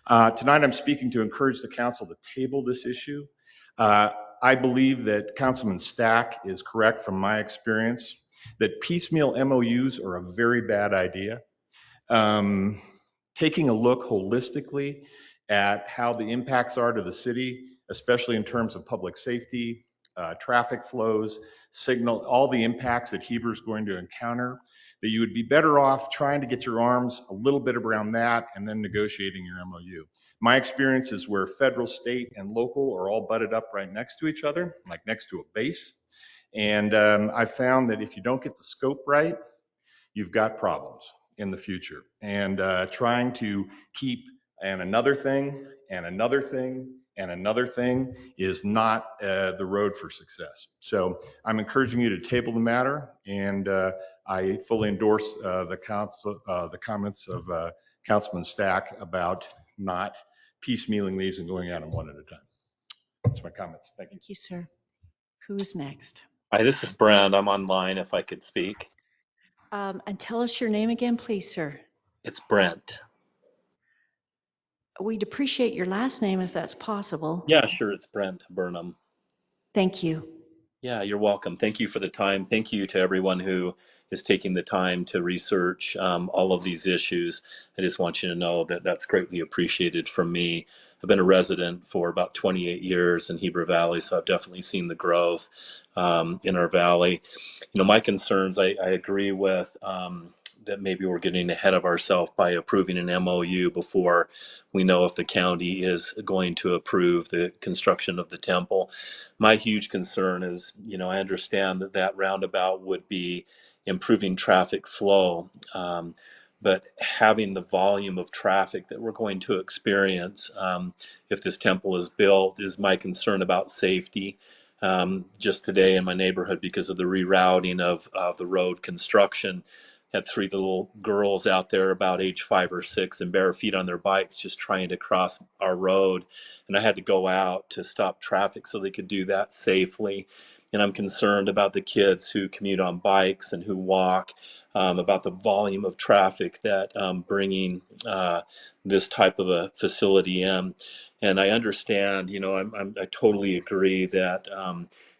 Tonight, I'm speaking to encourage the council to table this issue. I believe that Councilman Stack is correct from my experience, that piecemeal MOUs are a very bad idea. Taking a look holistically at how the impacts are to the city, especially in terms of public safety, traffic flows, signal, all the impacts that Heber's going to encounter, that you would be better off trying to get your arms a little bit around that and then negotiating your MOU. My experience is where federal, state, and local are all butted up right next to each other, like next to a base. And I found that if you don't get the scope right, you've got problems in the future. And trying to keep and another thing and another thing and another thing is not the road for success. So I'm encouraging you to table the matter, and I fully endorse the comments of Councilman Stack about not piecemealing these and going at them one at a time. That's my comments. Thank you. Thank you, sir. Who's next? Hi, this is Brand. I'm online if I could speak. And tell us your name again, please, sir. It's Brent. We'd appreciate your last name if that's possible. Yeah, sure. It's Brent Burnham. Thank you. Yeah, you're welcome. Thank you for the time. Thank you to everyone who is taking the time to research all of these issues. I just want you to know that that's greatly appreciated from me. I've been a resident for about 28 years in Heber Valley, so I've definitely seen the growth in our valley. You know, my concerns, I agree with that maybe we're getting ahead of ourselves by approving an MOU before we know if the county is going to approve the construction of the temple. My huge concern is, you know, I understand that that roundabout would be improving traffic flow, but having the volume of traffic that we're going to experience if this temple is built is my concern about safety. Just today in my neighborhood, because of the rerouting of the road construction, had 3 little girls out there about age 5 or 6 and bare feet on their bikes just trying to cross our road. And I had to go out to stop traffic so they could do that safely. And I'm concerned about the kids who commute on bikes and who walk, about the volume of traffic that bringing this type of a facility in. And I understand, you know, I totally agree that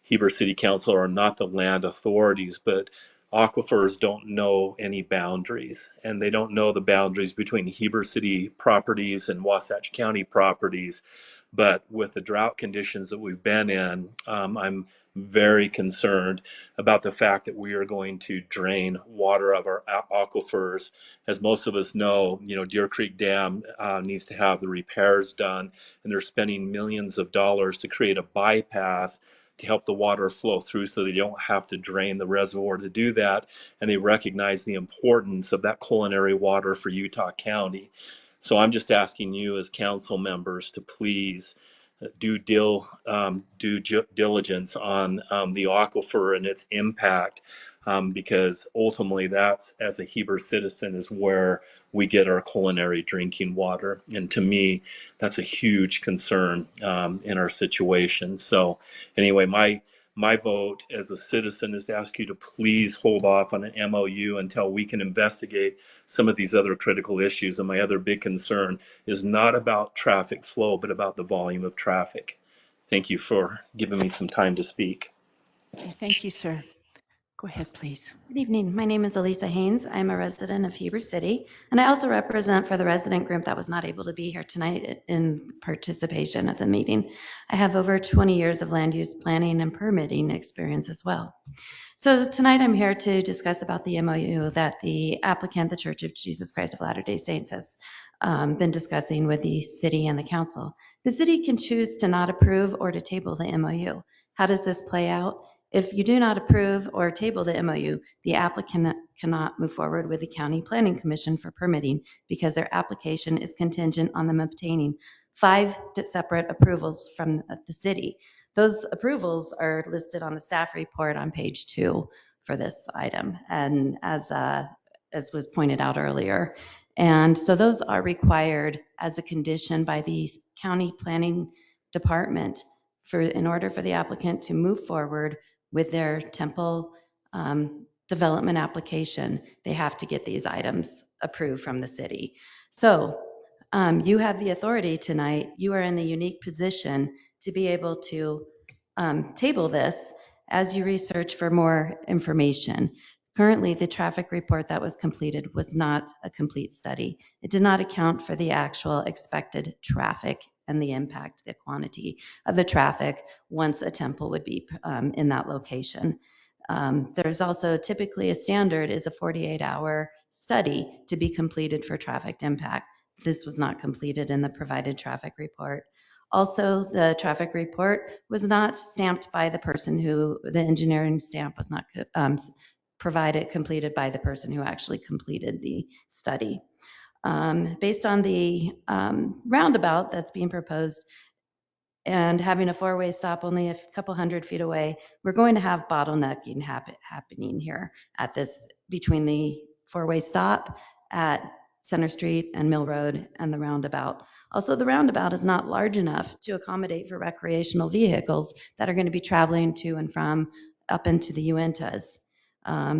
Heber City Council are not the land authorities, but aquifers don't know any boundaries, and they don't know the boundaries between Heber City properties and Wasatch County properties. But with the drought conditions that we've been in, I'm very concerned about the fact that we are going to drain water of our aquifers. As most of us know, you know, Deer Creek Dam needs to have the repairs done, and they're spending millions of dollars to create a bypass to help the water flow through so they don't have to drain the reservoir to do that. And they recognize the importance of that culinary water for Utah County. So I'm just asking you as council members to please do diligence on the aquifer and its impact, because ultimately that's, as a Heber citizen, is where we get our culinary drinking water. And to me, that's a huge concern in our situation. So anyway, my vote as a citizen is to ask you to please hold off on an MOU until we can investigate some of these other critical issues. And my other big concern is not about traffic flow, but about the volume of traffic. Thank you for giving me some time to speak. Okay, thank you, sir. Go ahead, please. Good evening. My name is Elisa Haynes. I'm a resident of Heber City, and I also represent for the resident group that was not able to be here tonight in participation at the meeting. I have over 20 years of land use planning and permitting experience as well. So tonight I'm here to discuss about the MOU that the applicant, the Church of Jesus Christ of Latter-day Saints, has been discussing with the city and the council. The city can choose to not approve or to table the MOU. How does this play out? If you do not approve or table the MOU, the applicant cannot move forward with the County Planning Commission for permitting because their application is contingent on them obtaining 5 separate approvals from the city. Those approvals are listed on the staff report on page 2 for this item, and as was pointed out earlier. And so those are required as a condition by the county planning department in order for the applicant to move forward with their temple development application. They have to get these items approved from the city. So you have the authority tonight. You are in the unique position to be able to table this as you research for more information. Currently, the traffic report that was completed was not a complete study. It did not account for the actual expected traffic and the impact, the quantity of the traffic once a temple would be in that location. There's also typically a standard is a 48-hour study to be completed for traffic impact. This was not completed in the provided traffic report. Also, the traffic report was not stamped by the person who, the engineering stamp was not completed by the person who actually completed the study. Based on the roundabout that's being proposed, and having a four-way stop only a couple hundred feet away, we're going to have bottlenecking happening here at this, between the four-way stop at Center Street and Mill Road and the roundabout. Also, the roundabout is not large enough to accommodate for recreational vehicles that are going to be traveling to and from up into the Uintas.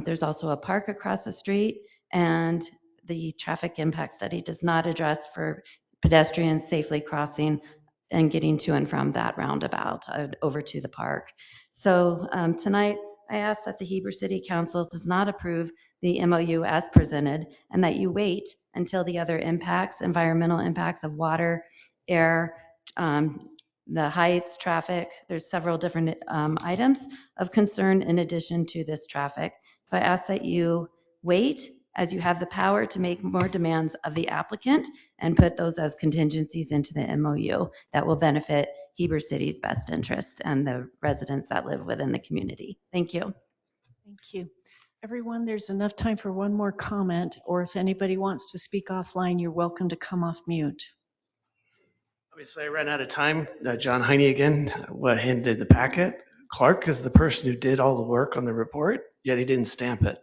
There's also a park across the street, and the traffic impact study does not address for pedestrians safely crossing and getting to and from that roundabout over to the park. So tonight, I ask that the Heber City Council does not approve the MOU as presented, and that you wait until the other impacts, environmental impacts of water, air, the heights, traffic, there's several different items of concern in addition to this traffic. So I ask that you wait, as you have the power to make more demands of the applicant and put those as contingencies into the MOU that will benefit Heber City's best interest and the residents that live within the community. Thank you. Thank you. Everyone, there's enough time for one more comment, or if anybody wants to speak offline, you're welcome to come off mute. Obviously, I ran out of time. John Heine again, what handed the packet. Clark is the person who did all the work on the report, yet he didn't stamp it.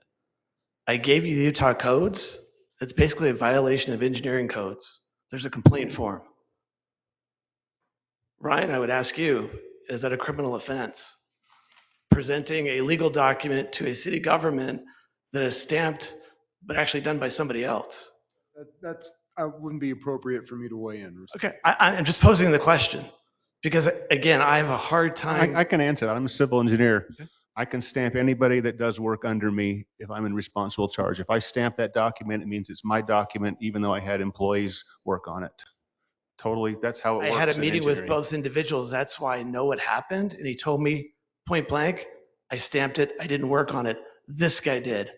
I gave you the Utah codes. It's basically a violation of engineering codes. There's a complaint form. Ryan, I would ask you, is that a criminal offense? Presenting a legal document to a city government that is stamped, but actually done by somebody else. That's, wouldn't be appropriate for me to weigh in. Okay, I'm just posing the question because again, I have a hard time. I can answer that. I'm a civil engineer. Okay. I can stamp anybody that does work under me if I'm in responsible charge. If I stamp that document, it means it's my document, even though I had employees work on it. Totally, that's how it works. I had a meeting with both individuals. That's why I know what happened. And he told me point blank, I stamped it. I didn't work on it. This guy did.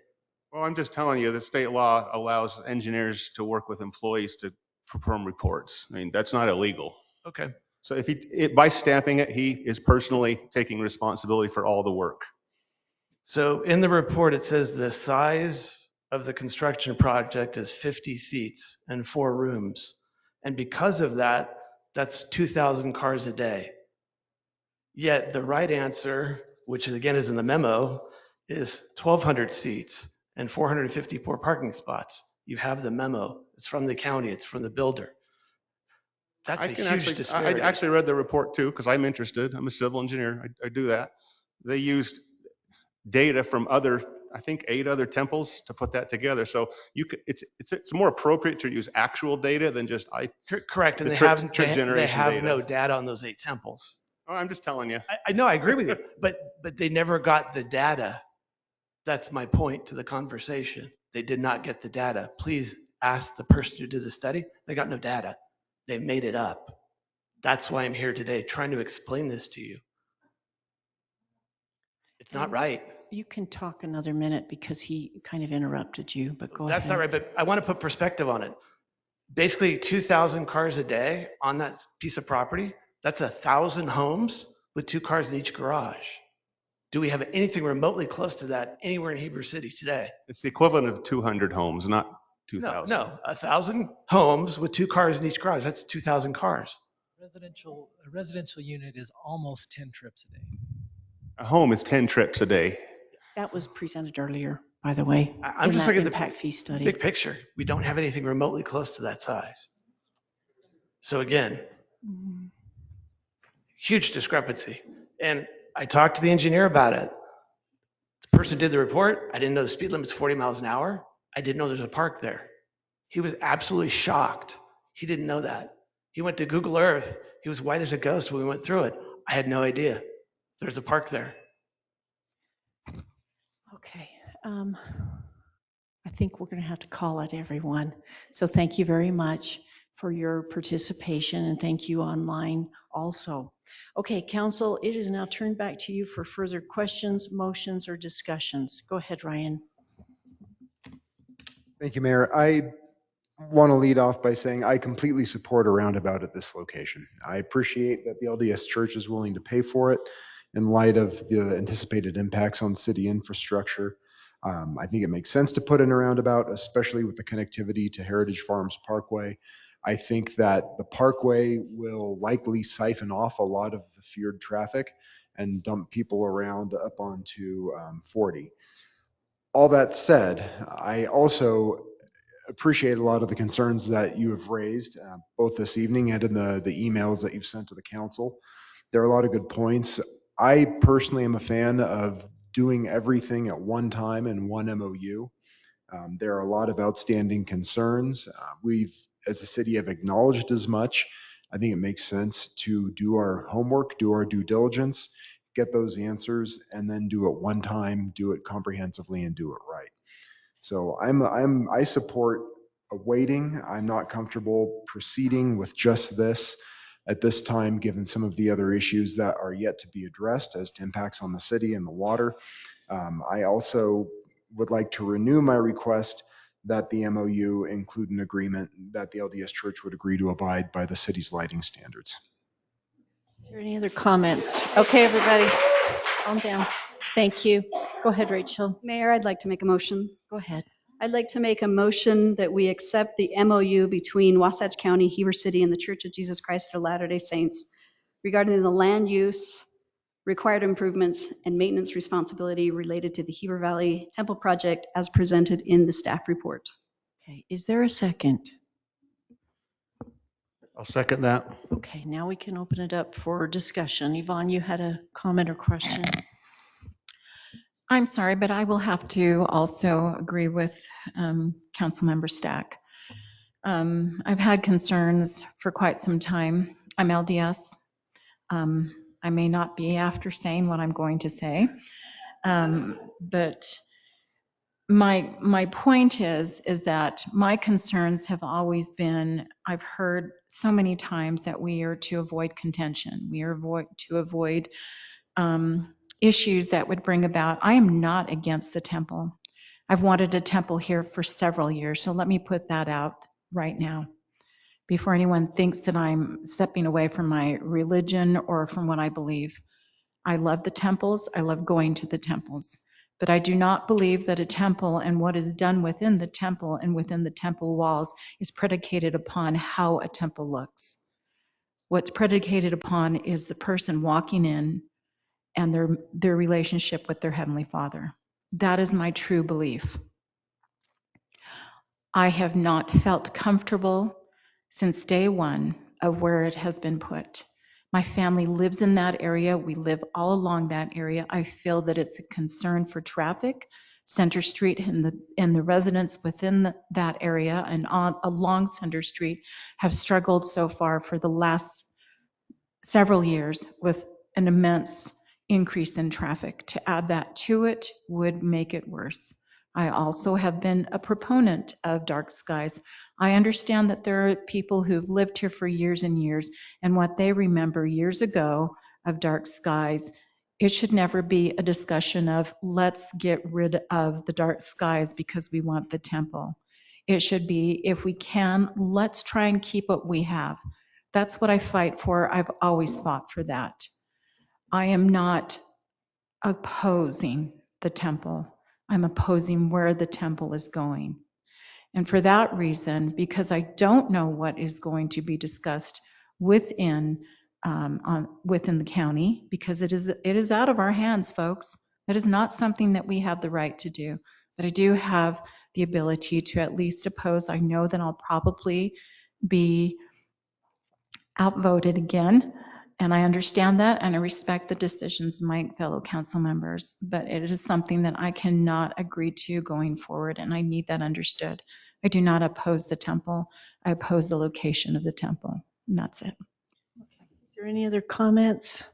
Well, I'm just telling you, the state law allows engineers to work with employees to perform reports. I mean, that's not illegal. Okay. So if by stamping it, he is personally taking responsibility for all the work. So in the report, it says the size of the construction project is 50 seats and 4 rooms. And because of that, that's 2,000 cars a day. Yet the right answer, which again is in the memo, is 1,200 seats and 454 parking spots. You have the memo. It's from the county. It's from the builder. That's a huge disparity. I actually read the report too, because I'm interested. I'm a civil engineer. I do that. They used data from I think 8 other temples to put that together. So it's more appropriate to use actual data than just correct. And they have no data on those 8 temples. Oh, I'm just telling you. I know, I agree with you, but they never got the data. That's my point to the conversation. They did not get the data. Please ask the person who did the study. They got no data. They made it up. That's why I'm here today, trying to explain this to you. It's not right. You can talk another minute because he kind of interrupted you, but go ahead. That's not right, but I want to put perspective on it. Basically 2,000 cars a day on that piece of property. That's 1,000 homes with 2 cars in each garage. Do we have anything remotely close to that anywhere in Heber City today? It's the equivalent of 200 homes, not 2,000. No, 1,000 homes with 2 cars in each garage. That's 2,000 cars. A residential unit is almost 10 trips a day. A home is 10 trips a day. That was presented earlier, by the way. I'm just looking at the impact fee study. Big picture. We don't have anything remotely close to that size. So again, huge discrepancy. And I talked to the engineer about it. The person who did the report, I didn't know the speed limit's 40 miles an hour. I didn't know there's a park there. He was absolutely shocked. He didn't know that. He went to Google Earth. He was white as a ghost when we went through it. I had no idea. There's a park there. Okay. I think we're going to have to call it, everyone. So thank you very much for your participation, and thank you online also. Okay, council, it is now turned back to you for further questions, motions, or discussions. Go ahead, Ryan. Thank you, Mayor. I want to lead off by saying I completely support a roundabout at this location. I appreciate that the LDS Church is willing to pay for it in light of the anticipated impacts on city infrastructure. I think it makes sense to put in a roundabout, especially with the connectivity to Heritage Farms Parkway. I think that the parkway will likely siphon off a lot of the feared traffic and dump people around up onto 40. All that said, I also appreciate a lot of the concerns that you have raised, both this evening and in the emails that you've sent to the council. There are a lot of good points. I personally am a fan of doing everything at one time in one MOU. There are a lot of outstanding concerns. We've, as a city, have acknowledged as much. I think it makes sense to do our homework, do our due diligence, get those answers, and then do it one time, do it comprehensively, and do it right. So I support waiting. I'm not comfortable proceeding with just this at this time, given some of the other issues that are yet to be addressed as to impacts on the city and the water. I also would like to renew my request that the MOU include an agreement that the LDS Church would agree to abide by the city's lighting standards. Is there any other comments? Okay, everybody, calm down. Thank you. Go ahead, Rachel. Mayor, I'd like to make a motion. Go ahead. I'd like to make a motion that we accept the MOU between Wasatch County, Heber City, and the Church of Jesus Christ of Latter-day Saints regarding the land use, required improvements, and maintenance responsibility related to the Heber Valley Temple project as presented in the staff report. Okay, is there a second? I'll second that. Okay, now we can open it up for discussion. Yvonne, you had a comment or question? I'm sorry, but I will have to also agree with Councilmember Stack. I've had concerns for quite some time. I'm LDS. I may not be after saying what I'm going to say, but my point is that my concerns have always been, I've heard so many times that we are to avoid contention. We are to avoid issues that would bring about. I am not against the temple. I've wanted a temple here for several years, so let me put that out right now before anyone thinks that I'm stepping away from my religion or from what I believe. I love the temples. I love going to the temples. But I do not believe that a temple and what is done within the temple and within the temple walls is predicated upon how a temple looks. What's predicated upon is the person walking in and their relationship with their Heavenly Father. That is my true belief. I have not felt comfortable since day one of where it has been put. My family lives in that area. We live all along that area. I feel that it's a concern for traffic. Center Street and the residents within that area and along Center Street have struggled so far for the last several years with an immense increase in traffic. To add that to it would make it worse. I also have been a proponent of dark skies. I understand that there are people who've lived here for years and years, and what they remember years ago of dark skies, it should never be a discussion of let's get rid of the dark skies because we want the temple. It should be, if we can, let's try and keep what we have. That's what I fight for. I've always fought for that. I am not opposing the temple. I'm opposing where the temple is going. And for that reason, because I don't know what is going to be discussed within the county, because it is out of our hands, folks. That is not something that we have the right to do. But I do have the ability to at least oppose. I know that I'll probably be outvoted again, and I understand that, and I respect the decisions of my fellow council members, but it is something that I cannot agree to going forward, and I need that understood. I do not oppose the temple. I oppose the location of the temple, and that's it. Is there any other comments,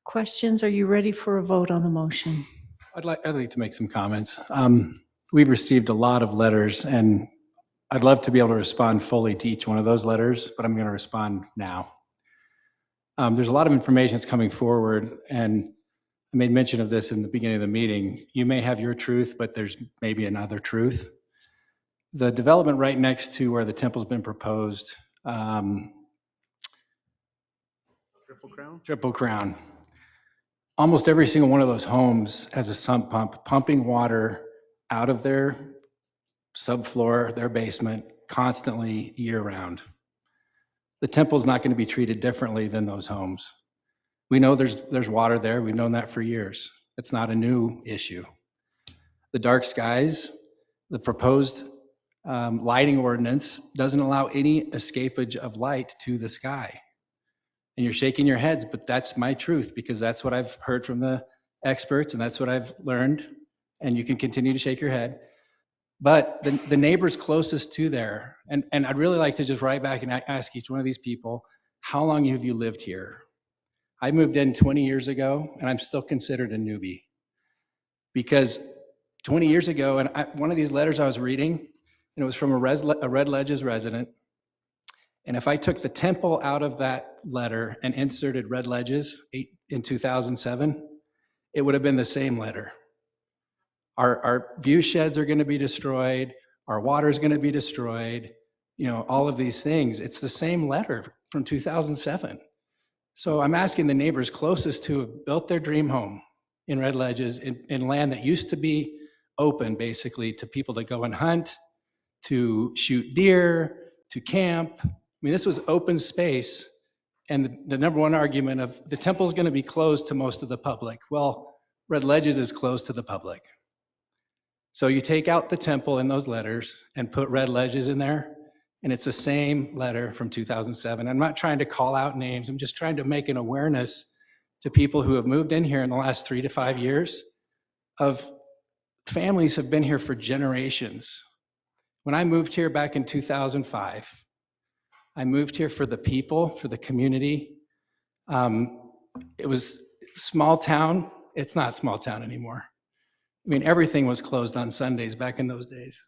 questions? Are you ready for a vote on the motion? I'd like to make some comments. We've received a lot of letters and I'd love to be able to respond fully to each one of those letters, but I'm going to respond now. There's a lot of information that's coming forward, and I made mention of this in the beginning of the meeting. You may have your truth, but there's maybe another truth. The development right next to where the temple's been proposed, Triple Crown. Almost every single one of those homes has a sump pump, pumping water out of their subfloor, their basement, constantly year round. The temple's not going to be treated differently than those homes. We know there's water there. We've known that for years. It's not a new issue. The dark skies, the proposed lighting ordinance doesn't allow any escapage of light to the sky. And you're shaking your heads, but that's my truth, because that's what I've heard from the experts and that's what I've learned. And you can continue to shake your head. But the neighbors closest to there, and I'd really like to just write back and ask each one of these people, how long have you lived here? I moved in 20 years ago, and I'm still considered a newbie. Because 20 years ago, and one of these letters I was reading, and it was from a Red Ledges resident, and if I took the temple out of that letter and inserted Red Ledges in 2007, it would have been the same letter. Our view sheds are going to be destroyed. Our water is going to be destroyed. You know, all of these things. It's the same letter from 2007. So I'm asking the neighbors closest to have built their dream home in Red Ledges in land that used to be open, basically, to people to go and hunt, to shoot deer, to camp. I mean, this was open space. And the number one argument of the temple's going to be closed to most of the public. Well, Red Ledges is closed to the public. So you take out the temple in those letters and put Red Ledges in there, and it's the same letter from 2007. I'm not trying to call out names. I'm just trying to make an awareness to people who have moved in here in the last 3 to 5 years of families have been here for generations. When I moved here back in 2005, I moved here for the people, for the community. It was small town. It's not small town anymore. I mean, everything was closed on Sundays back in those days.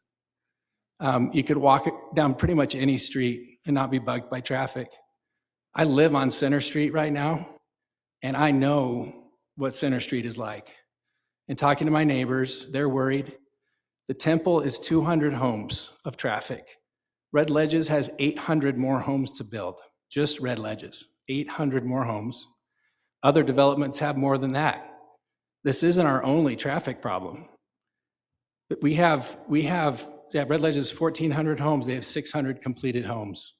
You could walk down pretty much any street and not be bugged by traffic. I live on Center Street right now, and I know what Center Street is like. And talking to my neighbors, they're worried. The temple is 200 homes of traffic. Red Ledges has 800 more homes to build, just Red Ledges, 800 more homes. Other developments have more than that. This isn't our only traffic problem. But we have Red Ledges 1,400 homes. They have 600 completed homes.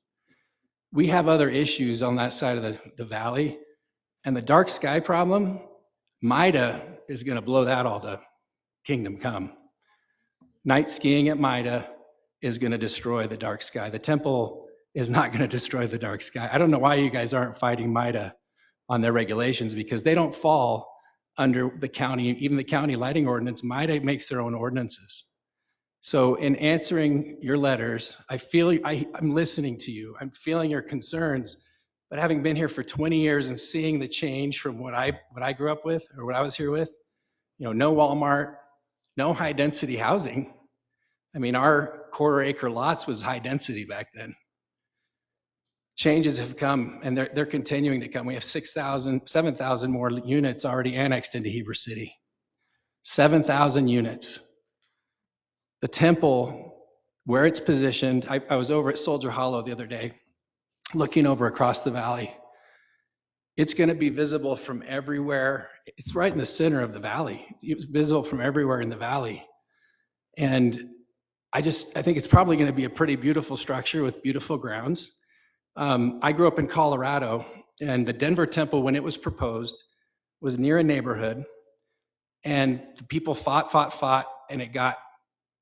We have other issues on that side of the valley. And the dark sky problem, MIDA is going to blow that all to kingdom come. Night skiing at MIDA is going to destroy the dark sky. The temple is not going to destroy the dark sky. I don't know why you guys aren't fighting MIDA on their regulations, because they don't fall under the county, even the county lighting ordinance. MIDA makes their own ordinances. So in answering your letters, I feel I'm listening to you. I'm feeling your concerns, but having been here for 20 years and seeing the change from what I grew up with, or what I was here with, you know, no Walmart, no high density housing. I mean, our quarter acre lots was high density back then. Changes have come, and they're continuing to come. We have 7,000 more units already annexed into Heber City. 7,000 units. The temple, where it's positioned, I was over at Soldier Hollow the other day, looking over across the valley. It's going to be visible from everywhere. It's right in the center of the valley. It's visible from everywhere in the valley. And I think it's probably going to be a pretty beautiful structure with beautiful grounds. I grew up in Colorado, and the Denver temple, when it was proposed, was near a neighborhood, and the people fought, and it got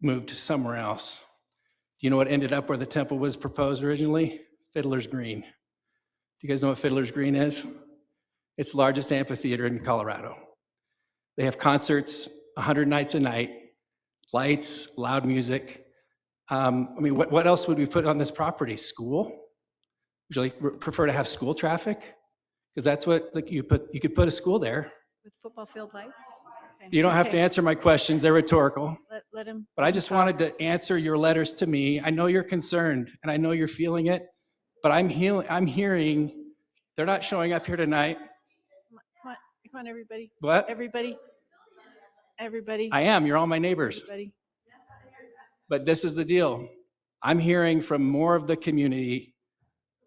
moved to somewhere else. Do you know what ended up where the temple was proposed originally? Fiddler's Green. Do you guys know what Fiddler's Green is? It's the largest amphitheater in Colorado. They have concerts 100 nights a night, lights, loud music. I mean, what else would we put on this property? School? Would you prefer to have school traffic? Because that's what you could put a school there. With football field lights? Okay. You don't have to answer my questions, they're rhetorical. let him. But I just wanted to answer your letters to me. I know you're concerned and I know you're feeling it, but I'm hearing they're not showing up here tonight. Come on, everybody. What? Everybody. I am. You're all my neighbors. Everybody. But this is the deal. I'm hearing from more of the community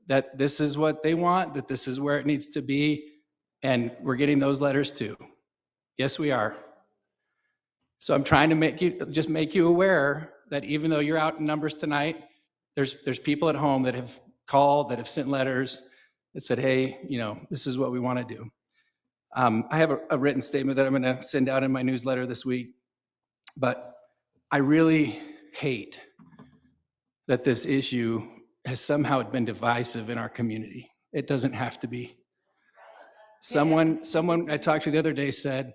that this is what they want, that this is where it needs to be, and we're getting those letters too. Yes, we are. So I'm trying to make you aware that even though you're out in numbers tonight, there's people at home that have called, that have sent letters that said, hey, this is what we want to do. I have a written statement that I'm going to send out in my newsletter this week, but I really hate that this issue has somehow been divisive in our community. It doesn't have to be. Someone I talked to the other day said,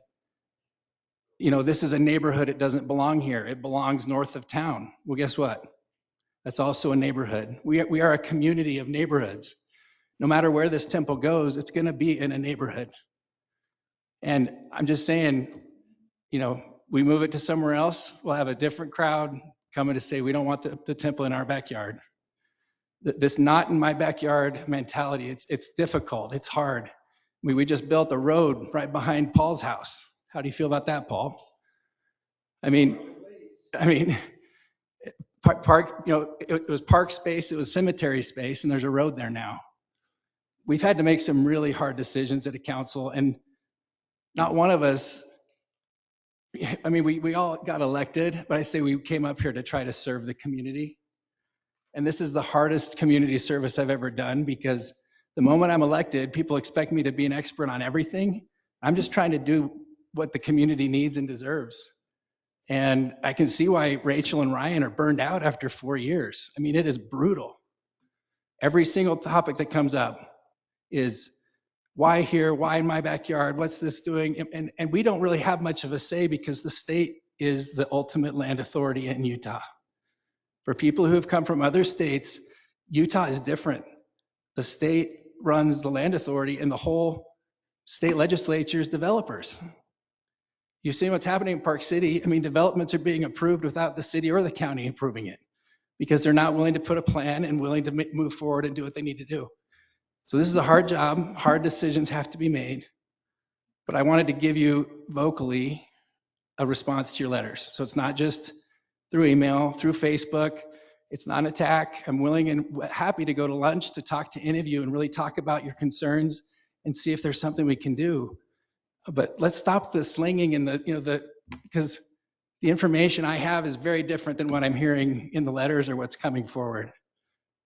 this is a neighborhood, it doesn't belong here. It belongs north of town. Well, guess what? That's also a neighborhood. We are a community of neighborhoods. No matter where this temple goes, it's going to be in a neighborhood. And I'm just saying, we move it to somewhere else, we'll have a different crowd coming to say, we don't want the temple in our backyard. This not in my backyard mentality, it's difficult, it's hard. We just built a road right behind Paul's house. How do you feel about that, Paul? I mean, park, it was park space, it was cemetery space, and there's a road there now. We've had to make some really hard decisions at a council, and not one of us, we all got elected, but I say we came up here to try to serve the community. And this is the hardest community service I've ever done, because the moment I'm elected, people expect me to be an expert on everything. I'm just trying to do what the community needs and deserves. And I can see why Rachel and Ryan are burned out after 4 years. It is brutal. Every single topic that comes up is why here, why in my backyard, what's this doing? And we don't really have much of a say because the state is the ultimate land authority in Utah. For people who have come from other states, Utah is different. The state runs the land authority and the whole state legislature is developers. You've seen what's happening in Park City. Developments are being approved without the city or the county approving it because they're not willing to put a plan and willing to move forward and do what they need to do. So this is a hard job. Hard decisions have to be made. But I wanted to give you vocally a response to your letters. So it's not just through email, through Facebook. It's not an attack. I'm willing and happy to go to lunch to talk to any of you and really talk about your concerns and see if there's something we can do. But let's stop the slinging and because the information I have is very different than what I'm hearing in the letters or what's coming forward.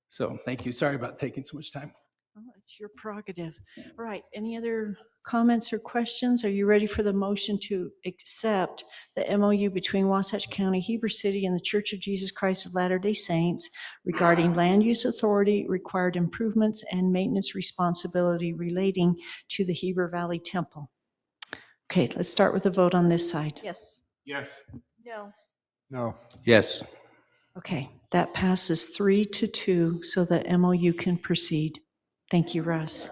So thank you. Sorry about taking so much time. Oh, it's your prerogative. All right. Any other comments or questions? Are you ready for the motion to accept the MOU between Wasatch County, Heber City, and the Church of Jesus Christ of Latter-day Saints regarding land use authority, required improvements, and maintenance responsibility relating to the Heber Valley Temple? Okay, let's start with a vote on this side. Yes. Yes. No. No. Yes. Okay, that passes 3-2, so the MOU can proceed. Thank you, Russ.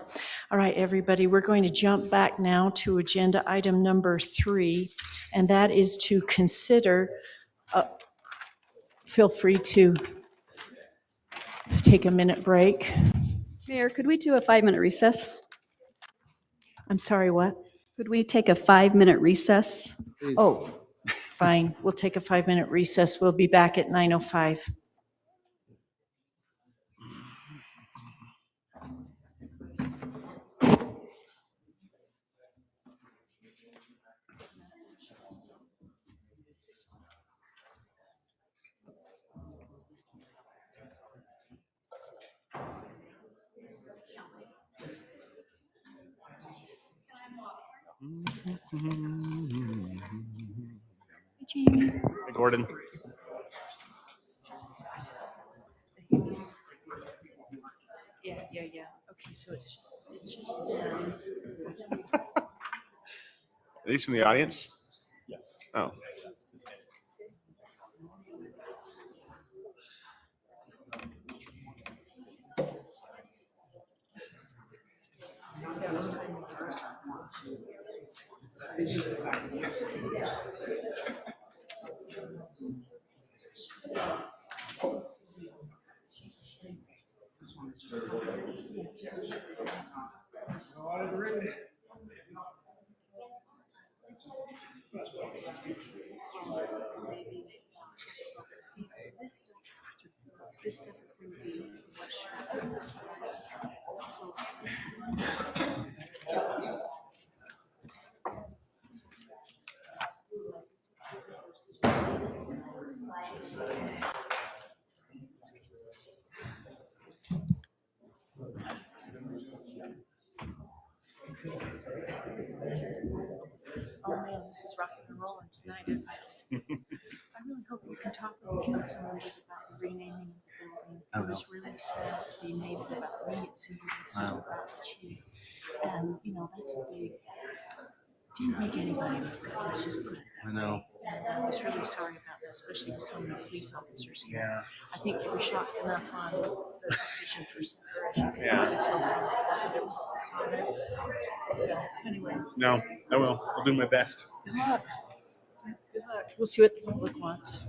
All right, everybody, we're going to jump back now to agenda item number 3, and that is to consider, feel free to take a minute break. Mayor, could we do a 5-minute recess? I'm sorry, what? Could we take a 5-minute recess? Please. Oh, fine, we'll take a 5-minute recess. We'll be back at 9:05. Hey, Gordon. Yeah. Okay, so it's just them. Are these from the audience? Yes. Oh. is rocking and rolling tonight, isn't it? I really hope you can talk with the council members about the renaming of the building. I It will. was really sad that they made it about me. It seemed about the chief. And, you know, that's a big, didn't make anybody look good. Let's just put it that I know. way. And I was really sorry about that, especially with so many police officers here. Yeah. I think you were shocked enough on the decision for separation. Yeah. Tell them about their comments. So, anyway. No, I will. I'll do my best. Good luck. Good luck. We'll see what the public wants.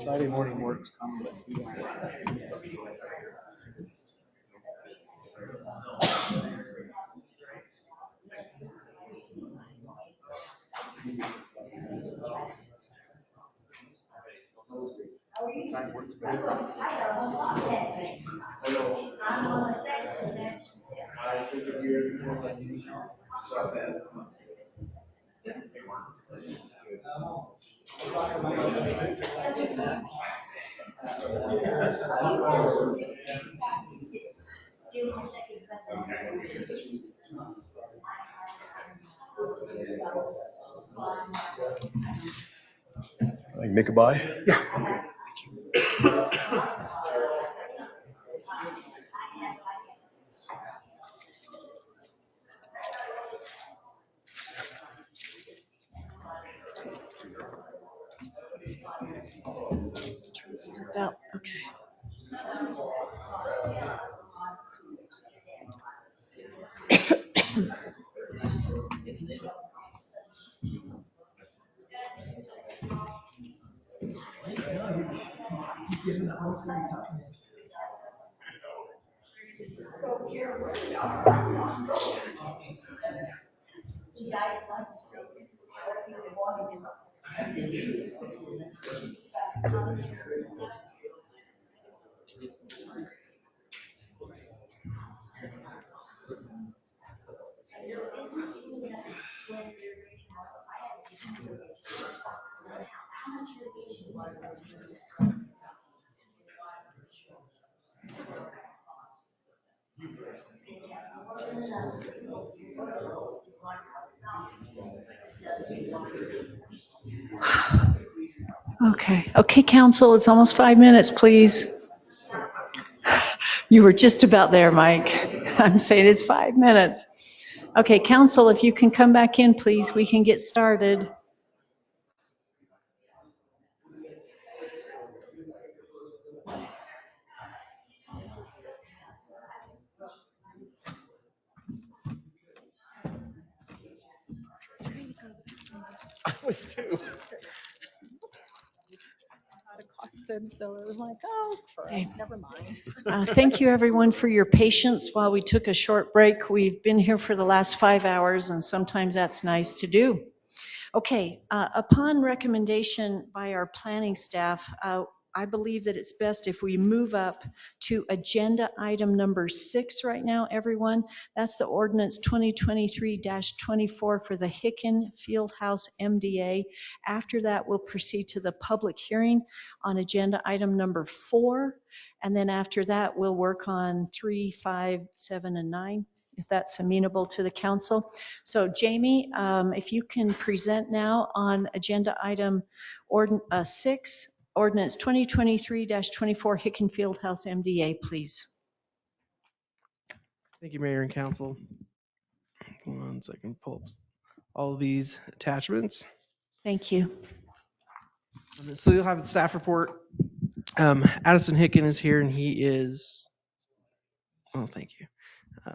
Friday morning works. Like make a buy? Yeah. Out. Okay. Okay. Okay, council, it's almost 5 minutes, please. You were just about there, Mike. I'm saying it's 5 minutes. Okay, council, if you can come back in, please, we can get started. I was too. Accosted, so it was like, oh, Okay. never mind. Thank you, everyone, for your patience while we took a short break. We've been here for the last 5 hours, and sometimes that's nice to do. Okay, upon recommendation by our planning staff, I believe that it's best if we move up to agenda item number 6 right now, everyone. That's the ordinance 2023-24 for the Hicken Fieldhouse MDA. After that, we'll proceed to the public hearing on agenda item number 4. And then after that, we'll work on 3, 5, 7, and 9, if that's amenable to the council. So Jamie, if you can present now on agenda item 6, ordinance 2023-24 Hicken Fieldhouse MDA, please. Thank you, Mayor and Council. One second, pull up all of these attachments. Thank you. So you'll have the staff report. Addison Hicken is here, and he is, oh, thank you.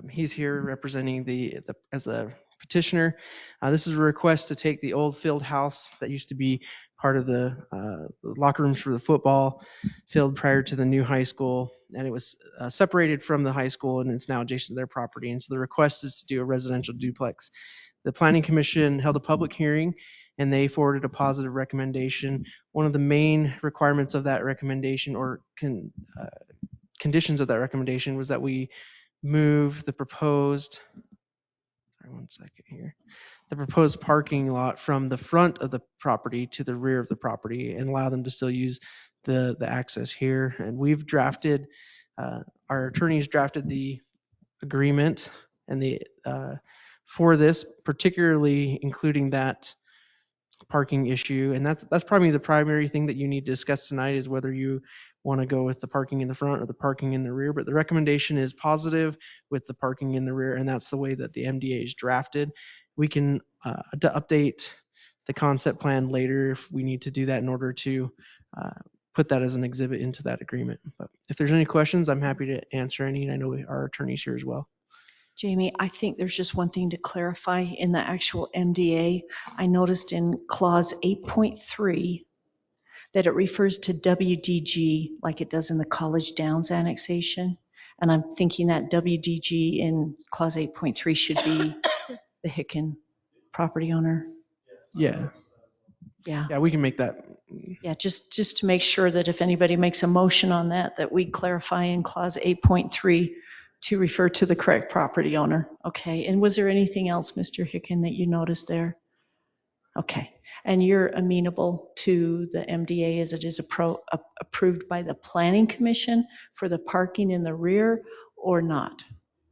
He's here representing as a petitioner. This is a request to take the old field house that used to be part of the locker rooms for the football field prior to the new high school, and it was separated from the high school, and it's now adjacent to their property. And so the request is to do a residential duplex. The Planning Commission held a public hearing and they forwarded a positive recommendation. One of the main requirements of that recommendation, or conditions of that recommendation, was that we move the proposed, sorry, one second here, the proposed parking lot from the front of the property to the rear of the property and allow them to still use the access here. And we've drafted, our attorneys drafted the agreement and the for this, particularly including that parking issue. And that's probably the primary thing that you need to discuss tonight, is whether you want to go with the parking in the front or the parking in the rear. But the recommendation is positive with the parking in the rear, and that's the way that the MDA is drafted. We can update the concept plan later if we need to do that in order to put that as an exhibit into that agreement. But if there's any questions, I'm happy to answer any, and I know our attorney's here as well. Jamie, I think there's just one thing to clarify in the actual MDA. I noticed in clause 8.3 that it refers to WDG like it does in the College Downs annexation. And I'm thinking that WDG in clause 8.3 should be the Hicken property owner. Yeah. Yeah. Yeah, we can make that. Yeah, just to make sure that if anybody makes a motion on that, that we clarify in clause 8.3 to refer to the correct property owner. Okay, and was there anything else, Mr. Hicken, that you noticed there? Okay, and you're amenable to the MDA as it is approved by the Planning Commission for the parking in the rear or not?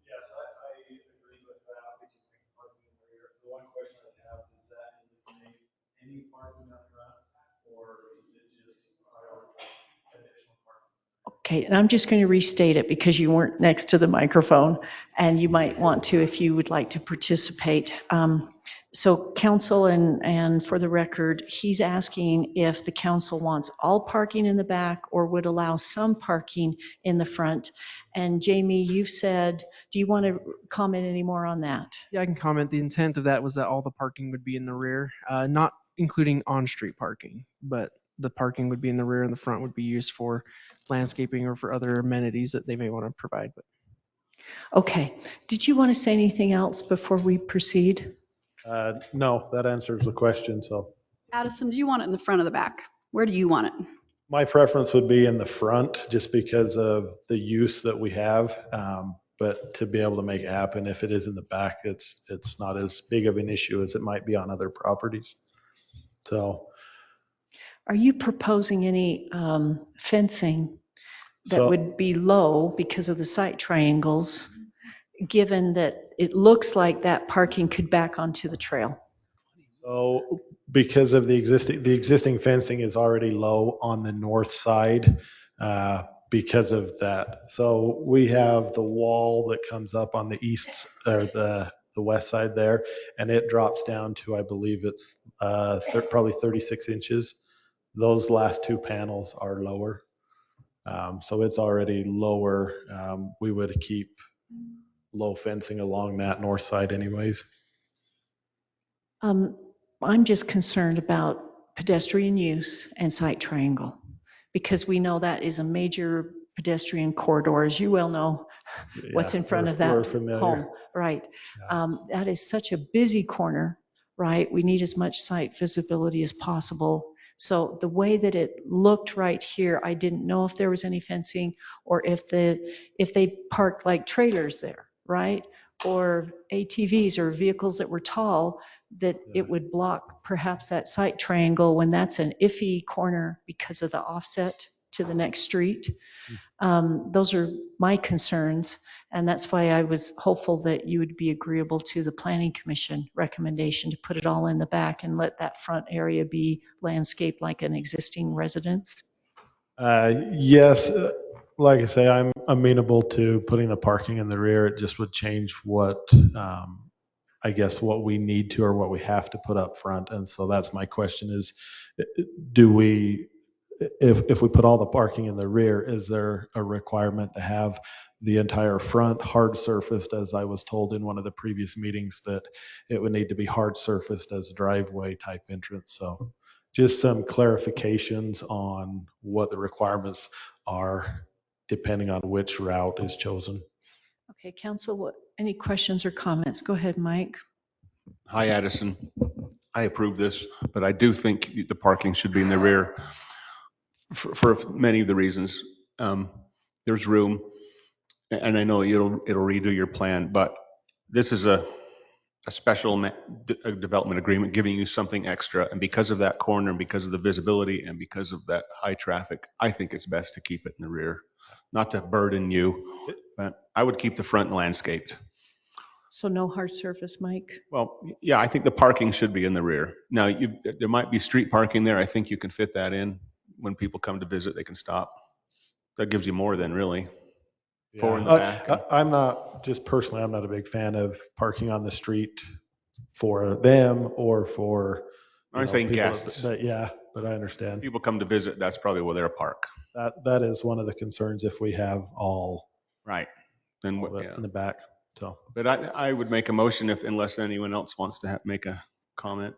Yes, I agree with that. We can make parking in the rear. The one question I have is that eliminate any parking up front, or is it just additional parking? Okay, and I'm just going to restate it because you weren't next to the microphone and you might want to if you would like to participate. So council, and for the record, he's asking if the council wants all parking in the back or would allow some parking in the front. And Jamie, you've said, do you want to comment any more on that? Yeah, I can comment. The intent of that was that all the parking would be in the rear, not including on-street parking, but the parking would be in the rear and the front would be used for landscaping or for other amenities that they may want to provide. But Okay, did you want to say anything else before we proceed? No, that answers the question. So Addison, do you want it in the front or the back? Where do you want it? my preference would be in the front just because of the use that we have. But to be able to make it happen, if it is in the back, it's not as big of an issue as it might be on other properties. So, Are you proposing any fencing that would be low because of the site triangles, given that it looks like that parking could back onto the trail? So because of the existing fencing is already low on the north side because of that. So we have the wall that comes up on the east or the west side there, and it drops down to, I believe it's probably 36 inches. Those last two panels are lower. So it's already lower. We would keep low fencing along that north side anyways. I'm just concerned about pedestrian use and site triangle, because we know that is a major pedestrian corridor, as you well know, what's in front of that home. Right. That is such a busy corner, right? We need as much site visibility as possible. So the way that it looked right here, I didn't know if there was any fencing or if they parked like trailers there, right? Or ATVs or vehicles that were tall, that it would block perhaps that site triangle when that's an iffy corner because of the offset to the next street. Those are my concerns, and that's why I was hopeful that you would be agreeable to the Planning Commission recommendation to put it all in the back and let that front area be landscaped like an existing residence. Yes, like I say, I'm amenable to putting the parking in the rear. It just would change what, I guess, what we need to or what we have to put up front. And so that's my question is, do we, if we put all the parking in the rear, is there a requirement to have the entire front hard surfaced, as I was told in one of the previous meetings, that it would need to be hard surfaced as a driveway type entrance? So just some clarifications on what the requirements are depending on which route is chosen. Okay, council, any questions or comments? Go ahead, Mike. Hi, Addison. I approve this, but I do think the parking should be in the rear for many of the reasons. There's room, and I know it'll redo your plan, but this is a special a development agreement giving you something extra. And because of that corner and because of the visibility and because of that high traffic, I think it's best to keep it in the rear, not to burden you, but I would keep the front landscaped. So no hard surface, Mike? Well, yeah, I think the parking should be in the rear. Now, there might be street parking there. I think you can fit that in. When people come to visit, they can stop. That gives you more than really. Four in the back. I'm not, just personally, I'm not a big fan of parking on the street for them or for, I'm saying people guests. yeah, but I understand. People come to visit, that's probably where they'll park. That is one of the concerns if we have all right then in the back. So, but I would make a motion unless anyone else wants to make a comment.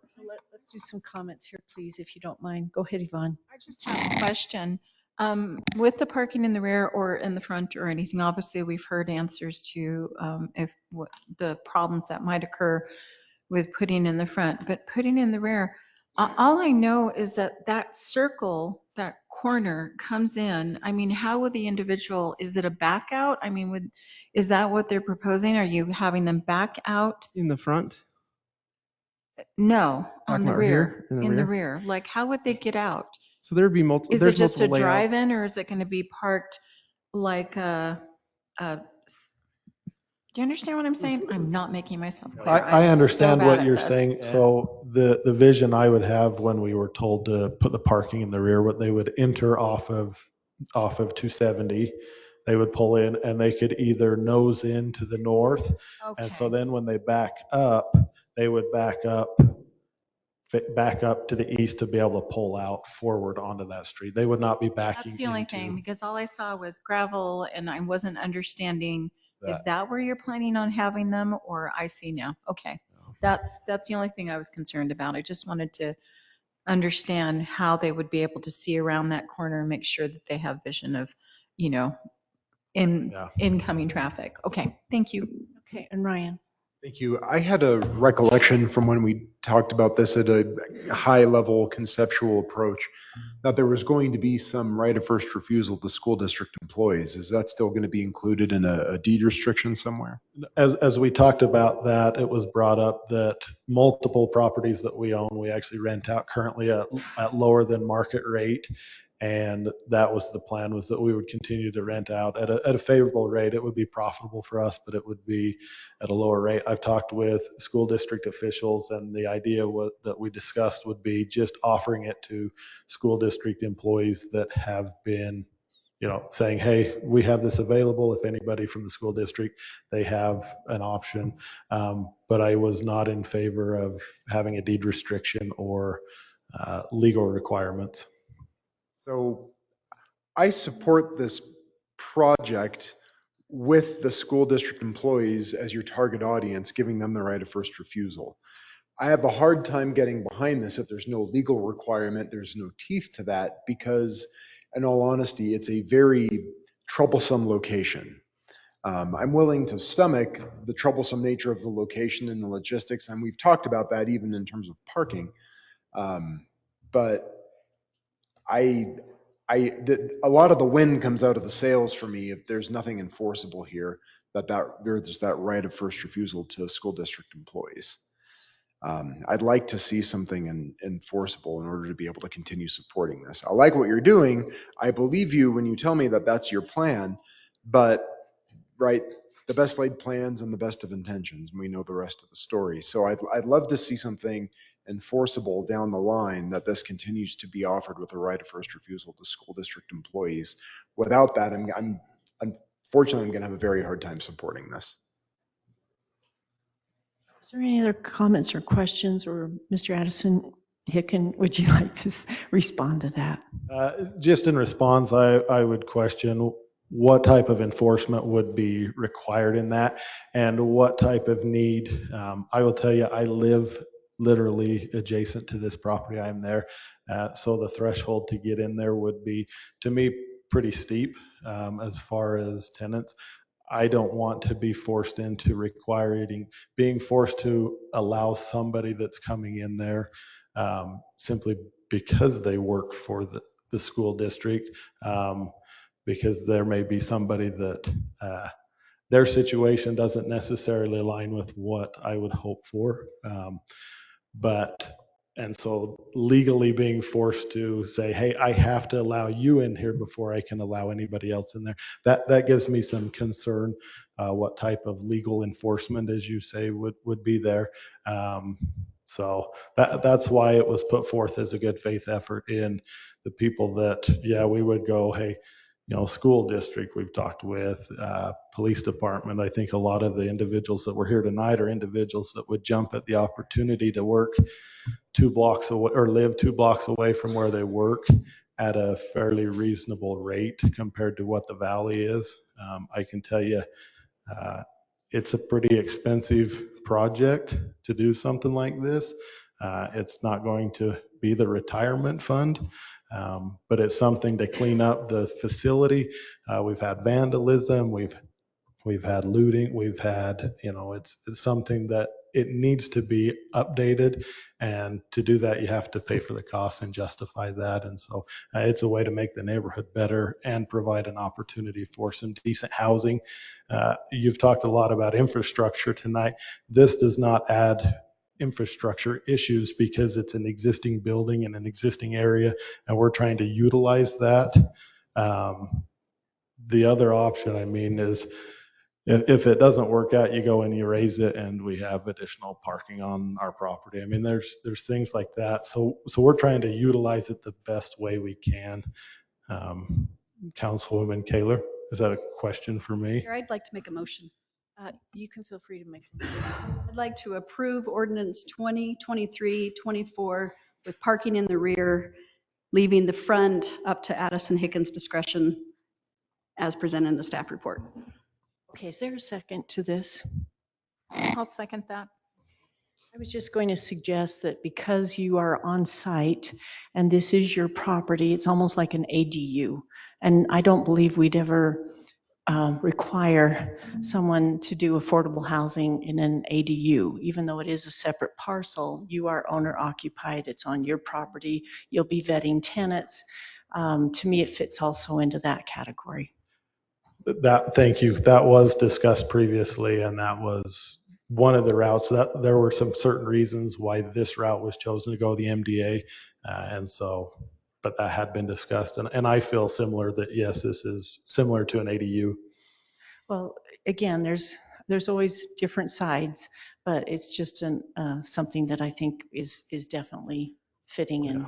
Let's do some comments here, please, if you don't mind. Go ahead, Yvonne. I just have a question. With the parking in the rear or in the front or anything, obviously we've heard answers to the problems that might occur with putting in the front, but putting in the rear, all I know is that circle, that corner comes in. I mean, how would the individual, is it a back out? I mean, is that what they're proposing? Are you having them back out? In the front? No, on the Talking about right here, rear, in the in the rear? rear. Like, how would they get out? So there'd be multiple. Is it just a drive-in or is it going to be parked like do you understand what I'm saying? I'm not making myself clear. I understand so bad what at you're this. saying. So the vision I would have when we were told to put the parking in the rear, what they would enter off of 270, they would pull in and they could either nose in to the north. Okay. And so then when they back up, they would back up to the east to be able to pull out forward onto that street. They would not be backing That's the only thing, because all I saw was gravel and I wasn't understanding, is that where you're planning on having them, or I see now? Okay. That's the only thing I was concerned about. I just wanted to understand how they would be able to see around that corner and make sure that they have vision of, incoming traffic. Okay, thank you. Okay, and Ryan. Thank you. I had a recollection from when we talked about this at a high level conceptual approach that there was going to be some right of first refusal to school district employees. Is that still going to be included in a deed restriction somewhere? As we talked about that, it was brought up that multiple properties that we own, we actually rent out currently at lower than market rate. And that was the plan, was that we would continue to rent out at a favorable rate. It would be profitable for us, but it would be at a lower rate. I've talked with school district officials, and the idea that we discussed would be just offering it to school district employees that have been, saying, hey, we have this available. If anybody from the school district, they have an option. But I was not in favor of having a deed restriction or legal requirements. So I support this project with the school district employees as your target audience, giving them the right of first refusal. I have a hard time getting behind this if there's no legal requirement, there's no teeth to that, because in all honesty, it's a very troublesome location. I'm willing to stomach the troublesome nature of the location and the logistics, and we've talked about that even in terms of parking. But a lot of the wind comes out of the sails for me if there's nothing enforceable here, there's that right of first refusal to school district employees. I'd like to see something enforceable in order to be able to continue supporting this. I like what you're doing. I believe you when you tell me that that's your plan, but right, the best laid plans and the best of intentions, and we know the rest of the story. So I'd love to see something enforceable down the line that this continues to be offered with a right of first refusal to school district employees. Without that, unfortunately, I'm going to have a very hard time supporting this. Is there any other comments or questions, or Mr. Addison Hicken, would you like to respond to that? Just in response, I would question what type of enforcement would be required in that, and what type of need. I will tell you, I live literally adjacent to this property. I'm there. So the threshold to get in there would be, to me, pretty steep as far as tenants. I don't want to be forced into being forced to allow somebody that's coming in there simply because they work for the school district, because there may be somebody that their situation doesn't necessarily align with what I would hope for. And so legally being forced to say, hey, I have to allow you in here before I can allow anybody else in there, that gives me some concern, what type of legal enforcement, as you say, would be there. So that's why it was put forth as a good faith effort in the people that, yeah, we would go, hey, school district we've talked with, police department. I think a lot of the individuals that were here tonight are individuals that would jump at the opportunity to work 2 blocks away or live 2 blocks away from where they work at a fairly reasonable rate compared to what the valley is. I can tell you, it's a pretty expensive project to do something like this. It's not going to be the retirement fund, but it's something to clean up the facility. We've had vandalism, we've had looting, we've had, it's something that it needs to be updated. And to do that, you have to pay for the cost and justify that. And so it's a way to make the neighborhood better and provide an opportunity for some decent housing. You've talked a lot about infrastructure tonight. This does not add infrastructure issues because it's an existing building in an existing area, and we're trying to utilize that. The other option, is if it doesn't work out, you go and you raise it and we have additional parking on our property. There's things like that. So we're trying to utilize it the best way we can. Councilwoman Kaler, is that a question for me? Here, I'd like to make a motion. You can feel free to make a motion. I'd like to approve ordinance 2023-24 with parking in the rear, leaving the front up to Addison Hickens' discretion as presented in the staff report. Okay, is there a second to this? I'll second that. I was just going to suggest that because you are on site and this is your property, it's almost like an ADU. And I don't believe we'd ever require someone to do affordable housing in an ADU. Even though it is a separate parcel, you are owner occupied, it's on your property, you'll be vetting tenants. To me, it fits also into that category. Thank you. That was discussed previously, and that was one of the routes. That there were some certain reasons why this route was chosen to go the MDA, but that had been discussed, and I feel similar that yes, this is similar to an ADU. Well, again, there's always different sides, but it's just something that I think is definitely fitting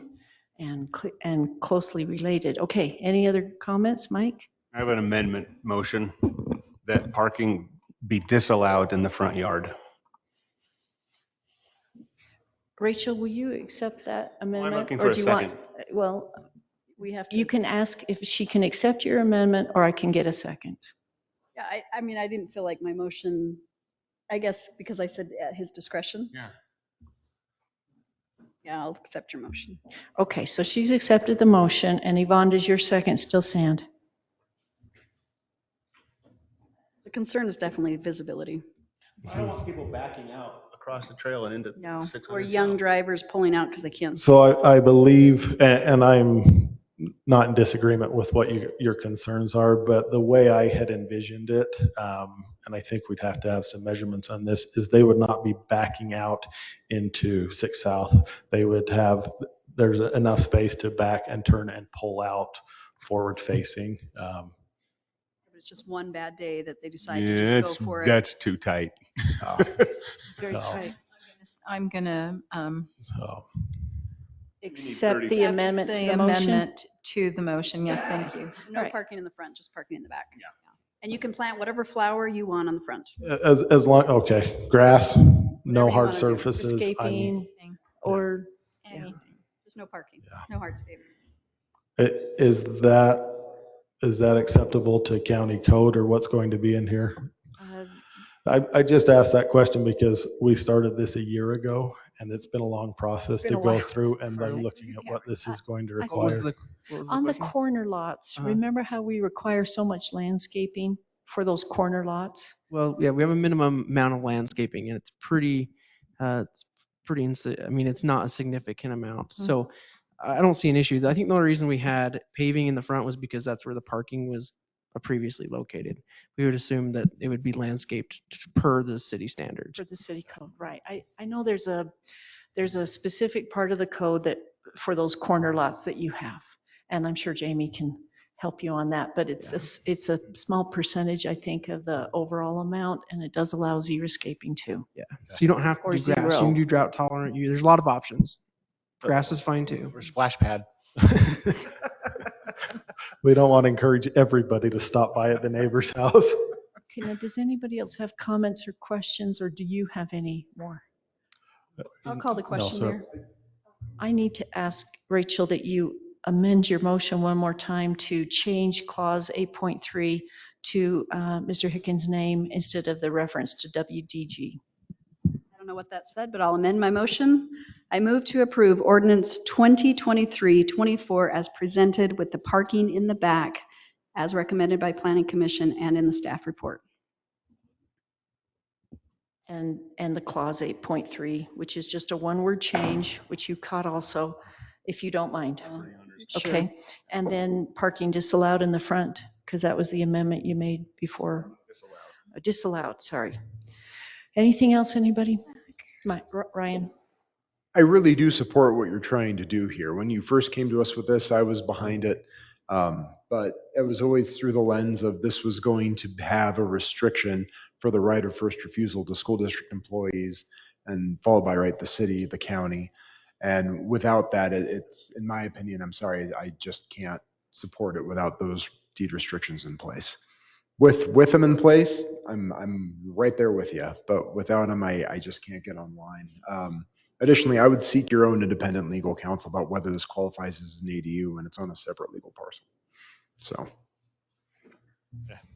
and closely related. Okay, any other comments, Mike? I have an amendment motion that parking be disallowed in the front yard. Rachel, will you accept that amendment? I'm looking for a second. Well, We have to. you can ask if she can accept your amendment, or I can get a second. Yeah, I didn't feel like my motion, I guess because I said at his discretion. Yeah. Yeah, I'll accept your motion. Okay, so she's accepted the motion, and Yvonne, does your second still stand? The concern is definitely visibility. I don't want people backing out across the trail and into No, 600 or young South. drivers pulling out because they can't. So I believe, and I'm not in disagreement with what your concerns are, but the way I had envisioned it, and I think we'd have to have some measurements on this, is they would not be backing out into 6 South. They would have, there's enough space to back and turn and pull out forward facing. It's just one bad day that they decide to Yeah, just go for it. that's too tight. It's very So- tight. I'm going to So Accept the The amendment to the motion? amendment to the motion. Yes, thank you. No Right. parking in the front, just parking in the back. Yeah. And you can plant whatever flower you want on the front. as long, okay, grass, Whatever no you hard wanna do. surfaces. Escaping, or, Anything. There's no parking, Yeah. no hardscape. Is that acceptable to county code, or what's going to be in here? I just asked that question because we started this a year ago, and it's been a long process been to a go while. through, and then looking at what this is going to I- require. on the corner lots, remember how we require so much landscaping? for those corner lots? Well, yeah, we have a minimum amount of landscaping, and it's pretty, I mean, it's not a significant amount. So I don't see an issue. I think the only reason we had paving in the front was because that's where the parking was previously located. We would assume that it would be landscaped per the city standards. For the city code, right. I know there's a specific part of the code that, for those corner lots that you have. And I'm sure Jamie can help you on that, but it's a small percentage, I think, of the overall amount, and it does allow xeriscaping too. Yeah. So you don't have to Or do grass. You zero. can do drought tolerant. There's a lot of options. Grass is fine too. Or splash pad. We don't want to encourage everybody to stop by at the neighbor's house. Okay, now, does anybody else have comments or questions, or do you have any more? I'll call the question, sir. Mayor. I need to ask Rachel that you amend your motion one more time to change clause 8.3 to Mr. Hickens' name instead of the reference to WDG. I don't know what that said, but I'll amend my motion. I move to approve ordinance 2023-24 as presented with the parking in the back as recommended by Planning Commission and in the staff report. And the clause 8.3, which is just a one-word change, which you caught also, if you don't mind. Okay, and then parking disallowed in the front, because that was the amendment you made before. Disallowed, sorry. Anything else, anybody? Ryan? I really do support what you're trying to do here. When you first came to us with this, I was behind it. But it was always through the lens of this was going to have a restriction for the right of first refusal to school district employees, and followed by right the city, the county. And without that, it's, in my opinion, I'm sorry, I just can't support it without those deed restrictions in place. With them in place, I'm right there with you, but without them, I just can't get online. Additionally, I would seek your own independent legal counsel about whether this qualifies as an ADU and it's on a separate legal parcel. So.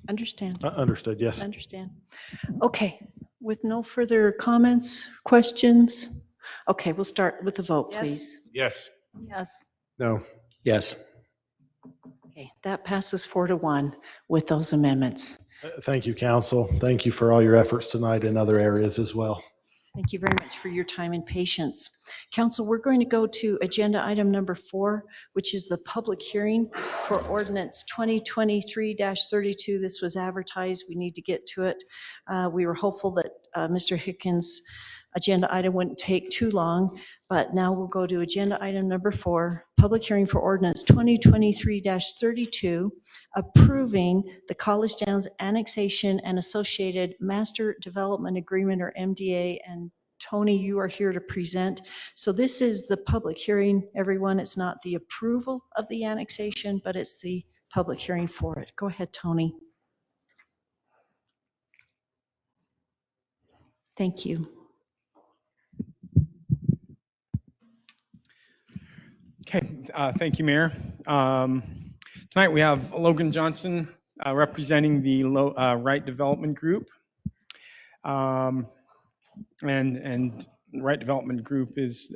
Understand. Understood, yes. Understand. Okay, with no further comments, questions? Okay, we'll start with the vote, please. Yes. Yes. No. Yes. Okay, that passes 4-1 with those amendments. Thank you, council. Thank you for all your efforts tonight in other areas as well. Thank you very much for your time and patience. Council, we're going to go to agenda item number 4, which is the public hearing for ordinance 2023-32. This was advertised. We need to get to it. We were hopeful that Mr. Hickens' agenda item wouldn't take too long, but now we'll go to agenda item number 4, public hearing for ordinance 2023-32, approving the College Downs annexation and associated master development agreement, or MDA. And Tony, you are here to present. So this is the public hearing, everyone. It's not the approval of the annexation, but it's the public hearing for it. Go ahead, Tony. Thank you. Okay, thank you, Mayor. Tonight we have Logan Johnson representing the Wright Development Group. And Wright Development Group is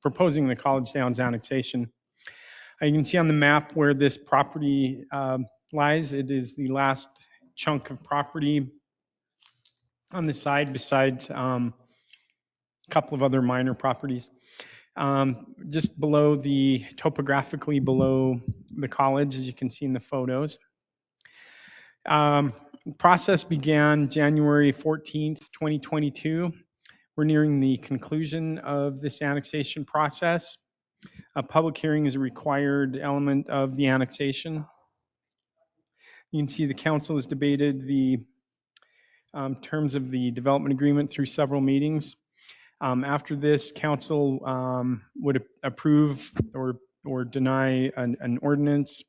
proposing the College Downs annexation. You can see on the map where this property lies. It is the last chunk of property on the side, besides a couple of other minor properties. Just below topographically below the college, as you can see in the photos. Process began January 14th, 2022. We're nearing the conclusion of this annexation process. A public hearing is a required element of the annexation. You can see the council has debated the terms of the development agreement through several meetings. After this, council would approve or deny an ordinance,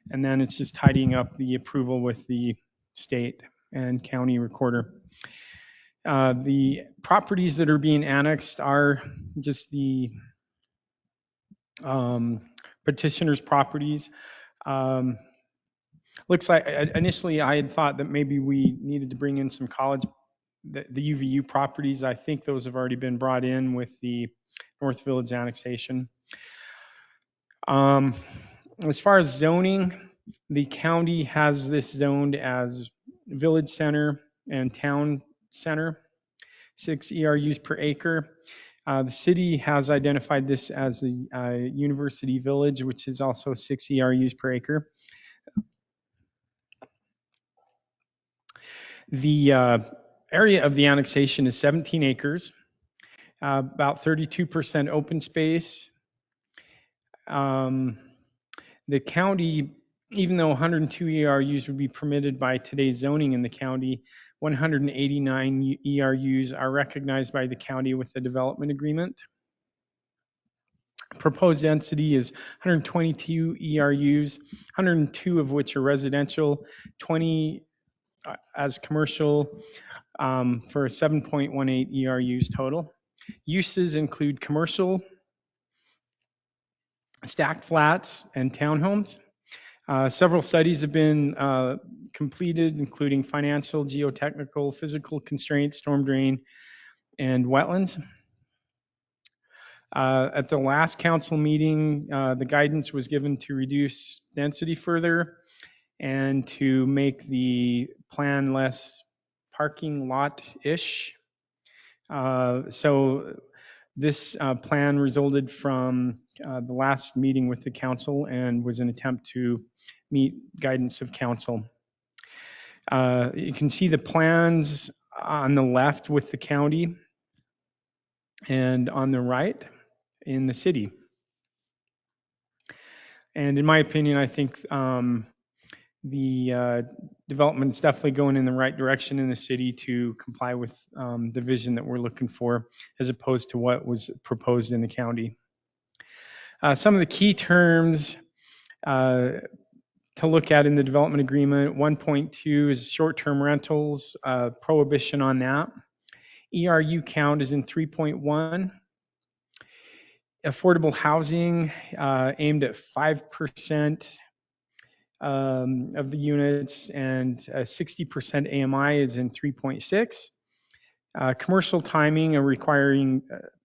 and then it's just tidying up the approval with the state and county recorder. The properties that are being annexed are just the petitioner's properties. Looks like initially I had thought that maybe we needed to bring in some college, the UVU properties. I think those have already been brought in with the North Village annexation. As far as zoning, the county has this zoned as village center and town center, 6 ERUs per acre. The city has identified this as a university village, which is also 6 ERUs per acre. The area of the annexation is 17 acres, about 32% open space. The county, even though 102 ERUs would be permitted by today's zoning in the county, 189 ERUs are recognized by the county with the development agreement. Proposed density is 122 ERUs, 102 of which are residential, 20 as commercial, for 7.18 ERUs total. Uses include commercial, stacked flats, and townhomes. Several studies have been completed, including financial, geotechnical, physical constraints, storm drain, and wetlands. At the last council meeting, the guidance was given to reduce density further and to make the plan less parking lot-ish. So this plan resulted from the last meeting with the council and was an attempt to meet guidance of council. You can see the plans on the left with the county and on the right in the city. And in my opinion, I think the development is definitely going in the right direction in the city to comply with the vision that we're looking for, as opposed to what was proposed in the county. Some of the key terms to look at in the development agreement: 1.2 is short-term rentals, prohibition on that. ERU count is in 3.1. Affordable housing aimed at 5% of the units, and 60% AMI is in 3.6. Commercial timing requiring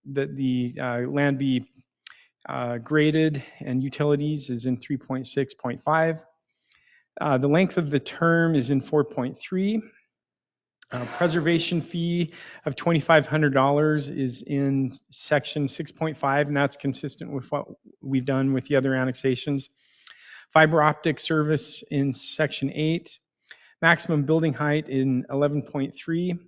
that the land be graded and utilities is in 3.6.5. The length of the term is in 4.3. Preservation fee of $2,500 is in section 6.5, and that's consistent with what we've done with the other annexations. Fiber optic service in section 8. Maximum building height in 11.3.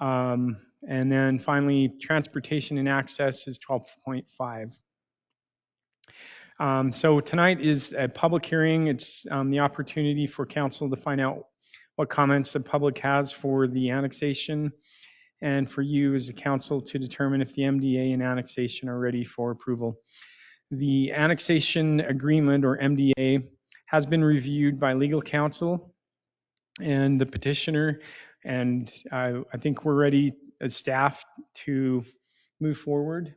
And then finally, transportation and access is 12.5. So tonight is a public hearing. It's the opportunity for council to find out what comments the public has for the annexation, and for you as a council to determine if the MDA and annexation are ready for approval. The annexation agreement, or MDA, has been reviewed by legal counsel and the petitioner, and I think we're ready as staff to move forward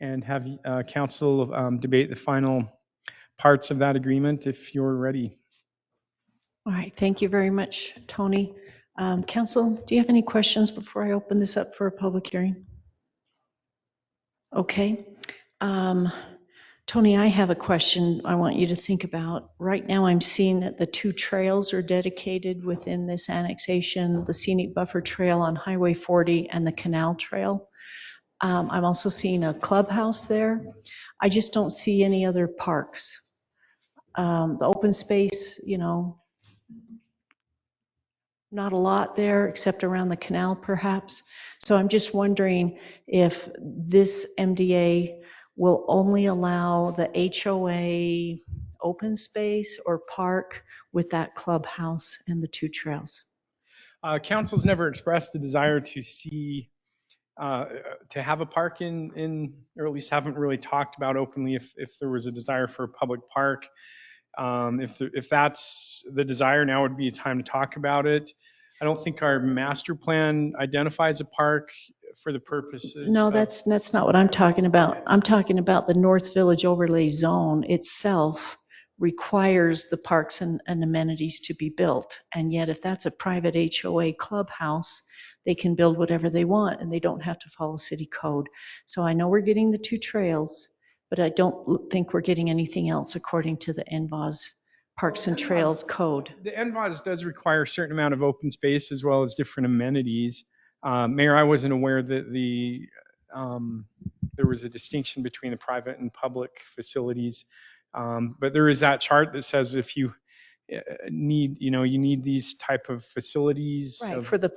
and have council debate the final parts of that agreement if you're ready. All right, thank you very much, Tony. Council, do you have any questions before I open this up for a public hearing? Okay. Tony, I have a question I want you to think about. Right now, I'm seeing that the 2 trails are dedicated within this annexation, the scenic buffer trail on Highway 40 and the canal trail. I'm also seeing a clubhouse there. I just don't see any other parks. The open space, not a lot there except around the canal perhaps. So I'm just wondering if this MDA will only allow the HOA open space or park with that clubhouse and the 2 trails. Council's never expressed a desire to see to have a park in, or at least haven't really talked about openly if there was a desire for a public park. If that's the desire, now would be a time to talk about it. I don't think our master plan identifies a park for the purposes. No, that's not what I'm talking about. I'm talking about the North Village Overlay Zone itself requires the parks and amenities to be built. And yet if that's a private HOA clubhouse, they can build whatever they want and they don't have to follow city code. So I know we're getting the 2 trails, but I don't think we're getting anything else according to the NVAS Parks and Trails code? The NVOS does require a certain amount of open space as well as different amenities. Mayor, I wasn't aware that there was a distinction between the private and public facilities. But there is that chart that says if you need, you need these type of facilities. Right, Um, for the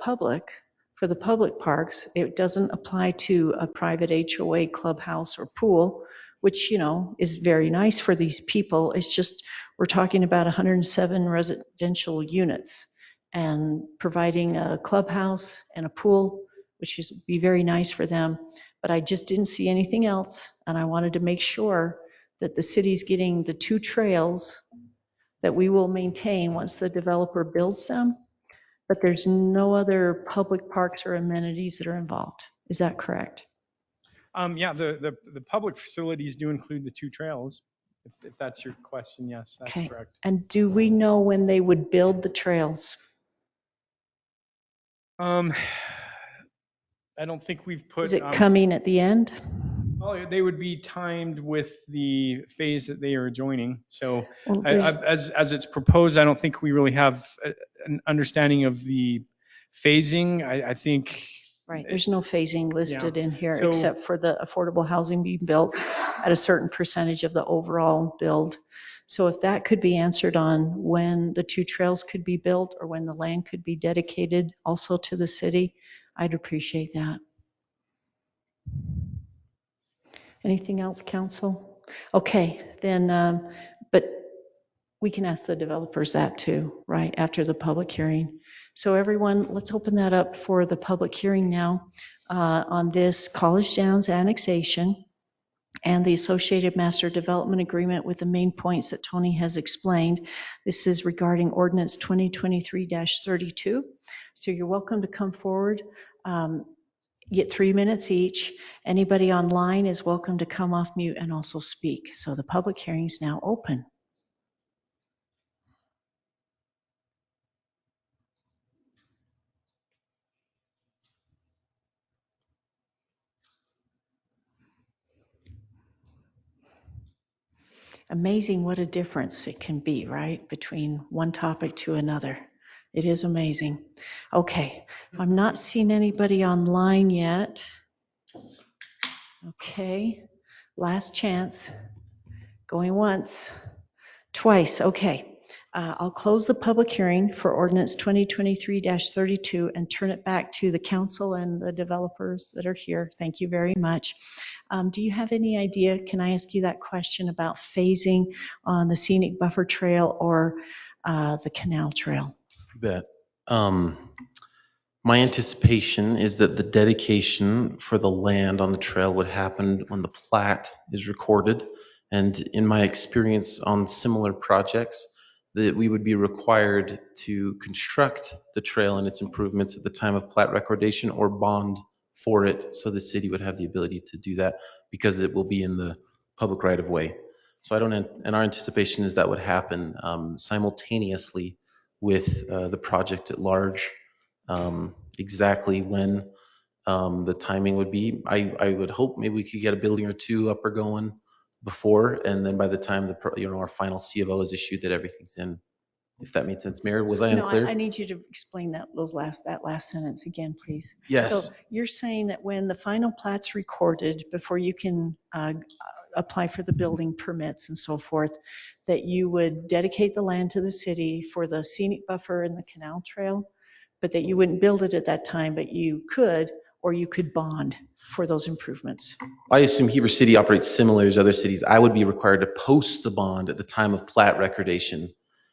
public parks, it doesn't apply to a private HOA clubhouse or pool, which, is very nice for these people. It's just, we're talking about 107 residential units and providing a clubhouse and a pool, which is be very nice for them. But I just didn't see anything else. And I wanted to make sure that the city's getting the 2 trails that we will maintain once the developer builds them, but there's no other public parks or amenities that are involved. Is that correct? Yeah, the public facilities do include the 2 trails. If that's your question, yes, that's Okay. correct. And do we know when they would build the trails? I don't think we've put. Is it coming at the end? Oh, they would be timed with the phase that they are adjoining. So Well, as it's proposed, I don't think we really have an understanding of the phasing. I think. Right, there's no phasing listed in here So- except for the affordable housing being built at a certain percentage of the overall build. So if that could be answered on when the 2 trails could be built or when the land could be dedicated also to the city, I'd appreciate that. Anything else, council? Okay, then, but we can ask the developers that too, right, after the public hearing. So everyone, let's open that up for the public hearing now on this College Downs annexation and the associated master development agreement with the main points that Tony has explained. This is regarding ordinance 2023-32. So you're welcome to come forward. Get 3 minutes each. Anybody online is welcome to come off mute and also speak. So the public hearing is now open. Amazing what a difference it can be, right? Between one topic to another. It is amazing. Okay, I'm not seeing anybody online yet. Okay, last chance. Going once, twice, okay. I'll close the public hearing for ordinance 2023-32 and turn it back to the council and the developers that are here. Thank you very much. Do you have any idea, can I ask you that question about phasing on the scenic buffer trail or the canal trail? You bet. My anticipation is that the dedication for the land on the trail would happen when the plat is recorded. And in my experience on similar projects, that we would be required to construct the trail and its improvements at the time of plat recordation or bond for it. So the city would have the ability to do that because it will be in the public right of way. So and our anticipation is that would happen simultaneously with the project at large. Exactly when the timing would be, I would hope maybe we could get a building or 2 up or going before, and then by the time our final C of O is issued, that everything's in. If that made sense, Mayor, was I unclear? No, I need you to explain that last sentence again, please. Yes. So you're saying that when the final plat's recorded, before you can apply for the building permits and so forth, that you would dedicate the land to the city for the scenic buffer and the canal trail, but that you wouldn't build it at that time, but you could, or you could bond for those improvements. I assume Heber City operates similar as other cities. I would be required to post the bond at the time of plat recordation.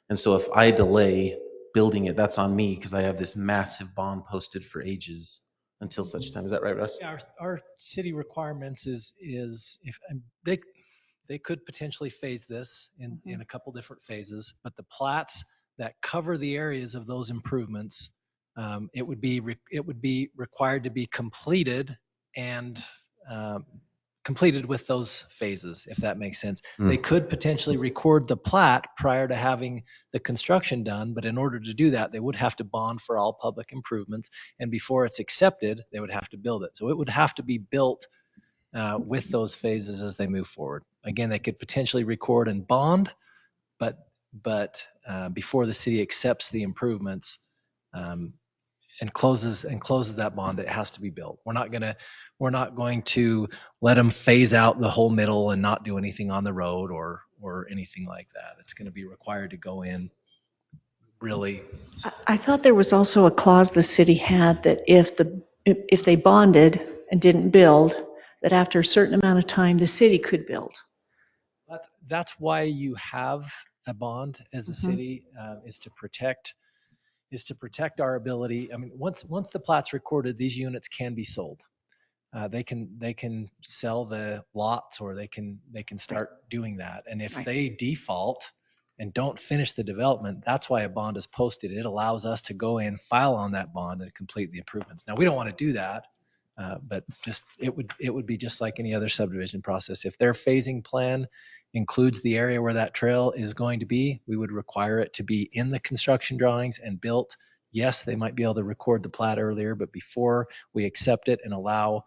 And so if I delay building it, that's on me because I have this massive bond posted for ages until such time. Is that right, Russ? Yeah, our city requirements is if they could potentially phase this in a couple different phases, but the plats that cover the areas of those improvements, it would be required to be completed and completed with those phases, if that makes sense. They could potentially record the plat prior to having the construction done, but in order to do that, they would have to bond for all public improvements, and before it's accepted, they would have to build it. So it would have to be built with those phases as they move forward. Again, they could potentially record and bond, but but before the city accepts the improvements and closes that bond, it has to be built. We're not going to let them phase out the whole middle and not do anything on the road or anything like that. It's going to be required to go in really. I thought there was also a clause the city had that if they bonded and didn't build, that after a certain amount of time, the city could build. That's why you have a bond as a city, is to protect our ability. I mean, once the plat's recorded, these units can be sold. They can sell the lots, or they can start doing that. And if they default and don't finish the development, that's why a bond is posted. It allows us to go in, file on that bond, and complete the improvements. Now, we don't want to do that, but just it would be just like any other subdivision process. If their phasing plan includes the area where that trail is going to be, we would require it to be in the construction drawings and built. Yes, they might be able to record the plat earlier, but before we accept it and allow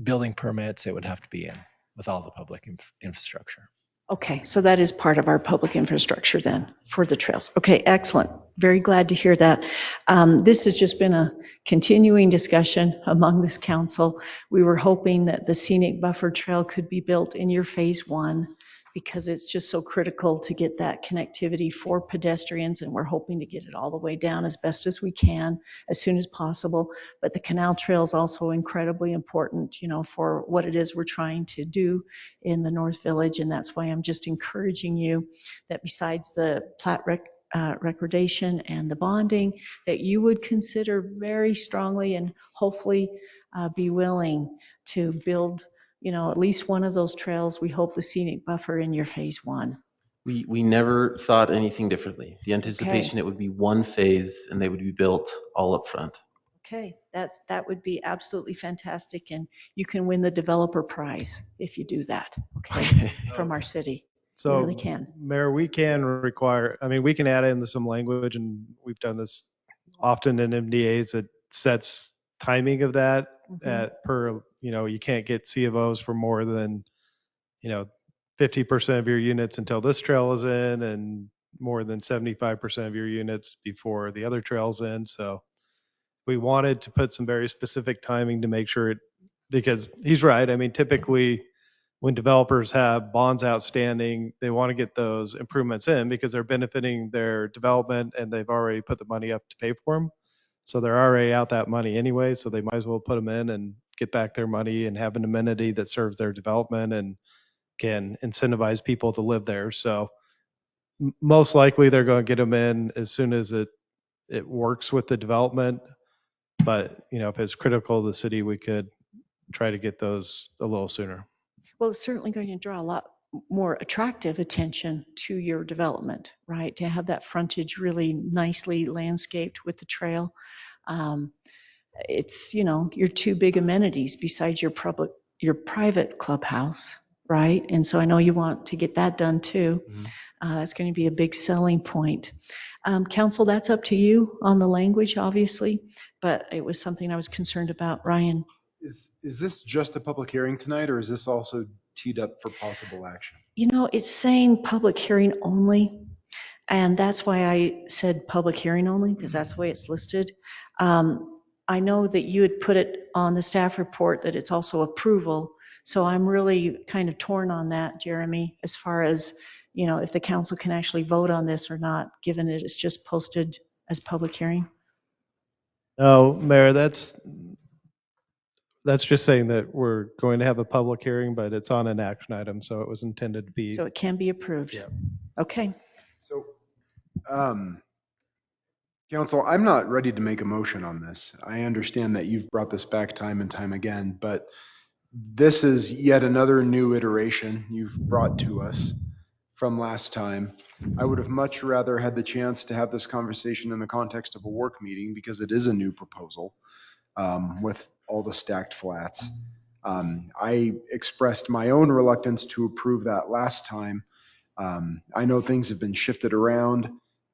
building permits, it would have to be in with all the public infrastructure. Okay, so that is part of our public infrastructure then for the trails. Okay, excellent. Very glad to hear that. This has just been a continuing discussion among this council. We were hoping that the scenic buffer trail could be built in your phase one, because it's just so critical to get that connectivity for pedestrians, and we're hoping to get it all the way down as best as we can, as soon as possible. But the canal trail is also incredibly important, for what it is we're trying to do in the North Village, and that's why I'm just encouraging you that besides the plat recordation and the bonding, that you would consider very strongly and hopefully be willing to build at least one of those trails. We hope the scenic buffer in your phase one. We never thought anything differently. The anticipation, it would be one phase and they would be built all up front. Okay, that would be absolutely fantastic, and you can win the developer prize if you do that. Okay, from our city. So, you really can. Mayor, we can add in some language, and we've done this often in MDAs that sets timing of that at per, you can't get C of Os for more than, 50% of your units until this trail is in, and more than 75% of your units before the other trail's in. So we wanted to put some very specific timing to make sure because he's right. I mean, typically when developers have bonds outstanding, they want to get those improvements in because they're benefiting their development and they've already put the money up to pay for them. So they're already out that money anyway, so they might as well put them in and get back their money and have an amenity that serves their development and can incentivize people to live there. So most likely they're going to get them in as soon as it works with the development. But, if it's critical to the city, we could try to get those a little sooner. Well, it's certainly going to draw a lot more attractive attention to your development, right? To have that frontage really nicely landscaped with the trail. It's, your two big amenities besides your private clubhouse, right? And so I know you want to get that done too. That's going to be a big selling point. Council, that's up to you on the language, obviously, but it was something I was concerned about. Ryan? Is this just a public hearing tonight, or is this also teed up for possible action? It's saying public hearing only, and that's why I said public hearing only, because that's the way it's listed. I know that you had put it on the staff report that it's also approval, so I'm really kind of torn on that, Jeremy, as far as, if the council can actually vote on this or not, given that it's just posted as public hearing. No, Mayor, that's just saying that we're going to have a public hearing, but it's on an action item, so it was intended to be. So it can be approved. Yeah. Okay. So, Council, I'm not ready to make a motion on this. I understand that you've brought this back time and time again, but this is yet another new iteration you've brought to us from last time. I would have much rather had the chance to have this conversation in the context of a work meeting because it is a new proposal with all the stacked flats. I expressed my own reluctance to approve that last time. I know things have been shifted around,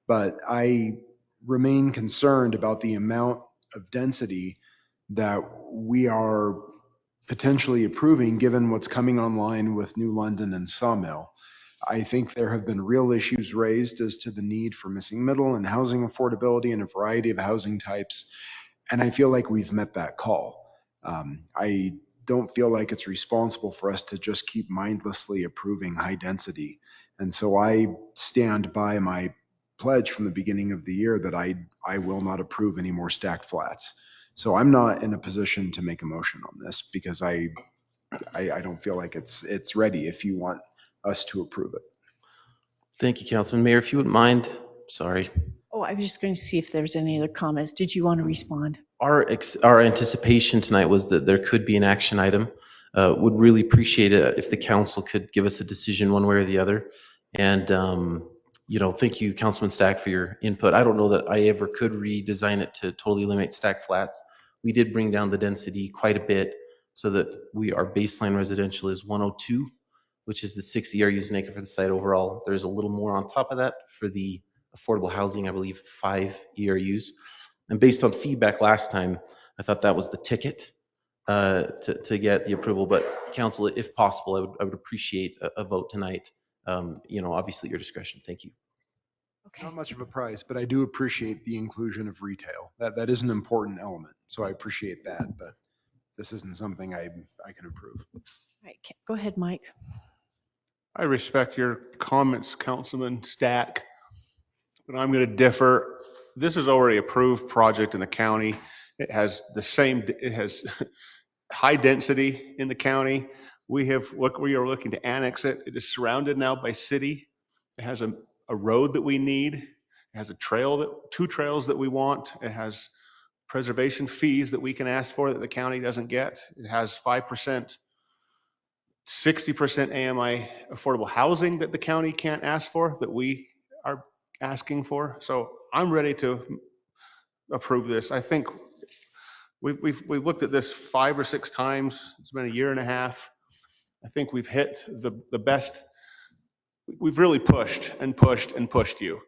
but I remain concerned about the amount of density that we are potentially approving given what's coming online with New London and Sawmill. I think there have been real issues raised as to the need for missing middle and housing affordability in a variety of housing types. And I feel like we've met that call. I don't feel like it's responsible for us to just keep mindlessly approving high density. And so I stand by my pledge from the beginning of the year that I will not approve any more stacked flats. So I'm not in a position to make a motion on this because I don't feel like it's ready if you want us to approve it. Thank you, Councilman. Mayor, if you wouldn't mind, sorry. Oh, I was just going to see if there's any other comments. Did you want to respond? Our anticipation tonight was that there could be an action item. Would really appreciate it if the council could give us a decision one way or the other. And, thank you, Councilman Stack, for your input. I don't know that I ever could redesign it to totally eliminate stacked flats. We did bring down the density quite a bit so that our baseline residential is 102, which is the 6 ERUs an acre for the site overall. There's a little more on top of that for the affordable housing, I believe 5 ERUs. And based on feedback last time, I thought that was the ticket to get the approval. But council, if possible, I would appreciate a vote tonight. Obviously your discretion. Thank you. Okay. Not much of a prize, but I do appreciate the inclusion of retail. That is an important element. So I appreciate that, but this isn't something I can approve. All right, go ahead, Mike. I respect your comments, Councilman Stack, but I'm going to differ. This is already approved project in the county. It has high density in the county. We are looking to annex it. It is surrounded now by city. It has a road that we need. It has two trails that we want. It has preservation fees that we can ask for that the county doesn't get. It has 5%, 60% AMI affordable housing that the county can't ask for that we are asking for. So I'm ready to approve this. I think we've looked at this 5 or 6 times. It's been a year and a half. I think we've hit the best. We've really pushed and pushed and pushed you.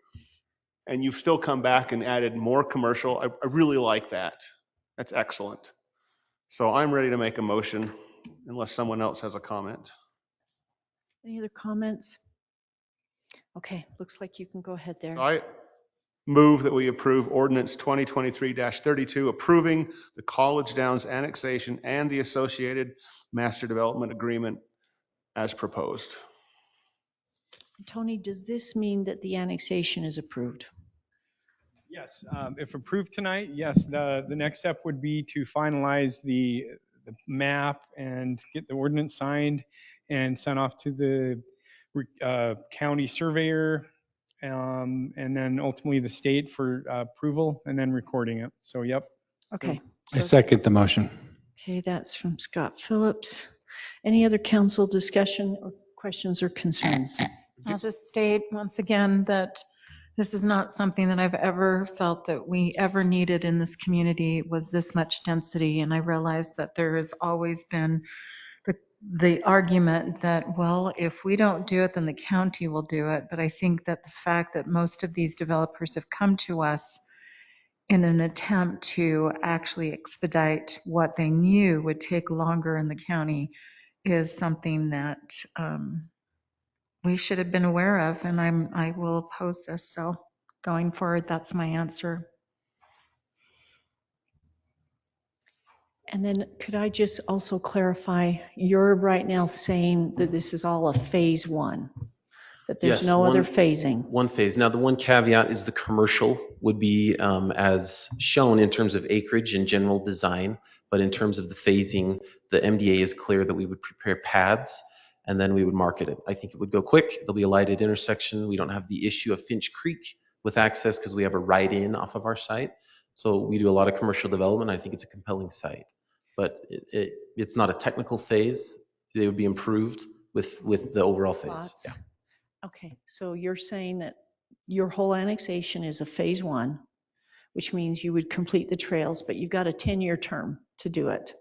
And you've still come back and added more commercial. I really like that. That's excellent. So I'm ready to make a motion unless someone else has a comment. Any other comments? Okay, looks like you can go ahead there. I move that we approve ordinance 2023-32, approving the College Downs annexation and the associated master development agreement as proposed. Tony, does this mean that the annexation is approved? Yes, if approved tonight, yes, the next step would be to finalize the map and get the ordinance signed and sent off to the county surveyor, and then ultimately the state for approval and then recording it. So, yep. Okay. I second the motion. Okay, that's from Scott Phillips. Any other council discussion or questions or concerns? I'll just state once again that this is not something that I've ever felt that we ever needed in this community was this much density. And I realize that there has always been the argument that, well, if we don't do it, then the county will do it. But I think that the fact that most of these developers have come to us in an attempt to actually expedite what they knew would take longer in the county is something that we should have been aware of, and I will oppose this. So going forward, that's my answer. And then could I just also clarify, you're right now saying that this is all a phase 1, that there's Yes, no other phasing? One phase. Now, the one caveat is the commercial would be as shown in terms of acreage and general design, but in terms of the phasing, the MDA is clear that we would prepare paths and then we would market it. I think it would go quick. There'll be a lighted intersection. We don't have the issue of Finch Creek with access because we have a right-in off of our site. So we do a lot of commercial development. I think it's a compelling site, but it's not a technical phase. They would be improved with the overall phase. Thoughts? Yeah. Okay, so you're saying that your whole annexation is a phase 1, which means you would complete the trails, but you've got a 10-year term to do it,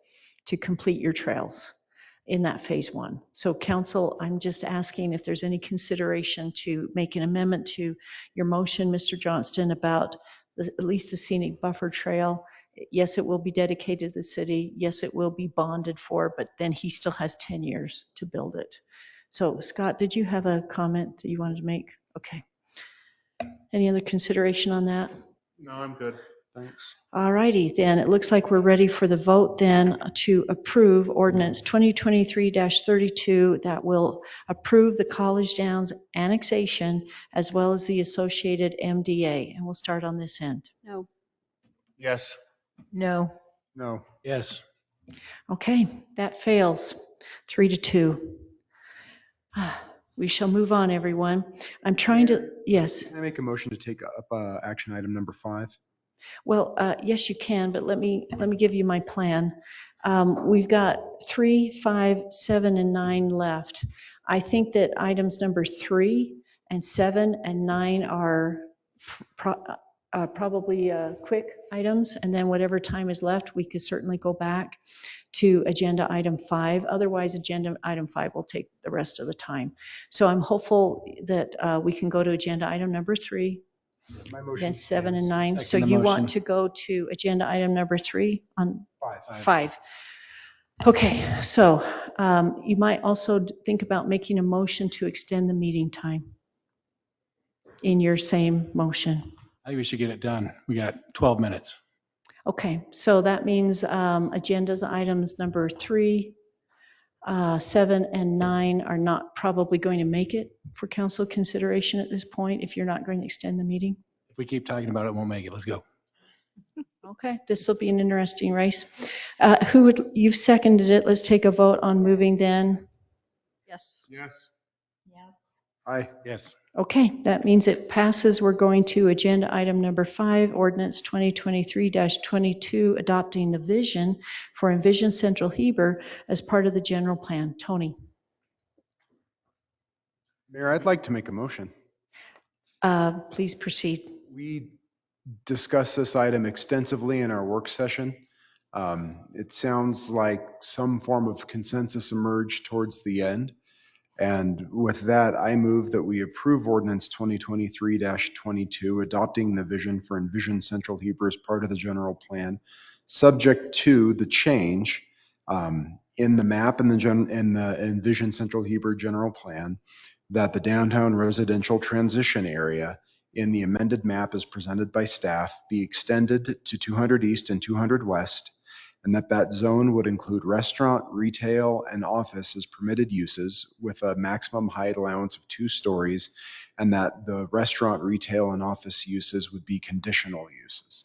to complete your trails in that phase 1. So council, I'm just asking if there's any consideration to make an amendment to your motion, Mr. Johnston, about at least the scenic buffer trail. Yes, it will be dedicated to the city. Yes, it will be bonded for, but then he still has 10 years to build it. So Scott, did you have a comment that you wanted to make? Okay. Any other consideration on that? No, I'm good. Thanks. All righty, then it looks like we're ready for the vote then to approve ordinance 2023-32 that will approve the College Downs annexation as well as the associated MDA. And we'll start on this end. No. Yes. No. No. Yes. Okay, that fails 3-2. We shall move on, everyone. I'm trying to, yes. Can I make a motion to take up action item number 5? Well, yes, you can, but let me give you my plan. We've got 3, 5, 7, and 9 left. I think that items number 3 and 7 and 9 are probably quick items, and then whatever time is left, we could certainly go back to agenda item 5. Otherwise, agenda item 5 will take the rest of the time. So I'm hopeful that we can go to agenda item number 3. My motion Then 7 and stands. 9. So Second the you motion. want to go to agenda item number 3 on 5. 5. Okay, so you might also think about making a motion to extend the meeting time in your same motion. I think we should get it done. We got 12 minutes. Okay, so that means agendas items number 3, 7, and 9 are not probably going to make it for council consideration at this point if you're not going to extend the meeting. If we keep talking about it, we'll make it. Let's go. Okay, this will be an interesting race. You've seconded it. Let's take a vote on moving then. Yes. Yes. Yes. Aye. Yes. Okay, that means it passes. We're going to agenda item number 5, ordinance 2023-22, adopting the vision for Envision Central Heber as part of the general plan. Tony, Mayor, I'd like to make a motion. please proceed. We discussed this item extensively in our work session. It sounds like some form of consensus emerged towards the end. And with that, I move that we approve ordinance 2023-22, adopting the vision for Envision Central Heber as part of the general plan, subject to the change in the map and the Envision Central Heber general plan that the downtown residential transition area in the amended map as presented by staff be extended to 200 East and 200 West, and that zone would include restaurant, retail, and office as permitted uses with a maximum height allowance of 2 stories, and that the restaurant, retail, and office uses would be conditional uses.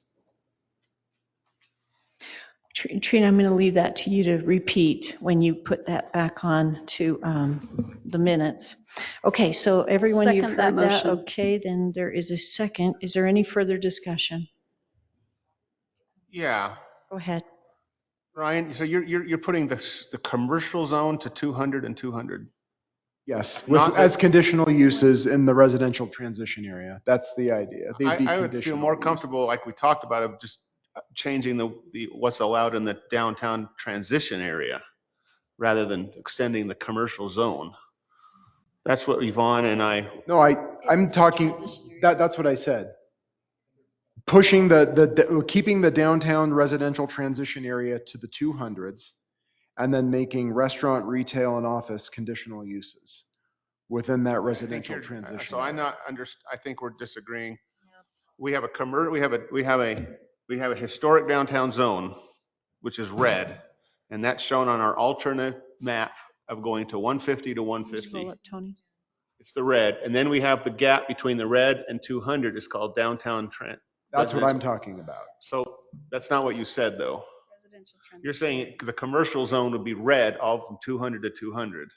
Trina, I'm going to leave that to you to repeat when you put that back on to the minutes. Okay, so everyone, you've Second that heard that. motion. Okay, then there is a second. Is there any further discussion? Yeah. Go ahead. Ryan, so you're putting the commercial zone to 200 and 200? Yes, Not as conditional uses in the residential transition area. That's the idea. They'd be I would feel conditional more uses. comfortable, like we talked about, of just changing the what's allowed in the downtown transition area rather than extending the commercial zone. That's what Yvonne and I. No, I'm talking, that's what I said. Pushing keeping the downtown residential transition area to the 200s and then making restaurant, retail, and office conditional uses within that residential transition. So I'm not I think we're disagreeing. We have we have a historic downtown zone, which is red, and that's shown on our alternate map of going to 150 to 150. Scroll up, Tony. It's the red, and then we have the gap between the red and 200 is called downtown Trent. That's what I'm talking about. So that's not what you said, though. You're saying the commercial zone would be red all from 200 to 200.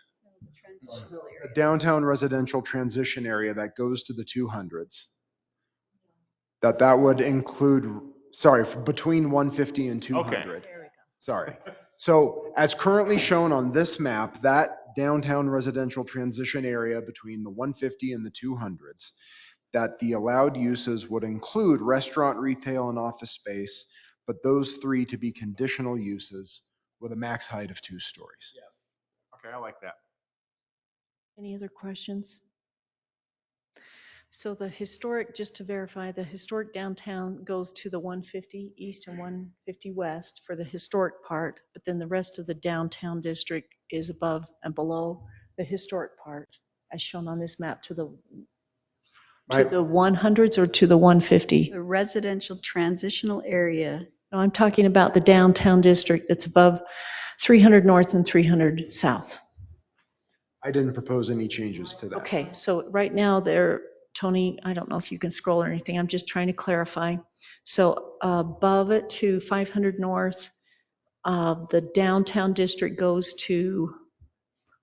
A downtown residential transition area that goes to the 200s. That would include, sorry, between 150 and 200. Okay. Sorry. So as currently shown on this map, that downtown residential transition area between the 150 and the 200s, that the allowed uses would include restaurant, retail, and office space, but those 3 to be conditional uses with a max height of 2 stories. Yeah. Okay, I like that. Any other questions? So the historic, just to verify, the historic downtown goes to the 150 East and 150 West for the historic part, but then the rest of the downtown district is above and below the historic part, as shown on this map, to the My- 100s or to the 150? The residential transitional area. No, I'm talking about the downtown district that's above 300 north and 300 south. I didn't propose any changes to that. Okay, so right now there, Tony, I don't know if you can scroll or anything, I'm just trying to clarify. So above it to 500 north, the downtown district goes to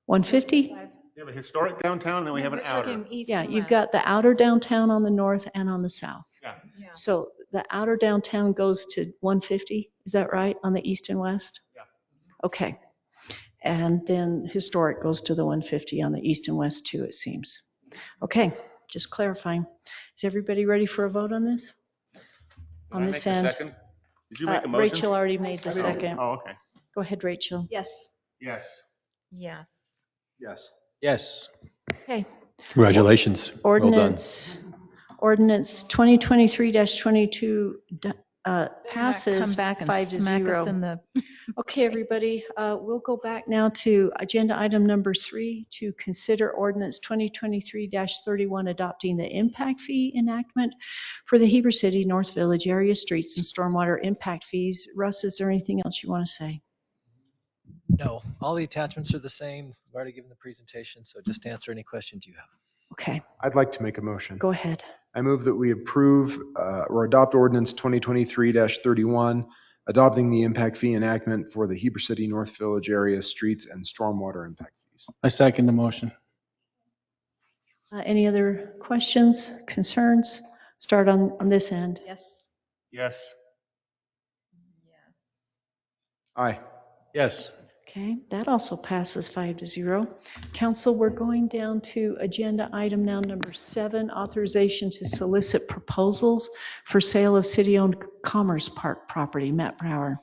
150? We have a historic downtown, and then we have an outer. Yeah, you've got the outer downtown on the north and on the south. Yeah. So the outer downtown goes to 150, is that right, on the east and west? Yeah. Okay. And then historic goes to the 150 on the east and west too, it seems. Okay, just clarifying. Is everybody ready for a vote on this? On this end? Second? Did you make a motion? Rachel already made the second. Oh, okay. Go ahead, Rachel. Yes. Yes. Yes. Yes. Yes. Okay. Congratulations. Well done. Ordinance 2023-22 passes Come back and 5-0. smack us in the. Okay, everybody, we'll go back now to agenda item number 3 to consider ordinance 2023-31 adopting the impact fee enactment for the Heber City North Village area streets and stormwater impact fees. Russ, is there anything else you want to say? No, all the attachments are the same. I've already given the presentation, so just answer any questions you have. Okay, I'd like to make a motion. go ahead. I move that we approve or adopt ordinance 2023-31, adopting the impact fee enactment for the Heber City North Village area streets and stormwater impact fees. I second the motion. Any other questions, concerns? Start on this end. Yes. Yes. Aye. Yes. Okay, that also passes 5-0. Council, we're going down to agenda item now number 7, authorization to solicit proposals for sale of city-owned Commerce Park property. Matt Brower.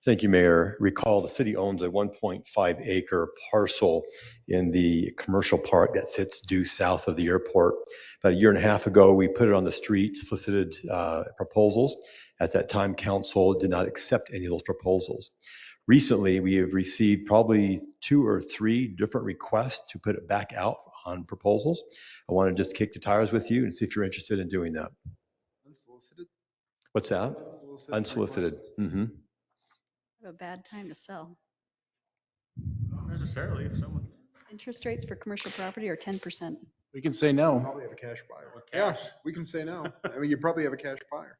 Thank you, Mayor. Recall the city owns a 1.5 acre parcel in the commercial park that sits due south of the airport. About a year and a half ago, we put it on the street, solicited proposals. At that time, council did not accept any of those proposals. Recently, we have received probably 2 or 3 different requests to put it back out on proposals. I want to just kick the tires with you and see if you're interested in doing that. Unsolicited? What's that? Unsolicited. Mm-hmm. Have a bad time to sell. Not necessarily, if someone. Interest rates for commercial property are 10%. We can say no. Probably have a cash buyer. Yeah, we can say no. I mean, you probably have a cash buyer.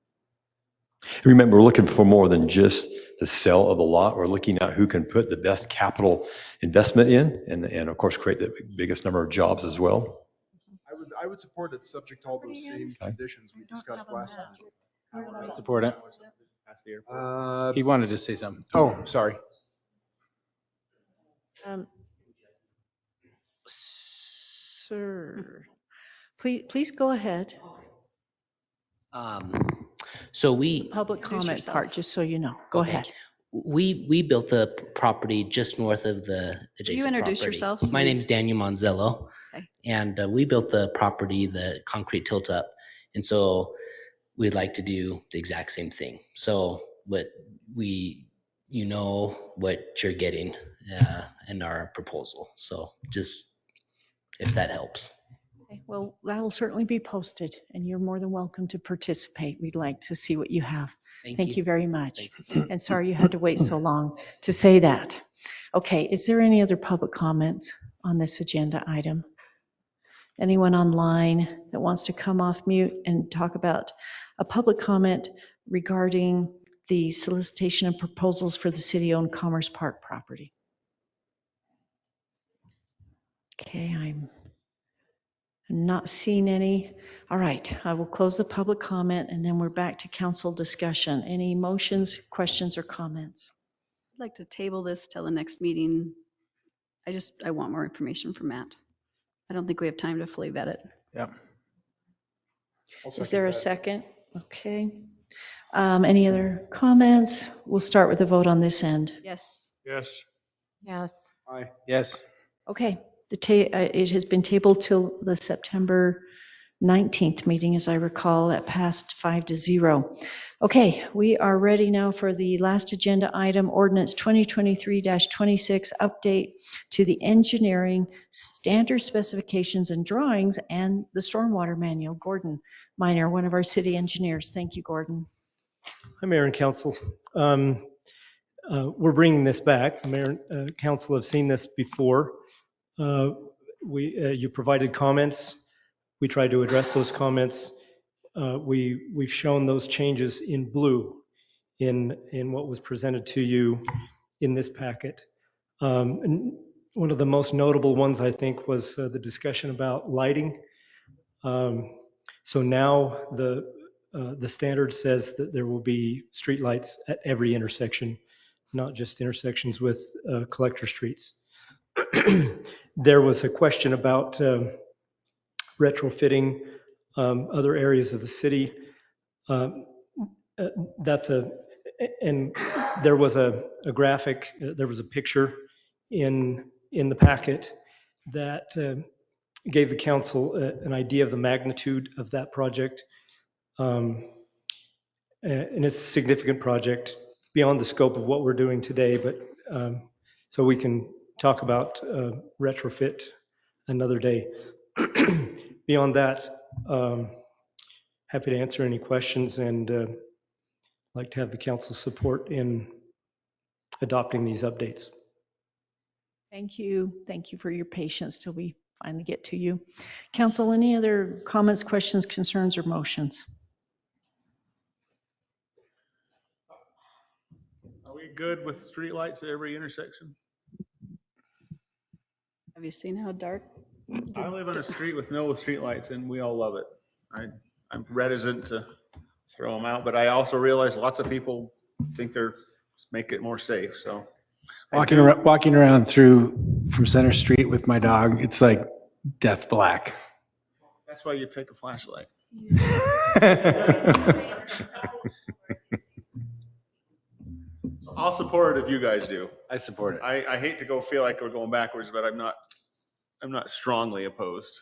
Remember, we're looking for more than just the sale of the lot. We're looking at who can put the best capital investment in and of course, create the biggest number of jobs as well. I would support it subject to all those same conditions we discussed last time. Support it. He wanted to say something. Oh, sorry. Sir, please go ahead. So we, Public comment yourself. part, just so you know. Go Okay. ahead. we built the property just north of the adjacent introduce property. yourself so My we- name's Daniel Monzello. Okay. And we built the property, the concrete tilt up. And so we'd like to do the exact same thing. So what you know what you're getting in our proposal. So just if that helps. Okay, well, that'll certainly be posted, and you're more than welcome to participate. We'd like to see what you have. Thank you very much. And sorry you had to wait so long to say that. Okay, is there any other public comments on this agenda item? Anyone online that wants to come off mute and talk about a public comment regarding the solicitation of proposals for the city-owned Commerce Park property? Okay, I'm not seeing any. All right, I will close the public comment and then we're back to council discussion. Any motions, questions, or comments? I'd like to table this till the next meeting. I want more information from Matt. I don't think we have time to fully vet it. Yep. Is there a second? Okay. Any other comments? We'll start with the vote on this end. Yes. Yes. Yes. Aye. Yes. Okay, it has been tabled till the September 19th meeting, as I recall. That passed 5-0. Okay, we are ready now for the last agenda item, ordinance 2023-26, update to the engineering standard specifications and drawings and the stormwater manual. Gordon Minor, one of our city engineers. Thank you, Gordon. Hi, Mayor and Council. We're bringing this back. Mayor and Council have seen this before. You provided comments. We tried to address those comments. We've shown those changes in blue in what was presented to you in this packet. And one of the most notable ones, I think, was the discussion about lighting. So now the standard says that there will be streetlights at every intersection, not just intersections with collector streets. There was a question about retrofitting other areas of the city. And there was a graphic, there was a picture in the packet that gave the council an idea of the magnitude of that project. And it's a significant project. It's beyond the scope of what we're doing today, but so we can talk about retrofit another day. Beyond that, happy to answer any questions and like to have the council support in adopting these updates. Thank you. Thank you for your patience till we finally get to you. Council, any other comments, questions, concerns, or motions? Are we good with streetlights at every intersection? Have you seen how dark? I live on a street with no streetlights and we all love it. I'm reticent to throw them out, but I also realize lots of people think they're make it more safe. So walking around from Center Street with my dog, it's like death black. That's why you take a flashlight. So I'll support it if you guys do. I support it. I hate to feel like we're going backwards, but I'm not strongly opposed.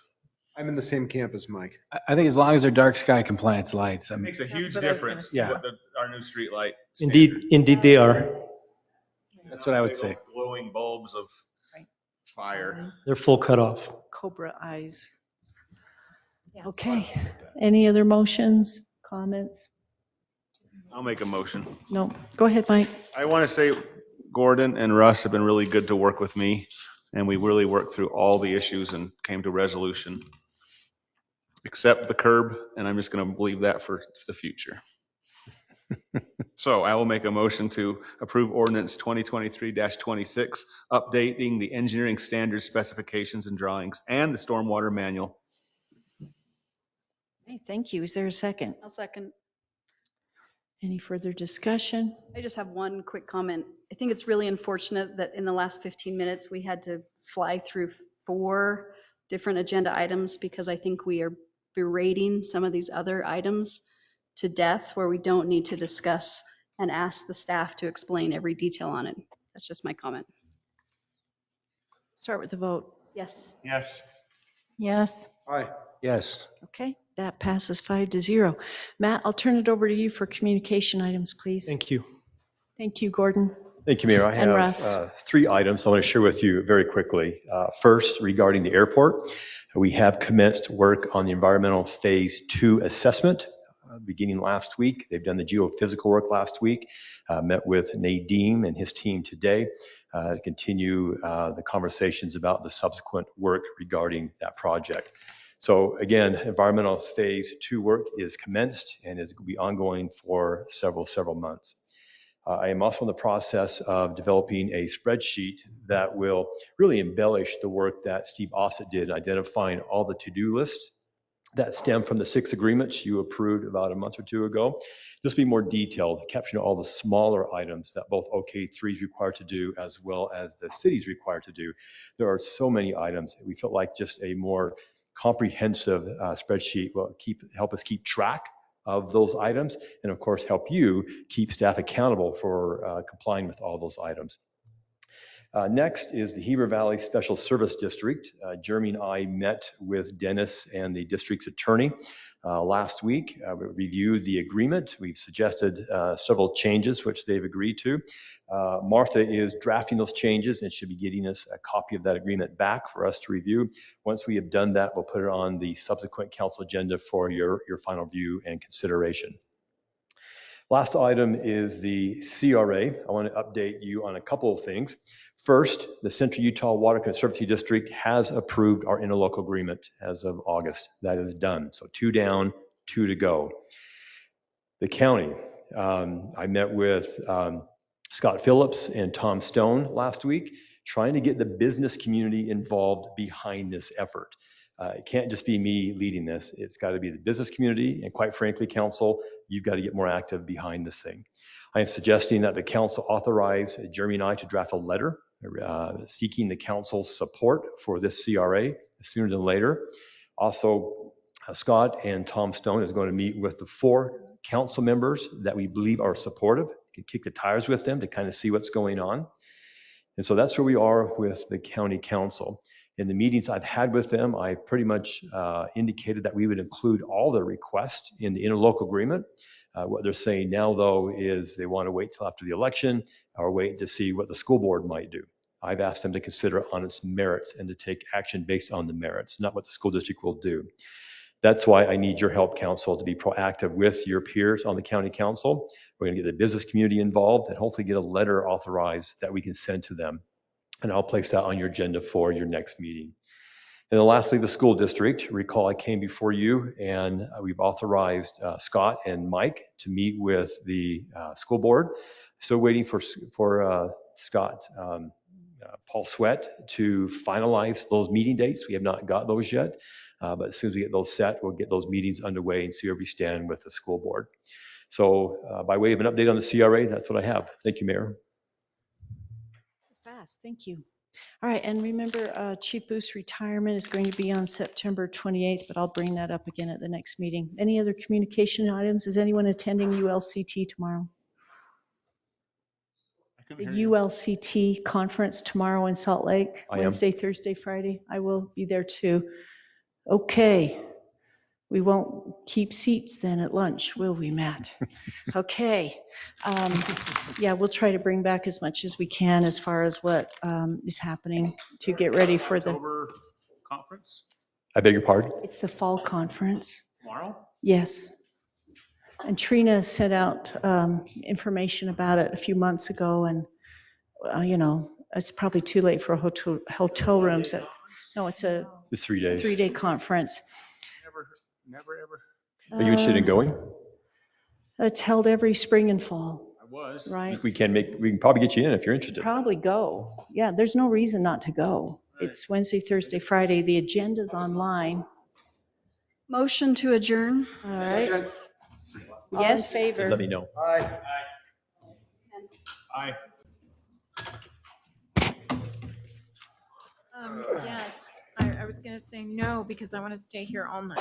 I'm in the same camp as Mike. I think as long as they're dark sky compliance lights. It makes a huge difference. Yeah. What our new street light. Indeed they are. That's what I would say. Glowing bulbs of fire. They're full cutoff. Cobra eyes. Okay. Any other motions, comments? I'll make a motion. No. Go ahead, Mike. I want to say Gordon and Russ have been really good to work with me, and we really worked through all the issues and came to resolution, except the curb, and I'm just going to believe that for the future. So I will make a motion to approve ordinance 2023-26, updating the engineering standards, specifications, and drawings, and the stormwater manual. Hey, thank you. Is there a second? I'll second. Any further discussion? I just have one quick comment. I think it's really unfortunate that in the last 15 minutes, we had to fly through 4 different agenda items because I think we are berating some of these other items to death where we don't need to discuss and ask the staff to explain every detail on it. That's just my comment. Start with the vote. Yes. Yes. Yes. Aye. Yes. Okay, that passes 5-0. Matt, I'll turn it over to you for communication items, please. Thank you. Thank you, Gordon. Thank you, Mayor. I And Russ. have 3 items I want to share with you very quickly. First, regarding the airport, we have commenced work on the environmental phase 2 assessment beginning last week. They've done the geophysical work last week, met with Nadeem and his team today to continue the conversations about the subsequent work regarding that project. So again, environmental phase 2 work is commenced and is going to be ongoing for several months. I am also in the process of developing a spreadsheet that will really embellish the work that Steve Ossett did, identifying all the to-do lists that stem from the 6 agreements you approved about a month or 2 ago. This will be more detailed, capturing all the smaller items that both OK3 is required to do as well as the city's required to do. There are so many items. We felt like just a more comprehensive spreadsheet will help us keep track of those items and of course help you keep staff accountable for complying with all those items. Next is the Heber Valley Special Service District. Jeremy and I met with Dennis and the district's attorney last week. We reviewed the agreement. We've suggested several changes, which they've agreed to. Martha is drafting those changes and should be getting us a copy of that agreement back for us to review. Once we have done that, we'll put it on the subsequent council agenda for your final view and consideration. Last item is the CRA. I want to update you on a couple of things. First, the Central Utah Water Conservancy District has approved our interlocal agreement as of August. That is done. So 2 down, 2 to go. The county, I met with Scott Phillips and Tom Stone last week, trying to get the business community involved behind this effort. It can't just be me leading this. It's got to be the business community, and quite frankly, council, you've got to get more active behind this thing. I am suggesting that the council authorize Jeremy and I to draft a letter seeking the council's support for this CRA sooner than later. Also, Scott and Tom Stone is going to meet with the 4 council members that we believe are supportive, can kick the tires with them to kind of see what's going on. And so that's where we are with the county council. In the meetings I've had with them, I pretty much indicated that we would include all their requests in the interlocal agreement. What they're saying now, though, is they want to wait till after the election or wait to see what the school board might do. I've asked them to consider it on its merits and to take action based on the merits, not what the school district will do. That's why I need your help, council, to be proactive with your peers on the county council. We're going to get the business community involved and hopefully get a letter authorized that we can send to them. And I'll place that on your agenda for your next meeting. And then lastly, the school district. Recall I came before you and we've authorized Scott and Mike to meet with the school board. So waiting for Scott, Paul Sweat to finalize those meeting dates. We have not got those yet, but as soon as we get those set, we'll get those meetings underway and see where we stand with the school board. So by way of an update on the CRA, that's what I have. Thank you, Mayor. Fast, thank you. All right, and remember, Chief Booth's retirement is going to be on September 28th, but I'll bring that up again at the next meeting. Any other communication items? Is anyone attending ULCT tomorrow? The ULCT conference tomorrow in Salt Lake, Wednesday, Thursday, Friday. I will be there too. Okay. We won't keep seats then at lunch, will we, Matt? Okay. Yeah, we'll try to bring back as much as we can as far as what is happening to get ready for the October conference I beg your pardon? It's the fall conference. tomorrow. Yes. And Trina sent out information about it a few months ago, and you know, it's probably too late for hotel rooms. No, it's a It's 3 days. 3-day conference. Never ever. Are you interested in going? It's held every spring and fall. I was. Right. We can probably get you in if you're interested. Probably go. Yeah, there's no reason not to go. It's Wednesday, Thursday, Friday. The agenda's online. Motion to adjourn. All right. All in Yes. favor? Just let me know. Aye. Aye. Yes, I was going to say no because I want to stay here all night.